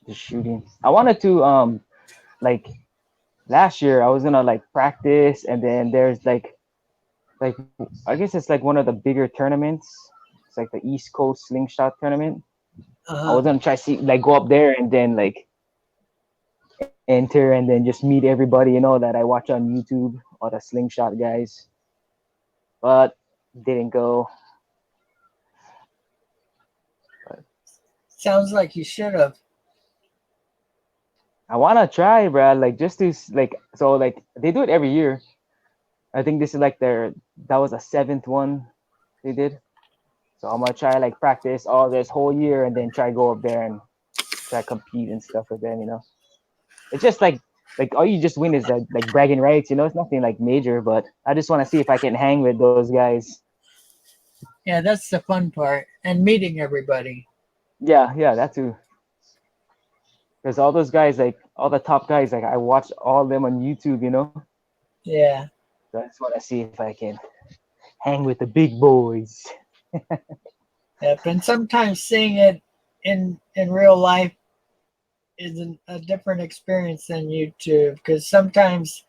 Just shooting. I wanted to like last year I was gonna like practice, and then there's like I guess it's like one of the bigger tournaments. It's like the East Coast Slingshot tournament. I was gonna try see like go up there and then like enter and then just meet everybody, that I watch on YouTube, all the Slingshot guys. But didn't go. Sounds like you should have. I wanna try, bro. Like just to like so like they do it every year. I think this is like that was a 7th one they did. So I'm gonna try like practice all this whole year and then try go up there and try compete and stuff with them. It's just like all you just win is like bragging rights. It's nothing like major, but I just want to see if I can hang with those guys. Yeah, that's the fun part, and meeting everybody. Yeah, that too. Because all those guys, like all the top guys, like I watch all of them on YouTube. Yeah. So I just want to see if I can hang with the big boys. Yep. And sometimes seeing it in real life is a different experience than YouTube, because sometimes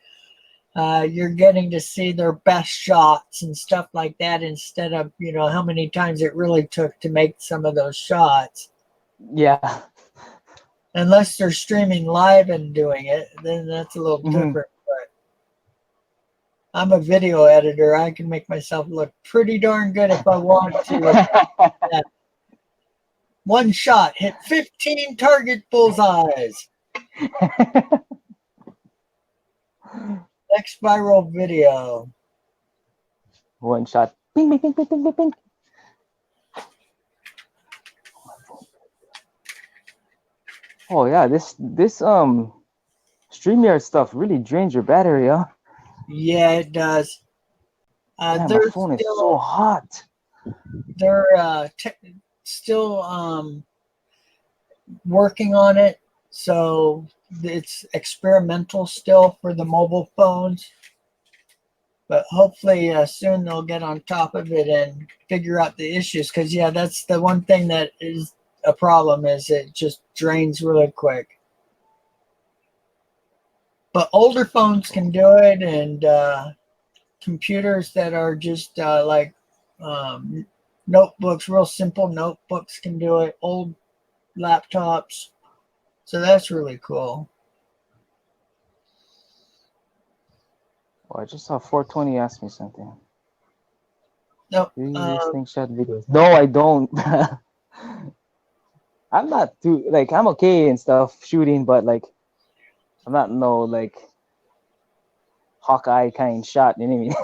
you're getting to see their best shots and stuff like that instead of how many times it really took to make some of those shots. Yeah. Unless they're streaming live and doing it, then that's a little different. But I'm a video editor. I can make myself look pretty darn good if I want to. Yeah. One shot hit 15 target bullseyes. Next viral video. One shot. Ping, ping, ping, ping, ping, ping, ping. Oh yeah, this StreamYard stuff really drains your battery, huh? Yeah, it does. Yeah, my phone is so hot. They're still working on it, so it's experimental still for the mobile phones. But hopefully soon they'll get on top of it and figure out the issues. Because yeah, that's the one thing that is a problem, is it just drains really quick. But older phones can do it, and computers that are just like notebooks, real simple notebooks, can do it. Old laptops. So that's really cool. Oh, I just saw 420 ask me something. No, Do you use slingshot videos? No, I don't. I'm not too like I'm okay and stuff shooting, but like I'm not no like Hawkeye kind shot. You know what I mean?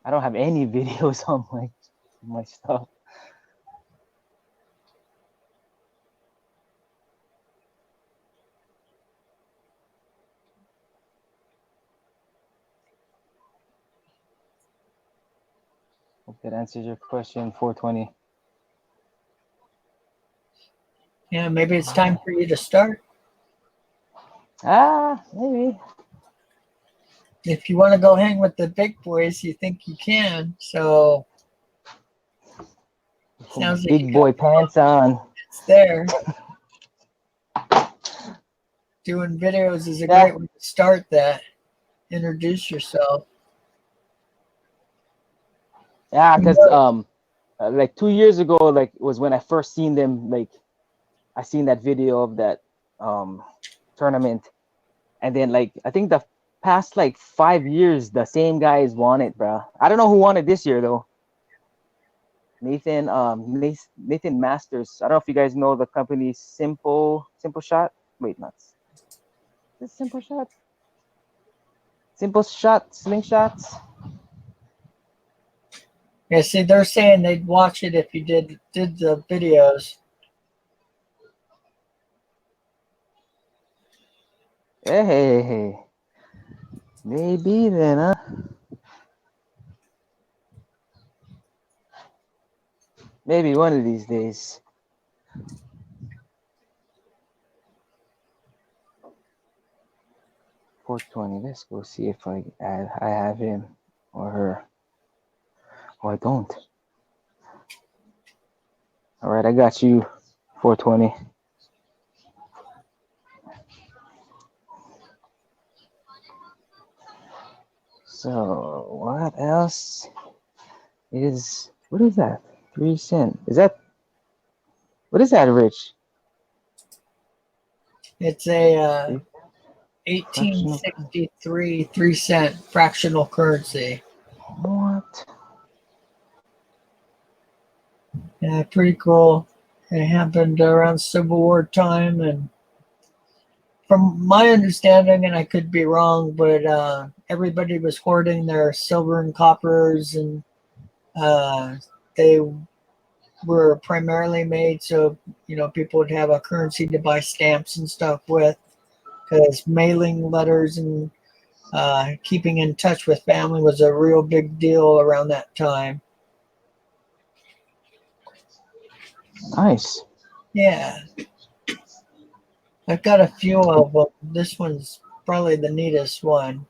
I don't have any videos on my stuff. Hope that answers your question, 420. yeah, maybe it's time for you to start. Maybe. If you want to go hang with the big boys, you think you can. So sounds like Big boy pants on. It's there. Doing videos is a great way to start that. Introduce yourself. Yeah, because like 2 years ago, like was when I first seen them. Like I seen that video of that tournament, and then like I think the past like 5 years, the same guys won it, bro. I don't know who won it this year though. Nathan Masters. I don't know if you guys know the company Simple Shot. Wait, not this Simple Shot. Simple Shot Slingshots. Yeah, see, they're saying they'd watch it if you did the videos. Hey. Maybe then, huh? Maybe one of these days. $420. Let's go see if I have him or her. Oh, I don't. All right, I got you. 420. So what else is? What is that? 3 cent. Is that? What is that, Rich? It's a Fractional. 1863 3-cent fractional currency. What? Yeah, pretty cool. It happened around Civil War time, and from my understanding, and I could be wrong, but everybody was hoarding their silver and coppers, and they were primarily made so people would have a currency to buy stamps and stuff with, because mailing letters and keeping in touch with family was a real big deal around that time. Nice. Yeah. I've got a few of them. This one's probably the neatest one.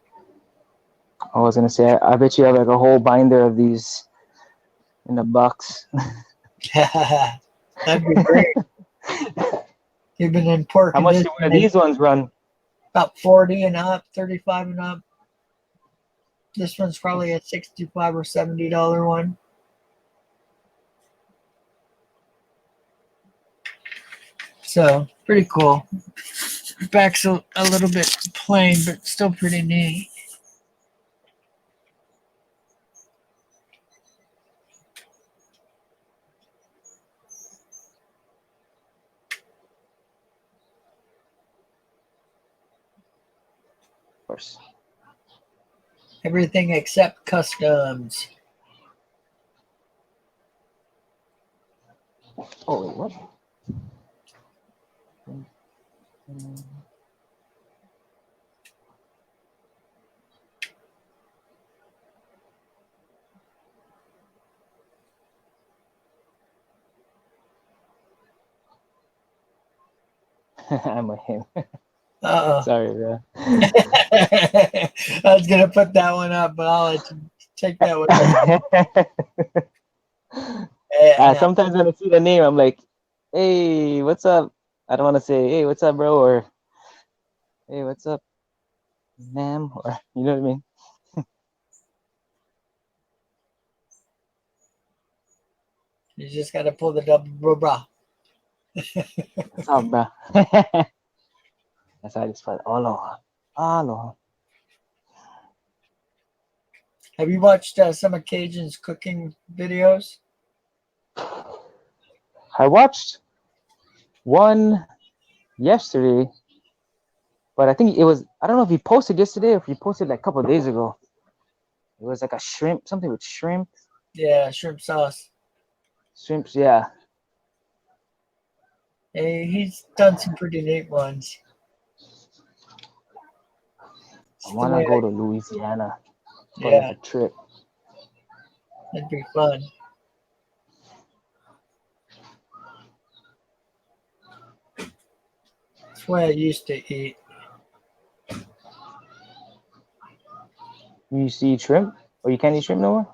I was gonna say, I bet you have like a whole binder of these in a box. That'd be great. You've been in poor How much condition. do these ones run? About 40 and up, 35 and up. This one's probably a $65 or $70 one. So pretty cool. Back's a little bit plain, but still pretty neat. Of course. Everything except customs. Oh, wait, what? I'm a him. Uh-oh. Sorry, bro. I was going to put that one up, but I'll let you take that one. Yeah, no. Sometimes when I see the name, I'm like, hey, what's up? I don't want to say, hey, what's up, bro? Or, hey, what's up, ma'am? Or, you know what I mean? You just got to pull the double bra. What's up, bro? That's how I just felt. Aloha. Aloha. Have you watched some of Cajun's cooking videos? I watched one yesterday, but I think it was, I don't know if he posted yesterday or if he posted like a couple of days ago. It was like a shrimp, something with shrimp. Yeah, shrimp sauce. Shrimps, yeah. Hey, he's done some pretty neat ones. I want to go to Louisiana for Yeah, like a trip. that'd be fun. That's where I used to eat. You see shrimp? Or you can't eat shrimp no more?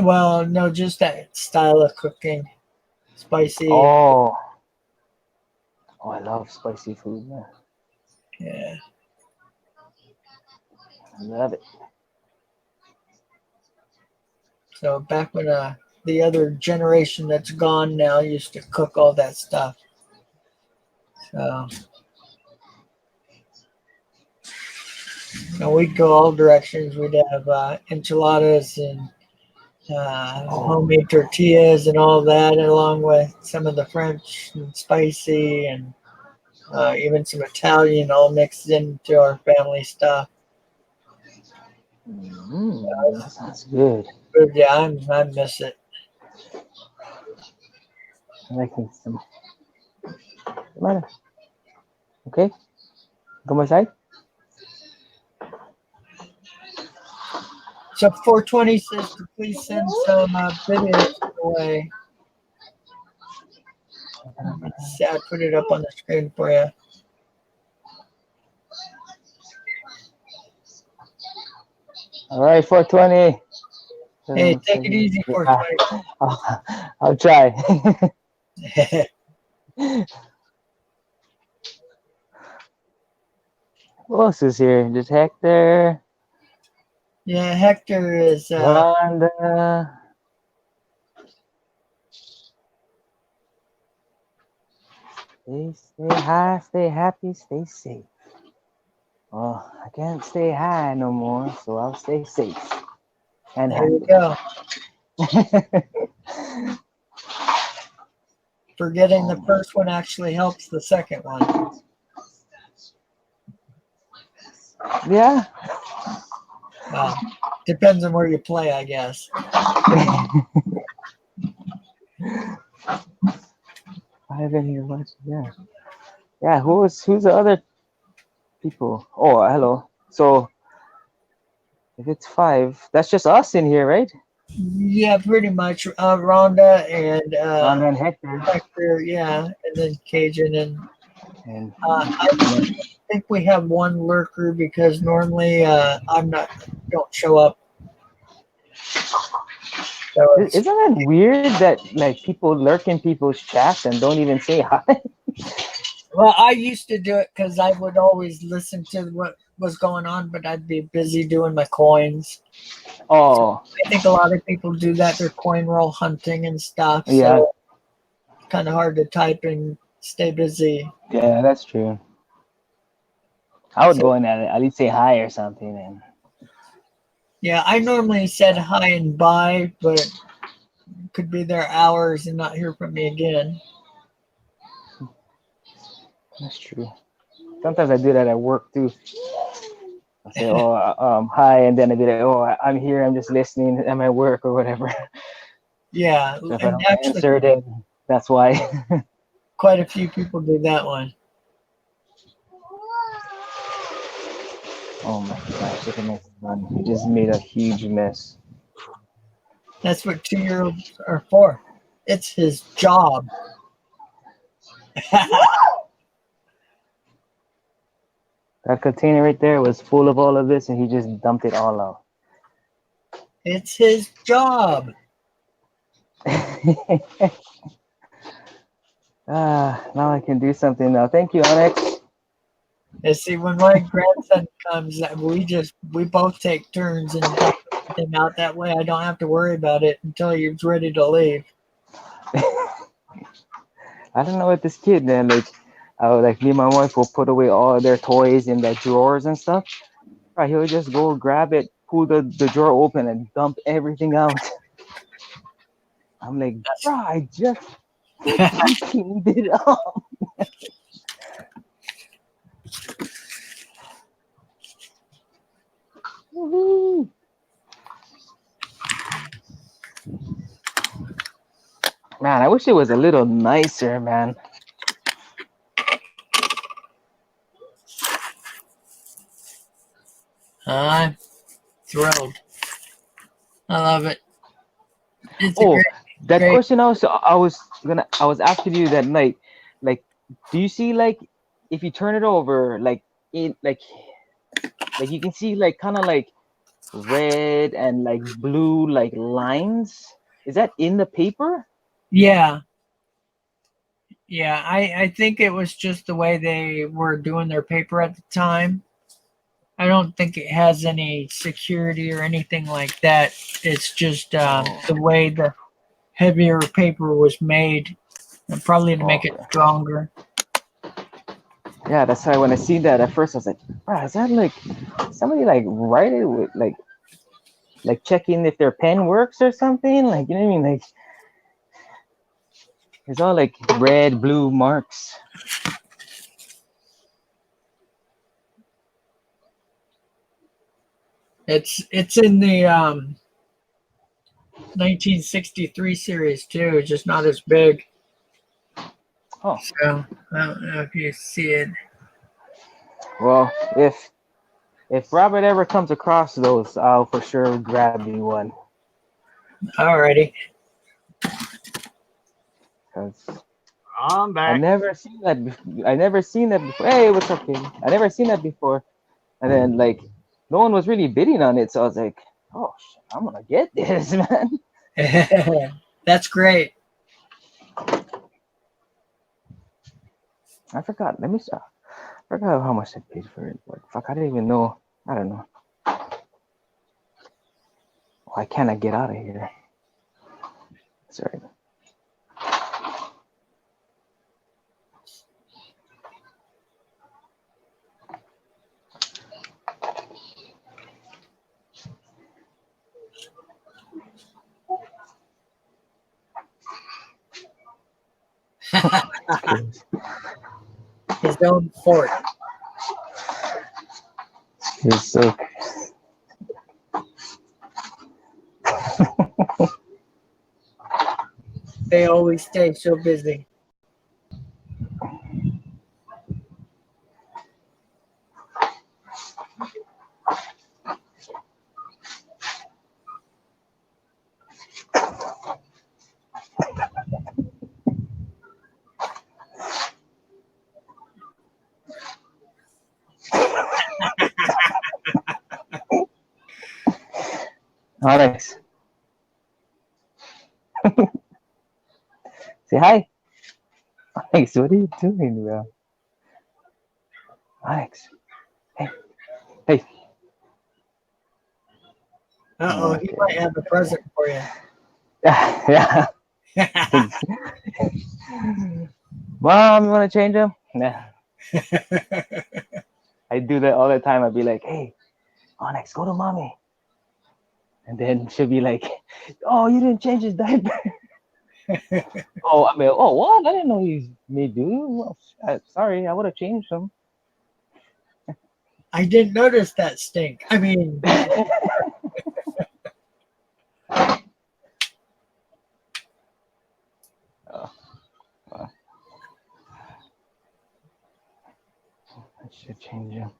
Well, no, just that style of cooking. Spicy. Oh, I love spicy food, man. Yeah. I love it. So back when the other generation that's gone now used to cook all that stuff. So we'd go all directions. We'd have enchiladas and homemade tortillas and all that, along with some of the French and spicy and even some Italian, all mixed into our family stuff. That sounds good. But yeah, I miss it. I like some. Okay. Go my side. So 420 says to please send some videos away. I put it up on the screen for you. All right, 420. Hey, take it easy, 420. I'll try. Who else is here? Just Hector, Yeah, Hector is Rhonda. Stay high, stay happy, stay safe. Oh, I can't stay high no more, so I'll stay safe and there you happy. go. Forgetting the first one actually helps the second one. Yeah. Well, depends on where you play, I guess. I haven't here much. Yeah. Yeah. Who's the other people? Oh, hello. So if it's 5, that's just us in here, right? Yeah, pretty much. Rhonda and Rhonda and Hector. Hector, yeah, and then Cajun And I think we have one lurker because normally don't show up. So isn't that weird that like people lurk in people's chats and don't even say hi? well, I used to do it because I would always listen to what was going on, but I'd be busy doing my coins. Oh, I think a lot of people do that. They're coin roll hunting and stuff. yeah. So it's kind of hard to type and stay busy. Yeah, that's true. I would go in and at least say hi or something. And Yeah, I normally said hi and bye, but could be there hours and not hear from me again. that's true. Sometimes I do that at work too. I say, oh, hi, and then I'd be like, oh, I'm here. I'm just listening at my work or whatever. Yeah, So if I and don't actually, answer, then that's why. quite a few people do that one. Oh my gosh, look at my son. He just made a huge mess. That's what 2-year-olds are for. It's his job. That container right there was full of all of this, and he just dumped it all out. It's his job. Now I can do something now. Thank you, Onyx. And see, when my grandson comes, we both take turns and dump him out. That way I don't have to worry about it until he's ready to leave. I don't know what this kid, man. Like me and my wife will put away all their toys in the drawers and stuff. Right, he'll just go grab it, pull the drawer open, and dump everything out. I'm like, bro, I just cleaned it up. Woo-hoo. Man, I wish it was a little nicer, man. I'm thrilled. I love it. It's that question I was asking you that night. Like, do you see like if you turn it over, like like you can see like kind of like red and like blue like lines? Is that in the paper? Yeah. Yeah, I think it was just the way they were doing their paper at the time. I don't think it has any security or anything like that. It's just the way the heavier paper was made, and probably to make it stronger. Yeah, that's why when I seen that at first I was like, wow, is that like somebody like write it with like checking if their pen works or something? Like, you know what I mean? Like it's all like red, blue marks. It's in the 1963 series too, just not as big. Oh. So I don't know if you see it. Well, if Robert ever comes across those, I'll for sure grab me one. Alrighty. I'm back. I never seen that before. Hey, what's up, kid? I never seen that before. And then like no one was really bidding on it, so I was like, oh shit, I'm gonna get this, man. That's great. I forgot. Let me see. I forgot how much I paid for it. But fuck, I didn't even know. I don't know. Why can't I get out of here? Sorry. His own fort. It's so. They always stay so busy. Alex. Say hi. Alex, what are you doing, bro? Alex. Hey. Hey. Uh-oh, he Okay. might have a present for you. Yeah. Mom, you want to change them? Nah. I do that all the time. I'd be like, hey, Onyx, go to mommy. And then she'll be like, oh, you didn't change his diaper. Oh, I mean, oh, what? I didn't know he may do. Well, sorry, I would have changed him. I didn't notice that stink. I mean, I should change him.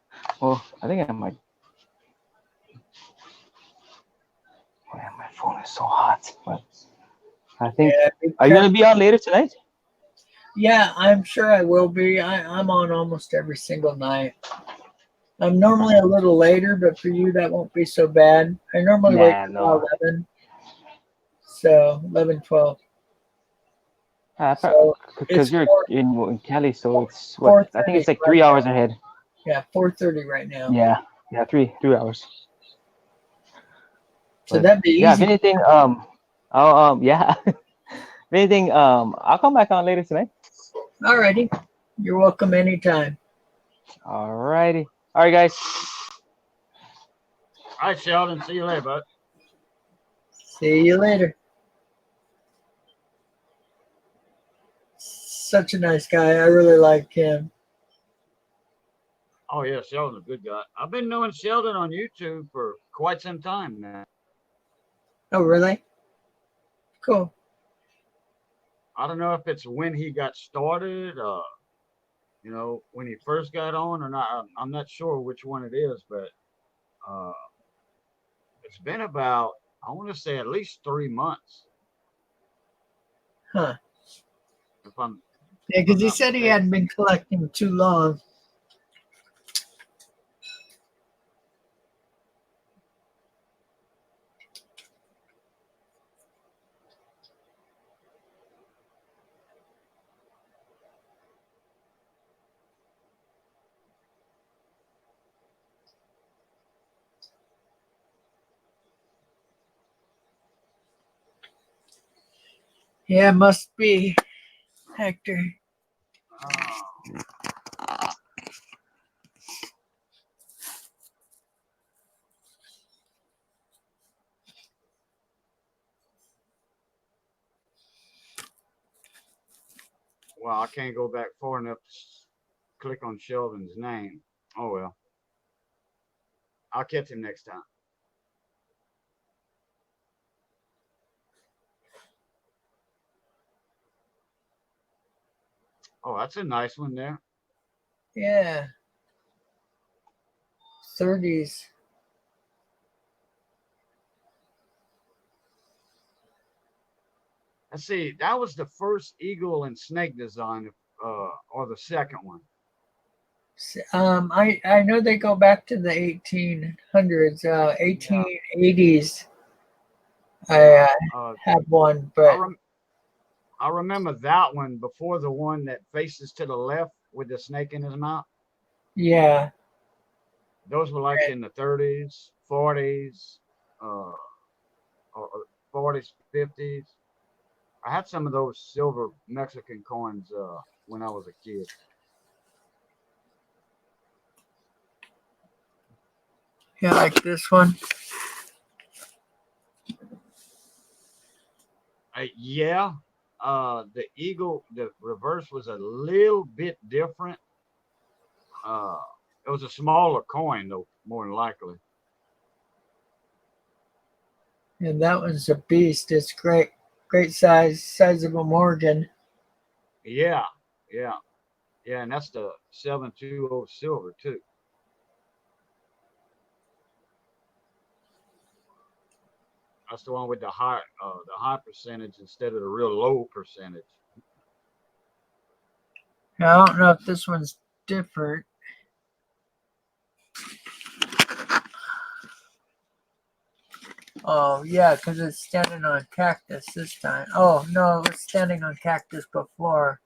Well, I think I might. Man, my phone is so hot. But I think. yeah, be Are you careful. gonna be on later tonight? Yeah, I'm sure I will be. I'm on almost every single night. I'm normally a little later, but for you, that won't be so bad. I normally wake Nah, up no. at 11. So 11, 12. Because It's you're 4, in Cali, so it's what? I think 4:30 it's like right 3 now. hours ahead. Yeah, 4:30 right now. Yeah, 3 hours. So But that'd be yeah, if easy. anything, yeah. If anything, I'll come back on later tonight. Alrighty. You're welcome anytime. Alrighty. All right, guys. All right, Sheldon. See you later, bud. See you later. Such a nice guy. I really like him. Oh yeah, Sheldon's a good guy. I've been knowing Sheldon on YouTube for quite some time now. Oh, really? Cool. I don't know if it's when he got started, you know, when he first got on or not. I'm not sure which one it is, but it's been about, I want to say at least 3 months. Huh. If I'm Yeah, because he not said he mistaken. hadn't been collecting too long. Yeah, must be Hector. Well, I can't go back far enough to click on Sheldon's name. Oh well. I'll catch him next time. Oh, that's a nice one there. Yeah. 30s. Let's see. That was the first eagle and snake design, or the second one. I know they go back to the 1800s, 1880s. I have one, but I remember that one before the one that faces to the left with the snake in his mouth. Yeah. Those were like in the 30s, 40s, or 40s, 50s. I had some of those silver Mexican coins when I was a kid. Yeah, like this one. Yeah, the eagle, the reverse was a little bit different. It was a smaller coin though, more than likely. And that one's a beast. It's great. Great size of a Morgan. Yeah, yeah, yeah, and that's the 720 silver too. That's the one with the high percentage instead of the real low percentage. Now, I don't know if this one's different. Oh, yeah, because it's standing on cactus this time. Oh, no, it was standing on cactus before.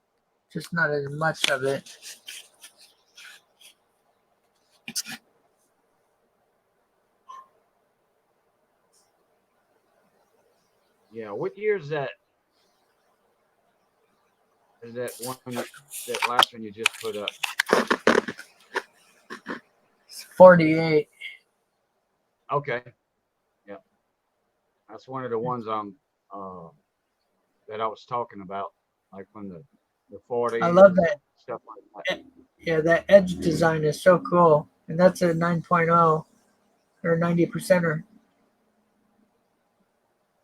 Just not as much of it. Yeah, what year is that? Is that one that last one you just put up? It's 48. Okay. Yeah. That's one of the ones that I was talking about, like from the 40s. I love that. Stuff like that. Yeah, that edge design is so cool. And that's a 9.0 or 90%er.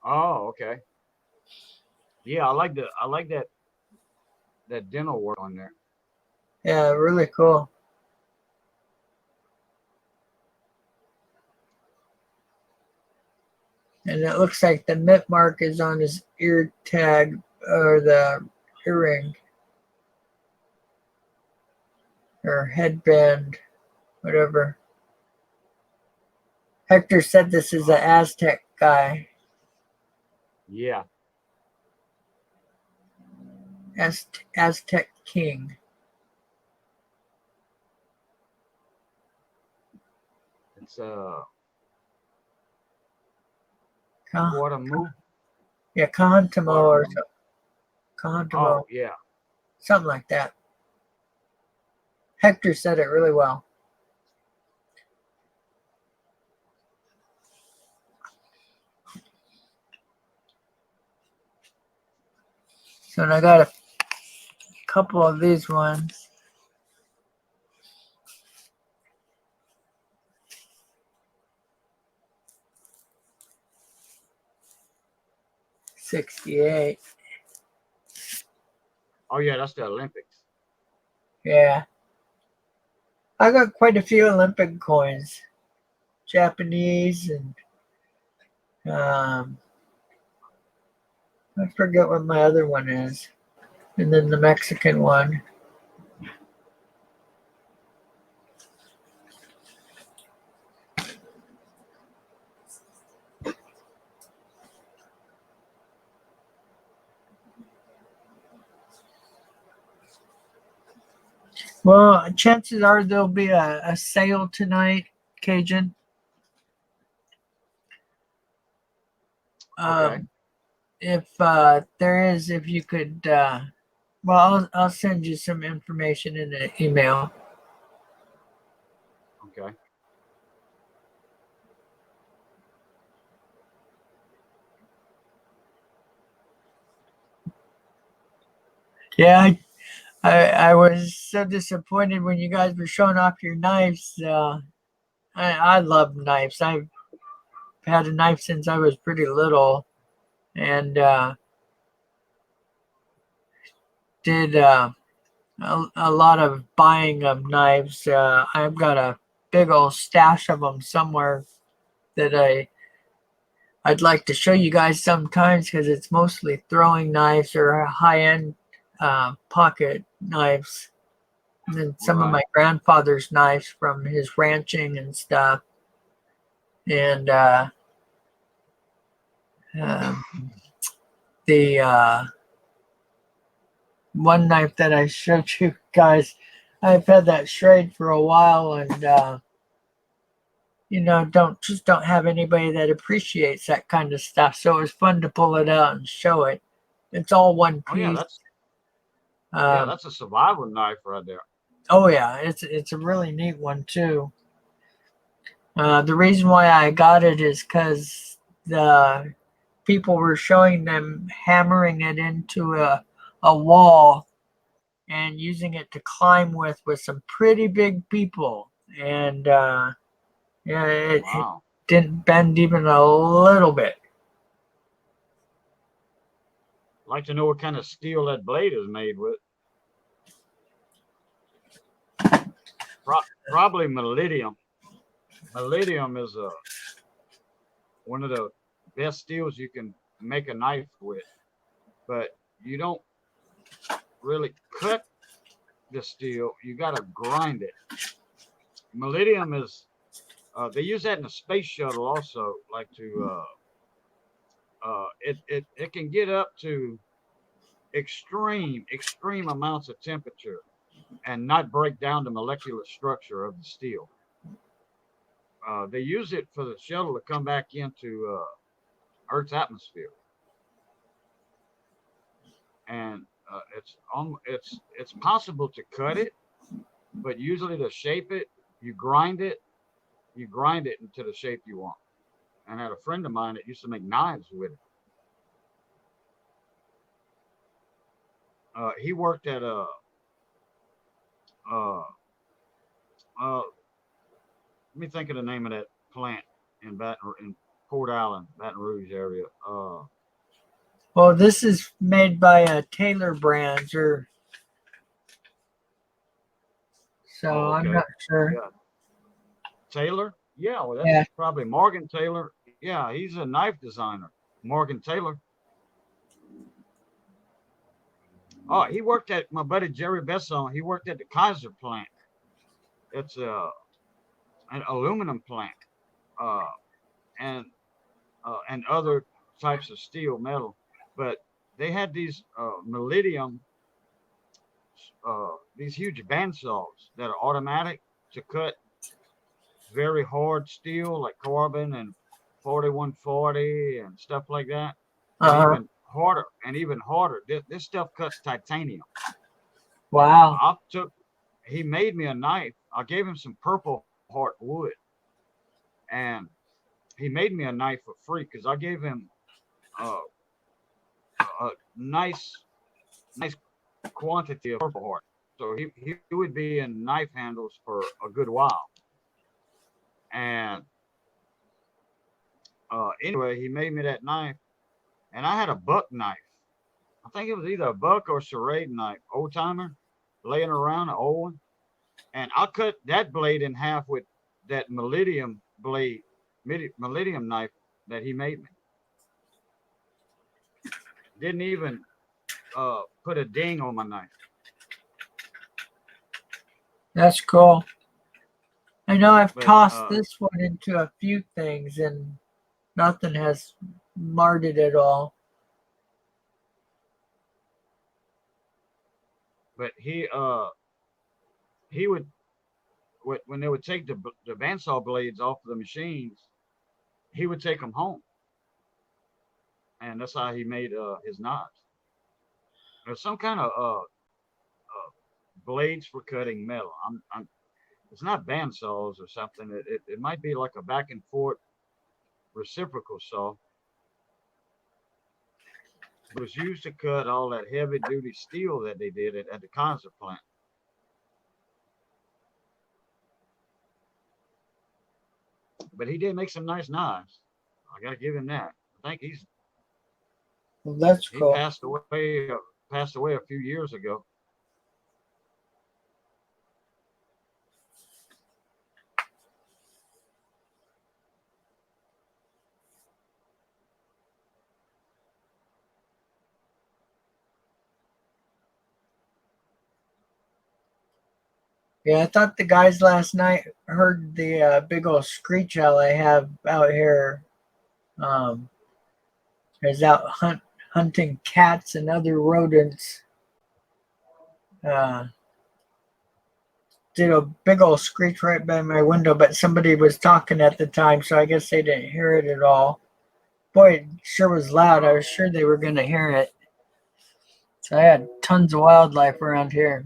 Oh, okay. Yeah, I like that dental work on there. Yeah, really cool. And it looks like the mint mark is on his ear tag or the earring or headband, whatever. Hector said this is an Aztec guy. Yeah. Aztec king. It's Guadalupe. Yeah, Kahantamo or something. Kahantamo. Oh, yeah. Something like that. Hector said it really well. So I got a couple of these ones. $68. Oh, yeah, that's the Olympics. Yeah. I got quite a few Olympic coins. Japanese and I forget what my other one is. And then the Mexican one. Well, chances are there'll be a sale tonight, Cajun. Okay. If there is, if you could, well, I'll send you some information in an email. Okay. Yeah, I was so disappointed when you guys were showing off your knives. I love knives. I've had a knife since I was pretty little, and did a lot of buying of knives. I've got a big old stash of them somewhere that I'd like to show you guys sometimes because it's mostly throwing knives or high-end pocket knives. And then some of my grandfather's knives from his ranching and stuff. And the one knife that I showed you guys I've had that charade for a while, and don't have anybody that appreciates that kind of stuff. So it was fun to pull it out and show it. It's all one Oh yeah, piece. that's that's a survival knife right there. Oh yeah, it's a really neat one too. The reason why I got it is because the people were showing them hammering it into a wall and using it to climb with some pretty big people, and yeah, it Wow. didn't bend even a little bit. I'd like to know what kind of steel that blade is made with. Probably Millennium. Millennium is one of the best steels you can make a knife with, but you don't really cut the steel. You got to grind it. Millennium is they use that in the space shuttle also, like to it can get up to extreme amounts of temperature and not break down the molecular structure of the steel. They use it for the shuttle to come back into Earth's atmosphere, and it's possible to cut it, but usually to shape it, you grind it into the shape you want. And I had a friend of mine that used to make knives with it. He worked at a let me think of the name of that plant in Port Allen, Baton Rouge area. Well, this is made by Taylor Brands, so I'm Okay. not sure. Yeah. Taylor? Yeah, well, that's Yeah. probably Morgan Taylor. Yeah, he's a knife designer. Morgan Taylor. Oh, he worked at my buddy Jerry Besson. He worked at the Kaiser plant. It's an aluminum plant, and other types of steel, metal. But they had these Millennium, these huge bandsaws that are automatic to cut very hard steel like carbon and 4140 and stuff like that. And Uh-huh. even harder. This stuff cuts titanium. Wow. He made me a knife. I gave him some Purple Heart wood, and he made me a knife for free because I gave him a nice quantity of Purple Heart. So he would be in knife handles for a good while. And anyway, he made me that knife, and I had a buck knife. I think it was either a buck or serrate knife, old timer, laying around, an old one. And I cut that blade in half with that Millennium blade, Millennium knife that he made me. Didn't even put a ding on my knife. That's cool. I know I've But, tossed this one into a few things and nothing has marred it at all. But he would, when they would take the bandsaw blades off of the machines, he would take them home, and that's how he made his knives. There's some kind of blades for cutting metal. It's not bandsaws or something. It might be like a back and forth reciprocal saw. It was used to cut all that heavy duty steel that they did at the Kaiser plant. But he did make some nice knives. I gotta give him that. I think Well, that's he cool. passed away a few years ago. Yeah, I thought the guys last night heard the big old screech owl I have out here. Is out hunting cats and other rodents. did a big old screech right by my window, but somebody was talking at the time, so I guess they didn't hear it at all. Boy, it sure was loud. I was sure they were going to hear it. So I had tons of wildlife around here.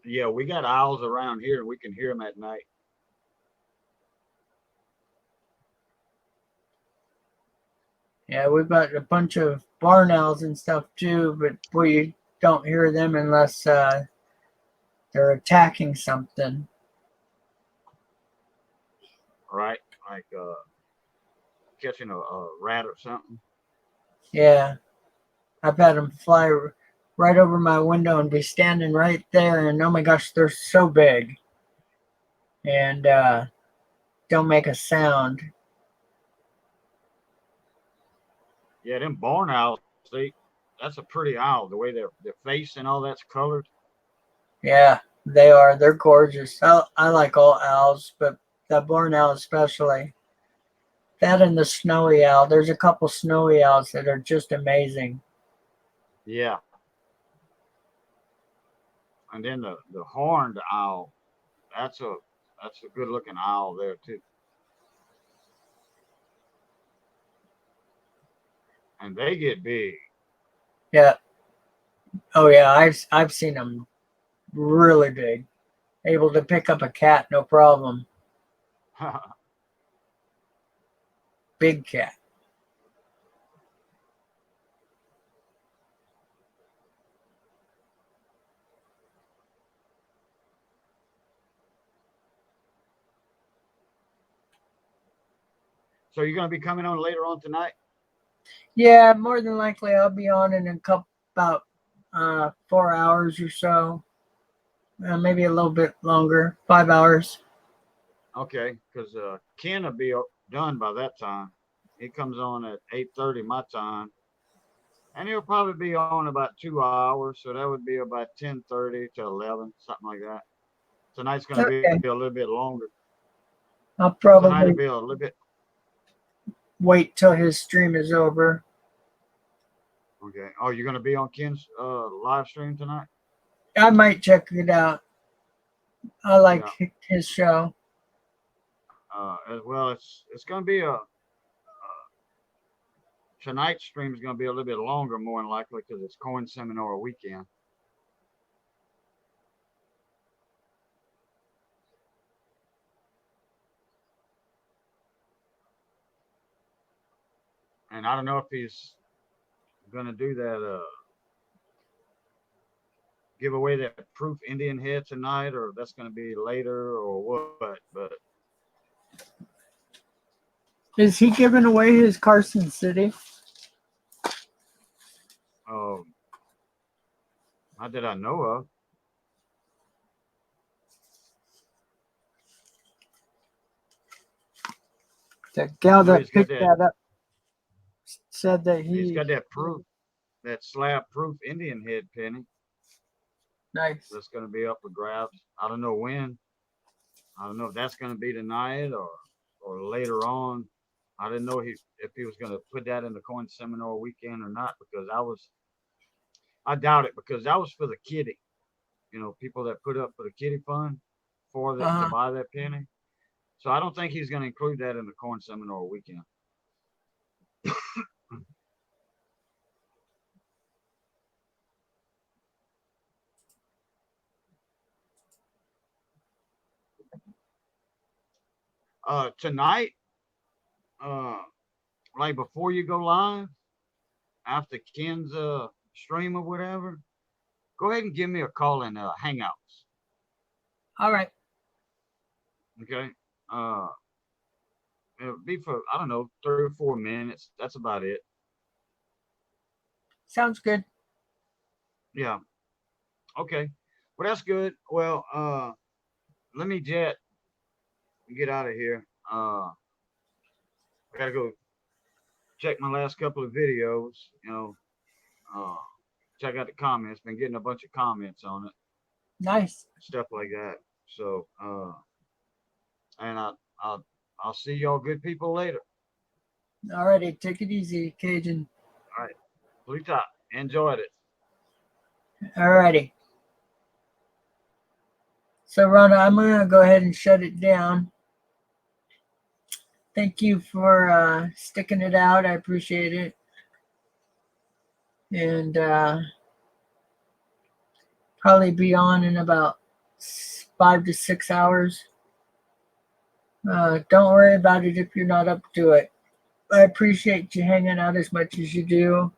Yeah, we got owls around here and we can hear them at night. Yeah, we've got a bunch of barn owls and stuff too, but boy, you don't hear them unless they're attacking something. Right? Like catching a rat or something. Yeah, I've had them fly right over my window and be standing right there, and oh my gosh, they're so big and don't make a sound. Yeah, them barn owls, that's a pretty owl. The way their face and all that's colored. Yeah, they are. They're gorgeous. I like all owls, but the barn owl especially. That and the snowy owl. There's a couple snowy owls that are just amazing. Yeah. And then the horned owl, that's a good looking owl there too. And they get big. Yeah. Oh yeah, I've seen them really big. Able to pick up a cat, no problem. Big cat. So you're gonna be coming on later on tonight? Yeah, more than likely I'll be on in a couple about 4 hours or so. Maybe a little bit longer, 5 hours. Okay, because Ken will be done by that time. He comes on at 8:30 my time, and he'll probably be on about 2 hours. So that would be about 10:30 to 11, something like that. Tonight's gonna be Okay. a little bit longer. I'll Tonight probably will be a little bit. wait till his stream is over. Okay. Oh, you're gonna be on Ken's live stream tonight? I might check it out. I like Yeah. his show. As well, it's gonna be tonight's stream is gonna be a little bit longer, more than likely, because it's Coin Seminar weekend. And I don't know if he's gonna do that give away that proof Indian head tonight, or that's gonna be later, or what. But Is he giving away his Carson City? not that I know of. The gal No, that he's got picked that up said that He's he got that proof, that slab proof Indian head penny. nice. That's gonna be up for grabs. I don't know when. I don't know if that's gonna be tonight or later on. I didn't know if he was gonna put that in the Coin Seminar weekend or not, because I doubt it, because that was for the kitty. You know, people that put up for the kitty fund for that to buy that penny. So I don't think he's gonna include that in the Coin Seminar weekend. Tonight, like before you go live, after Ken's stream or whatever, go ahead and give me a call in Hangouts. All right. Okay. It'll be for, I don't know, 3 or 4 minutes. That's about it. Sounds good. Yeah. Okay. Well, that's good. Well, let me get out of here. I gotta go check my last couple of videos, check out the comments. Been getting a bunch of comments on it, Nice. stuff like that. So, and I'll see y'all good people later. All righty. Take it easy, Cajun. Pluta, enjoyed it. All righty. So, Rhonda, I'm going to go ahead and shut it down. Thank you for sticking it out. I appreciate it. And probably be on in about 5 to 6 hours. Don't worry about it if you're not up to it. I appreciate you hanging out as much as you do.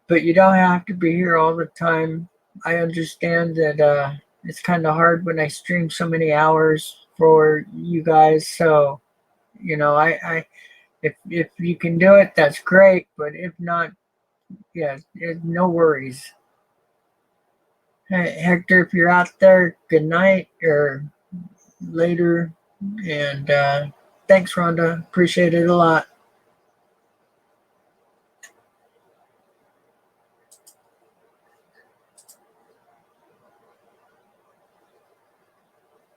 But you don't have to be here all the time. I understand that it's kind of hard when I stream so many hours for you guys. So, I if you can do it, that's great. But if not, yeah, no worries. Hey, Hector, if you're out there, good night or later. And thanks, Rhonda. Appreciate it a lot.